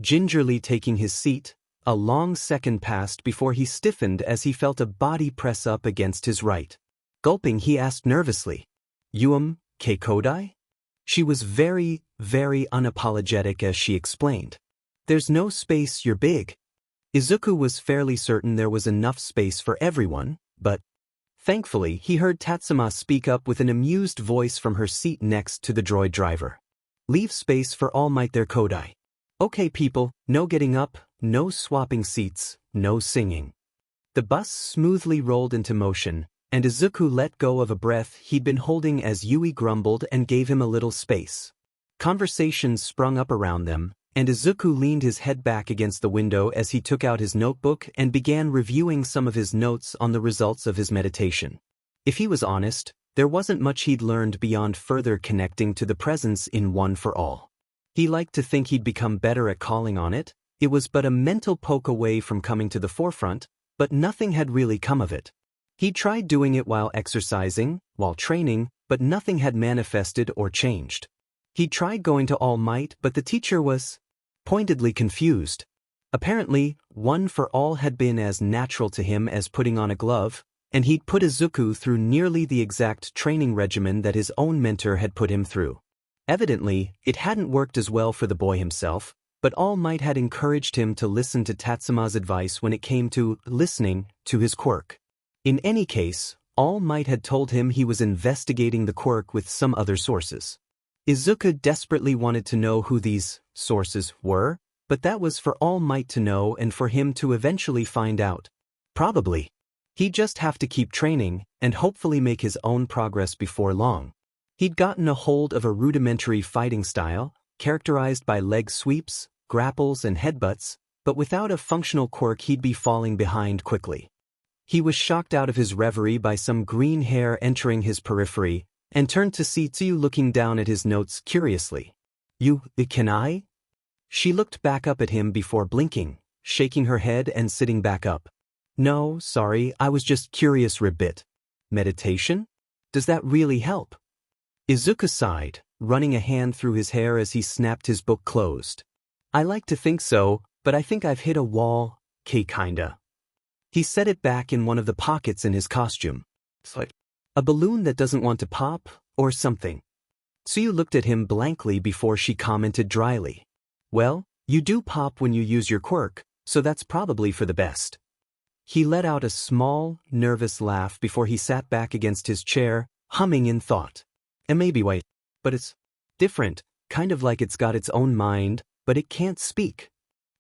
Speaker 1: Gingerly taking his seat, a long second passed before he stiffened as he felt a body press up against his right. Gulping, he asked nervously, Ke Kodai? She was very, very unapologetic as she explained. There's no space, you're big. Izuku was fairly certain there was enough space for everyone, but thankfully he heard Tatsuma speak up with an amused voice from her seat next to the droid driver. Leave space for All Might there, Kodai. Okay people, no getting up, no swapping seats, no singing. The bus smoothly rolled into motion, and Izuku let go of a breath he'd been holding as Yui grumbled and gave him a little space. Conversations sprung up around them, and Izuku leaned his head back against the window as he took out his notebook and began reviewing some of his notes on the results of his meditation. If he was honest, there wasn't much he'd learned beyond further connecting to the presence in One for All. He liked to think he'd become better at calling on it. It was but a mental poke away from coming to the forefront, but nothing had really come of it. He'd tried doing it while exercising, while training, but nothing had manifested or changed. He'd tried going to All Might, but the teacher was pointedly confused. Apparently, One for All had been as natural to him as putting on a glove, and he'd put Izuku through nearly the exact training regimen that his own mentor had put him through. Evidently, it hadn't worked as well for the boy himself, but All Might had encouraged him to listen to Tatsuma's advice when it came to listening to his quirk. In any case, All Might had told him he was investigating the quirk with some other sources. Izuku desperately wanted to know who these sources were, but that was for All Might to know and for him to eventually find out. Probably. He'd just have to keep training and hopefully make his own progress before long. He'd gotten a hold of a rudimentary fighting style, characterized by leg sweeps, grapples and headbutts, but without a functional quirk he'd be falling behind quickly. He was shocked out of his reverie by some green hair entering his periphery, and turned to see Tsuyu looking down at his notes curiously. Can I? She looked back up at him before blinking, shaking her head and sitting back up. No, sorry, I was just curious ribbit. Meditation? Does that really help? Izuku sighed, running a hand through his hair as he snapped his book closed. I like to think so, but I think I've hit a wall, kinda. He set it back in one of the pockets in his costume. It's like a balloon that doesn't want to pop, or something. Tsuyu looked at him blankly before she commented dryly. Well, you do pop when you use your quirk, so that's probably for the best. He let out a small, nervous laugh before he sat back against his chair, humming in thought. And maybe wait, but it's different, kind of like it's got its own mind, but it can't speak.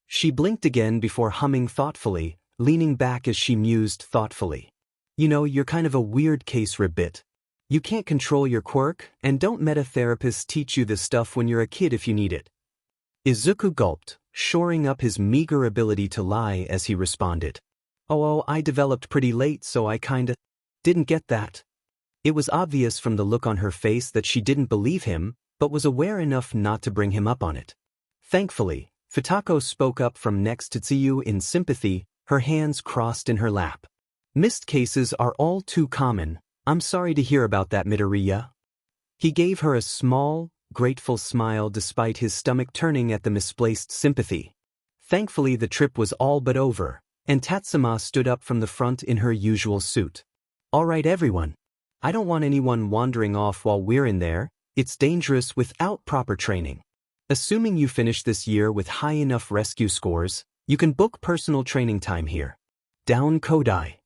Speaker 1: She blinked again before humming thoughtfully, leaning back as she mused thoughtfully. You know, you're kind of a weird case, ribbit. You can't control your quirk, and don't meta-therapists teach you this stuff when you're a kid if you need it? Izuku gulped, shoring up his meager ability to lie as he responded. Oh, I developed pretty late, so I kinda didn't get that. It was obvious from the look on her face that she didn't believe him, but was aware enough not to bring him up on it. Thankfully, Futako spoke up from next to Tsuyu in sympathy, her hands crossed in her lap. Missed cases are all too common. I'm sorry to hear about that, Midoriya. He gave her a small, grateful smile despite his stomach turning at the misplaced sympathy. Thankfully the trip was all but over, and Tatsuma stood up from the front in her usual suit. All right everyone. I don't want anyone wandering off while we're in there. It's dangerous without proper training. Assuming you finish this year with high enough rescue scores, you can book personal training time here. Down Kodai.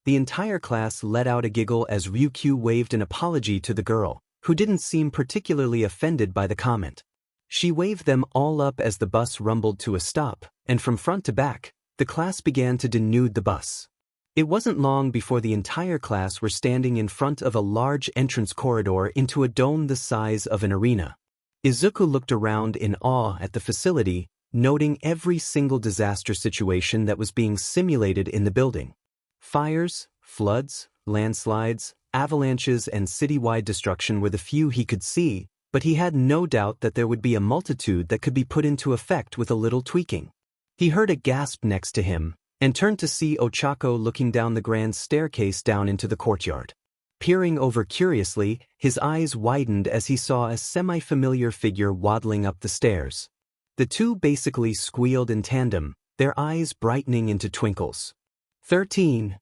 Speaker 1: The entire class let out a giggle as Ryuku waved an apology to the girl, who didn't seem particularly offended by the comment. She waved them all up as the bus rumbled to a stop, and from front to back, the class began to denude the bus. It wasn't long before the entire class were standing in front of a large entrance corridor into a dome the size of an arena. Izuku looked around in awe at the facility, noting every single disaster situation that was being simulated in the building. Fires, floods, landslides, avalanches and citywide destruction were the few he could see, but he had no doubt that there would be a multitude that could be put into effect with a little tweaking. He heard a gasp next to him, and turned to see Ochako looking down the grand staircase down into the courtyard. Peering over curiously, his eyes widened as he saw a semi-familiar figure waddling up the stairs. The two basically squealed in tandem, their eyes brightening into twinkles. 13.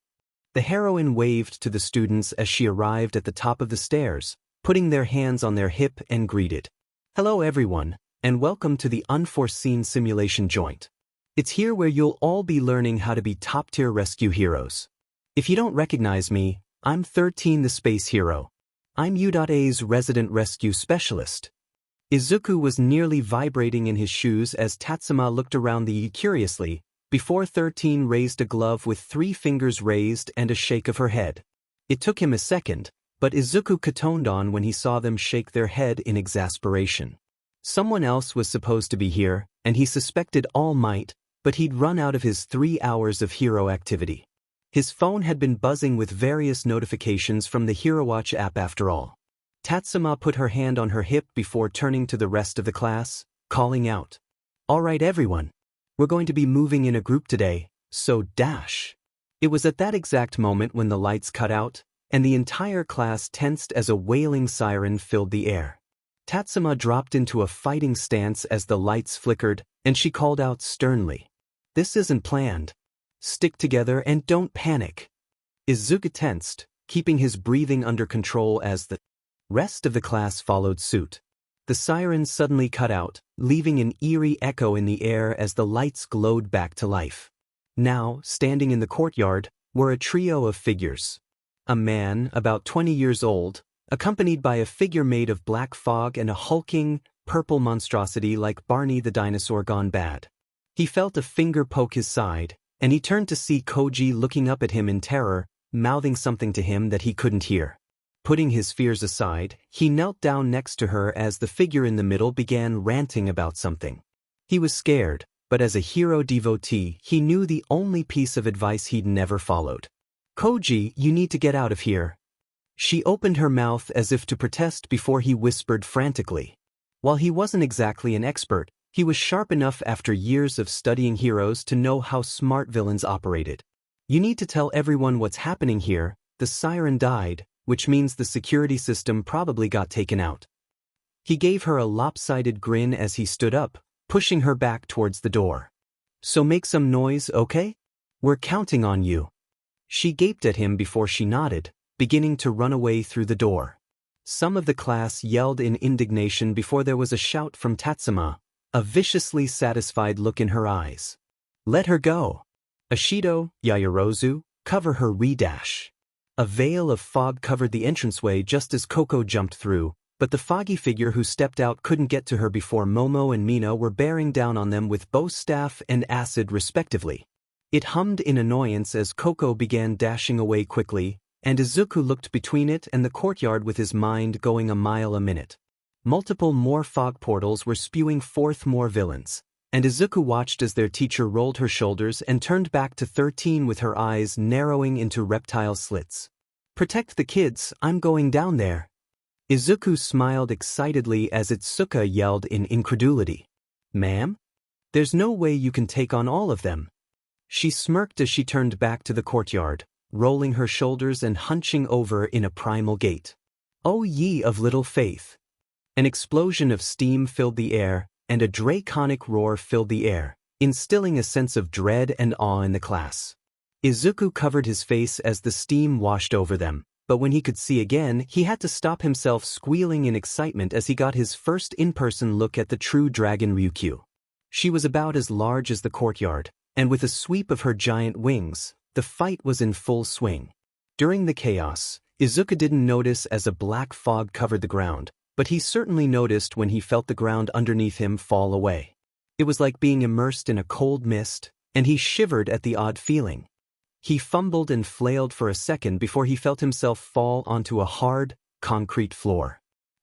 Speaker 1: The heroine waved to the students as she arrived at the top of the stairs, putting their hands on their hip and greeted. Hello everyone, and welcome to the unforeseen simulation joint. It's here where you'll all be learning how to be top-tier rescue heroes. If you don't recognize me, I'm 13 the Space Hero. I'm U.A's resident rescue specialist. Izuku was nearly vibrating in his shoes as Tatsuma looked around the U curiously, before 13 raised a glove with 3 fingers raised and a shake of her head. It took him a second, but Izuku catoned on when he saw them shake their head in exasperation. Someone else was supposed to be here, and he suspected All Might, but he'd run out of his 3 hours of hero activity. His phone had been buzzing with various notifications from the HeroWatch app after all. Tatsuma put her hand on her hip before turning to the rest of the class, calling out. All right everyone. We're going to be moving in a group today, so dash. It was at that exact moment when the lights cut out, and the entire class tensed as a wailing siren filled the air. Tatsuma dropped into a fighting stance as the lights flickered, and she called out sternly. This isn't planned. Stick together and don't panic. Izuku tensed, keeping his breathing under control as the rest of the class followed suit. The sirens suddenly cut out, leaving an eerie echo in the air as the lights glowed back to life. Now, standing in the courtyard, were a trio of figures. A man, about 20 years old, accompanied by a figure made of black fog and a hulking, purple monstrosity like Barney the dinosaur gone bad. He felt a finger poke his side, and he turned to see Koji looking up at him in terror, mouthing something to him that he couldn't hear. Putting his fears aside, he knelt down next to her as the figure in the middle began ranting about something. He was scared, but as a hero devotee, he knew the only piece of advice he'd never followed. Koji, you need to get out of here. She opened her mouth as if to protest before he whispered frantically. While he wasn't exactly an expert, he was sharp enough after years of studying heroes to know how smart villains operated. You need to tell everyone what's happening here. The siren died, which means the security system probably got taken out. He gave her a lopsided grin as he stood up, pushing her back towards the door. So make some noise, okay? We're counting on you. She gaped at him before she nodded, beginning to run away through the door. Some of the class yelled in indignation before there was a shout from Tatsuma, a viciously satisfied look in her eyes. Let her go. Ashido, Yayarozu, cover her re-dash. A veil of fog covered the entranceway just as Coco jumped through, but the foggy figure who stepped out couldn't get to her before Momo and Mina were bearing down on them with bow staff and acid respectively. It hummed in annoyance as Coco began dashing away quickly, and Izuku looked between it and the courtyard with his mind going a mile a minute. Multiple more fog portals were spewing forth more villains, and Izuku watched as their teacher rolled her shoulders and turned back to 13 with her eyes narrowing into reptile slits. Protect the kids, I'm going down there. Izuku smiled excitedly as Itsuka yelled in incredulity. Ma'am? There's no way you can take on all of them. She smirked as she turned back to the courtyard, rolling her shoulders and hunching over in a primal gait. O ye of little faith! An explosion of steam filled the air, and a draconic roar filled the air, instilling a sense of dread and awe in the class. Izuku covered his face as the steam washed over them, but when he could see again, he had to stop himself squealing in excitement as he got his first in-person look at the true dragon Ryuku. She was about as large as the courtyard, and with a sweep of her giant wings, the fight was in full swing. During the chaos, Izuku didn't notice as a black fog covered the ground, but he certainly noticed when he felt the ground underneath him fall away. It was like being immersed in a cold mist, and he shivered at the odd feeling. He fumbled and flailed for a second before he felt himself fall onto a hard, concrete floor.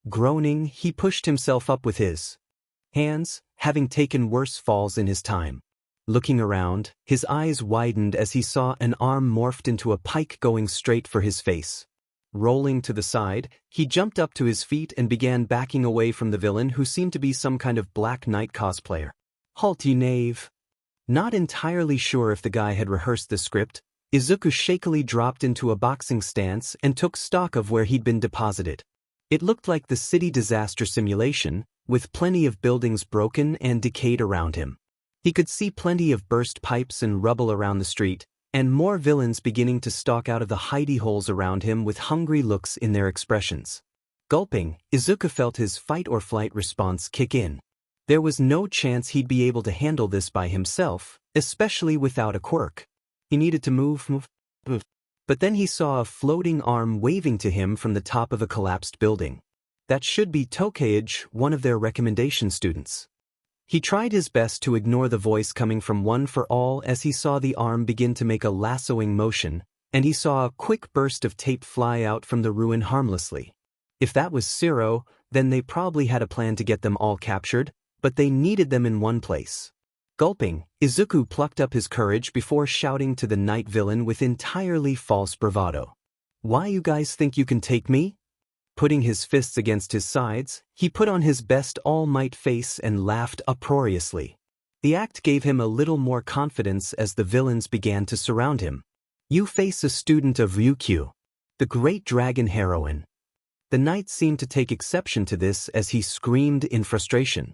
Speaker 1: Groaning, he pushed himself up with his hands, having taken worse falls in his time. Looking around, his eyes widened as he saw an arm morphed into a pike going straight for his face. Rolling to the side, he jumped up to his feet and began backing away from the villain who seemed to be some kind of Black Knight cosplayer. Halt, you knave! Not entirely sure if the guy had rehearsed the script, Izuku shakily dropped into a boxing stance and took stock of where he'd been deposited. It looked like the city disaster simulation, with plenty of buildings broken and decayed around him. He could see plenty of burst pipes and rubble around the street, and more villains beginning to stalk out of the hidey holes around him with hungry looks in their expressions. Gulping, Izuku felt his fight-or-flight response kick in. There was no chance he'd be able to handle this by himself, especially without a quirk. He needed to move. But then he saw a floating arm waving to him from the top of a collapsed building. That should be Tokage, one of their recommendation students. He tried his best to ignore the voice coming from One for All as he saw the arm begin to make a lassoing motion, and he saw a quick burst of tape fly out from the ruin harmlessly. If that was Zero, then they probably had a plan to get them all captured, but they needed them in one place. Gulping, Izuku plucked up his courage before shouting to the night villain with entirely false bravado. Why you guys think you can take me? Putting his fists against his sides, he put on his best all-might face and laughed uproariously. The act gave him a little more confidence as the villains began to surround him. You face a student of Ryuku, the great dragon heroine. The knight seemed to take exception to this as he screamed in frustration.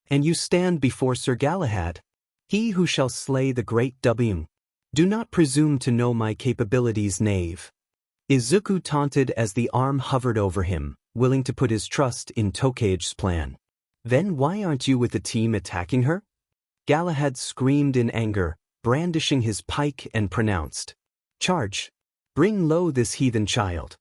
Speaker 1: And you stand before Sir Galahad, he who shall slay the great W. Do not presume to know my capabilities, knave. Izuku taunted as the arm hovered over him, willing to put his trust in Tokage's plan. Then why aren't you with the team attacking her? Galahad screamed in anger, brandishing his pike and pronounced, Charge! Bring low this heathen child.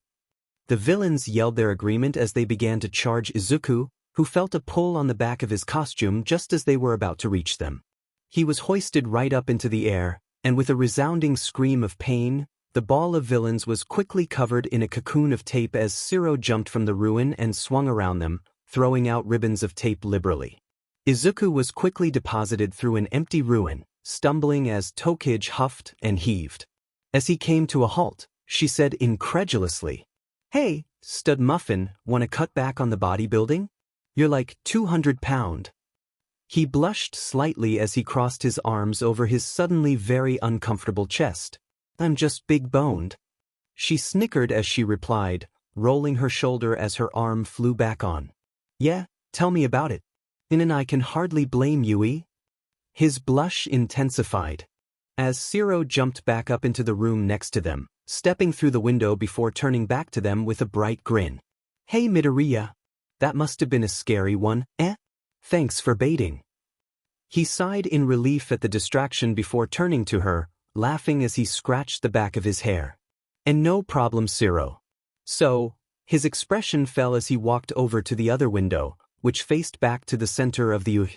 Speaker 1: The villains yelled their agreement as they began to charge Izuku, who felt a pull on the back of his costume just as they were about to reach them. He was hoisted right up into the air, and with a resounding scream of pain, the ball of villains was quickly covered in a cocoon of tape as Zero jumped from the ruin and swung around them, throwing out ribbons of tape liberally. Izuku was quickly deposited through an empty ruin, stumbling as Tokage huffed and heaved. As he came to a halt, she said incredulously, Hey, stud muffin, wanna cut back on the bodybuilding? You're like 200 pound. He blushed slightly as he crossed his arms over his suddenly very uncomfortable chest. I'm just big-boned. She snickered as she replied, rolling her shoulder as her arm flew back on. Yeah, tell me about it. And I can hardly blame you. His blush intensified. As Zero jumped back up into the room next to them, stepping through the window before turning back to them with a bright grin. Hey Midoriya. That must have been a scary one, eh? Thanks for baiting. He sighed in relief at the distraction before turning to her, laughing as he scratched the back of his hair. And no problem, Zero. So, his expression fell as he walked over to the other window, which faced back to the center of the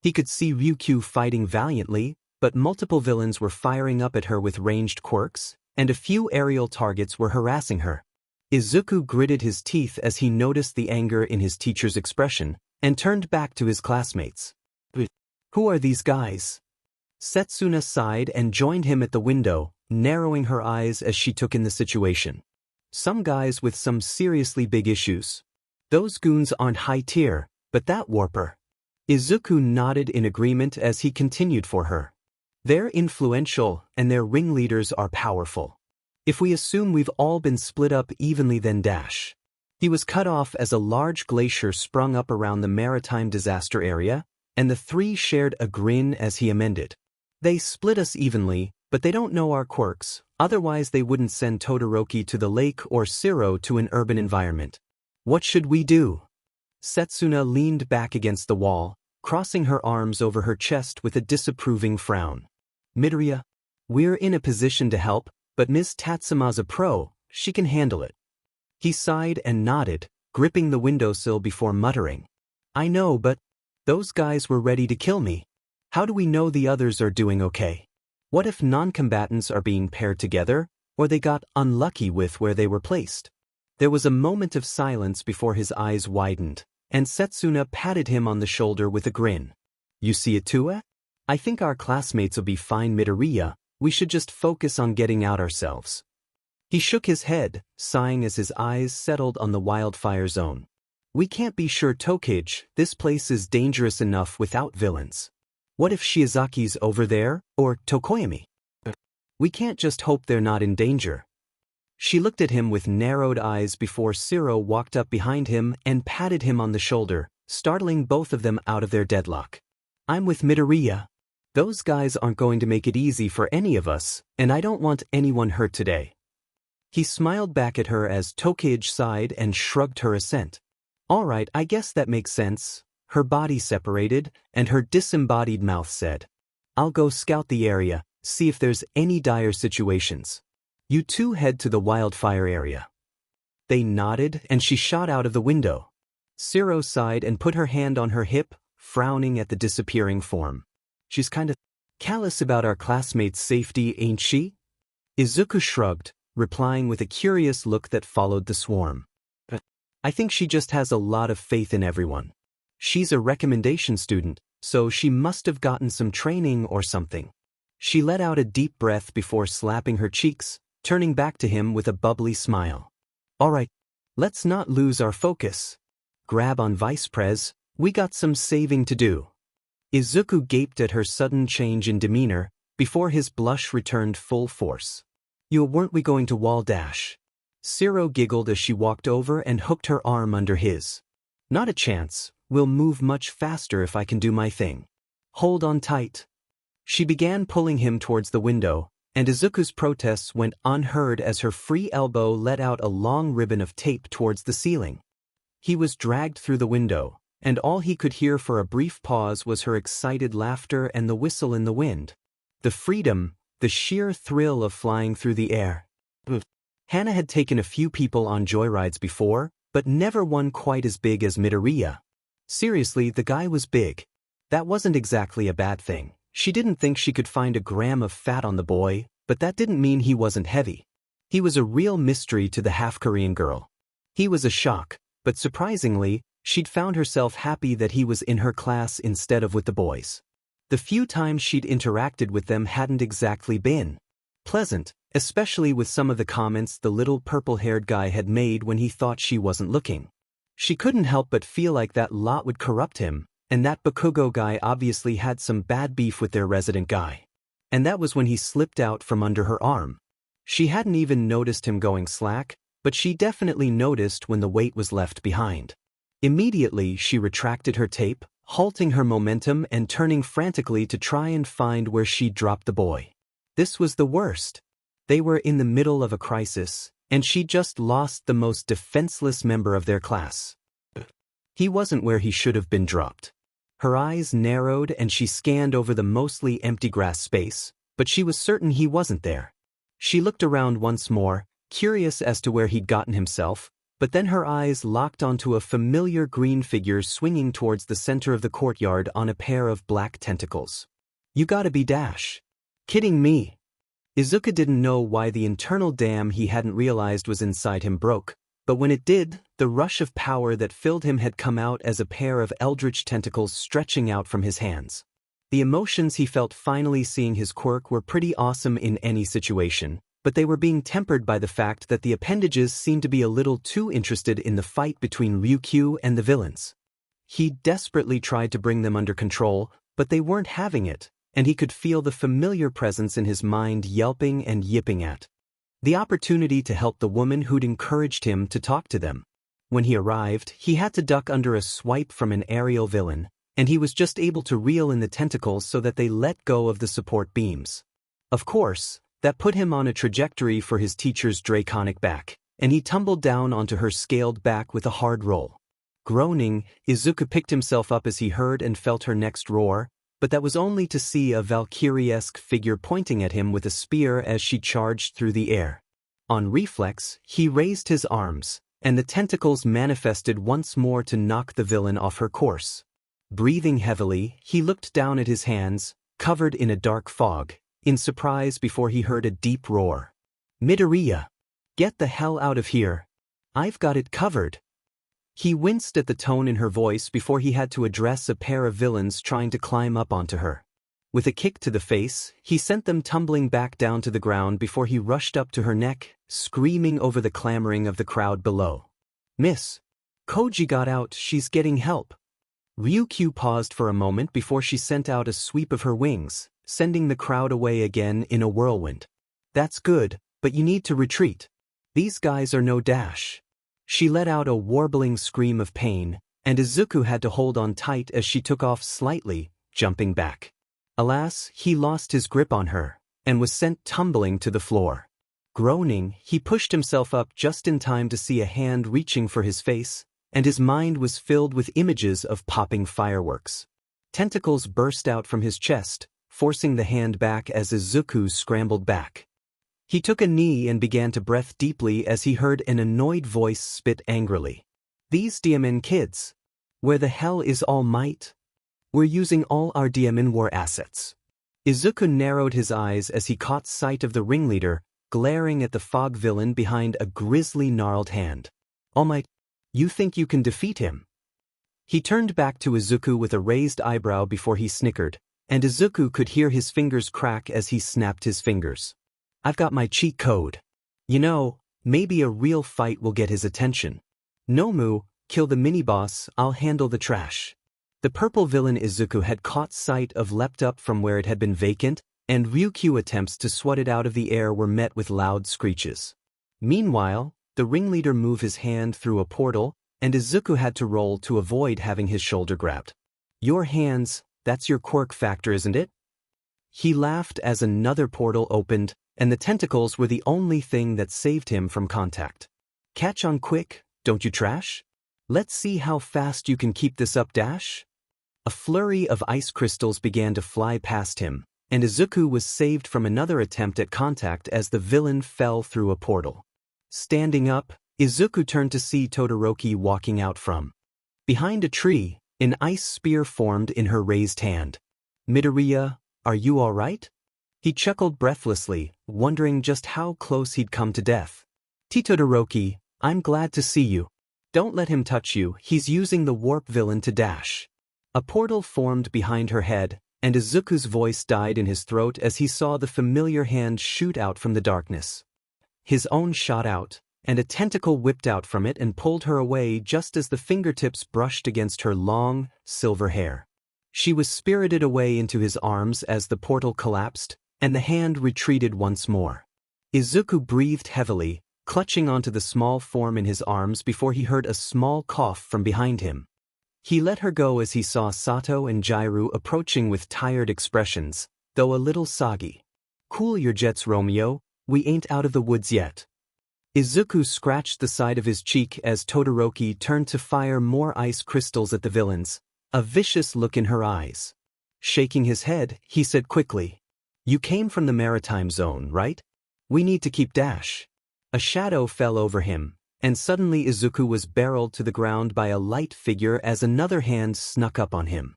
Speaker 1: He could see Ryuku fighting valiantly, but multiple villains were firing up at her with ranged quirks, and a few aerial targets were harassing her. Izuku gritted his teeth as he noticed the anger in his teacher's expression, and turned back to his classmates. Who are these guys? Setsuna sighed and joined him at the window, narrowing her eyes as she took in the situation. Some guys with some seriously big issues. Those goons aren't high tier, but that warper. Izuku nodded in agreement as he continued for her. They're influential, and their ringleaders are powerful. If we assume we've all been split up evenly, then dash. He was cut off as a large glacier sprung up around the maritime disaster area, and the three shared a grin as he amended. They split us evenly, but they don't know our quirks, otherwise they wouldn't send Todoroki to the lake or Shiro to an urban environment. What should we do? Setsuna leaned back against the wall, crossing her arms over her chest with a disapproving frown. Midoriya, we're in a position to help, but Ms. Tatsuma's a pro, she can handle it. He sighed and nodded, gripping the windowsill before muttering. I know, but those guys were ready to kill me. How do we know the others are doing okay? What if non-combatants are being paired together, or they got unlucky with where they were placed? There was a moment of silence before his eyes widened, and Setsuna patted him on the shoulder with a grin. You see it too, eh? I think our classmates will be fine, Midoriya. We should just focus on getting out ourselves. He shook his head, sighing as his eyes settled on the wildfire zone. We can't be sure, Tokage, this place is dangerous enough without villains. What if Shiozaki's over there, or Tokoyami? We can't just hope they're not in danger. She looked at him with narrowed eyes before Shiro walked up behind him and patted him on the shoulder, startling both of them out of their deadlock. I'm with Midoriya. Those guys aren't going to make it easy for any of us, and I don't want anyone hurt today. He smiled back at her as Tokage sighed and shrugged her assent. All right, I guess that makes sense. Her body separated, and her disembodied mouth said, I'll go scout the area, see if there's any dire situations. You two head to the wildfire area. They nodded, and she shot out of the window. Shiro sighed and put her hand on her hip, frowning at the disappearing form. She's kind of callous about our classmates' safety, ain't she? Izuku shrugged, replying with a curious look that followed the swarm. I think she just has a lot of faith in everyone. She's a recommendation student, so she must have gotten some training or something. She let out a deep breath before slapping her cheeks, turning back to him with a bubbly smile. All right, let's not lose our focus. Grab on Vice Prez, we got some saving to do. Izuku gaped at her sudden change in demeanor, before his blush returned full force. Weren't we going to wall dash? Shiro giggled as she walked over and hooked her arm under his. Not a chance, we'll move much faster if I can do my thing. Hold on tight. She began pulling him towards the window, and Izuku's protests went unheard as her free elbow let out a long ribbon of tape towards the ceiling. He was dragged through the window, and all he could hear for a brief pause was her excited laughter and the whistle in the wind. The freedom, the sheer thrill of flying through the air. Hana had taken a few people on joyrides before, but never one quite as big as Midoriya. Seriously, the guy was big. That wasn't exactly a bad thing. She didn't think she could find a gram of fat on the boy, but that didn't mean he wasn't heavy. He was a real mystery to the half-Korean girl. He was a shock, but surprisingly, she'd found herself happy that he was in her class instead of with the boys. The few times she'd interacted with them hadn't exactly been pleasant, especially with some of the comments the little purple-haired guy had made when he thought she wasn't looking. She couldn't help but feel like that lot would corrupt him, and that Bakugo guy obviously had some bad beef with their resident guy. And that was when he slipped out from under her arm. She hadn't even noticed him going slack, but she definitely noticed when the weight was left behind. Immediately, she retracted her tape, halting her momentum and turning frantically to try and find where she'd dropped the boy. This was the worst. They were in the middle of a crisis, and she'd just lost the most defenseless member of their class. He wasn't where he should have been dropped. Her eyes narrowed and she scanned over the mostly empty grass space, but she was certain he wasn't there. She looked around once more, curious as to where he'd gotten himself, but then her eyes locked onto a familiar green figure swinging towards the center of the courtyard on a pair of black tentacles. You gotta be Dash. Kidding me? Izuku didn't know why the internal dam he hadn't realized was inside him broke, but when it did, the rush of power that filled him had come out as a pair of eldritch tentacles stretching out from his hands. The emotions he felt finally seeing his quirk were pretty awesome in any situation, but they were being tempered by the fact that the appendages seemed to be a little too interested in the fight between Ryuku and the villains. He desperately tried to bring them under control, but they weren't having it, and he could feel the familiar presence in his mind yelping and yipping at the opportunity to help the woman who'd encouraged him to talk to them. When he arrived, he had to duck under a swipe from an aerial villain, and he was just able to reel in the tentacles so that they let go of the support beams. Of course, that put him on a trajectory for his teacher's draconic back, and he tumbled down onto her scaled back with a hard roll. Groaning, Izuku picked himself up as he heard and felt her next roar, but that was only to see a Valkyrie-esque figure pointing at him with a spear as she charged through the air. On reflex, he raised his arms, and the tentacles manifested once more to knock the villain off her course. Breathing heavily, he looked down at his hands, covered in a dark fog, in surprise before he heard a deep roar. "Midoriya! Get the hell out of here! I've got it covered!" He winced at the tone in her voice before he had to address a pair of villains trying to climb up onto her. With a kick to the face, he sent them tumbling back down to the ground before he rushed up to her neck, screaming over the clamoring of the crowd below. "Miss! Koji got out, she's getting help!" Ryuku paused for a moment before she sent out a sweep of her wings, sending the crowd away again in a whirlwind. "That's good, but you need to retreat. These guys are no dash." She let out a warbling scream of pain, and Izuku had to hold on tight as she took off slightly, jumping back. Alas, he lost his grip on her, and was sent tumbling to the floor. Groaning, he pushed himself up just in time to see a hand reaching for his face, and his mind was filled with images of popping fireworks. Tentacles burst out from his chest, forcing the hand back as Izuku scrambled back. He took a knee and began to breath deeply as he heard an annoyed voice spit angrily. "These DMN kids! Where the hell is All Might? We're using all our DMN war assets." Izuku narrowed his eyes as he caught sight of the ringleader, glaring at the fog villain behind a grisly gnarled hand. "All Might, you think you can defeat him?" He turned back to Izuku with a raised eyebrow before he snickered, and Izuku could hear his fingers crack as he snapped his fingers. "I've got my cheat code. You know, maybe a real fight will get his attention. Nomu, kill the mini-boss, I'll handle the trash." The purple villain Izuku had caught sight of leapt up from where it had been vacant, and Ryuku attempts to swat it out of the air were met with loud screeches. Meanwhile, the ringleader moved his hand through a portal, and Izuku had to roll to avoid having his shoulder grabbed. "Your hands, that's your quirk factor, isn't it?" He laughed as another portal opened, and the tentacles were the only thing that saved him from contact. "Catch on quick, don't you trash? Let's see how fast you can keep this up, dash." A flurry of ice crystals began to fly past him, and Izuku was saved from another attempt at contact as the villain fell through a portal. Standing up, Izuku turned to see Todoroki walking out from behind a tree, an ice spear formed in her raised hand. "Midoriya, are you all right?" He chuckled breathlessly, wondering just how close he'd come to death. "Todoroki, I'm glad to see you. Don't let him touch you, he's using the warp villain to dash." A portal formed behind her head, and Izuku's voice died in his throat as he saw the familiar hand shoot out from the darkness. His own shot out, and a tentacle whipped out from it and pulled her away just as the fingertips brushed against her long, silver hair. She was spirited away into his arms as the portal collapsed, and the hand retreated once more. Izuku breathed heavily, clutching onto the small form in his arms before he heard a small cough from behind him. He let her go as he saw Sato and Jiro approaching with tired expressions, though a little soggy. "Cool your jets, Romeo, we ain't out of the woods yet." Izuku scratched the side of his cheek as Todoroki turned to fire more ice crystals at the villains, a vicious look in her eyes. Shaking his head, he said quickly, "You came from the maritime zone, right? We need to keep dash." A shadow fell over him, and suddenly Izuku was barreled to the ground by a light figure as another hand snuck up on him.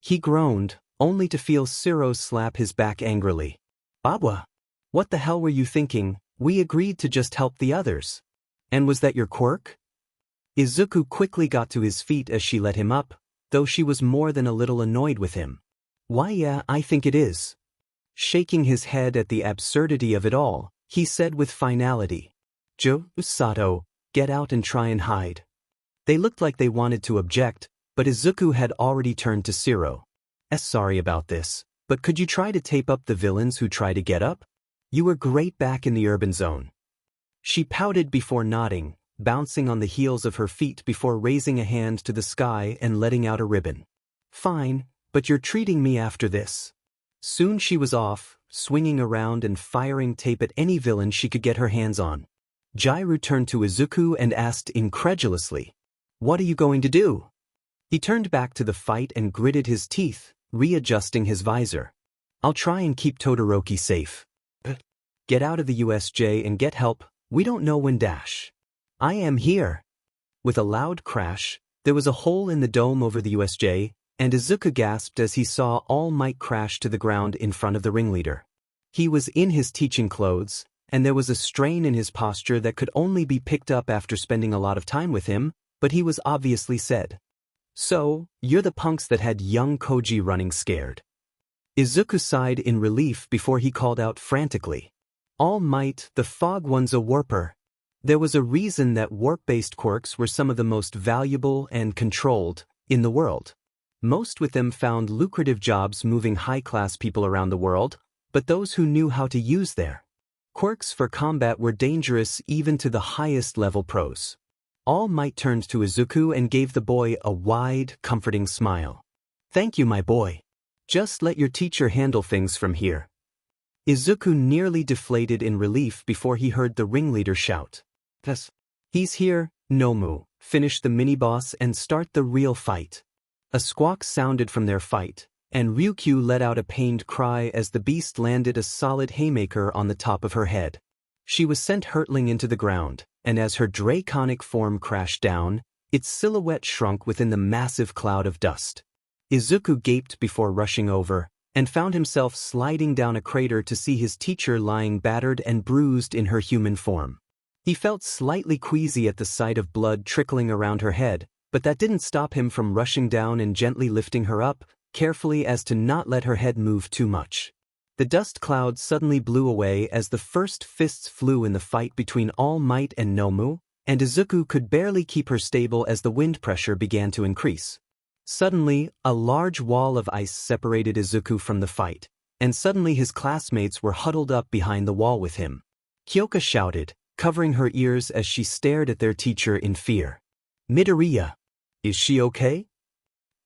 Speaker 1: He groaned, only to feel Siro slap his back angrily. "Babwa, what the hell were you thinking? We agreed to just help the others. And was that your quirk?" Izuku quickly got to his feet as she let him up, though she was more than a little annoyed with him. "Why yeah, I think it is." Shaking his head at the absurdity of it all, he said with finality. Sato, get out and try and hide. They looked like they wanted to object, but Izuku had already turned to Shiro. Sorry about this, but could you try to tape up the villains who try to get up? You were great back in the urban zone. She pouted before nodding, bouncing on the heels of her feet before raising a hand to the sky and letting out a ribbon. Fine, but you're treating me after this. Soon she was off, swinging around and firing tape at any villain she could get her hands on. Jiro turned to Izuku and asked incredulously, "What are you going to do?" He turned back to the fight and gritted his teeth, readjusting his visor. "I'll try and keep Todoroki safe. Get out of the USJ and get help, we don't know when dash. I am here." With a loud crash, there was a hole in the dome over the USJ, and Izuku gasped as he saw All Might crash to the ground in front of the ringleader. He was in his teaching clothes, and there was a strain in his posture that could only be picked up after spending a lot of time with him, but he was obviously said. "So, you're the punks that had young Koji running scared." Izuku sighed in relief before he called out frantically, "All Might, the Fog One's a warper." There was a reason that warp-based quirks were some of the most valuable and controlled in the world. Most with them found lucrative jobs moving high-class people around the world, but those who knew how to use their quirks for combat were dangerous even to the highest-level pros. All Might turned to Izuku and gave the boy a wide, comforting smile. "Thank you, my boy. Just let your teacher handle things from here." Izuku nearly deflated in relief before he heard the ringleader shout, "He's here, Nomu, finish the mini-boss and start the real fight." A squawk sounded from their fight, and Ryuku let out a pained cry as the beast landed a solid haymaker on the top of her head. She was sent hurtling into the ground, and as her draconic form crashed down, its silhouette shrunk within the massive cloud of dust. Izuku gaped before rushing over, and found himself sliding down a crater to see his teacher lying battered and bruised in her human form. He felt slightly queasy at the sight of blood trickling around her head, but that didn't stop him from rushing down and gently lifting her up, carefully as to not let her head move too much. The dust cloud suddenly blew away as the first fists flew in the fight between All Might and Nomu, and Izuku could barely keep her stable as the wind pressure began to increase. Suddenly, a large wall of ice separated Izuku from the fight, and suddenly his classmates were huddled up behind the wall with him. Kyoka shouted, covering her ears as she stared at their teacher in fear. "Midoriya, is she okay?"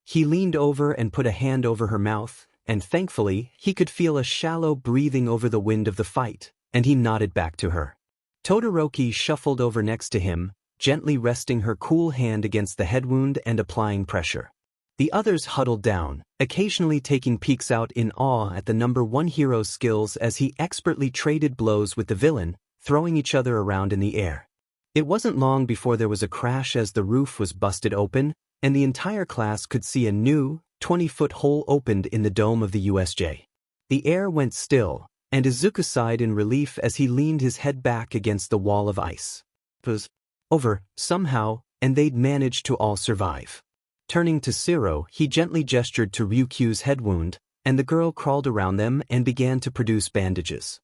Speaker 1: He leaned over and put a hand over her mouth, and thankfully, he could feel a shallow breathing over the wind of the fight, and he nodded back to her. Todoroki shuffled over next to him, gently resting her cool hand against the head wound and applying pressure. The others huddled down, occasionally taking peeks out in awe at the number one hero's skills as he expertly traded blows with the villain, throwing each other around in the air. It wasn't long before there was a crash as the roof was busted open, and the entire class could see a new, 20-foot hole opened in the dome of the USJ. The air went still, and Izuku sighed in relief as he leaned his head back against the wall of ice. It was over, somehow, and they'd managed to all survive. Turning to Shiro, he gently gestured to Ryuku's head wound, and the girl crawled around them and began to produce bandages.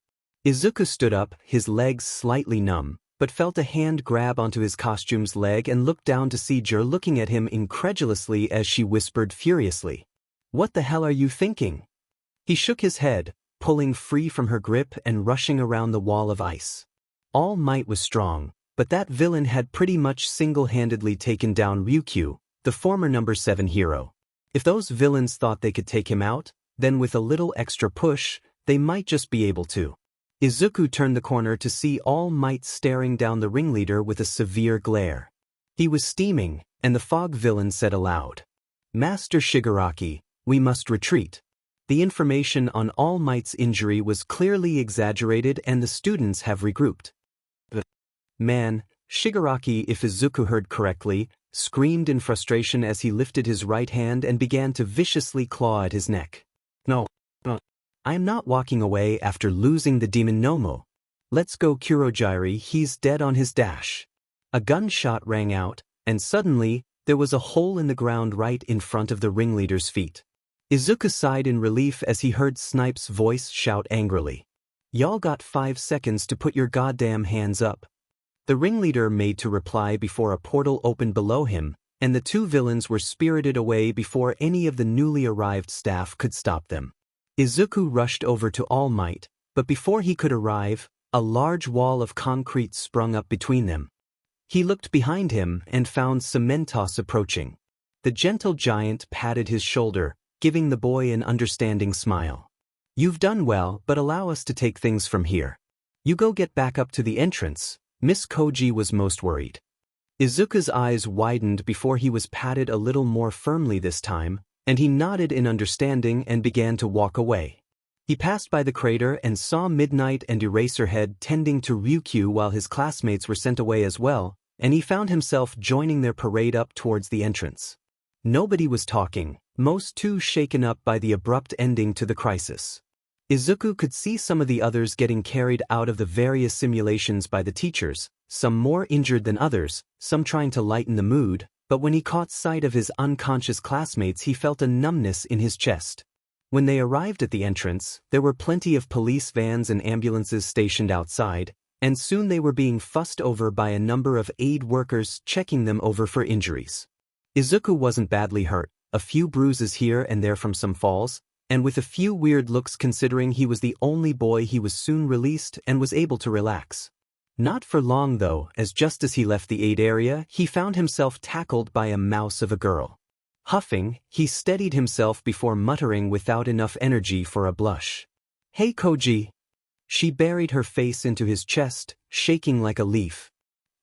Speaker 1: Izuku stood up, his legs slightly numb, but felt a hand grab onto his costume's leg and looked down to see Jiro looking at him incredulously as she whispered furiously, "What the hell are you thinking?" He shook his head, pulling free from her grip and rushing around the wall of ice. All Might was strong, but that villain had pretty much single-handedly taken down Ryuku, the former number 7 hero. If those villains thought they could take him out, then with a little extra push, they might just be able to. Izuku turned the corner to see All Might staring down the ringleader with a severe glare. He was steaming, and the fog villain said aloud, "Master Shigaraki, we must retreat." The information on All Might's injury was clearly exaggerated and the students have regrouped. Man, Shigaraki, if Izuku heard correctly, screamed in frustration as he lifted his right hand and began to viciously claw at his neck. "No. I am not walking away after losing the demon Nomu. Let's go Kurogiri, he's dead on his dash." A gunshot rang out, and suddenly, there was a hole in the ground right in front of the ringleader's feet. Izuku sighed in relief as he heard Snipe's voice shout angrily, Y'all got 5 seconds to put your goddamn hands up. The ringleader made to reply before a portal opened below him, and the two villains were spirited away before any of the newly arrived staff could stop them. Izuku rushed over to All Might, but before he could arrive, a large wall of concrete sprung up between them. He looked behind him and found Cementos approaching. The gentle giant patted his shoulder, giving the boy an understanding smile. You've done well, but allow us to take things from here. You go get back up to the entrance. Miss Koji was most worried. Izuku's eyes widened before he was patted a little more firmly this time, and he nodded in understanding and began to walk away. He passed by the crater and saw Midnight and Eraserhead tending to Ryuku while his classmates were sent away as well, and he found himself joining their parade up towards the entrance. Nobody was talking, most too shaken up by the abrupt ending to the crisis. Izuku could see some of the others getting carried out of the various simulations by the teachers, some more injured than others, some trying to lighten the mood, but when he caught sight of his unconscious classmates he felt a numbness in his chest. When they arrived at the entrance, there were plenty of police vans and ambulances stationed outside, and soon they were being fussed over by a number of aid workers checking them over for injuries. Izuku wasn't badly hurt, a few bruises here and there from some falls, and with a few weird looks considering he was the only boy, he was soon released and was able to relax. Not for long though, as just as he left the aid area, he found himself tackled by a mouse of a girl. Huffing, he steadied himself before muttering without enough energy for a blush. "Hey Koji." She buried her face into his chest, shaking like a leaf.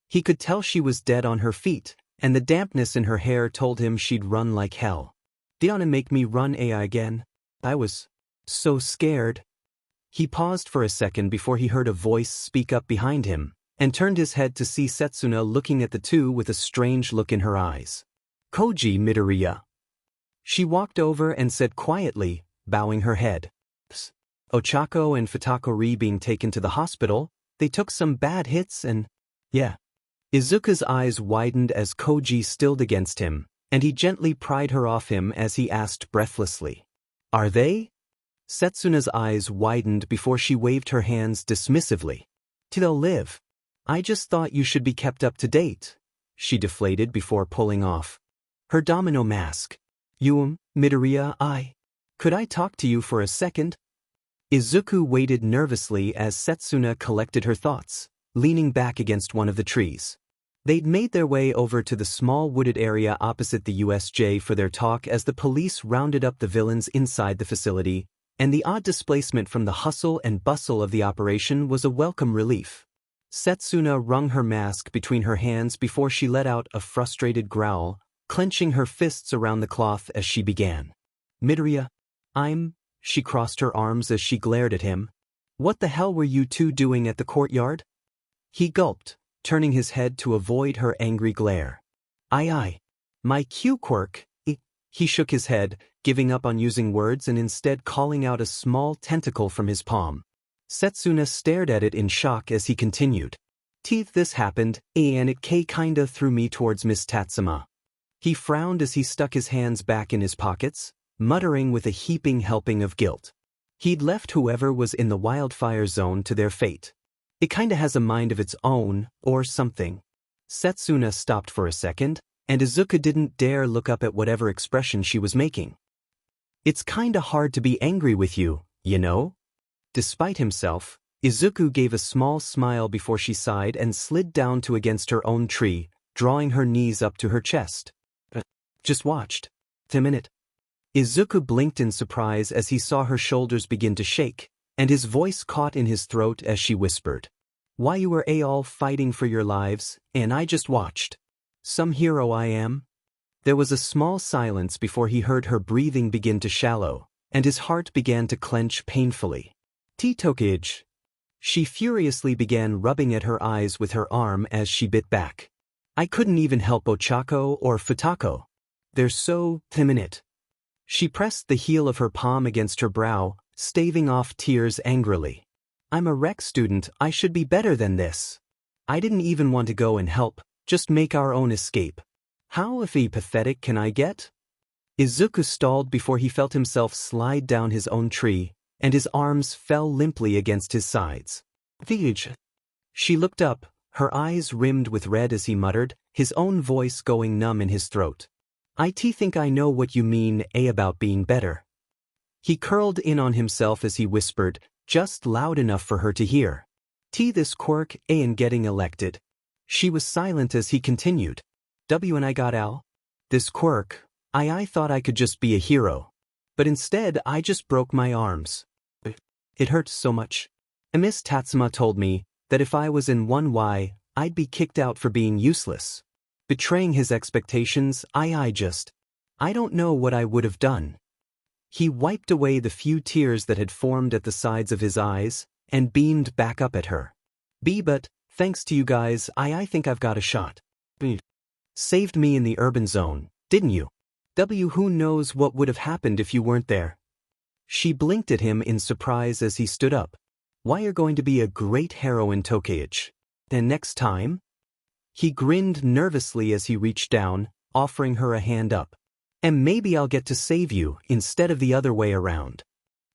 Speaker 1: He could tell she was dead on her feet, and the dampness in her hair told him she'd run like hell. "Donna make me run AI again? I was so scared." He paused for a second before he heard a voice speak up behind him, and turned his head to see Setsuna looking at the two with a strange look in her eyes. "Koji Midoriya." She walked over and said quietly, bowing her head. "Ochako and Futakori being taken to the hospital, they took some bad hits and... yeah." Izuku's eyes widened as Koji stilled against him, and he gently pried her off him as he asked breathlessly, "Are they?" Setsuna's eyes widened before she waved her hands dismissively. "They'll live. I just thought you should be kept up to date," she deflated before pulling off her domino mask. Midoriya, could I talk to you for a second?" Izuku waited nervously as Setsuna collected her thoughts, leaning back against one of the trees. They'd made their way over to the small wooded area opposite the USJ for their talk as the police rounded up the villains inside the facility, and the odd displacement from the hustle and bustle of the operation was a welcome relief. Setsuna wrung her mask between her hands before she let out a frustrated growl, clenching her fists around the cloth as she began. "Midoriya, she crossed her arms as she glared at him. "What the hell were you two doing at the courtyard?" He gulped, turning his head to avoid her angry glare. My Quirk." He shook his head, giving up on using words and instead calling out a small tentacle from his palm. Setsuna stared at it in shock as he continued. "This happened, and it kinda threw me towards Miss Tatsuma." He frowned as he stuck his hands back in his pockets, muttering with a heaping helping of guilt. He'd left whoever was in the wildfire zone to their fate. "It kinda has a mind of its own, or something." Setsuna stopped for a second, and Izuku didn't dare look up at whatever expression she was making. "It's kinda hard to be angry with you, you know?" Despite himself, Izuku gave a small smile before she sighed and slid down to against her own tree, drawing her knees up to her chest. "Just watched. A minute." Izuku blinked in surprise as he saw her shoulders begin to shake, and his voice caught in his throat as she whispered, "Why you were all fighting for your lives, and I just watched. Some hero I am." There was a small silence before he heard her breathing begin to shallow, and his heart began to clench painfully. "Tokage." She furiously began rubbing at her eyes with her arm as she bit back. "I couldn't even help Ochako or Futako. They're so timid." She pressed the heel of her palm against her brow, staving off tears angrily. "I'm a rec student, I should be better than this. I didn't even want to go and help, just make our own escape. How pathetic can I get?" Izuku stalled before he felt himself slide down his own tree, and his arms fell limply against his sides. "Vij." She looked up, her eyes rimmed with red as he muttered, his own voice going numb in his throat. "I think I know what you mean, about being better." He curled in on himself as he whispered, just loud enough for her to hear. This Quirk, and getting elected." She was silent as he continued. "And I got Al. This Quirk, I thought I could just be a hero. But instead I just broke my arms. It hurt so much. And Miss Tatsuma told me that if I was in 1Y, I'd be kicked out for being useless. Betraying his expectations, I don't know what I would have done." He wiped away the few tears that had formed at the sides of his eyes, and beamed back up at her. But, thanks to you guys, I think I've got a shot. Saved me in the urban zone, didn't you? Who knows what would have happened if you weren't there?" She blinked at him in surprise as he stood up. "Why, you're going to be a great hero in Tokage. And next time?" He grinned nervously as he reached down, offering her a hand up. "And maybe I'll get to save you instead of the other way around."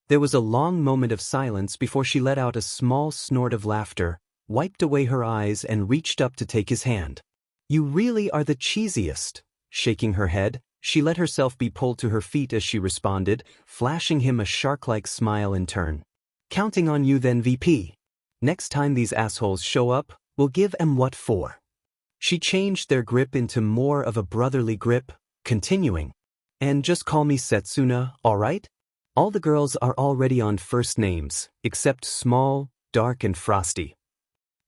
Speaker 1: There was a long moment of silence before she let out a small snort of laughter, wiped away her eyes and reached up to take his hand. "You really are the cheesiest." Shaking her head, she let herself be pulled to her feet as she responded, flashing him a shark-like smile in turn. "Counting on you then, VP. Next time these assholes show up, we'll give 'em what for." She changed their grip into more of a brotherly grip, continuing. "And just call me Setsuna, alright? All the girls are already on first names, except Small, Dark and Frosty."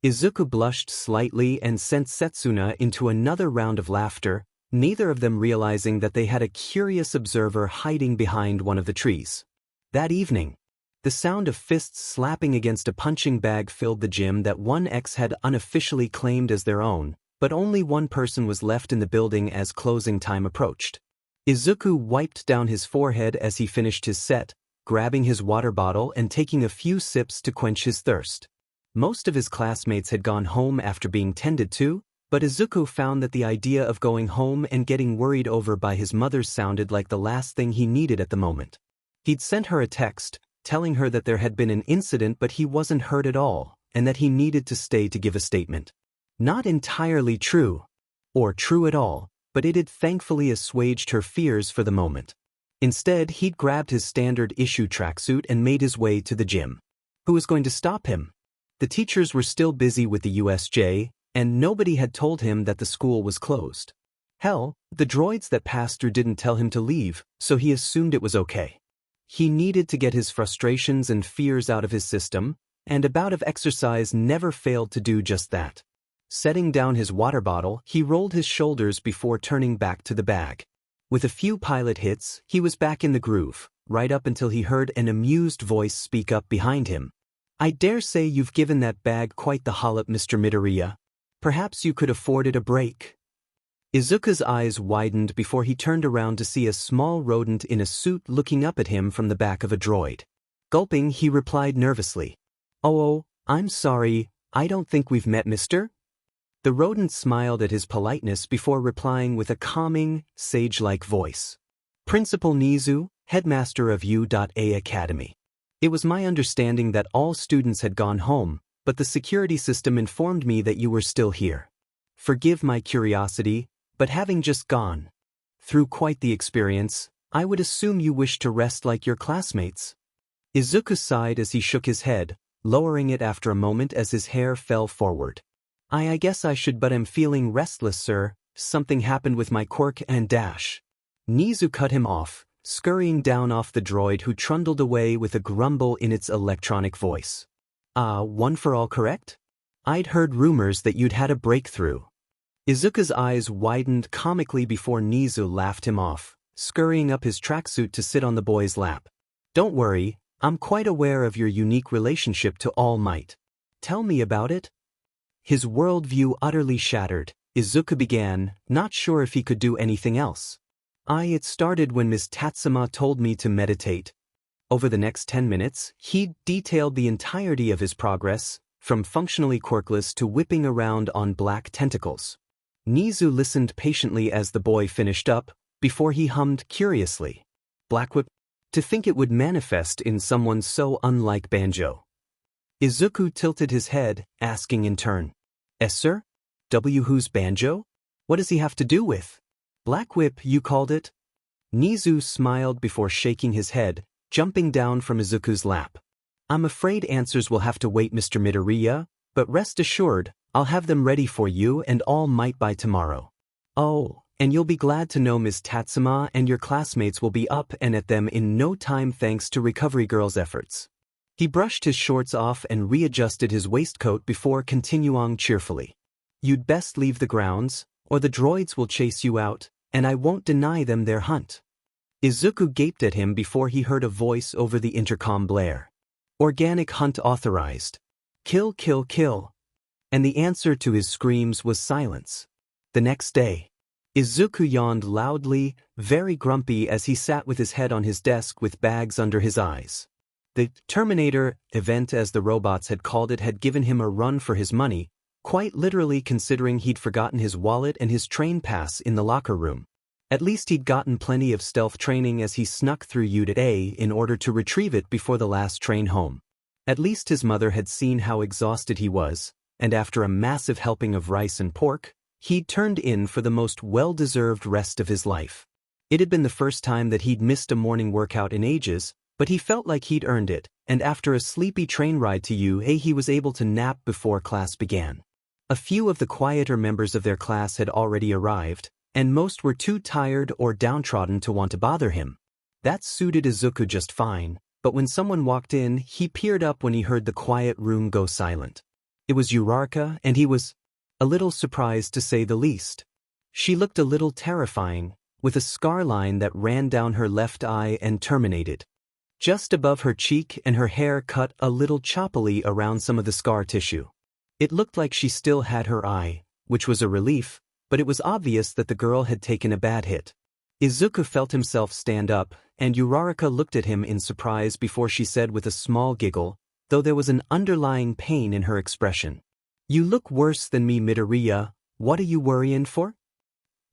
Speaker 1: Izuku blushed slightly and sent Setsuna into another round of laughter, neither of them realizing that they had a curious observer hiding behind one of the trees. That evening, the sound of fists slapping against a punching bag filled the gym that 1X had unofficially claimed as their own, but only one person was left in the building as closing time approached. Izuku wiped down his forehead as he finished his set, grabbing his water bottle and taking a few sips to quench his thirst. Most of his classmates had gone home after being tended to, but Izuku found that the idea of going home and getting worried over by his mother sounded like the last thing he needed at the moment. He'd sent her a text, telling her that there had been an incident but he wasn't hurt at all, and that he needed to stay to give a statement. Not entirely true, or true at all, but it had thankfully assuaged her fears for the moment. Instead, he'd grabbed his standard issue tracksuit and made his way to the gym. Who was going to stop him? The teachers were still busy with the USJ, and nobody had told him that the school was closed. Hell, the droids that passed through didn't tell him to leave, so he assumed it was okay. He needed to get his frustrations and fears out of his system, and a bout of exercise never failed to do just that. Setting down his water bottle, he rolled his shoulders before turning back to the bag. With a few pilot hits, he was back in the groove, right up until he heard an amused voice speak up behind him. "I dare say you've given that bag quite the hollop, Mr. Midoriya. Perhaps you could afford it a break." Izuku's eyes widened before he turned around to see a small rodent in a suit looking up at him from the back of a droid. Gulping, he replied nervously, "Oh, I'm sorry, I don't think we've met, mister?" The rodent smiled at his politeness before replying with a calming, sage-like voice. "Principal Nizu, headmaster of U.A Academy. It was my understanding that all students had gone home, but the security system informed me that you were still here. Forgive my curiosity, but having just gone through quite the experience, I would assume you wish to rest like your classmates." Izuku sighed as he shook his head, lowering it after a moment as his hair fell forward. I guess I should, but I'm feeling restless, sir. Something happened with my quirk and dash." Nizu cut him off, scurrying down off the droid who trundled away with a grumble in its electronic voice. One for all, correct? I'd heard rumors that you'd had a breakthrough." Izuku's eyes widened comically before Nizu laughed him off, scurrying up his tracksuit to sit on the boy's lap. "Don't worry, I'm quite aware of your unique relationship to All Might. Tell me about it." His worldview utterly shattered, Izuku began, not sure if he could do anything else. It started when Miss Tatsuma told me to meditate." Over the next 10 minutes, he detailed the entirety of his progress, from functionally quirkless to whipping around on black tentacles. Nizu listened patiently as the boy finished up, before he hummed curiously. "Black whip? To think it would manifest in someone so unlike Banjo. Izuku tilted his head, asking in turn, sir? Who's Banjo? What does he have to do with? Black Whip, you called it? Nizu smiled before shaking his head, jumping down from Izuku's lap. I'm afraid answers will have to wait, Mr. Midoriya, but rest assured, I'll have them ready for you and all might by tomorrow. Oh, and you'll be glad to know Ms. Tatsuma and your classmates will be up and at them in no time thanks to Recovery Girl's efforts. He brushed his shorts off and readjusted his waistcoat before continuing cheerfully. You'd best leave the grounds, or the droids will chase you out, and I won't deny them their hunt. Izuku gaped at him before he heard a voice over the intercom blare. Organic hunt authorized. Kill, kill, kill. And the answer to his screams was silence. The next day, Izuku yawned loudly, very grumpy as he sat with his head on his desk with bags under his eyes. The Terminator event, as the robots had called it, had given him a run for his money, quite literally considering he'd forgotten his wallet and his train pass in the locker room. At least he'd gotten plenty of stealth training as he snuck through Unit A in order to retrieve it before the last train home. At least his mother had seen how exhausted he was, and after a massive helping of rice and pork, he'd turned in for the most well-deserved rest of his life. It had been the first time that he'd missed a morning workout in ages, but he felt like he'd earned it, and after a sleepy train ride to UA he was able to nap before class began. A few of the quieter members of their class had already arrived, and most were too tired or downtrodden to want to bother him. That suited Izuku just fine, but when someone walked in, he peered up when he heard the quiet room go silent. It was Uraraka, and he was a little surprised to say the least. She looked a little terrifying, with a scar line that ran down her left eye and terminated just above her cheek, and her hair cut a little choppily around some of the scar tissue. It looked like she still had her eye, which was a relief, but it was obvious that the girl had taken a bad hit. Izuku felt himself stand up, and Uraraka looked at him in surprise before she said with a small giggle, though there was an underlying pain in her expression. You look worse than me, Midoriya. What are you worrying for?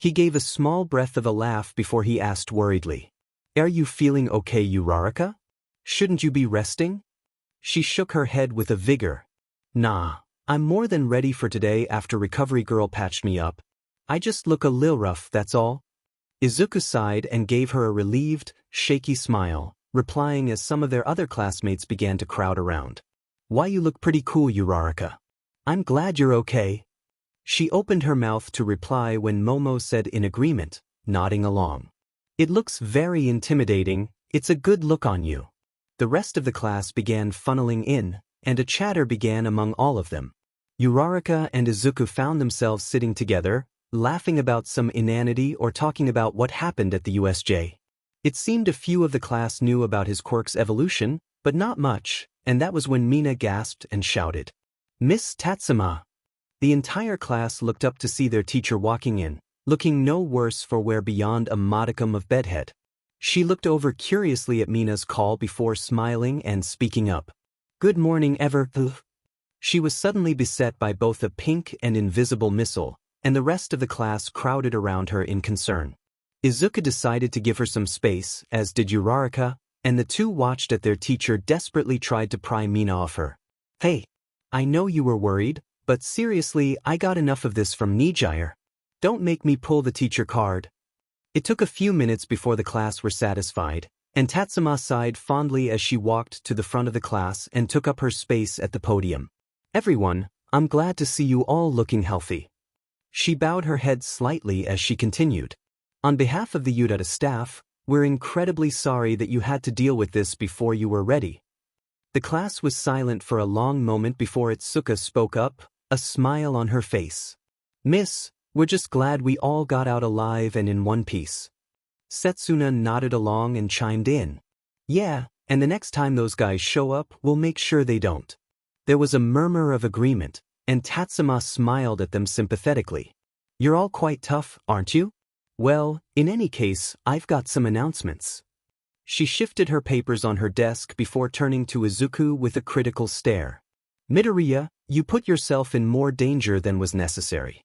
Speaker 1: He gave a small breath of a laugh before he asked worriedly. Are you feeling okay, Uraraka? Shouldn't you be resting? She shook her head with a vigor. Nah, I'm more than ready for today after Recovery Girl patched me up. I just look a lil rough, that's all. Izuku sighed and gave her a relieved, shaky smile, replying as some of their other classmates began to crowd around. Why, you look pretty cool, Uraraka. I'm glad you're okay. She opened her mouth to reply when Momo said in agreement, nodding along. It looks very intimidating, it's a good look on you. The rest of the class began funneling in, and a chatter began among all of them. Uraraka and Izuku found themselves sitting together, laughing about some inanity or talking about what happened at the USJ. It seemed a few of the class knew about his quirk's evolution, but not much, and that was when Mina gasped and shouted, Miss Tatsuma! The entire class looked up to see their teacher walking in, looking no worse for wear beyond a modicum of bedhead. She looked over curiously at Mina's call before smiling and speaking up. Good morning, She was suddenly beset by both a pink and invisible missile, and the rest of the class crowded around her in concern. Izuku decided to give her some space, as did Uraraka, and the two watched as their teacher desperately tried to pry Mina off her. Hey, I know you were worried, but seriously, I got enough of this from Nijire. Don't make me pull the teacher card. It took a few minutes before the class were satisfied, and Tatsuma sighed fondly as she walked to the front of the class and took up her space at the podium. Everyone, I'm glad to see you all looking healthy. She bowed her head slightly as she continued. On behalf of the Udata staff, we're incredibly sorry that you had to deal with this before you were ready. The class was silent for a long moment before Itsuka spoke up, a smile on her face. Miss, we're just glad we all got out alive and in one piece. Setsuna nodded along and chimed in. Yeah, and the next time those guys show up, we'll make sure they don't. There was a murmur of agreement, and Tatsuma smiled at them sympathetically. You're all quite tough, aren't you? Well, in any case, I've got some announcements. She shifted her papers on her desk before turning to Izuku with a critical stare. Midoriya, you put yourself in more danger than was necessary.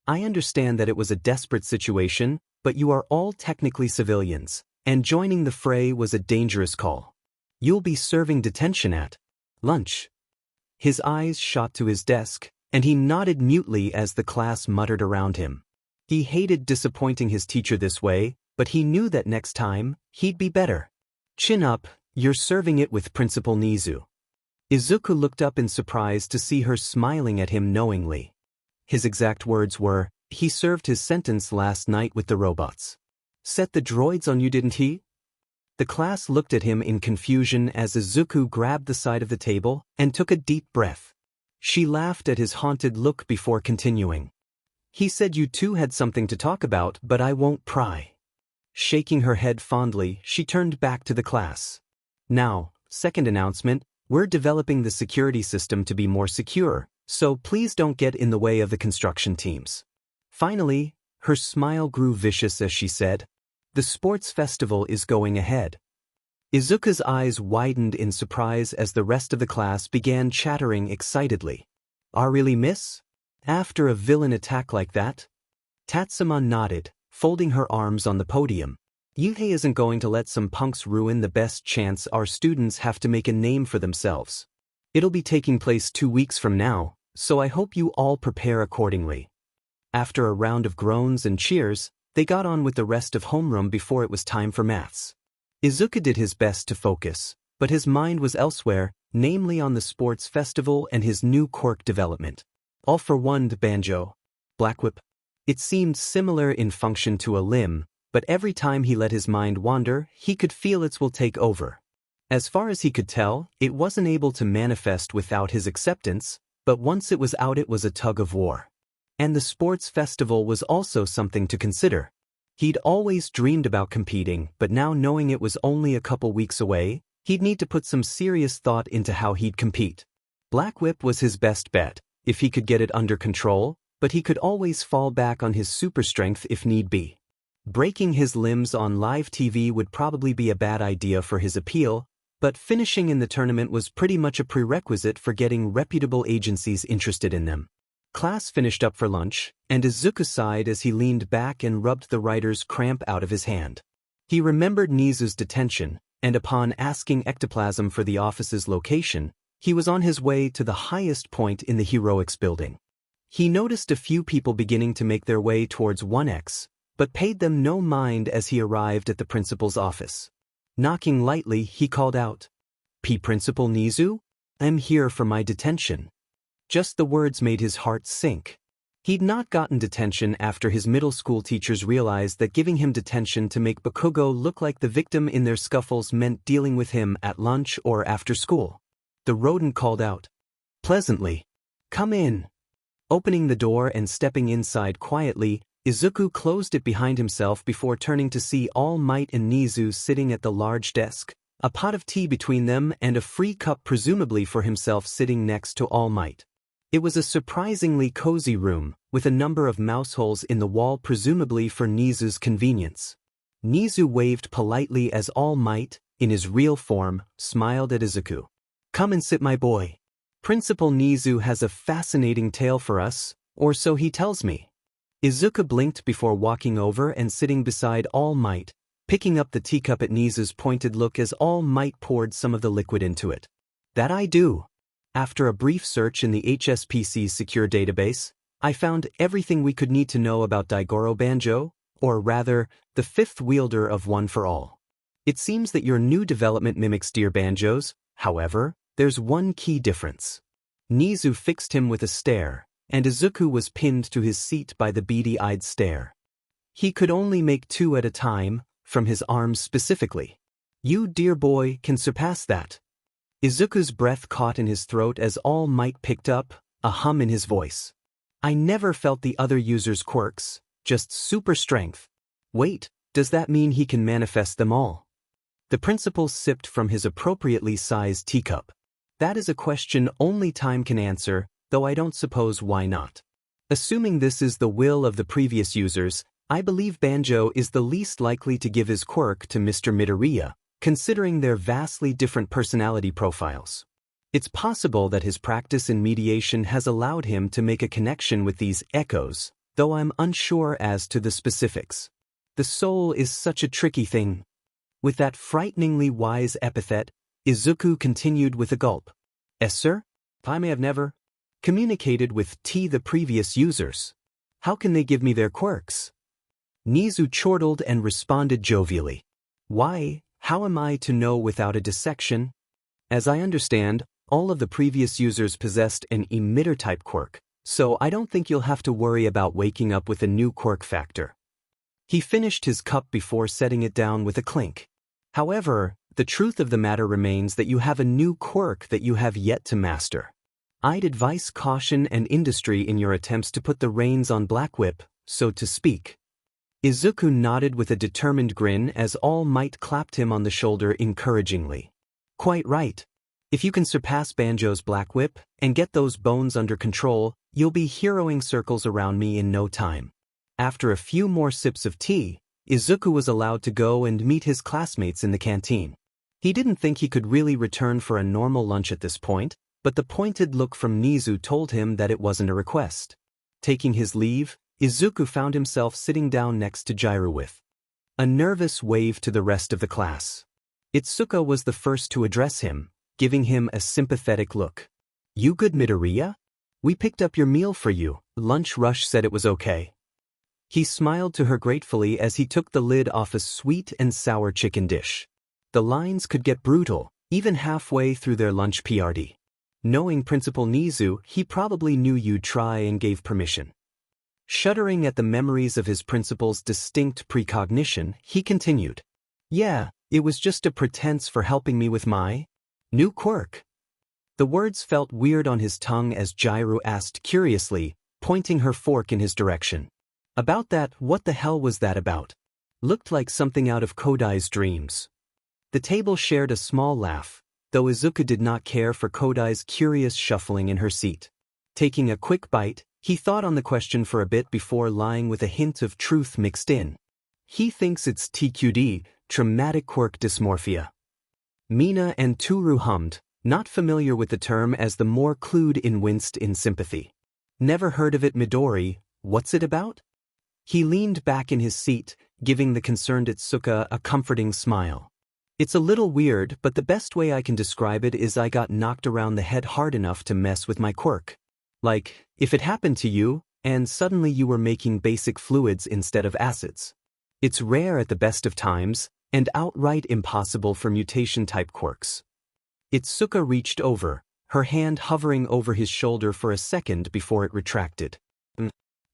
Speaker 1: I understand that it was a desperate situation, but you are all technically civilians, and joining the fray was a dangerous call. You'll be serving detention at lunch. His eyes shot to his desk, and he nodded mutely as the class muttered around him. He hated disappointing his teacher this way, but he knew that next time, he'd be better. Chin up, you're serving it with Principal Nizu. Izuku looked up in surprise to see her smiling at him knowingly. His exact words were, he served his sentence last night with the robots. Set the droids on you, didn't he? The class looked at him in confusion as Izuku grabbed the side of the table and took a deep breath. She laughed at his haunted look before continuing. He said you two had something to talk about, but I won't pry. Shaking her head fondly, she turned back to the class. Now, second announcement, we're developing the security system to be more secure, so please don't get in the way of the construction teams. Finally, her smile grew vicious as she said, the sports festival is going ahead. Izuku's eyes widened in surprise as the rest of the class began chattering excitedly. Really, miss? After a villain attack like that? Tatsuma nodded, folding her arms on the podium. Yuhei isn't going to let some punks ruin the best chance our students have to make a name for themselves. It'll be taking place 2 weeks from now, so I hope you all prepare accordingly. After a round of groans and cheers, they got on with the rest of homeroom before it was time for maths. Izuku did his best to focus, but his mind was elsewhere, namely on the sports festival and his new quirk development. All for one, Banjo. Blackwhip. It seemed similar in function to a limb, but every time he let his mind wander, he could feel its will take over. As far as he could tell, it wasn't able to manifest without his acceptance, but once it was out it was a tug of war. And the sports festival was also something to consider. He'd always dreamed about competing, but now knowing it was only a couple weeks away, he'd need to put some serious thought into how he'd compete. Blackwhip was his best bet, if he could get it under control, but he could always fall back on his super strength if need be. Breaking his limbs on live TV would probably be a bad idea for his appeal, but finishing in the tournament was pretty much a prerequisite for getting reputable agencies interested in them. Class finished up for lunch, and Izuku sighed as he leaned back and rubbed the writer's cramp out of his hand. He remembered Nizu's detention, and upon asking Ectoplasm for the office's location, he was on his way to the highest point in the Heroics building. He noticed a few people beginning to make their way towards 1X, but paid them no mind as he arrived at the principal's office. Knocking lightly, he called out, Principal Nizu? I'm here for my detention. Just the words made his heart sink. He'd not gotten detention after his middle school teachers realized that giving him detention to make Bakugo look like the victim in their scuffles meant dealing with him at lunch or after school. The rodent called out, pleasantly, come in. Opening the door and stepping inside quietly, Izuku closed it behind himself before turning to see All Might and Nizu sitting at the large desk, a pot of tea between them and a free cup presumably for himself sitting next to All Might. It was a surprisingly cozy room, with a number of mouse holes in the wall presumably for Nizu's convenience. Nizu waved politely as All Might, in his real form, smiled at Izuku. Come and sit, my boy. Principal Nizu has a fascinating tale for us, or so he tells me. Izuku blinked before walking over and sitting beside All Might, picking up the teacup at Nizu's pointed look as All Might poured some of the liquid into it. That I do. After a brief search in the HSPC's secure database, I found everything we could need to know about Daigoro Banjo, or rather, the fifth wielder of One for All. It seems that your new development mimics Dear Banjo's, however, there's one key difference. Nizu fixed him with a stare, and Izuku was pinned to his seat by the beady-eyed stare. He could only make 2 at a time, from his arms specifically. You, dear boy, can surpass that. Izuku's breath caught in his throat as All Might picked up, a hum in his voice. I never felt the other user's quirks, just super strength. Wait, does that mean he can manifest them all? The principal sipped from his appropriately sized teacup. That is a question only time can answer, though I don't suppose why not. Assuming this is the will of the previous users, I believe Banjo is the least likely to give his quirk to Mr. Midoriya, considering their vastly different personality profiles. It's possible that his practice in mediation has allowed him to make a connection with these echoes, though I'm unsure as to the specifics. The soul is such a tricky thing. With that frighteningly wise epithet, Izuku continued with a gulp. "Yes, sir? I may have never communicated with the previous users. How can they give me their quirks?" Nizu chortled and responded jovially. "Why, how am I to know without a dissection? As I understand, all of the previous users possessed an emitter-type quirk, so I don't think you'll have to worry about waking up with a new quirk factor." He finished his cup before setting it down with a clink. "However, the truth of the matter remains that you have a new quirk that you have yet to master. I'd advise caution and industry in your attempts to put the reins on Black Whip, so to speak." Izuku nodded with a determined grin as All Might clapped him on the shoulder encouragingly. "Quite right. If you can surpass Banjo's Black Whip and get those bones under control, you'll be heroing circles around me in no time." After a few more sips of tea, Izuku was allowed to go and meet his classmates in the canteen. He didn't think he could really return for a normal lunch at this point, but the pointed look from Nizu told him that it wasn't a request. Taking his leave, Izuku found himself sitting down next to Jiro with a nervous wave to the rest of the class. Itsuka was the first to address him, giving him a sympathetic look. "You good, Midoriya? We picked up your meal for you. Lunch Rush said it was okay." He smiled to her gratefully as he took the lid off a sweet and sour chicken dish. The lines could get brutal, even halfway through their lunch party. Knowing Principal Nizu, he probably knew you'd try and gave permission. Shuddering at the memories of his principal's distinct precognition, he continued. "Yeah, it was just a pretense for helping me with my new quirk." The words felt weird on his tongue as Jiro asked curiously, pointing her fork in his direction. "About that, what the hell was that about? Looked like something out of Kodai's dreams." The table shared a small laugh, though Izuku did not care for Kodai's curious shuffling in her seat. Taking a quick bite, he thought on the question for a bit before lying with a hint of truth mixed in. He thinks it's TQD, traumatic quirk dysmorphia. Mina and Toru hummed, not familiar with the term as the more clued in winced in sympathy. "Never heard of it, Midori. What's it about?" He leaned back in his seat, giving the concerned Itsuka a comforting smile. "It's a little weird, but the best way I can describe it is I got knocked around the head hard enough to mess with my quirk. Like, if it happened to you, and suddenly you were making basic fluids instead of acids. It's rare at the best of times, and outright impossible for mutation-type quirks." Itsuka reached over, her hand hovering over his shoulder for a second before it retracted.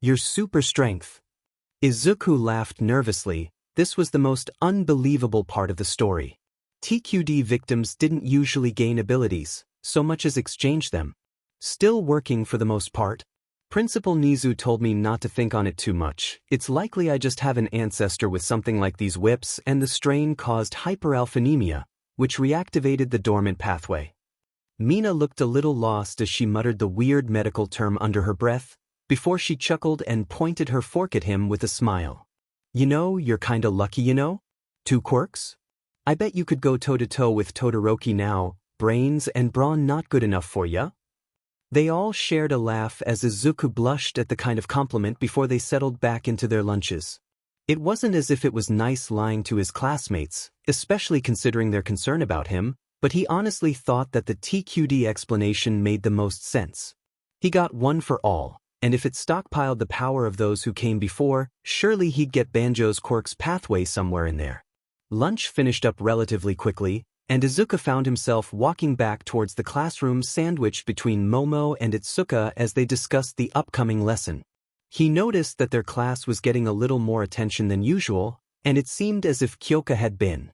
Speaker 1: "Your super strength." Izuku laughed nervously. This was the most unbelievable part of the story. TQD victims didn't usually gain abilities, so much as exchange them. Still working for the most part. Principal Nizu told me not to think on it too much. It's likely I just have an ancestor with something like these whips, and the strain caused hyperalphanemia, which reactivated the dormant pathway. Mina looked a little lost as she muttered the weird medical term under her breath, before she chuckled and pointed her fork at him with a smile. "You know, you're kinda lucky, you know? 2 quirks? I bet you could go toe-to-toe with Todoroki now, brains and brawn not good enough for ya?" They all shared a laugh as Izuku blushed at the kind of compliment before they settled back into their lunches. It wasn't as if it was nice lying to his classmates, especially considering their concern about him, but he honestly thought that the TQD explanation made the most sense. He got one for all, and if it stockpiled the power of those who came before, surely he'd get Banjo's quirk's pathway somewhere in there. Lunch finished up relatively quickly, and Izuku found himself walking back towards the classroom sandwiched between Momo and Itsuka as they discussed the upcoming lesson. He noticed that their class was getting a little more attention than usual, and it seemed as if Kyoka had been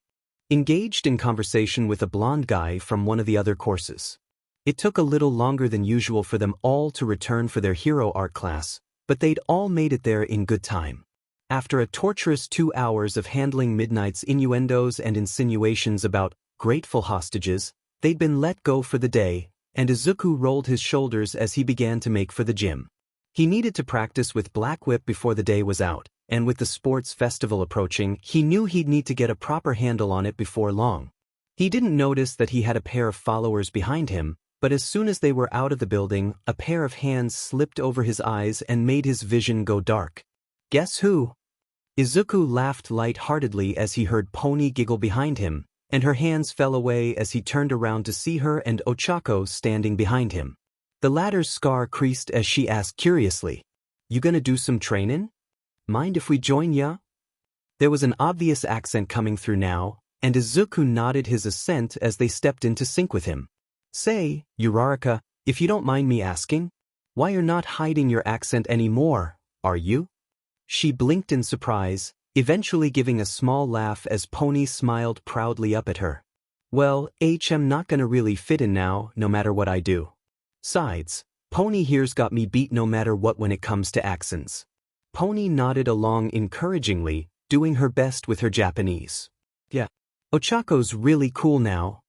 Speaker 1: engaged in conversation with a blonde guy from one of the other courses. It took a little longer than usual for them all to return for their hero art class, but they'd all made it there in good time. After a torturous 2 hours of handling Midnight's innuendos and insinuations about grateful hostages, they'd been let go for the day, and Izuku rolled his shoulders as he began to make for the gym. He needed to practice with Black Whip before the day was out, and with the sports festival approaching, he knew he'd need to get a proper handle on it before long. He didn't notice that he had a pair of followers behind him, but as soon as they were out of the building, a pair of hands slipped over his eyes and made his vision go dark. Guess who? Izuku laughed light-heartedly as he heard Pony giggle behind him, and her hands fell away as he turned around to see her and Ochako standing behind him. The latter's scar creased as she asked curiously, "You gonna do some trainin'? Mind if we join ya?" There was an obvious accent coming through now, and Izuku nodded his assent as they stepped into sync with him. "Say, Uraraka, if you don't mind me asking, why you're not hiding your accent anymore, are you?" She blinked in surprise, eventually giving a small laugh as Pony smiled proudly up at her. "Well, I'm not gonna really fit in now, no matter what I do. Sides, Pony here's got me beat no matter what when it comes to accents." Pony nodded along encouragingly, doing her best with her Japanese. "Yeah. Ochako's really cool now."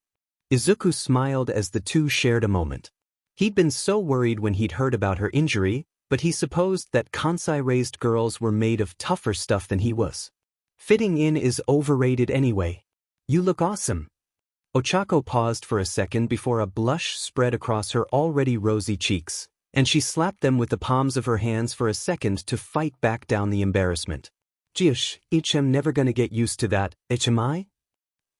Speaker 1: Izuku smiled as the two shared a moment. He'd been so worried when he'd heard about her injury, but he supposed that Kansai-raised girls were made of tougher stuff than he was. "Fitting in is overrated anyway. You look awesome." Ochako paused for a second before a blush spread across her already rosy cheeks, and she slapped them with the palms of her hands for a second to fight back down the embarrassment. "Jish, I'm never gonna get used to that, am I?"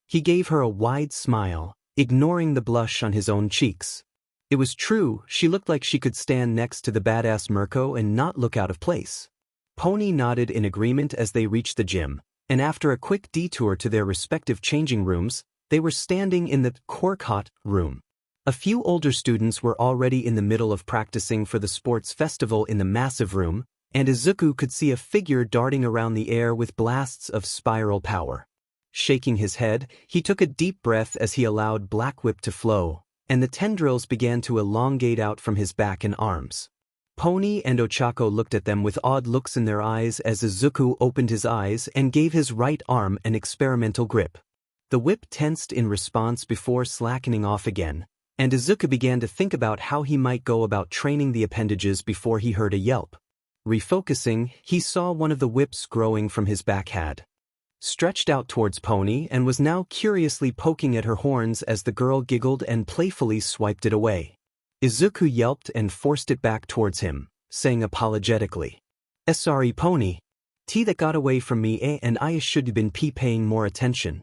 Speaker 1: He gave her a wide smile, ignoring the blush on his own cheeks. It was true, she looked like she could stand next to the badass Mirko and not look out of place. Pony nodded in agreement as they reached the gym, and after a quick detour to their respective changing rooms, they were standing in the Quirk room. A few older students were already in the middle of practicing for the sports festival in the massive room, and Izuku could see a figure darting around the air with blasts of spiral power. Shaking his head, he took a deep breath as he allowed Black Whip to flow, and the tendrils began to elongate out from his back and arms. Pony and Ochako looked at them with odd looks in their eyes as Izuku opened his eyes and gave his right arm an experimental grip. The whip tensed in response before slackening off again, and Izuku began to think about how he might go about training the appendages before he heard a yelp. Refocusing, he saw one of the whips growing from his back had stretched out towards Pony and was now curiously poking at her horns as the girl giggled and playfully swiped it away. Izuku yelped and forced it back towards him, saying apologetically, "Sorry Pony. That got away from me and I should have been paying more attention."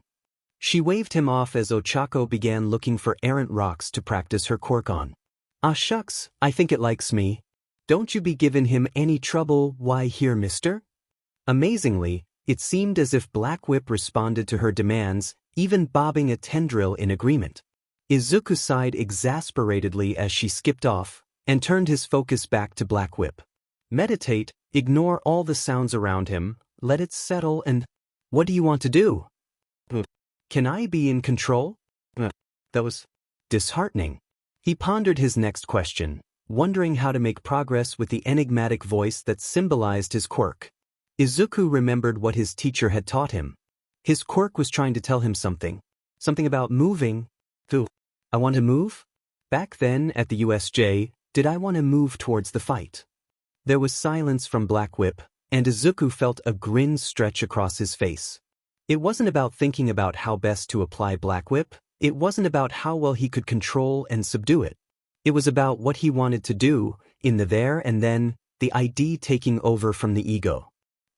Speaker 1: She waved him off as Ochako began looking for errant rocks to practice her quirk on. "Ah shucks, I think it likes me. Don't you be giving him any trouble, why here mister?" Amazingly, it seemed as if Black Whip responded to her demands, even bobbing a tendril in agreement. Izuku sighed exasperatedly as she skipped off, and turned his focus back to Black Whip. Meditate, ignore all the sounds around him, let it settle and... "What do you want to do? Can I be in control?" That was disheartening. He pondered his next question, wondering how to make progress with the enigmatic voice that symbolized his quirk. Izuku remembered what his teacher had taught him. His quirk was trying to tell him something. Something about moving. I want to move? Back then, at the USJ, did I want to move towards the fight? There was silence from Black Whip, and Izuku felt a grin stretch across his face. It wasn't about thinking about how best to apply Black Whip, it wasn't about how well he could control and subdue it. It was about what he wanted to do, in the there and then, the ID taking over from the ego.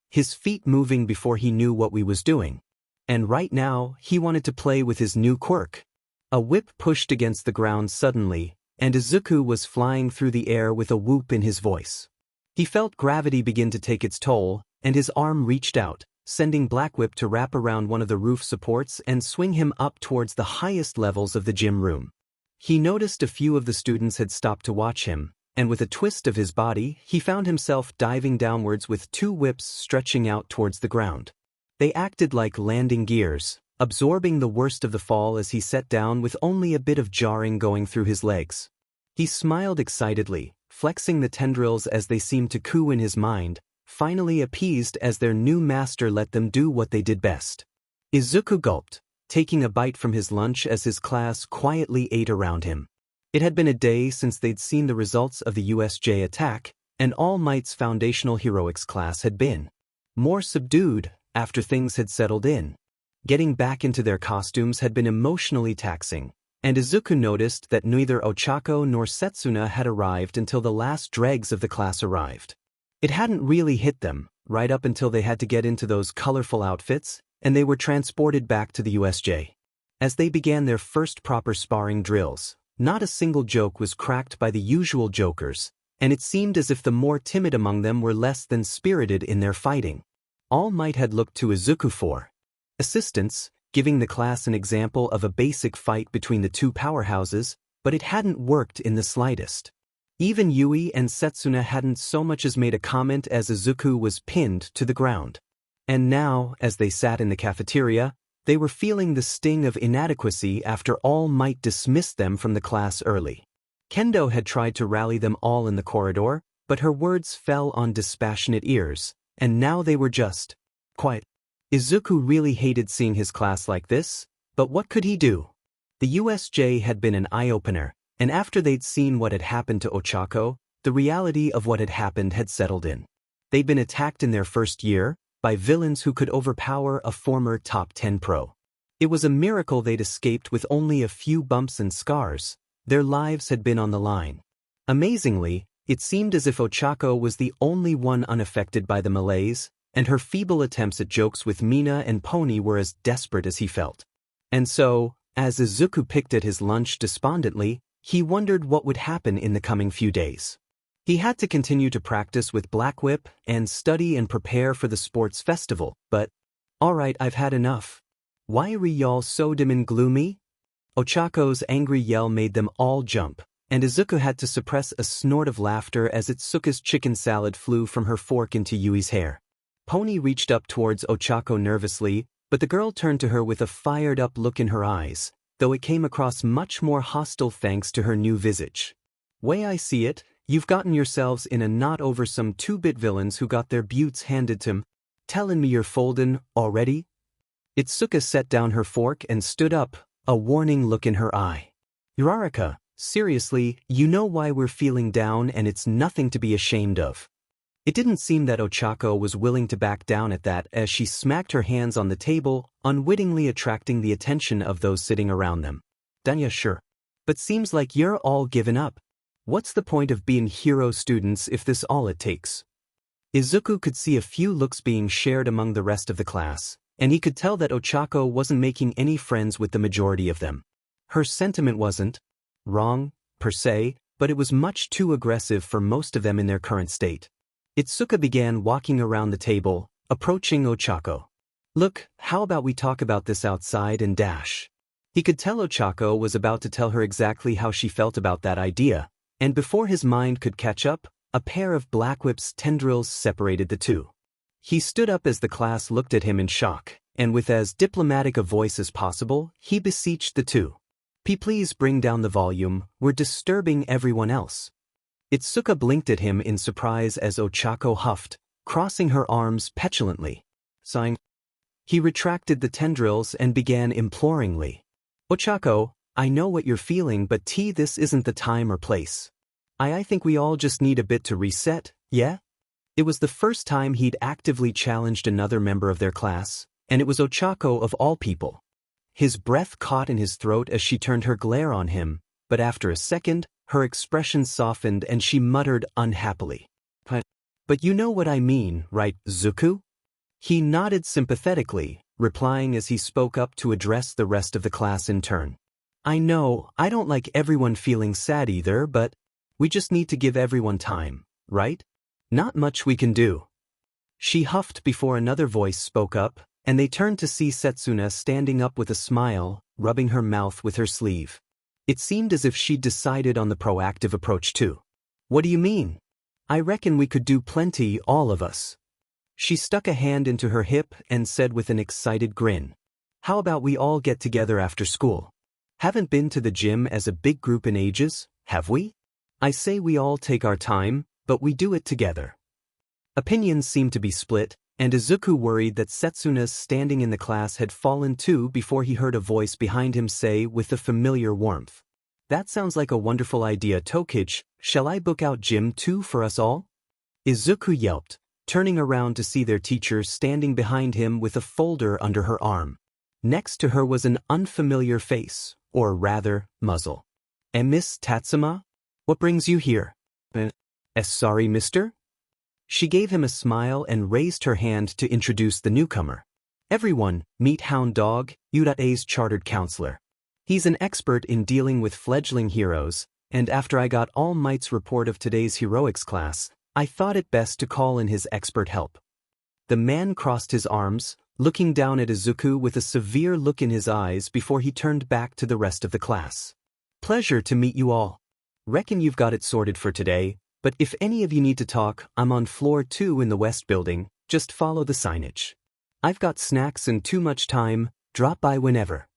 Speaker 1: His feet moving before he knew what we was doing. And right now, he wanted to play with his new quirk. A whip pushed against the ground suddenly, and Izuku was flying through the air with a whoop in his voice. He felt gravity begin to take its toll, and his arm reached out, sending Black Whip to wrap around one of the roof supports and swing him up towards the highest levels of the gym room. He noticed a few of the students had stopped to watch him, and with a twist of his body, he found himself diving downwards with two whips stretching out towards the ground. They acted like landing gears, absorbing the worst of the fall as he set down with only a bit of jarring going through his legs. He smiled excitedly, flexing the tendrils as they seemed to coo in his mind, finally appeased as their new master let them do what they did best. Izuku gulped, taking a bite from his lunch as his class quietly ate around him. It had been a day since they'd seen the results of the USJ attack, and All Might's foundational heroics class had been more subdued after things had settled in. Getting back into their costumes had been emotionally taxing, and Izuku noticed that neither Ochako nor Setsuna had arrived until the last dregs of the class arrived. It hadn't really hit them, right up until they had to get into those colorful outfits, and they were transported back to the USJ. As they began their first proper sparring drills, not a single joke was cracked by the usual jokers, and it seemed as if the more timid among them were less than spirited in their fighting. All Might had looked to Izuku for assistance, giving the class an example of a basic fight between the two powerhouses, but it hadn't worked in the slightest. Even Yui and Setsuna hadn't so much as made a comment as Izuku was pinned to the ground. And now, as they sat in the cafeteria, they were feeling the sting of inadequacy after All Might dismissed them from the class early. Kendo had tried to rally them all in the corridor, but her words fell on dispassionate ears, and now they were just quiet. Izuku really hated seeing his class like this, but what could he do? The USJ had been an eye-opener, and after they'd seen what had happened to Ochako, the reality of what had happened had settled in. They'd been attacked in their first year by villains who could overpower a former top 10 pro. It was a miracle they'd escaped with only a few bumps and scars. Their lives had been on the line. Amazingly, it seemed as if Ochako was the only one unaffected by the malaise, and her feeble attempts at jokes with Mina and Pony were as desperate as he felt. And so, as Izuku picked at his lunch despondently, he wondered what would happen in the coming few days. He had to continue to practice with Black Whip and study and prepare for the sports festival, but, alright, I've had enough. Why are y'all so dim and gloomy? Ochako's angry yell made them all jump, and Izuku had to suppress a snort of laughter as Itsuka's chicken salad flew from her fork into Yui's hair. Pony reached up towards Ochako nervously, but the girl turned to her with a fired-up look in her eyes, though it came across much more hostile thanks to her new visage. Way I see it, you've gotten yourselves in a knot over some 2-bit villains who got their buttes handed to 'em. Tellin' me you're foldin' already? Itsuka set down her fork and stood up, a warning look in her eye. Uraraka, seriously, you know why we're feeling down and it's nothing to be ashamed of. It didn't seem that Ochako was willing to back down at that as she smacked her hands on the table, unwittingly attracting the attention of those sitting around them. Danya, sure. But seems like you're all given up. What's the point of being hero students if this all it takes? Izuku could see a few looks being shared among the rest of the class, and he could tell that Ochako wasn't making any friends with the majority of them. Her sentiment wasn't wrong, per se, but it was much too aggressive for most of them in their current state. Itsuka began walking around the table, approaching Ochako. Look, how about we talk about this outside and dash? He could tell Ochako was about to tell her exactly how she felt about that idea, and before his mind could catch up, a pair of Black Whip's tendrils separated the two. He stood up as the class looked at him in shock, and with as diplomatic a voice as possible, he beseeched the two. Please bring down the volume, we're disturbing everyone else. Itsuka blinked at him in surprise as Ochako huffed, crossing her arms petulantly. Sighing, he retracted the tendrils and began imploringly. Ochako, I know what you're feeling, but this isn't the time or place. I think we all just need a bit to reset, yeah? It was the first time he'd actively challenged another member of their class, and it was Ochako of all people. His breath caught in his throat as she turned her glare on him, but after a second, her expression softened and she muttered unhappily. But you know what I mean, right, Zuku? He nodded sympathetically, replying as he spoke up to address the rest of the class in turn. I know, I don't like everyone feeling sad either, but we just need to give everyone time, right? Not much we can do. She huffed before another voice spoke up, and they turned to see Setsuna standing up with a smile, rubbing her mouth with her sleeve. It seemed as if she'd decided on the proactive approach too. What do you mean? I reckon we could do plenty, all of us. She stuck a hand into her hip and said with an excited grin. How about we all get together after school? Haven't been to the gym as a big group in ages, have we? I say we all take our time, but we do it together. Opinions seemed to be split, and Izuku worried that Setsuna's standing in the class had fallen too before he heard a voice behind him say with a familiar warmth. That sounds like a wonderful idea, Tokage. Shall I book out gym too for us all? Izuku yelped, turning around to see their teacher standing behind him with a folder under her arm. Next to her was an unfamiliar face, or rather, muzzle. Miss Tatsuma? What brings you here? Sorry, mister? She gave him a smile and raised her hand to introduce the newcomer. Everyone, meet Hound Dog, UA's chartered counselor. He's an expert in dealing with fledgling heroes, and after I got All Might's report of today's heroics class, I thought it best to call in his expert help. The man crossed his arms, looking down at Izuku with a severe look in his eyes before he turned back to the rest of the class. Pleasure to meet you all. Reckon you've got it sorted for today, but if any of you need to talk, I'm on floor 2 in the West Building, just follow the signage. I've got snacks and too much time, drop by whenever.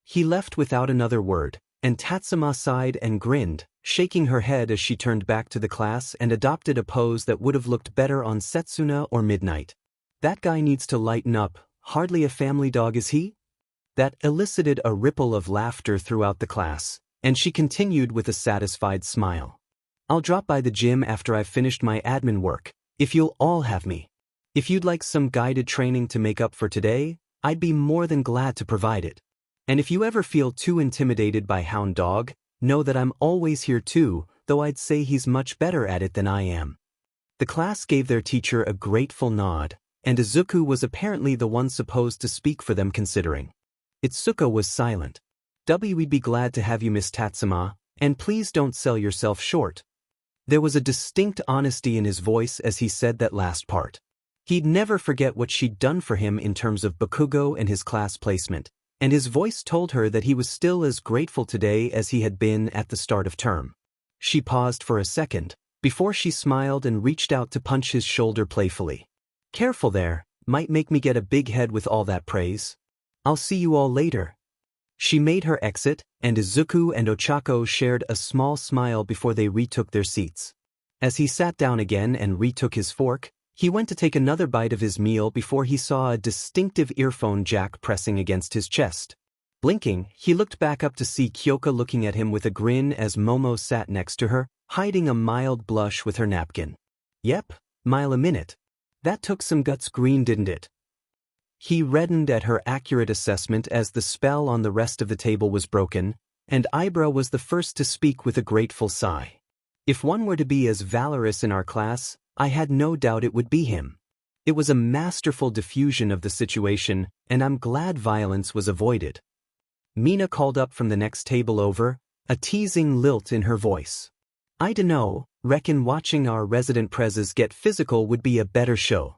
Speaker 1: He left without another word, and Tatsuma sighed and grinned, shaking her head as she turned back to the class and adopted a pose that would have looked better on Setsuna or Midnight. That guy needs to lighten up, hardly a family dog is he? That elicited a ripple of laughter throughout the class, and she continued with a satisfied smile. I'll drop by the gym after I've finished my admin work, if you'll all have me. If you'd like some guided training to make up for today, I'd be more than glad to provide it. And if you ever feel too intimidated by Hound Dog, know that I'm always here too, though I'd say he's much better at it than I am. The class gave their teacher a grateful nod, and Izuku was apparently the one supposed to speak for them considering. Itsuka was silent. We'd be glad to have you, Miss Tatsuma, and please don't sell yourself short. There was a distinct honesty in his voice as he said that last part. He'd never forget what she'd done for him in terms of Bakugo and his class placement, and his voice told her that he was still as grateful today as he had been at the start of term. She paused for a second, before she smiled and reached out to punch his shoulder playfully. Careful there, might make me get a big head with all that praise. I'll see you all later. She made her exit, and Izuku and Ochako shared a small smile before they retook their seats. As he sat down again and retook his fork, he went to take another bite of his meal before he saw a distinctive earphone jack pressing against his chest. Blinking, he looked back up to see Kyoka looking at him with a grin as Momo sat next to her, hiding a mild blush with her napkin. Yep, mile a minute. That took some guts green, didn't it? He reddened at her accurate assessment as the spell on the rest of the table was broken, and Ibra was the first to speak with a grateful sigh. If one were to be as valorous in our class, I had no doubt it would be him. It was a masterful diffusion of the situation, and I'm glad violence was avoided. Mina called up from the next table over, a teasing lilt in her voice. I dunno, reckon watching our resident prezes get physical would be a better show.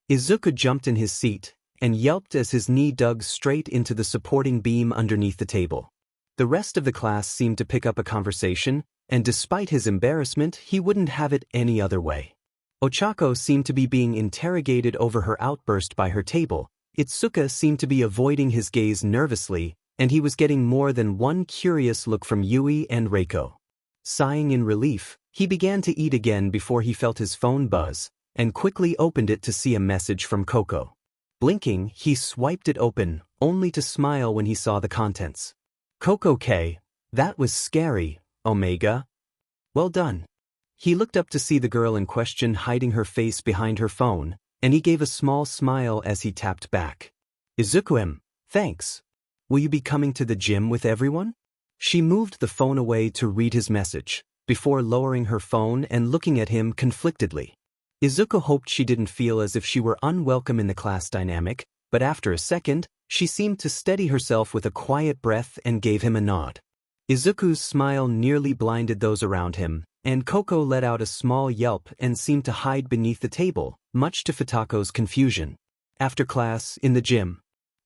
Speaker 1: Izuku jumped in his seat, and yelped as his knee dug straight into the supporting beam underneath the table. The rest of the class seemed to pick up a conversation, and despite his embarrassment, he wouldn't have it any other way. Ochako seemed to be being interrogated over her outburst by her table, Itsuka seemed to be avoiding his gaze nervously, and he was getting more than one curious look from Yui and Reiko. Sighing in relief, he began to eat again before he felt his phone buzz, and quickly opened it to see a message from Coco. Blinking, he swiped it open, only to smile when he saw the contents. Coco K, that was scary, Omega. Well done. He looked up to see the girl in question hiding her face behind her phone, and he gave a small smile as he tapped back. Izuku, thanks. Will you be coming to the gym with everyone? She moved the phone away to read his message, before lowering her phone and looking at him conflictedly. Izuku hoped she didn't feel as if she were unwelcome in the class dynamic, but after a second, she seemed to steady herself with a quiet breath and gave him a nod. Izuku's smile nearly blinded those around him, and Coco let out a small yelp and seemed to hide beneath the table, much to Futako's confusion. After class, in the gym,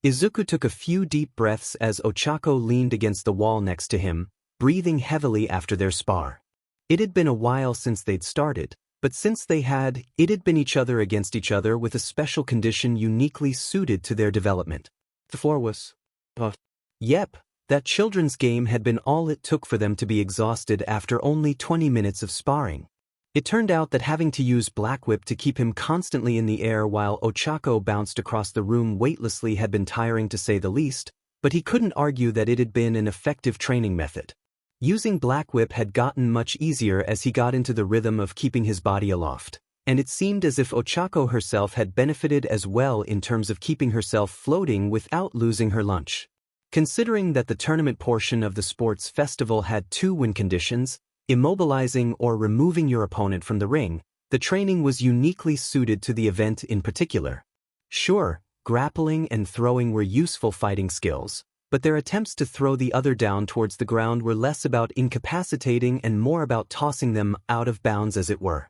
Speaker 1: Izuku took a few deep breaths as Ochako leaned against the wall next to him, breathing heavily after their spar. It had been a while since they'd started, but since they had, it had been each other against each other with a special condition uniquely suited to their development. The floor was tough. Yep, that children's game had been all it took for them to be exhausted after only 20 minutes of sparring. It turned out that having to use Black Whip to keep him constantly in the air while Ochako bounced across the room weightlessly had been tiring to say the least, but he couldn't argue that it had been an effective training method. Using Black Whip had gotten much easier as he got into the rhythm of keeping his body aloft, and it seemed as if Ochako herself had benefited as well in terms of keeping herself floating without losing her lunch. Considering that the tournament portion of the sports festival had 2 win conditions, immobilizing or removing your opponent from the ring, The training was uniquely suited to the event in particular. Sure, grappling and throwing were useful fighting skills, but their attempts to throw the other down towards the ground were less about incapacitating and more about tossing them out of bounds, as it were.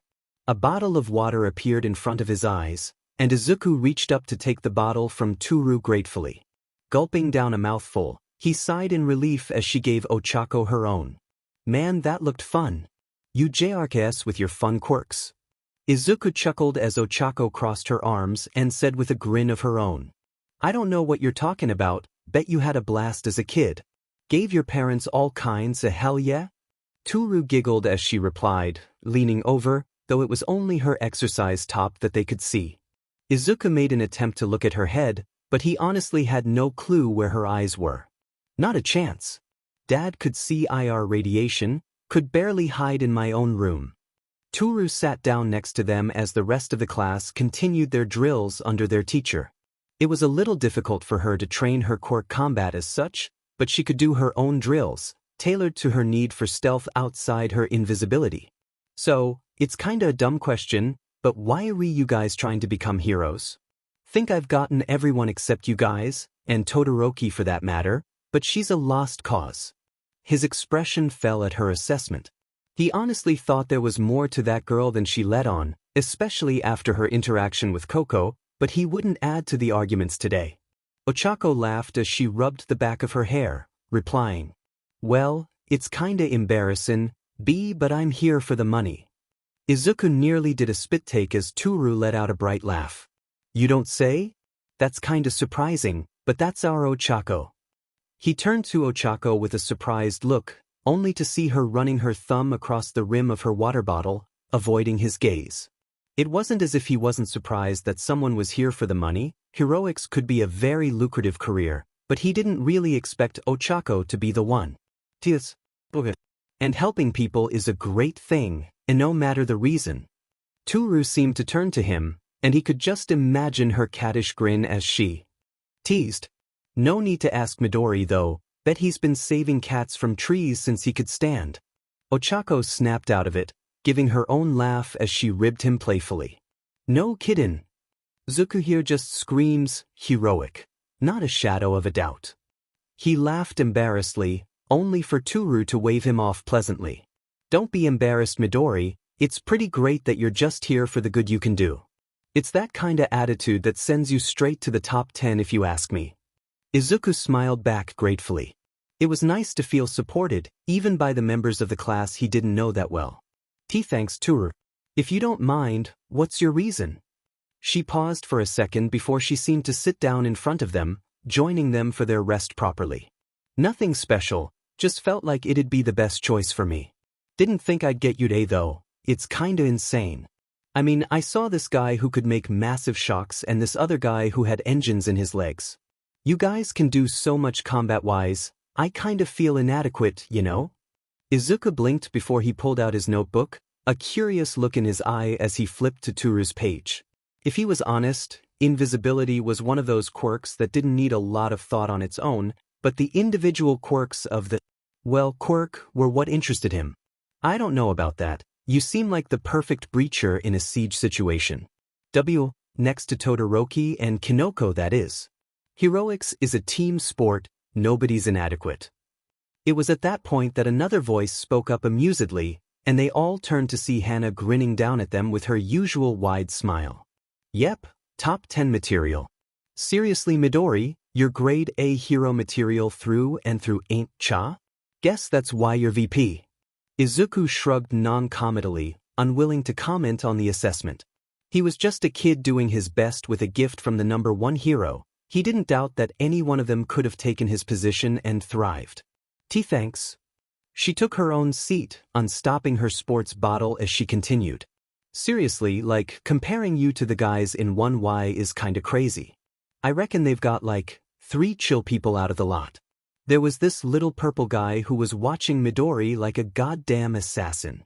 Speaker 1: A bottle of water appeared in front of his eyes, and Izuku reached up to take the bottle from Toru gratefully. Gulping down a mouthful, he sighed in relief as she gave Ochako her own. Man, that looked fun. You JRKS with your fun quirks. Izuku chuckled as Ochako crossed her arms and said with a grin of her own. I don't know what you're talking about, bet you had a blast as a kid. Gave your parents all kinds of hell yeah? Toru giggled as she replied, leaning over, though it was only her exercise top that they could see. Izuku made an attempt to look at her head, but he honestly had no clue where her eyes were. Not a chance. Dad could see IR radiation, could barely hide in my own room. Toru sat down next to them as the rest of the class continued their drills under their teacher. It was a little difficult for her to train her quirk combat as such, but she could do her own drills, tailored to her need for stealth outside her invisibility. So, it's kinda a dumb question, but why are you guys trying to become heroes? Think I've gotten everyone except you guys, and Todoroki for that matter, but she's a lost cause. His expression fell at her assessment. He honestly thought there was more to that girl than she let on, especially after her interaction with Coco, but he wouldn't add to the arguments today. Ochako laughed as she rubbed the back of her hair, replying, Well, it's kinda embarrassin', but I'm here for the money. Izuku nearly did a spit take as Toru let out a bright laugh. You don't say? That's kinda surprising, but that's our Ochako. He turned to Ochako with a surprised look, only to see her running her thumb across the rim of her water bottle, avoiding his gaze. It wasn't as if he wasn't surprised that someone was here for the money. Heroics could be a very lucrative career, but he didn't really expect Ochako to be the one. And helping people is a great thing, and no matter the reason. Toru seemed to turn to him, and he could just imagine her cattish grin as she teased. No need to ask Midori though, bet he's been saving cats from trees since he could stand. Ochako snapped out of it, giving her own laugh as she ribbed him playfully. No kiddin'. Izuku here just screams, heroic. Not a shadow of a doubt. He laughed embarrassedly, only for Toru to wave him off pleasantly. Don't be embarrassed, Midori, it's pretty great that you're just here for the good you can do. It's that kinda attitude that sends you straight to the top 10 if you ask me. Izuku smiled back gratefully. It was nice to feel supported, even by the members of the class he didn't know that well. Thanks, Toru. If you don't mind, what's your reason? She paused for a second before she seemed to sit down in front of them, joining them for their rest properly. Nothing special, just felt like it'd be the best choice for me. Didn't think I'd get you today though, it's kinda insane. I mean, I saw this guy who could make massive shocks and this other guy who had engines in his legs. You guys can do so much combat-wise, I kinda feel inadequate, you know? Izuku blinked before he pulled out his notebook, a curious look in his eye as he flipped to Toru's page. If he was honest, invisibility was one of those quirks that didn't need a lot of thought on its own, but the individual quirks of the, quirk were what interested him. I don't know about that, you seem like the perfect breacher in a siege situation. Next to Todoroki and Kinoko that is. Heroics is a team sport, nobody's inadequate. It was at that point that another voice spoke up amusedly, and they all turned to see Hana grinning down at them with her usual wide smile. Yep, top 10 material. Seriously, Midori, you're grade A hero material through and through, ain't cha? Guess that's why you're VP. Izuku shrugged non-committally, unwilling to comment on the assessment. He was just a kid doing his best with a gift from the number 1 hero. He didn't doubt that any one of them could have taken his position and thrived. Thanks. She took her own seat, unstopping her sports bottle as she continued. Seriously, like, comparing you to the guys in 1Y is kinda crazy. I reckon they've got like 3 chill people out of the lot. There was this little purple guy who was watching Midori like a goddamn assassin.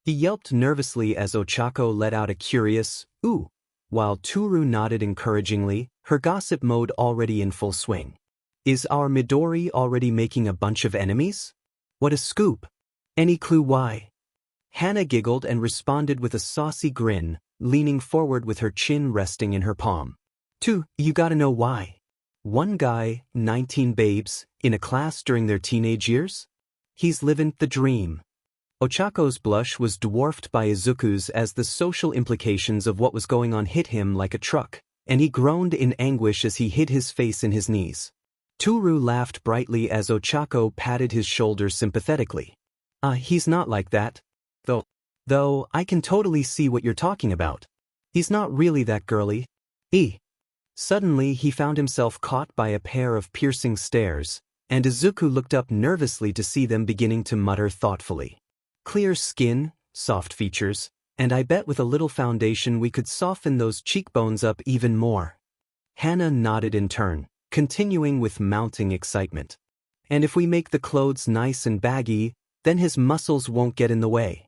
Speaker 1: He yelped nervously as Ochako let out a curious, ooh, while Toru nodded encouragingly, her gossip mode already in full swing. Is our Midori already making a bunch of enemies? What a scoop. Any clue why? Hana giggled and responded with a saucy grin, leaning forward with her chin resting in her palm. 2. You gotta know why. One guy, 19 babes, in a class during their teenage years? He's livin' the dream. Ochako's blush was dwarfed by Izuku's as the social implications of what was going on hit him like a truck, and he groaned in anguish as he hid his face in his knees. Toru laughed brightly as Ochako patted his shoulder sympathetically. He's not like that. Though, I can totally see what you're talking about. He's not really that girly. Suddenly he found himself caught by a pair of piercing stares, and Izuku looked up nervously to see them beginning to mutter thoughtfully. Clear skin, soft features, and I bet with a little foundation we could soften those cheekbones up even more. Hana nodded in turn, continuing with mounting excitement. And if we make the clothes nice and baggy, then his muscles won't get in the way.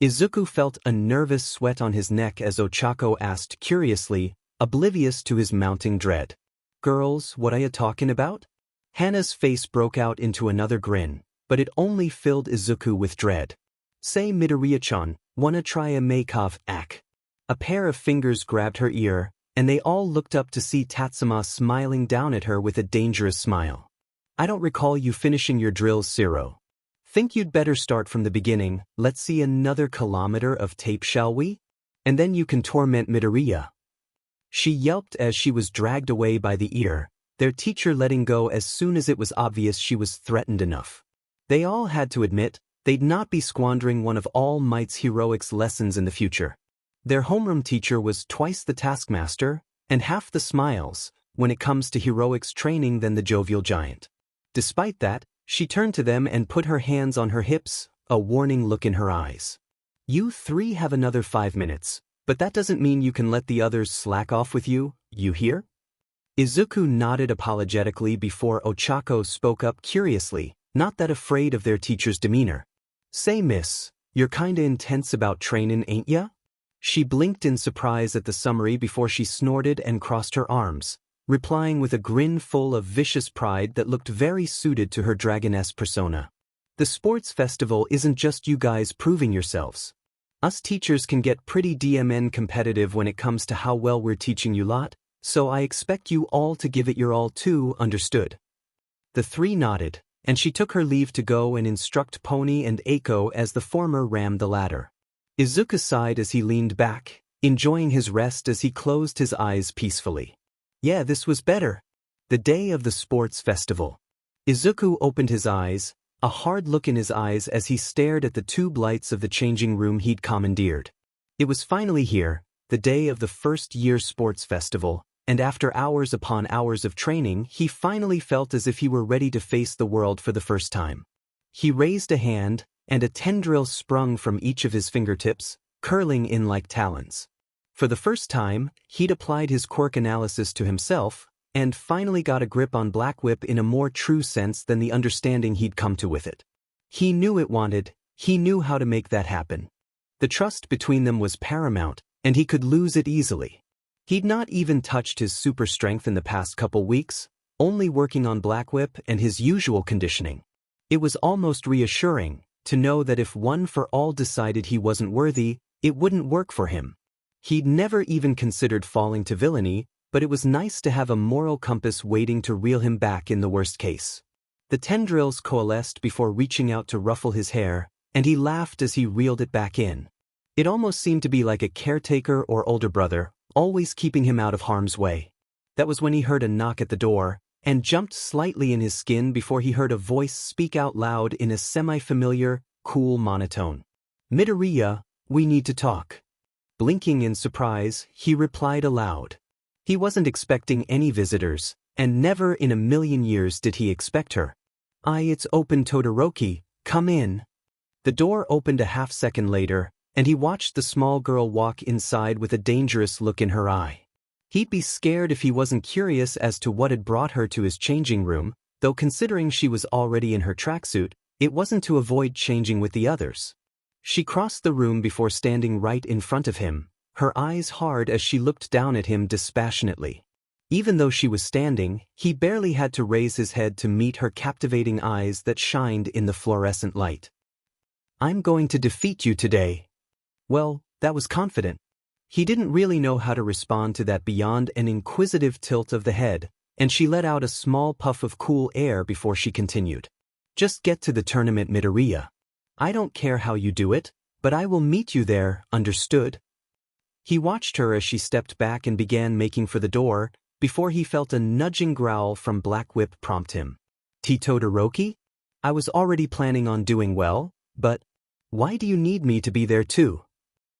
Speaker 1: Izuku felt a nervous sweat on his neck as Ochako asked curiously, oblivious to his mounting dread. Girls, what are you talking about? Hana's face broke out into another grin, but it only filled Izuku with dread. Say Midoriya-chan, wanna try a make-off act? A pair of fingers grabbed her ear, and they all looked up to see Tatsuma smiling down at her with a dangerous smile. I don't recall you finishing your drills, Zero. Think you'd better start from the beginning. Let's see another kilometer of tape, shall we? And then you can torment Midoriya. She yelped as she was dragged away by the ear, their teacher letting go as soon as it was obvious she was threatened enough. They all had to admit, they'd not be squandering one of All Might's heroics lessons in the future. Their homeroom teacher was twice the taskmaster, and half the smiles, when it comes to heroics training than the jovial giant. Despite that, she turned to them and put her hands on her hips, a warning look in her eyes. You three have another 5 minutes, but that doesn't mean you can let the others slack off with you, you hear? Izuku nodded apologetically before Ochako spoke up curiously, not that afraid of their teacher's demeanor. Say miss, you're kinda intense about trainin', ain't ya? She blinked in surprise at the summary before she snorted and crossed her arms, replying with a grin full of vicious pride that looked very suited to her dragoness persona. The sports festival isn't just you guys proving yourselves. Us teachers can get pretty DMN competitive when it comes to how well we're teaching you lot, so I expect you all to give it your all too, understood? The three nodded, and she took her leave to go and instruct Pony and Eiko as the former rammed the ladder. Izuku sighed as he leaned back, enjoying his rest as he closed his eyes peacefully. Yeah, this was better. The day of the sports festival. Izuku opened his eyes, a hard look in his eyes as he stared at the tube lights of the changing room he'd commandeered. It was finally here, the day of the first-year sports festival, and after hours upon hours of training, he finally felt as if he were ready to face the world for the first time. He raised a hand, and a tendril sprung from each of his fingertips, curling in like talons. For the first time, he'd applied his quirk analysis to himself, and finally got a grip on Black Whip in a more true sense than the understanding he'd come to with it. He knew it wanted, he knew how to make that happen. The trust between them was paramount, and he could lose it easily. He'd not even touched his super strength in the past couple weeks, only working on Black Whip and his usual conditioning. It was almost reassuring to know that if One for All decided he wasn't worthy, it wouldn't work for him. He'd never even considered falling to villainy, but it was nice to have a moral compass waiting to reel him back in the worst case. The tendrils coalesced before reaching out to ruffle his hair, and he laughed as he reeled it back in. It almost seemed to be like a caretaker or older brother, always keeping him out of harm's way. That was when he heard a knock at the door, and jumped slightly in his skin before he heard a voice speak out loud in a semi-familiar, cool monotone. Midoriya, we need to talk. Blinking in surprise, he replied aloud. He wasn't expecting any visitors, and never in a million years did he expect her. It's open, Todoroki, come in. The door opened a half-second later, and he watched the small girl walk inside with a dangerous look in her eye. He'd be scared if he wasn't curious as to what had brought her to his changing room, though considering she was already in her tracksuit, it wasn't to avoid changing with the others. She crossed the room before standing right in front of him, her eyes hard as she looked down at him dispassionately. Even though she was standing, he barely had to raise his head to meet her captivating eyes that shined in the fluorescent light. I'm going to defeat you today. Well, that was confident. He didn't really know how to respond to that beyond an inquisitive tilt of the head, and she let out a small puff of cool air before she continued. Just get to the tournament, Midoriya. I don't care how you do it, but I will meet you there, understood? He watched her as she stepped back and began making for the door, before he felt a nudging growl from Black Whip prompt him. Todoroki? I was already planning on doing well, but why do you need me to be there too?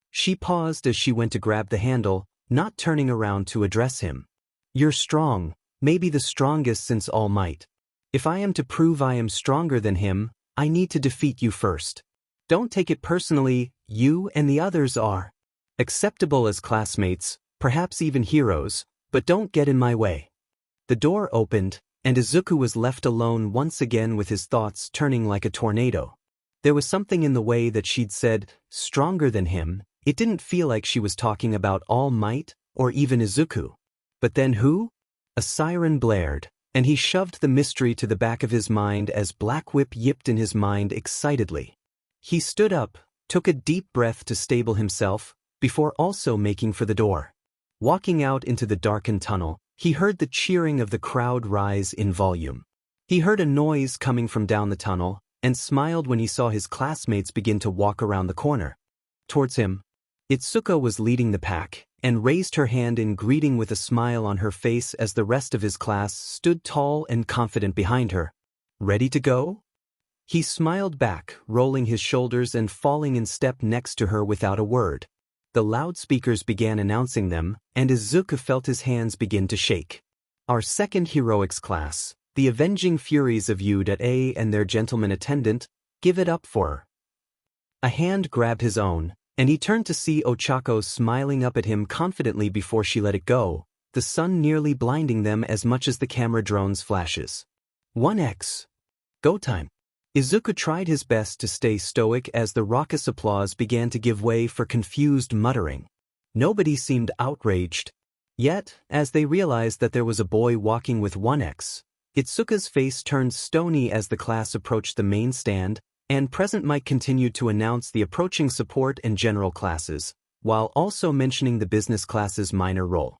Speaker 1: She paused as she went to grab the handle, not turning around to address him. You're strong, maybe the strongest since All Might. If I am to prove I am stronger than him, I need to defeat you first. Don't take it personally, you and the others are acceptable as classmates, perhaps even heroes, but don't get in my way. The door opened, and Izuku was left alone once again with his thoughts turning like a tornado. There was something in the way that she'd said, stronger than him. It didn't feel like she was talking about All Might, or even Izuku. But then who? A siren blared, and he shoved the mystery to the back of his mind as Black Whip yipped in his mind excitedly. He stood up, took a deep breath to stable himself, before also making for the door. Walking out into the darkened tunnel, he heard the cheering of the crowd rise in volume. He heard a noise coming from down the tunnel, and smiled when he saw his classmates begin to walk around the corner. Towards him, Itsuko was leading the pack, and raised her hand in greeting with a smile on her face as the rest of his class stood tall and confident behind her. Ready to go? He smiled back, rolling his shoulders and falling in step next to her without a word. The loudspeakers began announcing them, and Izuku felt his hands begin to shake. Our second heroics class, the Avenging Furies of Yud and their gentleman attendant, give it up for her. A hand grabbed his own, and he turned to see Ochako smiling up at him confidently before she let it go, the sun nearly blinding them as much as the camera drone's flashes. 1x. Go time. Izuku tried his best to stay stoic as the raucous applause began to give way for confused muttering. Nobody seemed outraged. Yet, as they realized that there was a boy walking with 1x, Itsuka's face turned stony as the class approached the main stand, and Present Mike continued to announce the approaching support and general classes, while also mentioning the business class's minor role.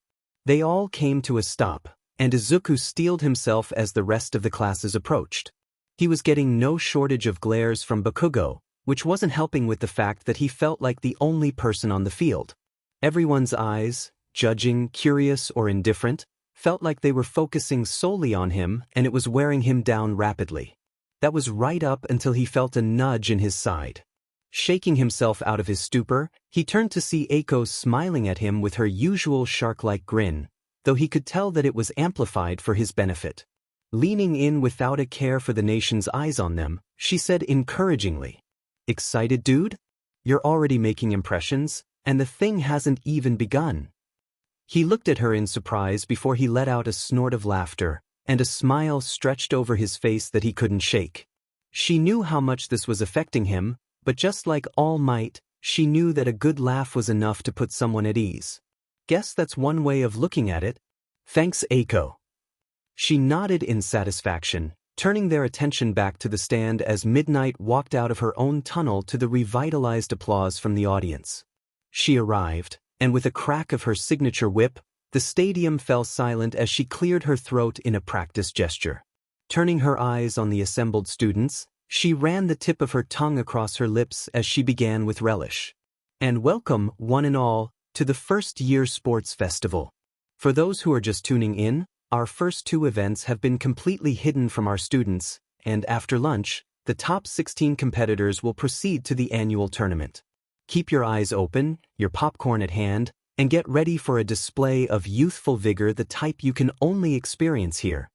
Speaker 1: They all came to a stop, and Izuku steeled himself as the rest of the classes approached. He was getting no shortage of glares from Bakugo, which wasn't helping with the fact that he felt like the only person on the field. Everyone's eyes, judging, curious, or indifferent, felt like they were focusing solely on him, and it was wearing him down rapidly. That was right up until he felt a nudge in his side. Shaking himself out of his stupor, he turned to see Eiko smiling at him with her usual shark-like grin, though he could tell that it was amplified for his benefit. Leaning in without a care for the nation's eyes on them, she said encouragingly, "Excited, dude? You're already making impressions, and the thing hasn't even begun." He looked at her in surprise before he let out a snort of laughter, and a smile stretched over his face that he couldn't shake. She knew how much this was affecting him, but just like All Might, she knew that a good laugh was enough to put someone at ease. Guess that's one way of looking at it. Thanks, Eiko. She nodded in satisfaction, turning their attention back to the stand as Midnight walked out of her own tunnel to the revitalized applause from the audience. She arrived, and with a crack of her signature whip, the stadium fell silent as she cleared her throat in a practice gesture. Turning her eyes on the assembled students, she ran the tip of her tongue across her lips as she began with relish. And welcome, one and all, to the first-year sports festival. For those who are just tuning in, our first two events have been completely hidden from our students, and after lunch, the top 16 competitors will proceed to the annual tournament. Keep your eyes open, your popcorn at hand, and get ready for a display of youthful vigor the type you can only experience here.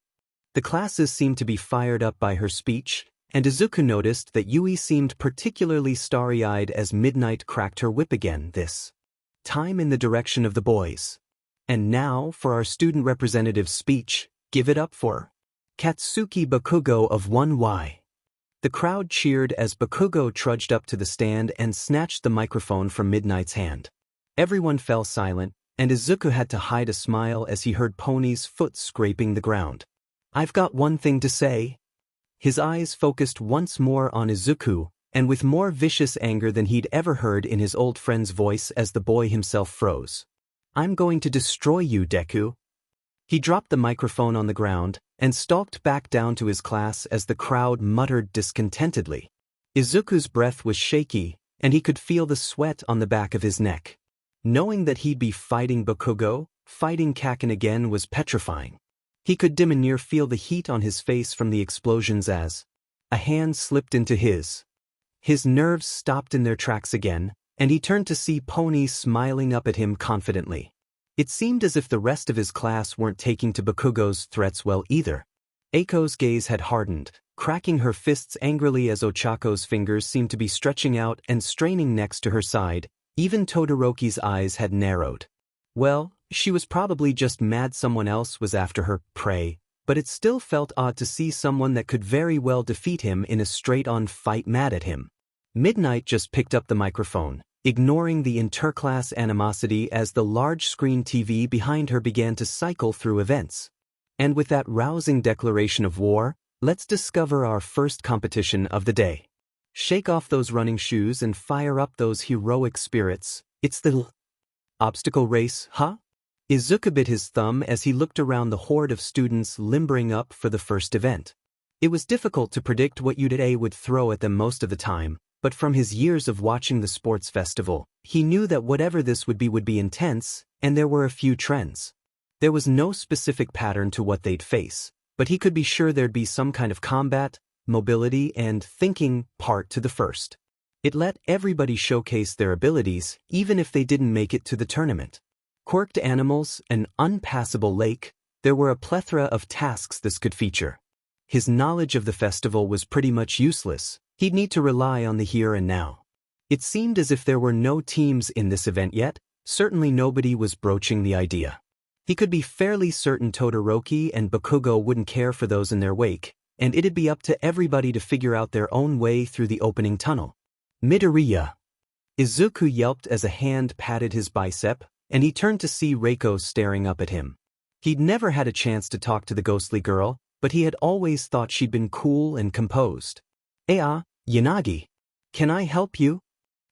Speaker 1: The classes seemed to be fired up by her speech, and Izuku noticed that Yui seemed particularly starry-eyed as Midnight cracked her whip again this time in the direction of the boys. And now, for our student representative's speech, give it up for Katsuki Bakugo of 1Y. The crowd cheered as Bakugo trudged up to the stand and snatched the microphone from Midnight's hand. Everyone fell silent, and Izuku had to hide a smile as he heard Pony's foot scraping the ground. I've got one thing to say. His eyes focused once more on Izuku, and with more vicious anger than he'd ever heard in his old friend's voice as the boy himself froze. "I'm going to destroy you, Deku." He dropped the microphone on the ground and stalked back down to his class as the crowd muttered discontentedly. Izuku's breath was shaky, and he could feel the sweat on the back of his neck. Knowing that he'd be fighting Bakugo, fighting Kaken again was petrifying. He could dim and near feel the heat on his face from the explosions as a hand slipped into his. His nerves stopped in their tracks again, and he turned to see Pony smiling up at him confidently. It seemed as if the rest of his class weren't taking to Bakugo's threats well either. Aiko's gaze had hardened, cracking her fists angrily as Ochako's fingers seemed to be stretching out and straining next to her side. Even Todoroki's eyes had narrowed. Well, she was probably just mad someone else was after her prey, but it still felt odd to see someone that could very well defeat him in a straight-on fight mad at him. Midnight just picked up the microphone, ignoring the interclass animosity as the large-screen TV behind her began to cycle through events. And with that rousing declaration of war, let's discover our first competition of the day. Shake off those running shoes and fire up those heroic spirits. It's the obstacle race, huh? Izuku bit his thumb as he looked around the horde of students limbering up for the first event. It was difficult to predict what UDA would throw at them most of the time, but from his years of watching the sports festival, he knew that whatever this would be intense, and there were a few trends. There was no specific pattern to what they'd face, but he could be sure there'd be some kind of combat, mobility, and thinking part to the first. It let everybody showcase their abilities, even if they didn't make it to the tournament. Quirked animals, an unpassable lake, there were a plethora of tasks this could feature. His knowledge of the festival was pretty much useless. He'd need to rely on the here and now. It seemed as if there were no teams in this event yet, certainly nobody was broaching the idea. He could be fairly certain Todoroki and Bakugo wouldn't care for those in their wake, and it'd be up to everybody to figure out their own way through the opening tunnel. Midoriya. Izuku yelped as a hand patted his bicep, and he turned to see Reiko staring up at him. He'd never had a chance to talk to the ghostly girl, but he had always thought she'd been cool and composed. Yanagi. Can I help you?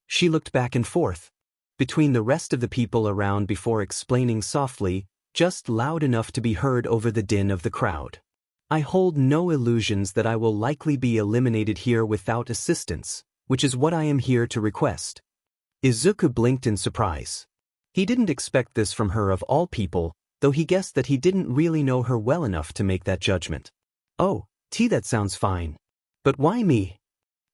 Speaker 1: She looked back and forth between the rest of the people around before explaining softly, just loud enough to be heard over the din of the crowd. I hold no illusions that I will likely be eliminated here without assistance, which is what I am here to request. Izuku blinked in surprise. He didn't expect this from her of all people, though he guessed that he didn't really know her well enough to make that judgment. Oh, that sounds fine. But why me?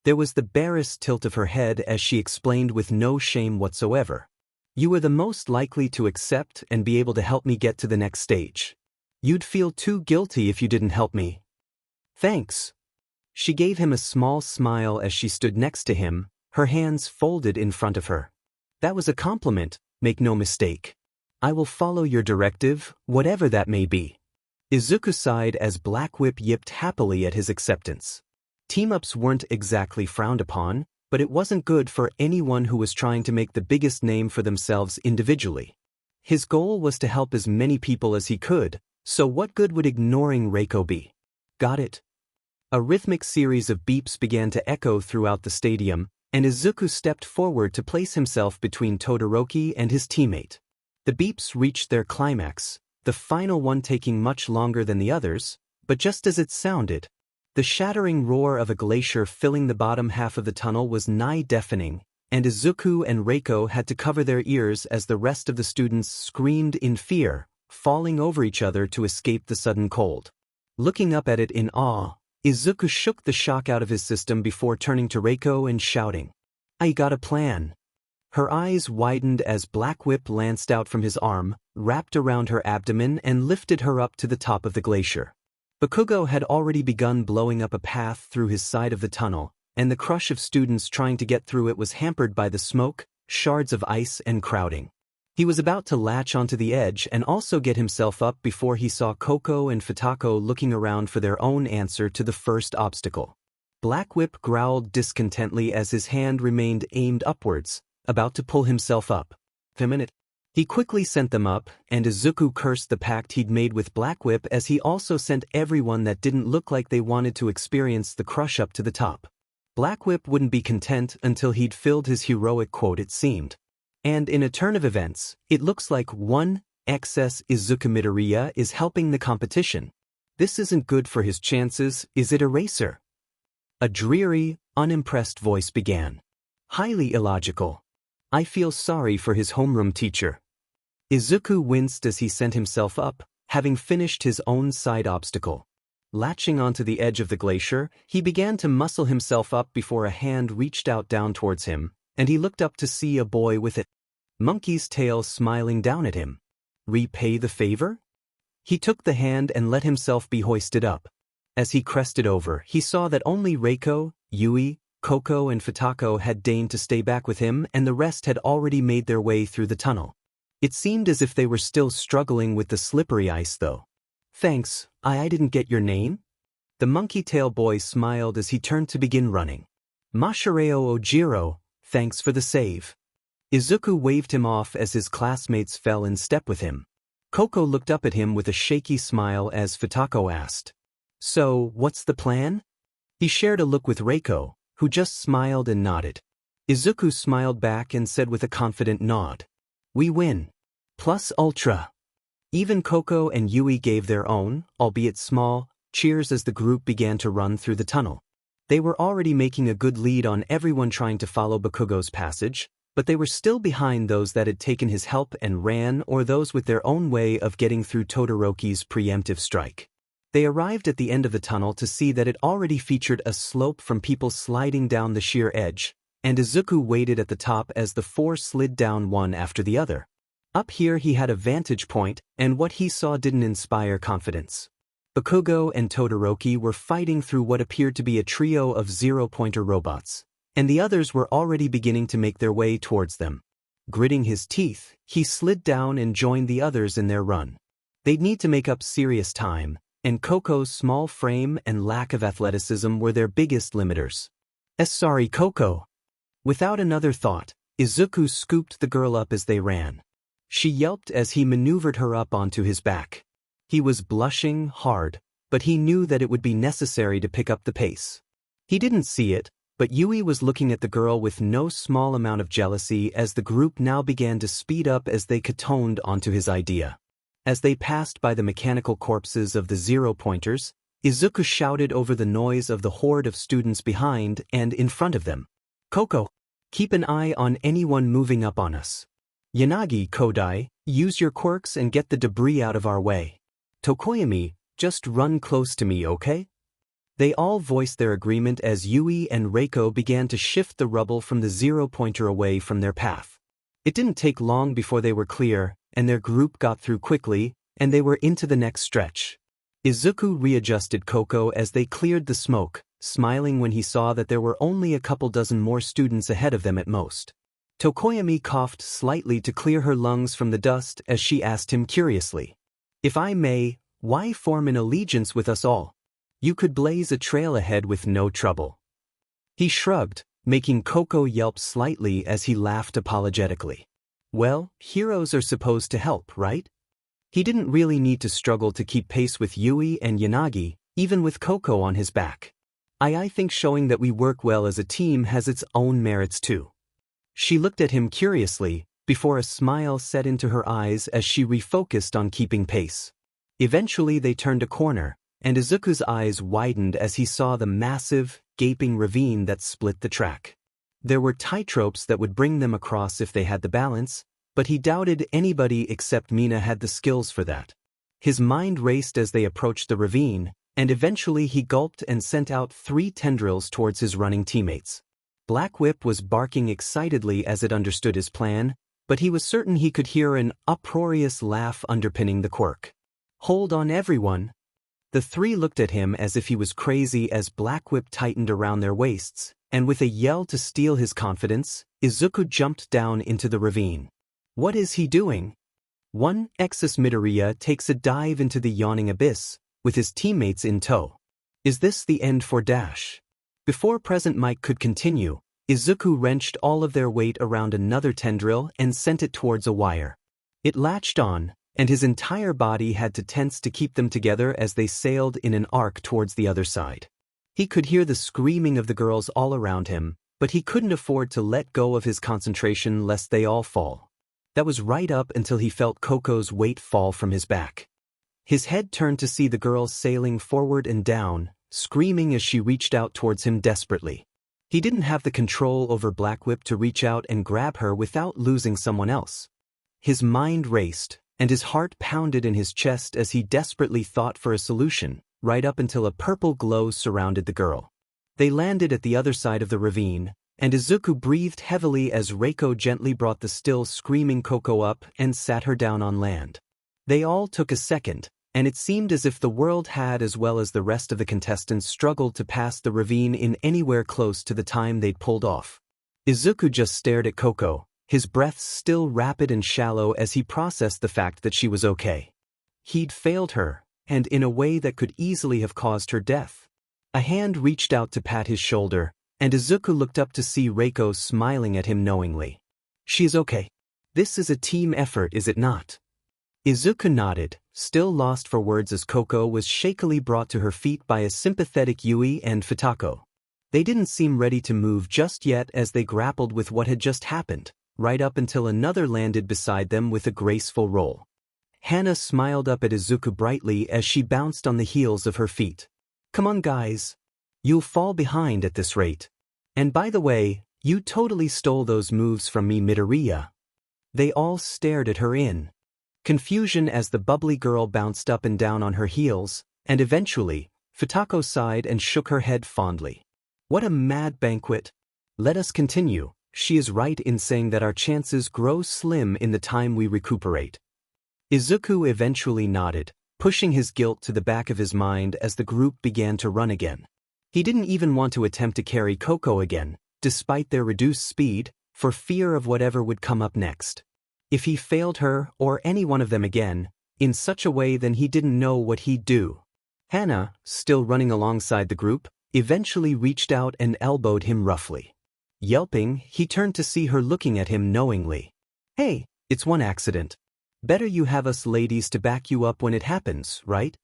Speaker 1: There was the barest tilt of her head as she explained with no shame whatsoever. You were the most likely to accept and be able to help me get to the next stage. You'd feel too guilty if you didn't help me. Thanks. She gave him a small smile as she stood next to him, her hands folded in front of her. That was a compliment, make no mistake. I will follow your directive, whatever that may be. Izuku sighed as Black Whip yipped happily at his acceptance. Team-ups weren't exactly frowned upon, but it wasn't good for anyone who was trying to make the biggest name for themselves individually. His goal was to help as many people as he could, so what good would ignoring Reiko be? Got it? A rhythmic series of beeps began to echo throughout the stadium, and Izuku stepped forward to place himself between Todoroki and his teammate. The beeps reached their climax, the final one taking much longer than the others, but just as it sounded, the shattering roar of a glacier filling the bottom half of the tunnel was nigh deafening, and Izuku and Reiko had to cover their ears as the rest of the students screamed in fear, falling over each other to escape the sudden cold. Looking up at it in awe, Izuku shook the shock out of his system before turning to Reiko and shouting, I got a plan. Her eyes widened as Black Whip lanced out from his arm, wrapped around her abdomen and lifted her up to the top of the glacier. Bakugo had already begun blowing up a path through his side of the tunnel, and the crush of students trying to get through it was hampered by the smoke, shards of ice, and crowding. He was about to latch onto the edge and also get himself up before he saw Koko and Futako looking around for their own answer to the first obstacle. Black Whip growled discontently as his hand remained aimed upwards, about to pull himself up. A minute. He quickly sent them up, and Izuku cursed the pact he'd made with Black Whip as he also sent everyone that didn't look like they wanted to experience the crush up to the top. Black Whip wouldn't be content until he'd filled his heroic quote, it seemed. And in a turn of events, it looks like one excess Izuku Midoriya is helping the competition. This isn't good for his chances, is it, Eraser? A dreary, unimpressed voice began. Highly illogical. I feel sorry for his homeroom teacher. Izuku winced as he sent himself up, having finished his own side obstacle. Latching onto the edge of the glacier, he began to muscle himself up before a hand reached out down towards him, and he looked up to see a boy with a monkey's tail smiling down at him. Repay the favor? He took the hand and let himself be hoisted up. As he crested over, he saw that only Reiko, Yui, Koko and Futako had deigned to stay back with him, and the rest had already made their way through the tunnel. It seemed as if they were still struggling with the slippery ice though. Thanks, I didn't get your name? The monkey tail boy smiled as he turned to begin running. Mashareo Jiro, thanks for the save. Izuku waved him off as his classmates fell in step with him. Koko looked up at him with a shaky smile as Futako asked, So, what's the plan? He shared a look with Reiko, who just smiled and nodded. Izuku smiled back and said with a confident nod, We win. Plus ultra. Even Koko and Yui gave their own, albeit small, cheers as the group began to run through the tunnel. They were already making a good lead on everyone trying to follow Bakugo's passage, but they were still behind those that had taken his help and ran or those with their own way of getting through Todoroki's preemptive strike. They arrived at the end of the tunnel to see that it already featured a slope from people sliding down the sheer edge, and Izuku waited at the top as the four slid down one after the other. Up here he had a vantage point, and what he saw didn't inspire confidence. Bakugo and Todoroki were fighting through what appeared to be a trio of zero-pointer robots, and the others were already beginning to make their way towards them. Gritting his teeth, he slid down and joined the others in their run. They'd need to make up serious time, and Koko's small frame and lack of athleticism were their biggest limiters. Sorry, Koko. Without another thought, Izuku scooped the girl up as they ran. She yelped as he maneuvered her up onto his back. He was blushing hard, but he knew that it would be necessary to pick up the pace. He didn't see it, but Yui was looking at the girl with no small amount of jealousy as the group now began to speed up as they catoned onto his idea. As they passed by the mechanical corpses of the zero-pointers, Izuku shouted over the noise of the horde of students behind and in front of them. Koko, keep an eye on anyone moving up on us. Yanagi, Kodai, use your quirks and get the debris out of our way. Tokoyami, just run close to me, okay? They all voiced their agreement as Yui and Reiko began to shift the rubble from the zero-pointer away from their path. It didn't take long before they were clear, and their group got through quickly, and they were into the next stretch. Izuku readjusted Koko as they cleared the smoke, smiling when he saw that there were only a couple dozen more students ahead of them at most. Tokoyami coughed slightly to clear her lungs from the dust as she asked him curiously, If I may, why form an allegiance with us all? You could blaze a trail ahead with no trouble. He shrugged, making Koko yelp slightly as he laughed apologetically. Well, heroes are supposed to help, right? He didn't really need to struggle to keep pace with Yui and Yanagi, even with Koko on his back. I think showing that we work well as a team has its own merits too. She looked at him curiously, before a smile set into her eyes as she refocused on keeping pace. Eventually they turned a corner, and Izuku's eyes widened as he saw the massive, gaping ravine that split the track. There were tightropes that would bring them across if they had the balance, but he doubted anybody except Mina had the skills for that. His mind raced as they approached the ravine, and eventually he gulped and sent out 3 tendrils towards his running teammates. Black Whip was barking excitedly as it understood his plan, but he was certain he could hear an uproarious laugh underpinning the quirk. Hold on everyone. The 3 looked at him as if he was crazy as Black Whip tightened around their waists, and with a yell to steal his confidence, Izuku jumped down into the ravine. What is he doing? One Excess Midoriya takes a dive into the yawning abyss, with his teammates in tow. Is this the end for Dash? Before Present Mike could continue, Izuku wrenched all of their weight around another tendril and sent it towards a wire. It latched on, and his entire body had to tense to keep them together as they sailed in an arc towards the other side. He could hear the screaming of the girls all around him, but he couldn't afford to let go of his concentration lest they all fall. That was right up until he felt Coco's weight fall from his back. His head turned to see the girl sailing forward and down, screaming as she reached out towards him desperately. He didn't have the control over Black Whip to reach out and grab her without losing someone else. His mind raced, and his heart pounded in his chest as he desperately thought for a solution, right up until a purple glow surrounded the girl. They landed at the other side of the ravine, and Izuku breathed heavily as Reiko gently brought the still screaming Coco up and sat her down on land. They all took a second, and it seemed as if the world had, as well as the rest of the contestants, struggled to pass the ravine in anywhere close to the time they'd pulled off. Izuku just stared at Coco, his breaths still rapid and shallow as he processed the fact that she was okay. He'd failed her, and in a way that could easily have caused her death. A hand reached out to pat his shoulder, and Izuku looked up to see Reiko smiling at him knowingly. "She's okay. This is a team effort, is it not?" Izuku nodded, still lost for words as Coco was shakily brought to her feet by a sympathetic Yui and Futako. They didn't seem ready to move just yet as they grappled with what had just happened, right up until another landed beside them with a graceful roll. Hana smiled up at Izuku brightly as she bounced on the heels of her feet. "Come on guys. You'll fall behind at this rate. And by the way, you totally stole those moves from me, Midoriya." They all stared at her in confusion as the bubbly girl bounced up and down on her heels, and eventually, Futako sighed and shook her head fondly. "What a mad banquet. Let us continue. She is right in saying that our chances grow slim in the time we recuperate." Izuku eventually nodded, pushing his guilt to the back of his mind as the group began to run again. He didn't even want to attempt to carry Coco again, despite their reduced speed, for fear of whatever would come up next. If he failed her or any one of them again, in such a way, then he didn't know what he'd do. Hana, still running alongside the group, eventually reached out and elbowed him roughly. Yelping, he turned to see her looking at him knowingly. "Hey, it's one accident. Better you have us ladies to back you up when it happens, right?"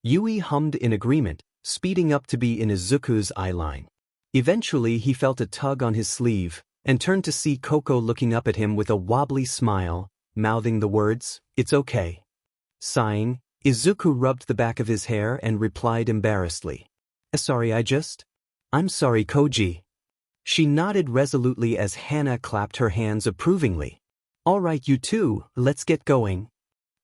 Speaker 1: Yui hummed in agreement, speeding up to be in Izuku's eye line. Eventually he felt a tug on his sleeve, and turned to see Coco looking up at him with a wobbly smile, mouthing the words, "It's okay." Sighing, Izuku rubbed the back of his hair and replied embarrassedly, "Sorry, I'm sorry, Koji." She nodded resolutely as Hana clapped her hands approvingly. "All right, you two, let's get going."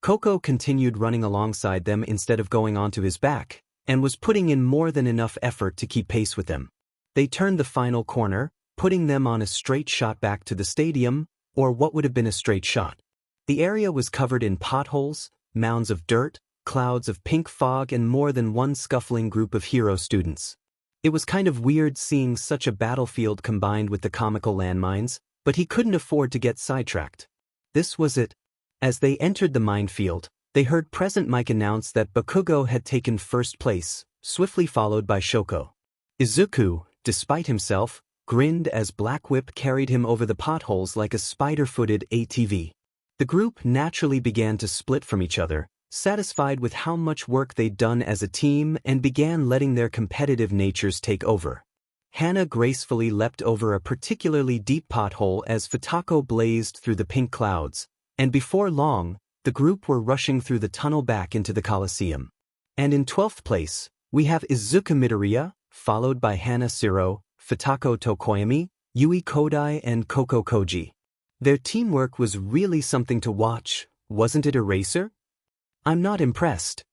Speaker 1: Coco continued running alongside them instead of going onto his back, and was putting in more than enough effort to keep pace with them. They turned the final corner, putting them on a straight shot back to the stadium, or what would have been a straight shot. The area was covered in potholes, mounds of dirt, clouds of pink fog, and more than one scuffling group of hero students. It was kind of weird seeing such a battlefield combined with the comical landmines, but he couldn't afford to get sidetracked. This was it. As they entered the minefield, they heard Present Mike announce that Bakugo had taken first place, swiftly followed by Shoko. Izuku, despite himself, grinned as Black Whip carried him over the potholes like a spider-footed ATV. The group naturally began to split from each other, satisfied with how much work they'd done as a team, and began letting their competitive natures take over. Hana gracefully leapt over a particularly deep pothole as Futako blazed through the pink clouds, and before long, the group were rushing through the tunnel back into the Coliseum. And in 12th place, we have Izuku Midoriya, followed by Hana Siro, Futako Tokoyami, Yui Kodai, and Koko Koji. Their teamwork was really something to watch, wasn't it, Eraser? "I'm not impressed."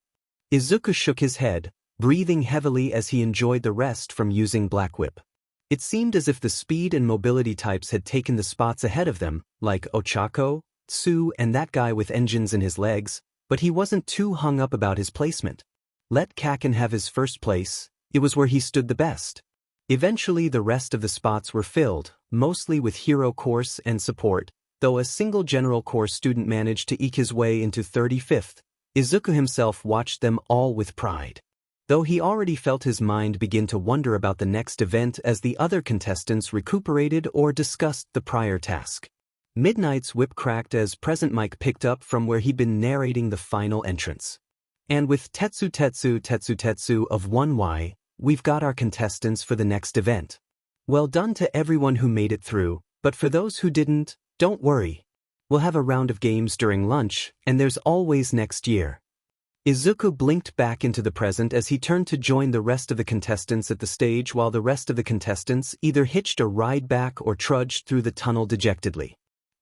Speaker 1: Izuku shook his head, breathing heavily as he enjoyed the rest from using Black Whip. It seemed as if the speed and mobility types had taken the spots ahead of them, like Ochako, Tsuyu, and that guy with engines in his legs, but he wasn't too hung up about his placement. Let Kaken have his first place, it was where he stood the best. Eventually the rest of the spots were filled, mostly with hero course and support, though a single general course student managed to eke his way into 35th. Izuku himself watched them all with pride. Though he already felt his mind begin to wonder about the next event as the other contestants recuperated or discussed the prior task. Midnight's whip cracked as Present Mike picked up from where he'd been narrating the final entrance. And with Tetsu Tetsu Tetsu Tetsu of 1Y, we've got our contestants for the next event. Well done to everyone who made it through, but for those who didn't, don't worry. We'll have a round of games during lunch, and there's always next year. Izuku blinked back into the present as he turned to join the rest of the contestants at the stage while the rest of the contestants either hitched a ride back or trudged through the tunnel dejectedly.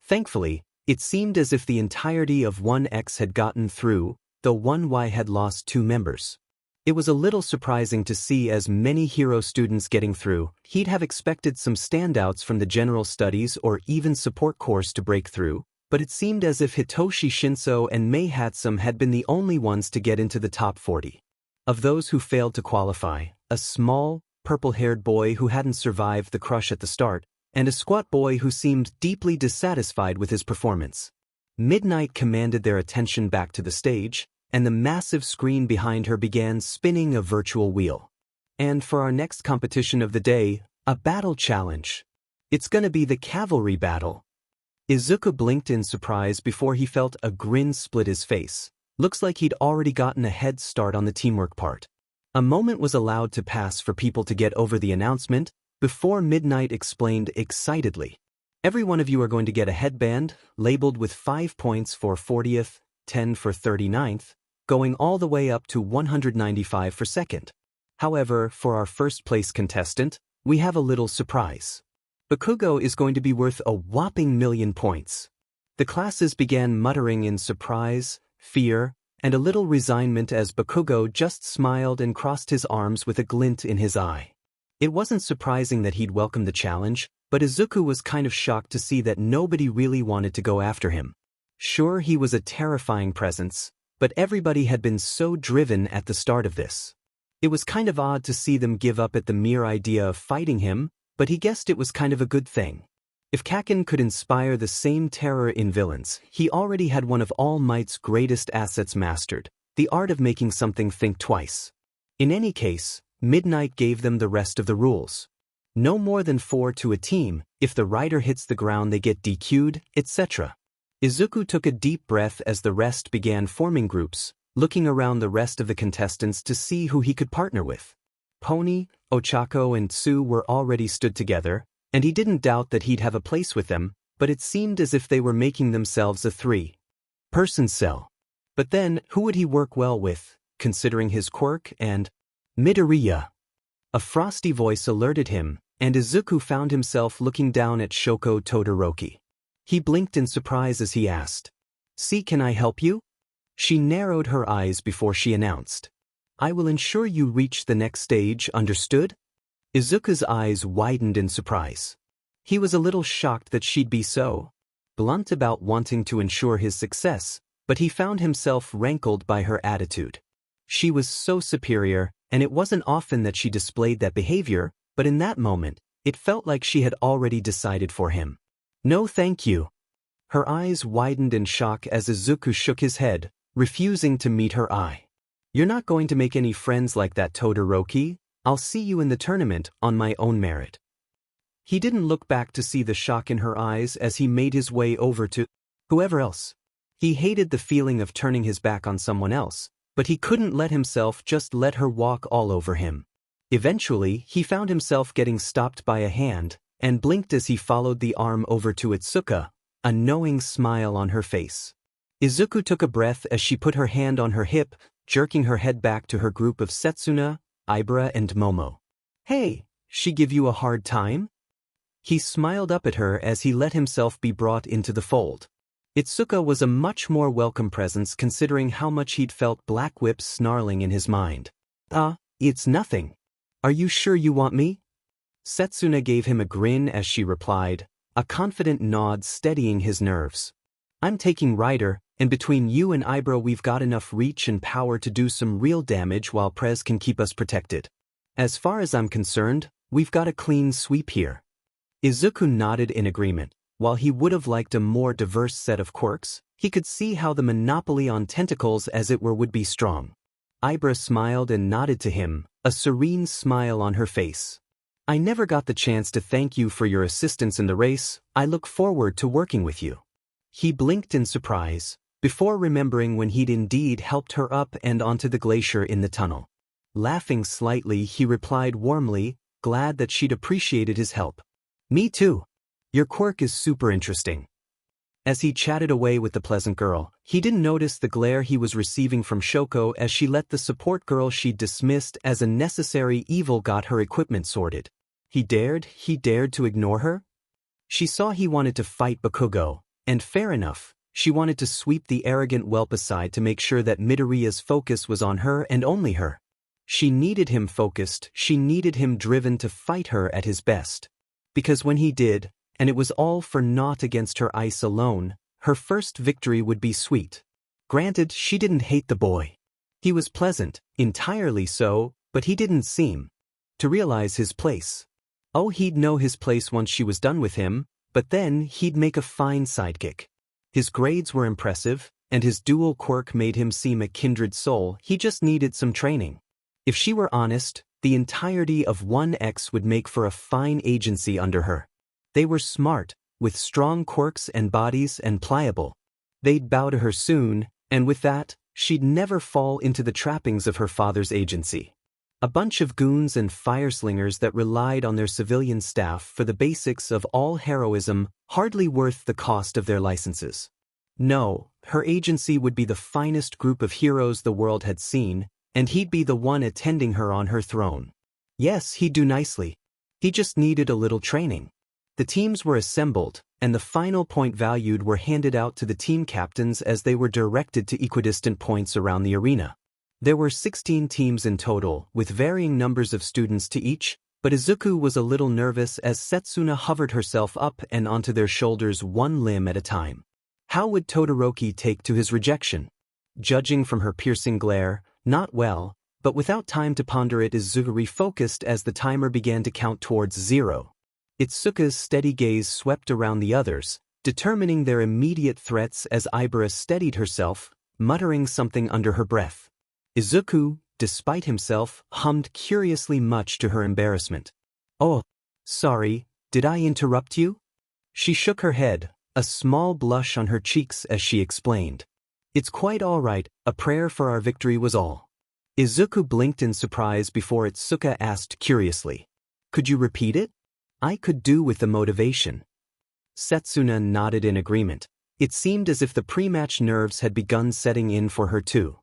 Speaker 1: Thankfully, it seemed as if the entirety of 1X had gotten through, though 1Y had lost 2 members. It was a little surprising to see as many hero students getting through. He'd have expected some standouts from the general studies or even support course to break through, but it seemed as if Hitoshi Shinso and Mei Hatsum had been the only ones to get into the top 40. Of those who failed to qualify, a small, purple-haired boy who hadn't survived the crush at the start, and a squat boy who seemed deeply dissatisfied with his performance. Midnight commanded their attention back to the stage, and the massive screen behind her began spinning a virtual wheel. And for our next competition of the day, a battle challenge. It's gonna be the Cavalry battle. Izuku blinked in surprise before he felt a grin split his face. Looks like he'd already gotten a head start on the teamwork part. A moment was allowed to pass for people to get over the announcement before Midnight explained excitedly. Every one of you are going to get a headband, labeled with 5 points for 40th, 10 for 39th, going all the way up to 195 for 2nd. However, for our first place contestant, we have a little surprise. Bakugo is going to be worth a whopping 1,000,000 points. The classes began muttering in surprise, fear, and a little resignment as Bakugo just smiled and crossed his arms with a glint in his eye. It wasn't surprising that he'd welcome the challenge, but Izuku was kind of shocked to see that nobody really wanted to go after him. Sure, he was a terrifying presence, but everybody had been so driven at the start of this. It was kind of odd to see them give up at the mere idea of fighting him, but he guessed it was kind of a good thing. If Kaken could inspire the same terror in villains, he already had one of All Might's greatest assets mastered, the art of making something think twice. In any case, Midnight gave them the rest of the rules. No more than 4 to a team, if the rider hits the ground they get DQ'd, etc. Izuku took a deep breath as the rest began forming groups, looking around the rest of the contestants to see who he could partner with. Pony, Ochako and Tsuyu were already stood together, and he didn't doubt that he'd have a place with them, but it seemed as if they were making themselves a 3-person cell. But then, who would he work well with, considering his quirk and Midoriya? A frosty voice alerted him, and Izuku found himself looking down at Shoko Todoroki. He blinked in surprise as he asked, "See, can I help you?" She narrowed her eyes before she announced, "I will ensure you reach the next stage, understood?" Izuku's eyes widened in surprise. He was a little shocked that she'd be so blunt about wanting to ensure his success, but he found himself rankled by her attitude. She was so superior, and it wasn't often that she displayed that behavior, but in that moment, it felt like she had already decided for him. "No thank you." Her eyes widened in shock as Izuku shook his head, refusing to meet her eye. "You're not going to make any friends like that, Todoroki. I'll see you in the tournament on my own merit." He didn't look back to see the shock in her eyes as he made his way over to whoever else. He hated the feeling of turning his back on someone else, but he couldn't let himself just let her walk all over him. Eventually, he found himself getting stopped by a hand, and blinked as he followed the arm over to Itsuka, a knowing smile on her face. Izuku took a breath as she put her hand on her hip, jerking her head back to her group of Setsuna, Ibra and Momo. "Hey, she give you a hard time?" He smiled up at her as he let himself be brought into the fold. Itsuka was a much more welcome presence considering how much he'd felt Black Whip snarling in his mind. It's nothing. Are you sure you want me?" Setsuna gave him a grin as she replied, a confident nod steadying his nerves. "I'm taking Ryder, and between you and Ibra we've got enough reach and power to do some real damage while Prez can keep us protected. As far as I'm concerned, we've got a clean sweep here." Izuku nodded in agreement. While he would have liked a more diverse set of quirks, he could see how the monopoly on tentacles as it were would be strong. Ibra smiled and nodded to him, a serene smile on her face. "I never got the chance to thank you for your assistance in the race. I look forward to working with you." He blinked in surprise, before remembering when he'd indeed helped her up and onto the glacier in the tunnel. Laughing slightly, he replied warmly, glad that she'd appreciated his help. Me too. Your quirk is super interesting. As he chatted away with the pleasant girl, he didn't notice the glare he was receiving from Shoko as she let the support girl she'd dismissed as a necessary evil got her equipment sorted. He dared to ignore her? She saw he wanted to fight Bakugo, and fair enough, she wanted to sweep the arrogant whelp aside to make sure that Midoriya's focus was on her and only her. She needed him focused, she needed him driven to fight her at his best. Because when he did, and it was all for naught against her ice alone, her first victory would be sweet. Granted, she didn't hate the boy. He was pleasant, entirely so, but he didn't seem to realize his place. Oh, he'd know his place once she was done with him, but then he'd make a fine sidekick. His grades were impressive, and his dual quirk made him seem a kindred soul. He just needed some training. If she were honest, the entirety of 1X would make for a fine agency under her. They were smart, with strong quirks and bodies and pliable. They'd bow to her soon, and with that, she'd never fall into the trappings of her father's agency. A bunch of goons and fireslingers that relied on their civilian staff for the basics of all heroism, hardly worth the cost of their licenses. No, her agency would be the finest group of heroes the world had seen, and he'd be the one attending her on her throne. Yes, he'd do nicely. He just needed a little training. The teams were assembled, and the final point valued were handed out to the team captains as they were directed to equidistant points around the arena. There were 16 teams in total, with varying numbers of students to each, but Izuku was a little nervous as Setsuna hovered herself up and onto their shoulders one limb at a time. How would Todoroki take to his rejection? Judging from her piercing glare, not well, but without time to ponder it, Izuku refocused as the timer began to count towards 0. Itsuka's steady gaze swept around the others, determining their immediate threats as Ibara steadied herself, muttering something under her breath. Izuku, despite himself, hummed curiously much to her embarrassment. Oh, sorry, did I interrupt you? She shook her head, a small blush on her cheeks as she explained. It's quite all right, a prayer for our victory was all. Izuku blinked in surprise before Itsuka asked curiously. Could you repeat it? I could do with the motivation. Setsuna nodded in agreement. It seemed as if the pre-match nerves had begun setting in for her too.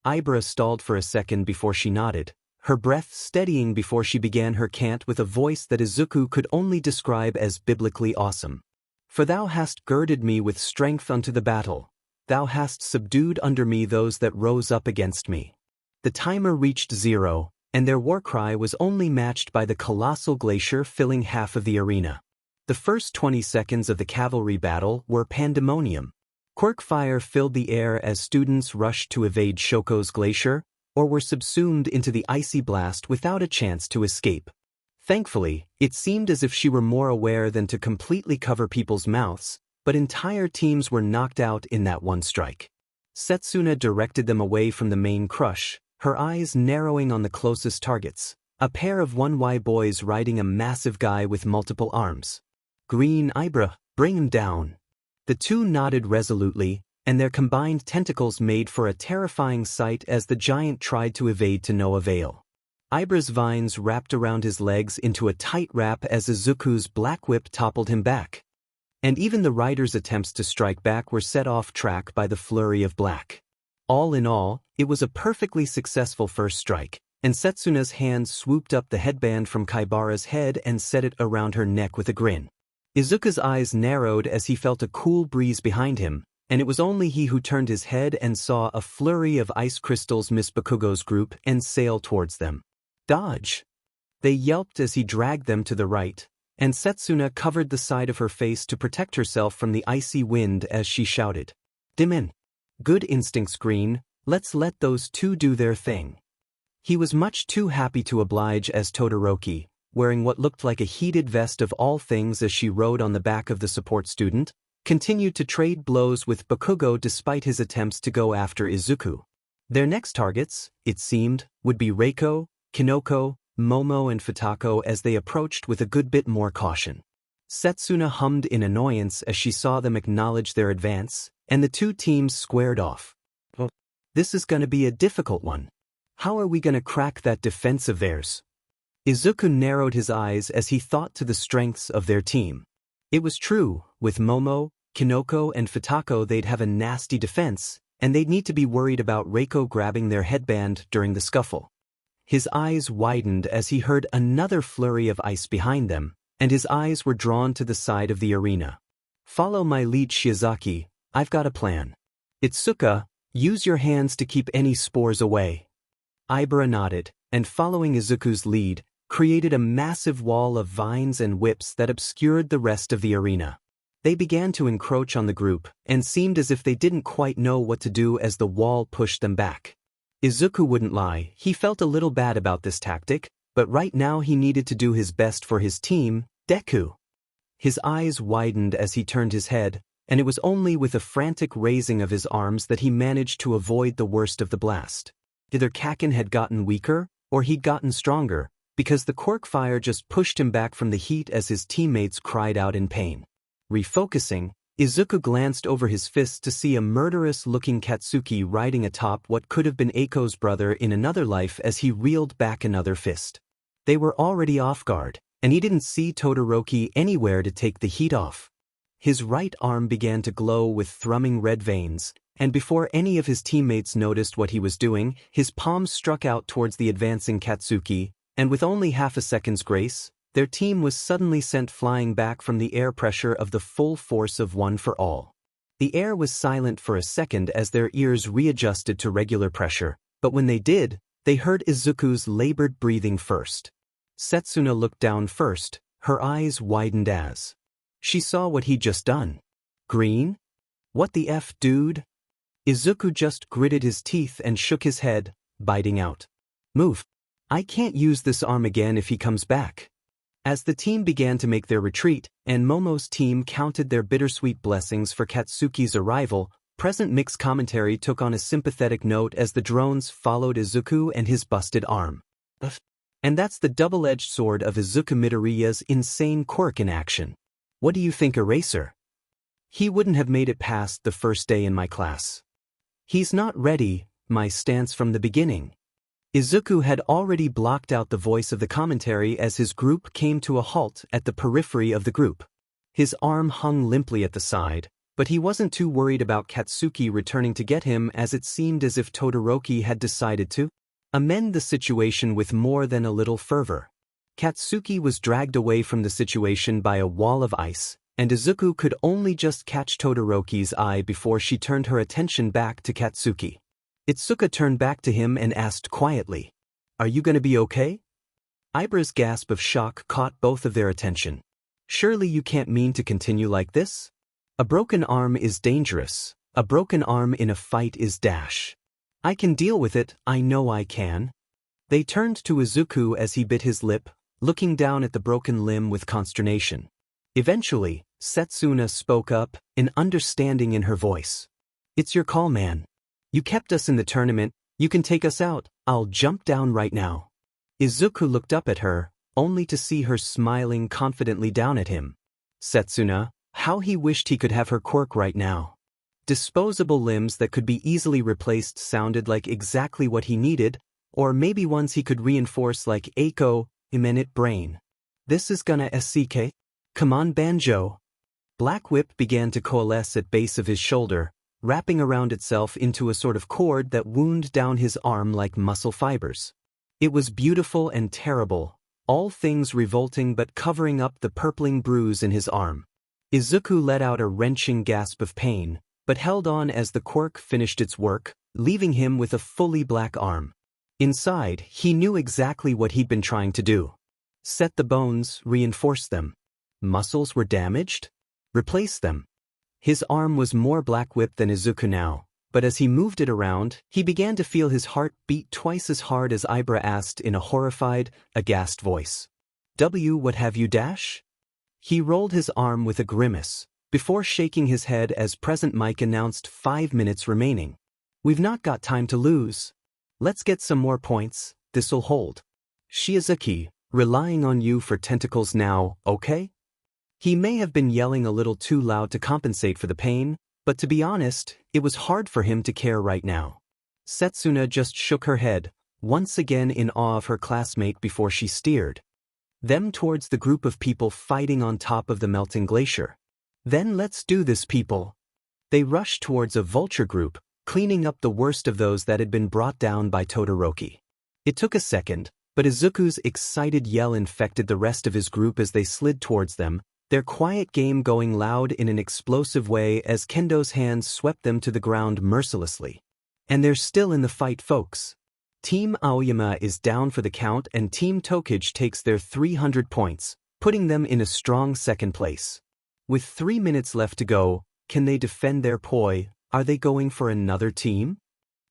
Speaker 1: Ibara stalled for a second before she nodded, her breath steadying before she began her cant with a voice that Izuku could only describe as biblically awesome. For thou hast girded me with strength unto the battle. Thou hast subdued under me those that rose up against me. The timer reached 0, and their war cry was only matched by the colossal glacier filling half of the arena. The first 20 seconds of the cavalry battle were pandemonium. Quirk fire filled the air as students rushed to evade Shoko's glacier, or were subsumed into the icy blast without a chance to escape. Thankfully, it seemed as if she were more aware than to completely cover people's mouths, but entire teams were knocked out in that one strike. Setsuna directed them away from the main crush, her eyes narrowing on the closest targets, a pair of 1Y boys riding a massive guy with multiple arms. Green Ibra, bring him down. The two nodded resolutely, and their combined tentacles made for a terrifying sight as the giant tried to evade to no avail. Ibra's vines wrapped around his legs into a tight wrap as Izuku's black whip toppled him back. And even the rider's attempts to strike back were set off track by the flurry of black. All in all, it was a perfectly successful first strike, and Setsuna's hand swooped up the headband from Kaibara's head and set it around her neck with a grin. Izuku's eyes narrowed as he felt a cool breeze behind him, and it was only he who turned his head and saw a flurry of ice crystals miss Bakugo's group and sail towards them. Dodge! They yelped as he dragged them to the right, and Setsuna covered the side of her face to protect herself from the icy wind as she shouted. Dimin! Good instincts, Green, let's let those two do their thing. He was much too happy to oblige as Todoroki, wearing what looked like a heated vest of all things as she rode on the back of the support student, continued to trade blows with Bakugo despite his attempts to go after Izuku. Their next targets, it seemed, would be Reiko, Kinoko, Momo and Futako as they approached with a good bit more caution. Setsuna hummed in annoyance as she saw them acknowledge their advance, and the two teams squared off. This is gonna be a difficult one. How are we gonna crack that defense of theirs? Izuku narrowed his eyes as he thought to the strengths of their team. It was true, with Momo, Kinoko and Futako they'd have a nasty defense, and they'd need to be worried about Reiko grabbing their headband during the scuffle. His eyes widened as he heard another flurry of ice behind them, and his eyes were drawn to the side of the arena. Follow my lead, Shiozaki, I've got a plan. Itsuka, use your hands to keep any spores away. Ibara nodded, and following Izuku's lead, created a massive wall of vines and whips that obscured the rest of the arena. They began to encroach on the group, and seemed as if they didn't quite know what to do as the wall pushed them back. Izuku wouldn't lie, he felt a little bad about this tactic, but right now he needed to do his best for his team, Deku. His eyes widened as he turned his head, and it was only with a frantic raising of his arms that he managed to avoid the worst of the blast. Either Kakin had gotten weaker, or he'd gotten stronger, because the Quirk fire just pushed him back from the heat as his teammates cried out in pain. Refocusing, Izuku glanced over his fists to see a murderous-looking Katsuki riding atop what could have been Eiko's brother in another life as he reeled back another fist. They were already off guard, and he didn't see Todoroki anywhere to take the heat off. His right arm began to glow with thrumming red veins, and before any of his teammates noticed what he was doing, his palm struck out towards the advancing Katsuki, and with only half a second's grace, their team was suddenly sent flying back from the air pressure of the full force of One for All. The air was silent for a second as their ears readjusted to regular pressure, but when they did, they heard Izuku's labored breathing first. Setsuna looked down first, her eyes widened as she saw what he'd just done. Green? What the F, dude? Izuku just gritted his teeth and shook his head, biting out. Move. I can't use this arm again if he comes back. As the team began to make their retreat, and Momo's team counted their bittersweet blessings for Katsuki's arrival, present mixed commentary took on a sympathetic note as the drones followed Izuku and his busted arm. And that's the double-edged sword of Izuku Midoriya's insane quirk in action. What do you think, Eraser? He wouldn't have made it past the first day in my class. He's not ready, my stance from the beginning. Izuku had already blocked out the voice of the commentary as his group came to a halt at the periphery of the group. His arm hung limply at the side, but he wasn't too worried about Katsuki returning to get him as it seemed as if Todoroki had decided to amend the situation with more than a little fervor. Katsuki was dragged away from the situation by a wall of ice, and Izuku could only just catch Todoroki's eye before she turned her attention back to Katsuki. Itsuka turned back to him and asked quietly, "Are you gonna be okay?" Ibara's gasp of shock caught both of their attention. "Surely you can't mean to continue like this? A broken arm is dangerous. A broken arm in a fight is dash. I can deal with it, I know I can." They turned to Izuku as he bit his lip, looking down at the broken limb with consternation. Eventually, Setsuna spoke up, an understanding in her voice. "It's your call, man. You kept us in the tournament, you can take us out, I'll jump down right now." Izuku looked up at her, only to see her smiling confidently down at him. Setsuna, how he wished he could have her quirk right now. Disposable limbs that could be easily replaced sounded like exactly what he needed, or maybe ones he could reinforce like Eiko, Imenit brain. This is gonna SCK? Come on, Banjo. Black whip began to coalesce at base of his shoulder, wrapping around itself into a sort of cord that wound down his arm like muscle fibers. It was beautiful and terrible, all things revolting but covering up the purpling bruise in his arm. Izuku let out a wrenching gasp of pain, but held on as the quirk finished its work, leaving him with a fully black arm. Inside, he knew exactly what he'd been trying to do. Set the bones, reinforce them. Muscles were damaged? Replace them. His arm was more black whip than Izuku now, but as he moved it around, he began to feel his heart beat twice as hard as Ibara asked in a horrified, aghast voice. What have you dash? He rolled his arm with a grimace, before shaking his head as Present Mike announced 5 minutes remaining. We've not got time to lose. Let's get some more points, this'll hold. Shiozaki, relying on you for tentacles now, okay? He may have been yelling a little too loud to compensate for the pain, but to be honest, it was hard for him to care right now. Setsuna just shook her head, once again in awe of her classmate before she steered them towards the group of people fighting on top of the melting glacier. Then let's do this, people. They rushed towards a vulture group, cleaning up the worst of those that had been brought down by Todoroki. It took a second, but Izuku's excited yell infected the rest of his group as they slid towards them, their quiet game going loud in an explosive way as Kendo's hands swept them to the ground mercilessly. And they're still in the fight, folks. Team Aoyama is down for the count and Team Tokage takes their 300 points, putting them in a strong second place. With 3 minutes left to go, can they defend their poi? Are they going for another team?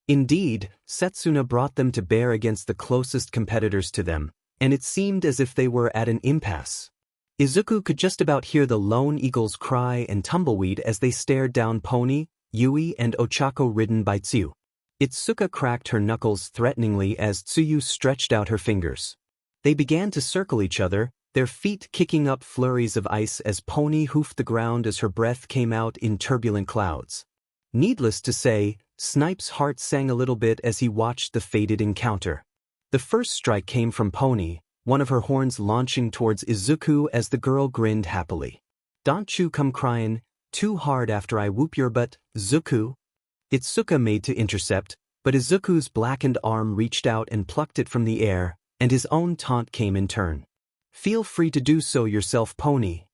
Speaker 1: Indeed, Setsuna brought them to bear against the closest competitors to them, and it seemed as if they were at an impasse. Izuku could just about hear the lone eagles cry and tumbleweed as they stared down Pony, Yui and Ochako ridden by Tsuyu. Itsuka cracked her knuckles threateningly as Tsuyu stretched out her fingers. They began to circle each other, their feet kicking up flurries of ice as Pony hoofed the ground as her breath came out in turbulent clouds. Needless to say, Snipe's heart sang a little bit as he watched the fated encounter. The first strike came from Pony, one of her horns launching towards Izuku as the girl grinned happily. "Don't you come crying too hard after I whoop your butt, Zuku." Itsuka made to intercept, but Izuku's blackened arm reached out and plucked it from the air, and his own taunt came in turn. "Feel free to do so yourself, Pony."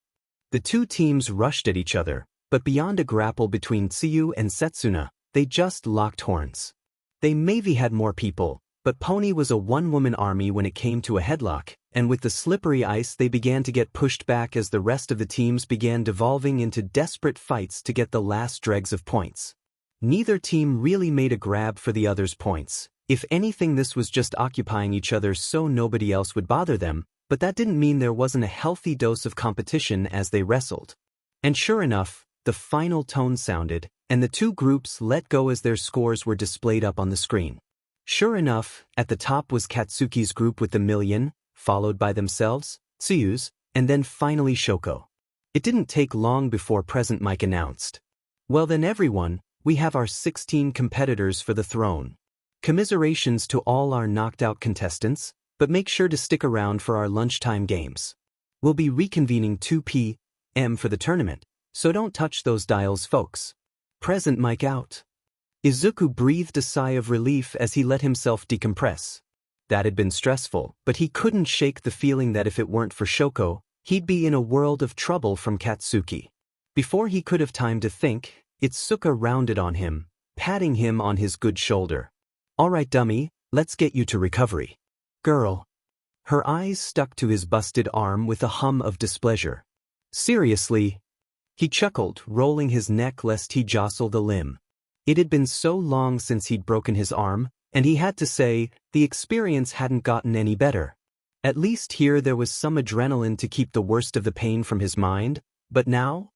Speaker 1: The two teams rushed at each other, but beyond a grapple between Tsuyu and Setsuna, they just locked horns. They maybe had more people, but Pony was a one-woman army when it came to a headlock, and with the slippery ice they began to get pushed back as the rest of the teams began devolving into desperate fights to get the last dregs of points. Neither team really made a grab for the other's points. If anything, this was just occupying each other so nobody else would bother them, but that didn't mean there wasn't a healthy dose of competition as they wrestled. And sure enough, the final tone sounded, and the two groups let go as their scores were displayed up on the screen. Sure enough, at the top was Katsuki's group with the million, followed by themselves, Tsuyu's, and then finally Shoko. It didn't take long before Present Mike announced, "Well then everyone, we have our 16 competitors for the throne. Commiserations to all our knocked-out contestants, but make sure to stick around for our lunchtime games. We'll be reconvening 2 p.m. for the tournament, so don't touch those dials, folks." Present Mike out. Izuku breathed a sigh of relief as he let himself decompress. That had been stressful, but he couldn't shake the feeling that if it weren't for Shoko, he'd be in a world of trouble from Katsuki. Before he could have time to think, Itsuka rounded on him, patting him on his good shoulder. "All right, dummy, let's get you to recovery." "Girl." Her eyes stuck to his busted arm with a hum of displeasure. "Seriously?" He chuckled, rolling his neck lest he jostle the limb. It had been so long since he'd broken his arm, and he had to say, the experience hadn't gotten any better. At least here there was some adrenaline to keep the worst of the pain from his mind, but now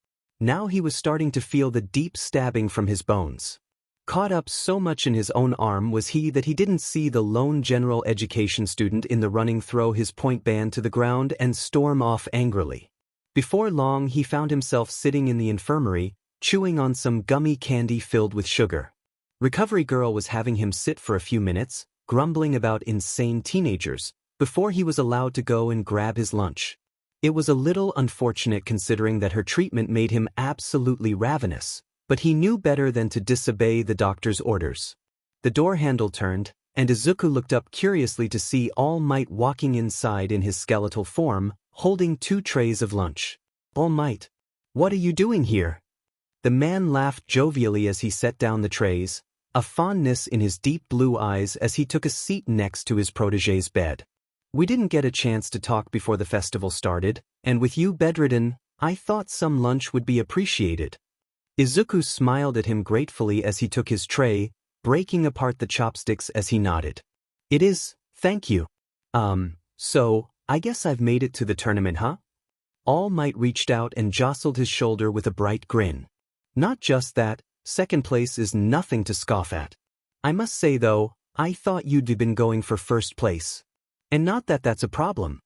Speaker 1: he was starting to feel the deep stabbing from his bones. Caught up so much in his own arm was he that he didn't see the lone general education student in the running throw his point band to the ground and storm off angrily. Before long he found himself sitting in the infirmary, chewing on some gummy candy filled with sugar. Recovery Girl was having him sit for a few minutes, grumbling about insane teenagers, before he was allowed to go and grab his lunch. It was a little unfortunate considering that her treatment made him absolutely ravenous, but he knew better than to disobey the doctor's orders. The door handle turned, and Izuku looked up curiously to see All Might walking inside in his skeletal form, holding 2 trays of lunch. "All Might, what are you doing here?" The man laughed jovially as he set down the trays, a fondness in his deep blue eyes as he took a seat next to his protégé's bed. "We didn't get a chance to talk before the festival started, and with you bedridden, I thought some lunch would be appreciated." Izuku smiled at him gratefully as he took his tray, breaking apart the chopsticks as he nodded. "It is, thank you. So, I guess I've made it to the tournament, huh?" All Might reached out and jostled his shoulder with a bright grin. "Not just that, second place is nothing to scoff at. I must say though, I thought you'd been going for first place. And not that that's a problem.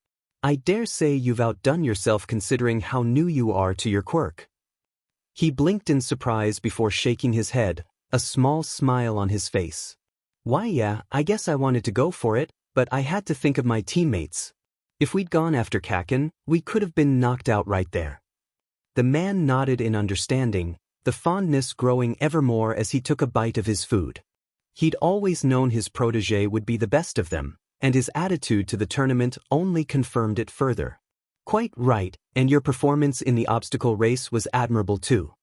Speaker 1: I dare say you've outdone yourself considering how new you are to your quirk." He blinked in surprise before shaking his head, a small smile on his face. Why yeah, I guess I wanted to go for it, but I had to think of my teammates. If we'd gone after Kaken, we could have been knocked out right there. The man nodded in understanding, the fondness growing ever more as he took a bite of his food. He'd always known his protege would be the best of them, and his attitude to the tournament only confirmed it further. Quite right, and your performance in the obstacle race was admirable too.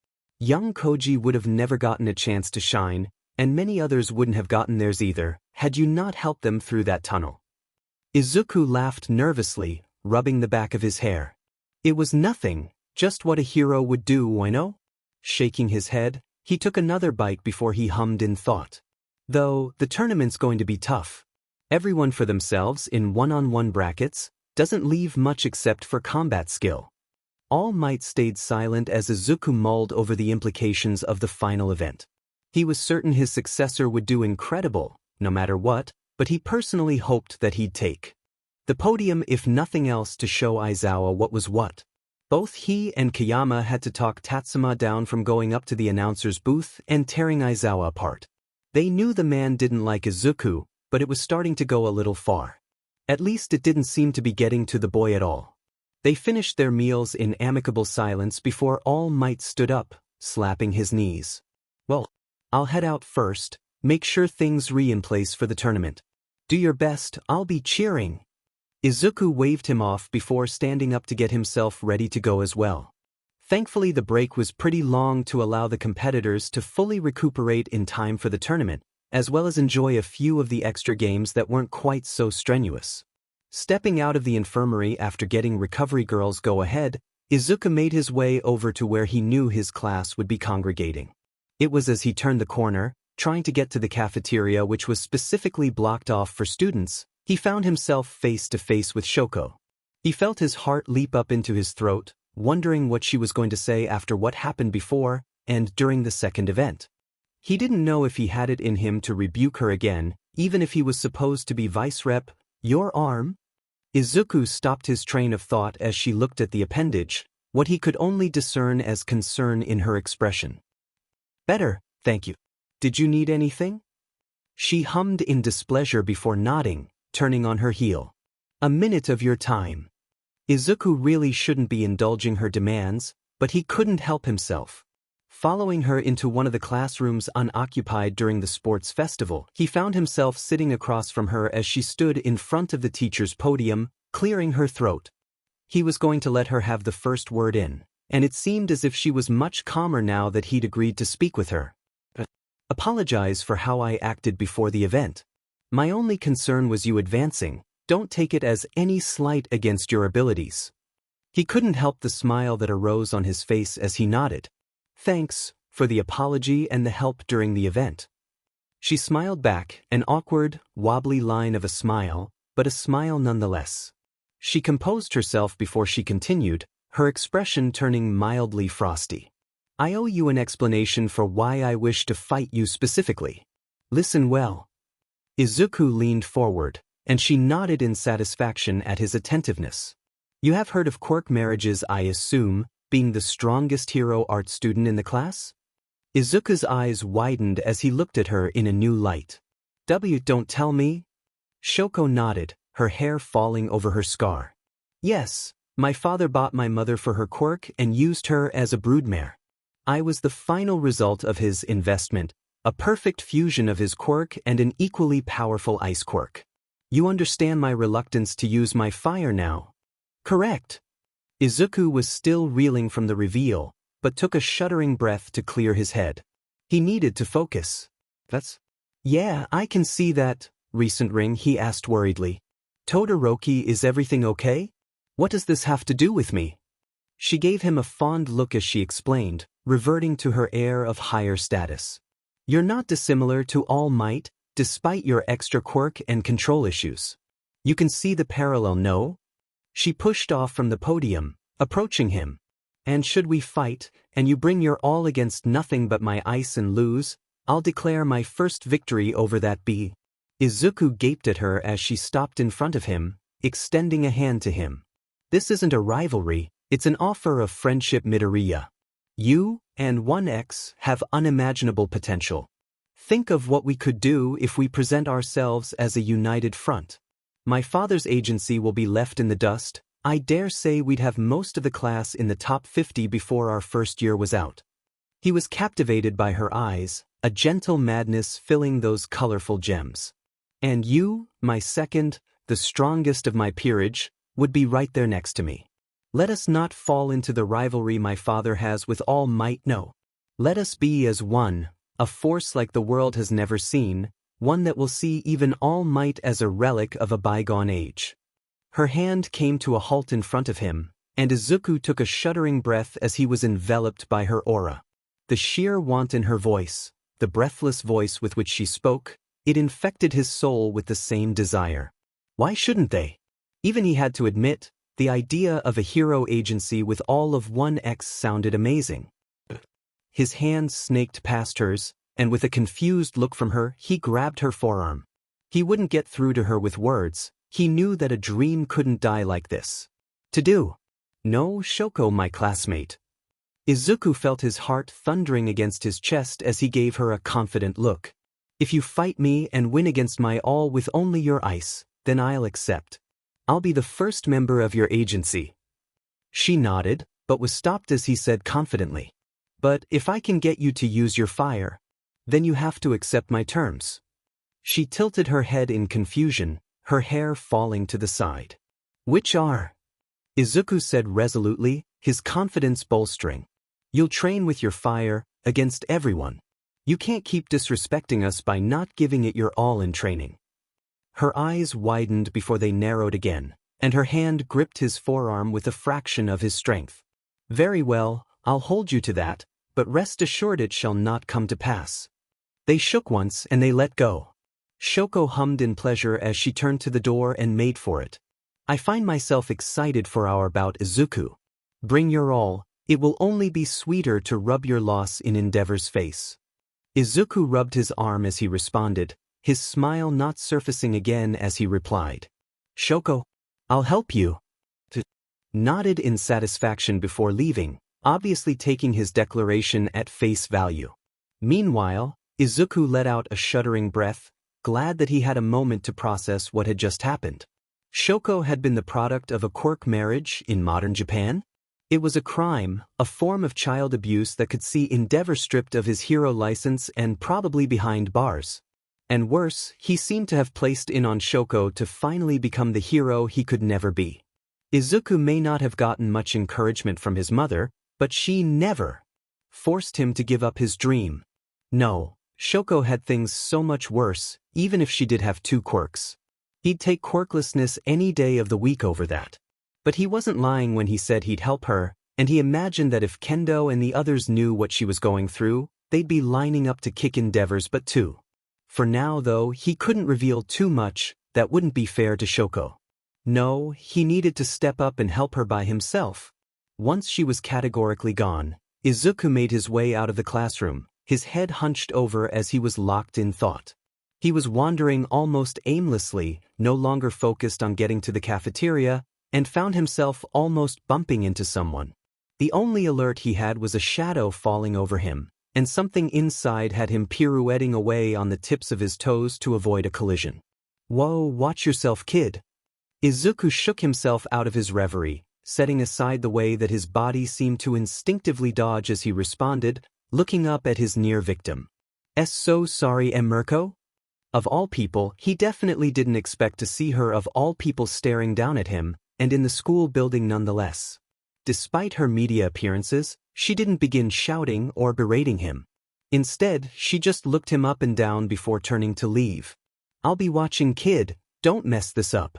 Speaker 1: Young Koji would have never gotten a chance to shine, and many others wouldn't have gotten theirs either, had you not helped them through that tunnel. Izuku laughed nervously, rubbing the back of his hair. It was nothing, just what a hero would do, I know. Shaking his head, he took another bite before he hummed in thought. Though, the tournament's going to be tough. Everyone for themselves in one-on-one brackets, doesn't leave much except for combat skill. All Might stayed silent as Izuku mulled over the implications of the final event. He was certain his successor would do incredible, no matter what, but he personally hoped that he'd take the podium if nothing else to show Aizawa what was what. Both he and Kayama had to talk Tatsuma down from going up to the announcer's booth and tearing Aizawa apart. They knew the man didn't like Izuku, but it was starting to go a little far. At least it didn't seem to be getting to the boy at all. They finished their meals in amicable silence before All Might stood up, slapping his knees. Well, I'll head out first, make sure things in place for the tournament. Do your best, I'll be cheering. Izuku waved him off before standing up to get himself ready to go as well. Thankfully the break was pretty long to allow the competitors to fully recuperate in time for the tournament, as well as enjoy a few of the extra games that weren't quite so strenuous. Stepping out of the infirmary after getting Recovery Girl's go-ahead, Izuku made his way over to where he knew his class would be congregating. It was as he turned the corner, trying to get to the cafeteria which was specifically blocked off for students, he found himself face to face with Shoko. He felt his heart leap up into his throat, wondering what she was going to say after what happened before and during the second event. He didn't know if he had it in him to rebuke her again, even if he was supposed to be vice rep. Your arm? Izuku stopped his train of thought as she looked at the appendage, what he could only discern as concern in her expression. Better, thank you. Did you need anything? She hummed in displeasure before nodding, turning on her heel. A minute of your time. Izuku really shouldn't be indulging her demands, but he couldn't help himself. Following her into one of the classrooms unoccupied during the sports festival, he found himself sitting across from her as she stood in front of the teacher's podium, clearing her throat. He was going to let her have the first word in, and it seemed as if she was much calmer now that he'd agreed to speak with her. Apologize for how I acted before the event. My only concern was you advancing. Don't take it as any slight against your abilities. He couldn't help the smile that arose on his face as he nodded. Thanks for the apology and the help during the event. She smiled back, an awkward, wobbly line of a smile, but a smile nonetheless. She composed herself before she continued, her expression turning mildly frosty. I owe you an explanation for why I wish to fight you specifically. Listen well. Izuku leaned forward, and she nodded in satisfaction at his attentiveness. You have heard of Quirk marriages, I assume, being the strongest hero art student in the class? Izuku's eyes widened as he looked at her in a new light. Don't tell me? Shoko nodded, her hair falling over her scar. Yes, my father bought my mother for her quirk and used her as a broodmare. I was the final result of his investment, a perfect fusion of his quirk and an equally powerful ice quirk. You understand my reluctance to use my fire now? Correct. Izuku was still reeling from the reveal, but took a shuddering breath to clear his head. He needed to focus. Yeah, I can see that. Recent ring, he asked worriedly. Todoroki, is everything okay? What does this have to do with me? She gave him a fond look as she explained, reverting to her air of higher status. You're not dissimilar to All Might, despite your extra quirk and control issues. You can see the parallel, no? She pushed off from the podium, approaching him. And should we fight, and you bring your all against nothing but my ice and lose, I'll declare my first victory over that bee. Izuku gaped at her as she stopped in front of him, extending a hand to him. This isn't a rivalry, it's an offer of friendship, Midoriya. You and 1X have unimaginable potential. Think of what we could do if we present ourselves as a united front. My father's agency will be left in the dust. I dare say we'd have most of the class in the top 50 before our first year was out. He was captivated by her eyes, a gentle madness filling those colorful gems. And you, my second, the strongest of my peerage, would be right there next to me. Let us not fall into the rivalry my father has with All Might. No. Let us be as one, a force like the world has never seen, one that will see even All Might as a relic of a bygone age. Her hand came to a halt in front of him, and Izuku took a shuddering breath as he was enveloped by her aura. The sheer want in her voice, the breathless voice with which she spoke, it infected his soul with the same desire. Why shouldn't they? Even he had to admit, the idea of a hero agency with all of 1x sounded amazing. His hand snaked past hers, and with a confused look from her, he grabbed her forearm. He wouldn't get through to her with words, he knew that a dream couldn't die like this. To do. No, Shoko, my classmate. Izuku felt his heart thundering against his chest as he gave her a confident look. If you fight me and win against my all with only your ice, then I'll accept. I'll be the first member of your agency. She nodded, but was stopped as he said confidently. But if I can get you to use your fire, then you have to accept my terms. She tilted her head in confusion, her hair falling to the side. Which are? Izuku said resolutely, his confidence bolstering. You'll train with your fire, against everyone. You can't keep disrespecting us by not giving it your all in training. Her eyes widened before they narrowed again, and her hand gripped his forearm with a fraction of his strength. Very well, I'll hold you to that, but rest assured it shall not come to pass. They shook once and they let go. Shoko hummed in pleasure as she turned to the door and made for it. I find myself excited for our bout, Izuku. Bring your all, it will only be sweeter to rub your loss in Endeavor's face. Izuku rubbed his arm as he responded, his smile not surfacing again as he replied. Shoko, I'll help you. Nodded in satisfaction before leaving, obviously taking his declaration at face value. Meanwhile, Izuku let out a shuddering breath, glad that he had a moment to process what had just happened. Shoko had been the product of a Quirk marriage in modern Japan. It was a crime, a form of child abuse that could see Endeavor stripped of his hero license and probably behind bars. And worse, he seemed to have placed in on Shoko to finally become the hero he could never be. Izuku may not have gotten much encouragement from his mother, but she never forced him to give up his dream. No, Shoko had things so much worse, even if she did have 2 quirks. He'd take quirklessness any day of the week over that. But he wasn't lying when he said he'd help her, and he imagined that if Kendo and the others knew what she was going through, they'd be lining up to kick Endeavor's butt too. For now, though, he couldn't reveal too much, that wouldn't be fair to Shoko. No, he needed to step up and help her by himself. Once she was categorically gone, Izuku made his way out of the classroom, his head hunched over as he was locked in thought. He was wandering almost aimlessly, no longer focused on getting to the cafeteria, and found himself almost bumping into someone. The only alert he had was a shadow falling over him, and something inside had him pirouetting away on the tips of his toes to avoid a collision. Whoa, watch yourself, kid. Izuku shook himself out of his reverie, setting aside the way that his body seemed to instinctively dodge as he responded, looking up at his near victim. So sorry, Mirko? Of all people, he definitely didn't expect to see her of all people staring down at him, and in the school building nonetheless. Despite her media appearances, she didn't begin shouting or berating him. Instead, she just looked him up and down before turning to leave. I'll be watching, kid, don't mess this up.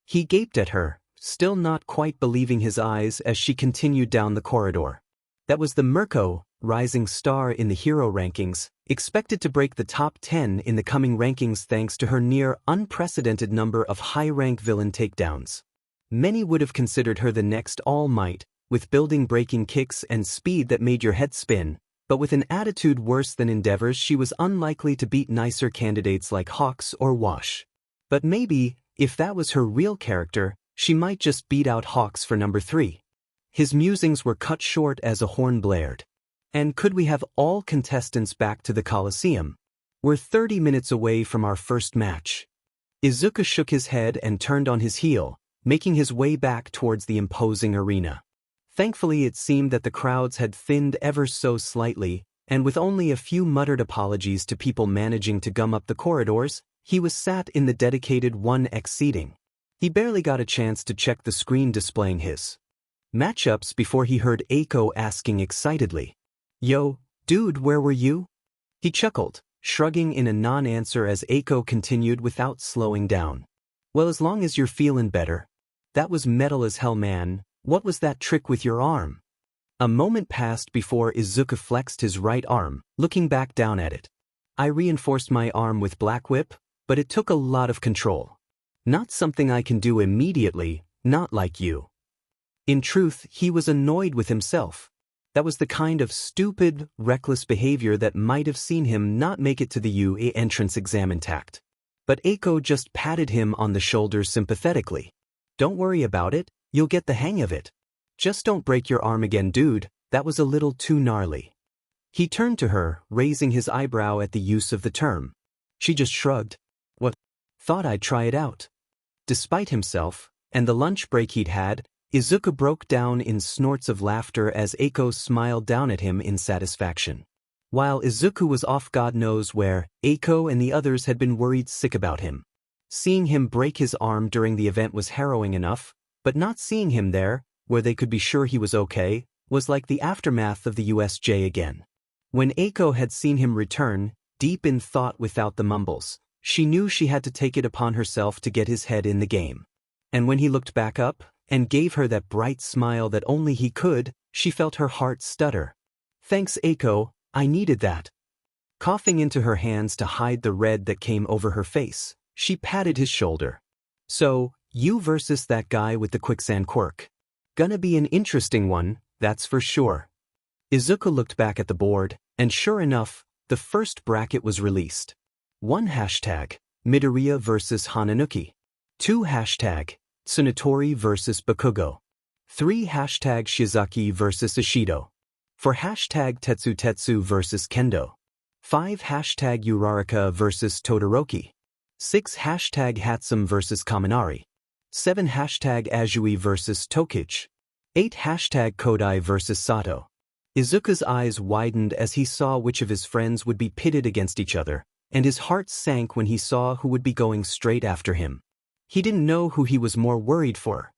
Speaker 1: He gaped at her, still not quite believing his eyes as she continued down the corridor. That was the Mirko, rising star in the hero rankings, expected to break the top 10 in the coming rankings thanks to her near unprecedented number of high-rank villain takedowns. Many would have considered her the next All Might, with building-breaking kicks and speed that made your head spin, but with an attitude worse than Endeavor's she was unlikely to beat nicer candidates like Hawks or Wash. But maybe, if that was her real character, she might just beat out Hawks for number 3. His musings were cut short as a horn blared. And could we have all contestants back to the Coliseum? We're 30 minutes away from our first match. Izuku shook his head and turned on his heel, making his way back towards the imposing arena. Thankfully it seemed that the crowds had thinned ever so slightly, and with only a few muttered apologies to people managing to gum up the corridors, he was sat in the dedicated 1x seating. He barely got a chance to check the screen displaying his matchups before he heard Eiko asking excitedly, "Yo, dude, where were you?" He chuckled, shrugging in a non-answer as Eiko continued without slowing down. "Well, as long as you're feeling better. That was metal as hell, man. What was that trick with your arm?" A moment passed before Izuku flexed his right arm, looking back down at it. "I reinforced my arm with Black Whip, but it took a lot of control. Not something I can do immediately, not like you." In truth, he was annoyed with himself. That was the kind of stupid, reckless behavior that might have seen him not make it to the UA entrance exam intact. But Eiko just patted him on the shoulder sympathetically. "Don't worry about it, you'll get the hang of it. Just don't break your arm again, dude, that was a little too gnarly." He turned to her, raising his eyebrow at the use of the term. She just shrugged. "What? Thought I'd try it out." Despite himself, and the lunch break he'd had, Izuku broke down in snorts of laughter as Eiko smiled down at him in satisfaction. While Izuku was off God knows where, Eiko and the others had been worried sick about him. Seeing him break his arm during the event was harrowing enough, but not seeing him there, where they could be sure he was okay, was like the aftermath of the USJ again. When Eiko had seen him return, deep in thought without the mumbles, she knew she had to take it upon herself to get his head in the game. And when he looked back up, and gave her that bright smile that only he could, she felt her heart stutter. "Thanks, Eiko, I needed that." Coughing into her hands to hide the red that came over her face, she patted his shoulder. "So, you versus that guy with the quicksand quirk. Gonna be an interesting one, that's for sure." Izuku looked back at the board, and sure enough, the first bracket was released. 1 hashtag, Midoriya versus Hananuki. 2 hashtag, Tsunatori versus Bakugo. 3 hashtag Shizaki versus Ishido. 4 hashtag Tetsu versus Kendo. 5 hashtag Uraraka versus Todoroki. 6 hashtag Hatsum versus Kaminari. 7 hashtag Azui versus Tokage. 8 hashtag Kodai versus Sato. Izuku's eyes widened as he saw which of his friends would be pitted against each other, and his heart sank when he saw who would be going straight after him. He didn't know who he was more worried for,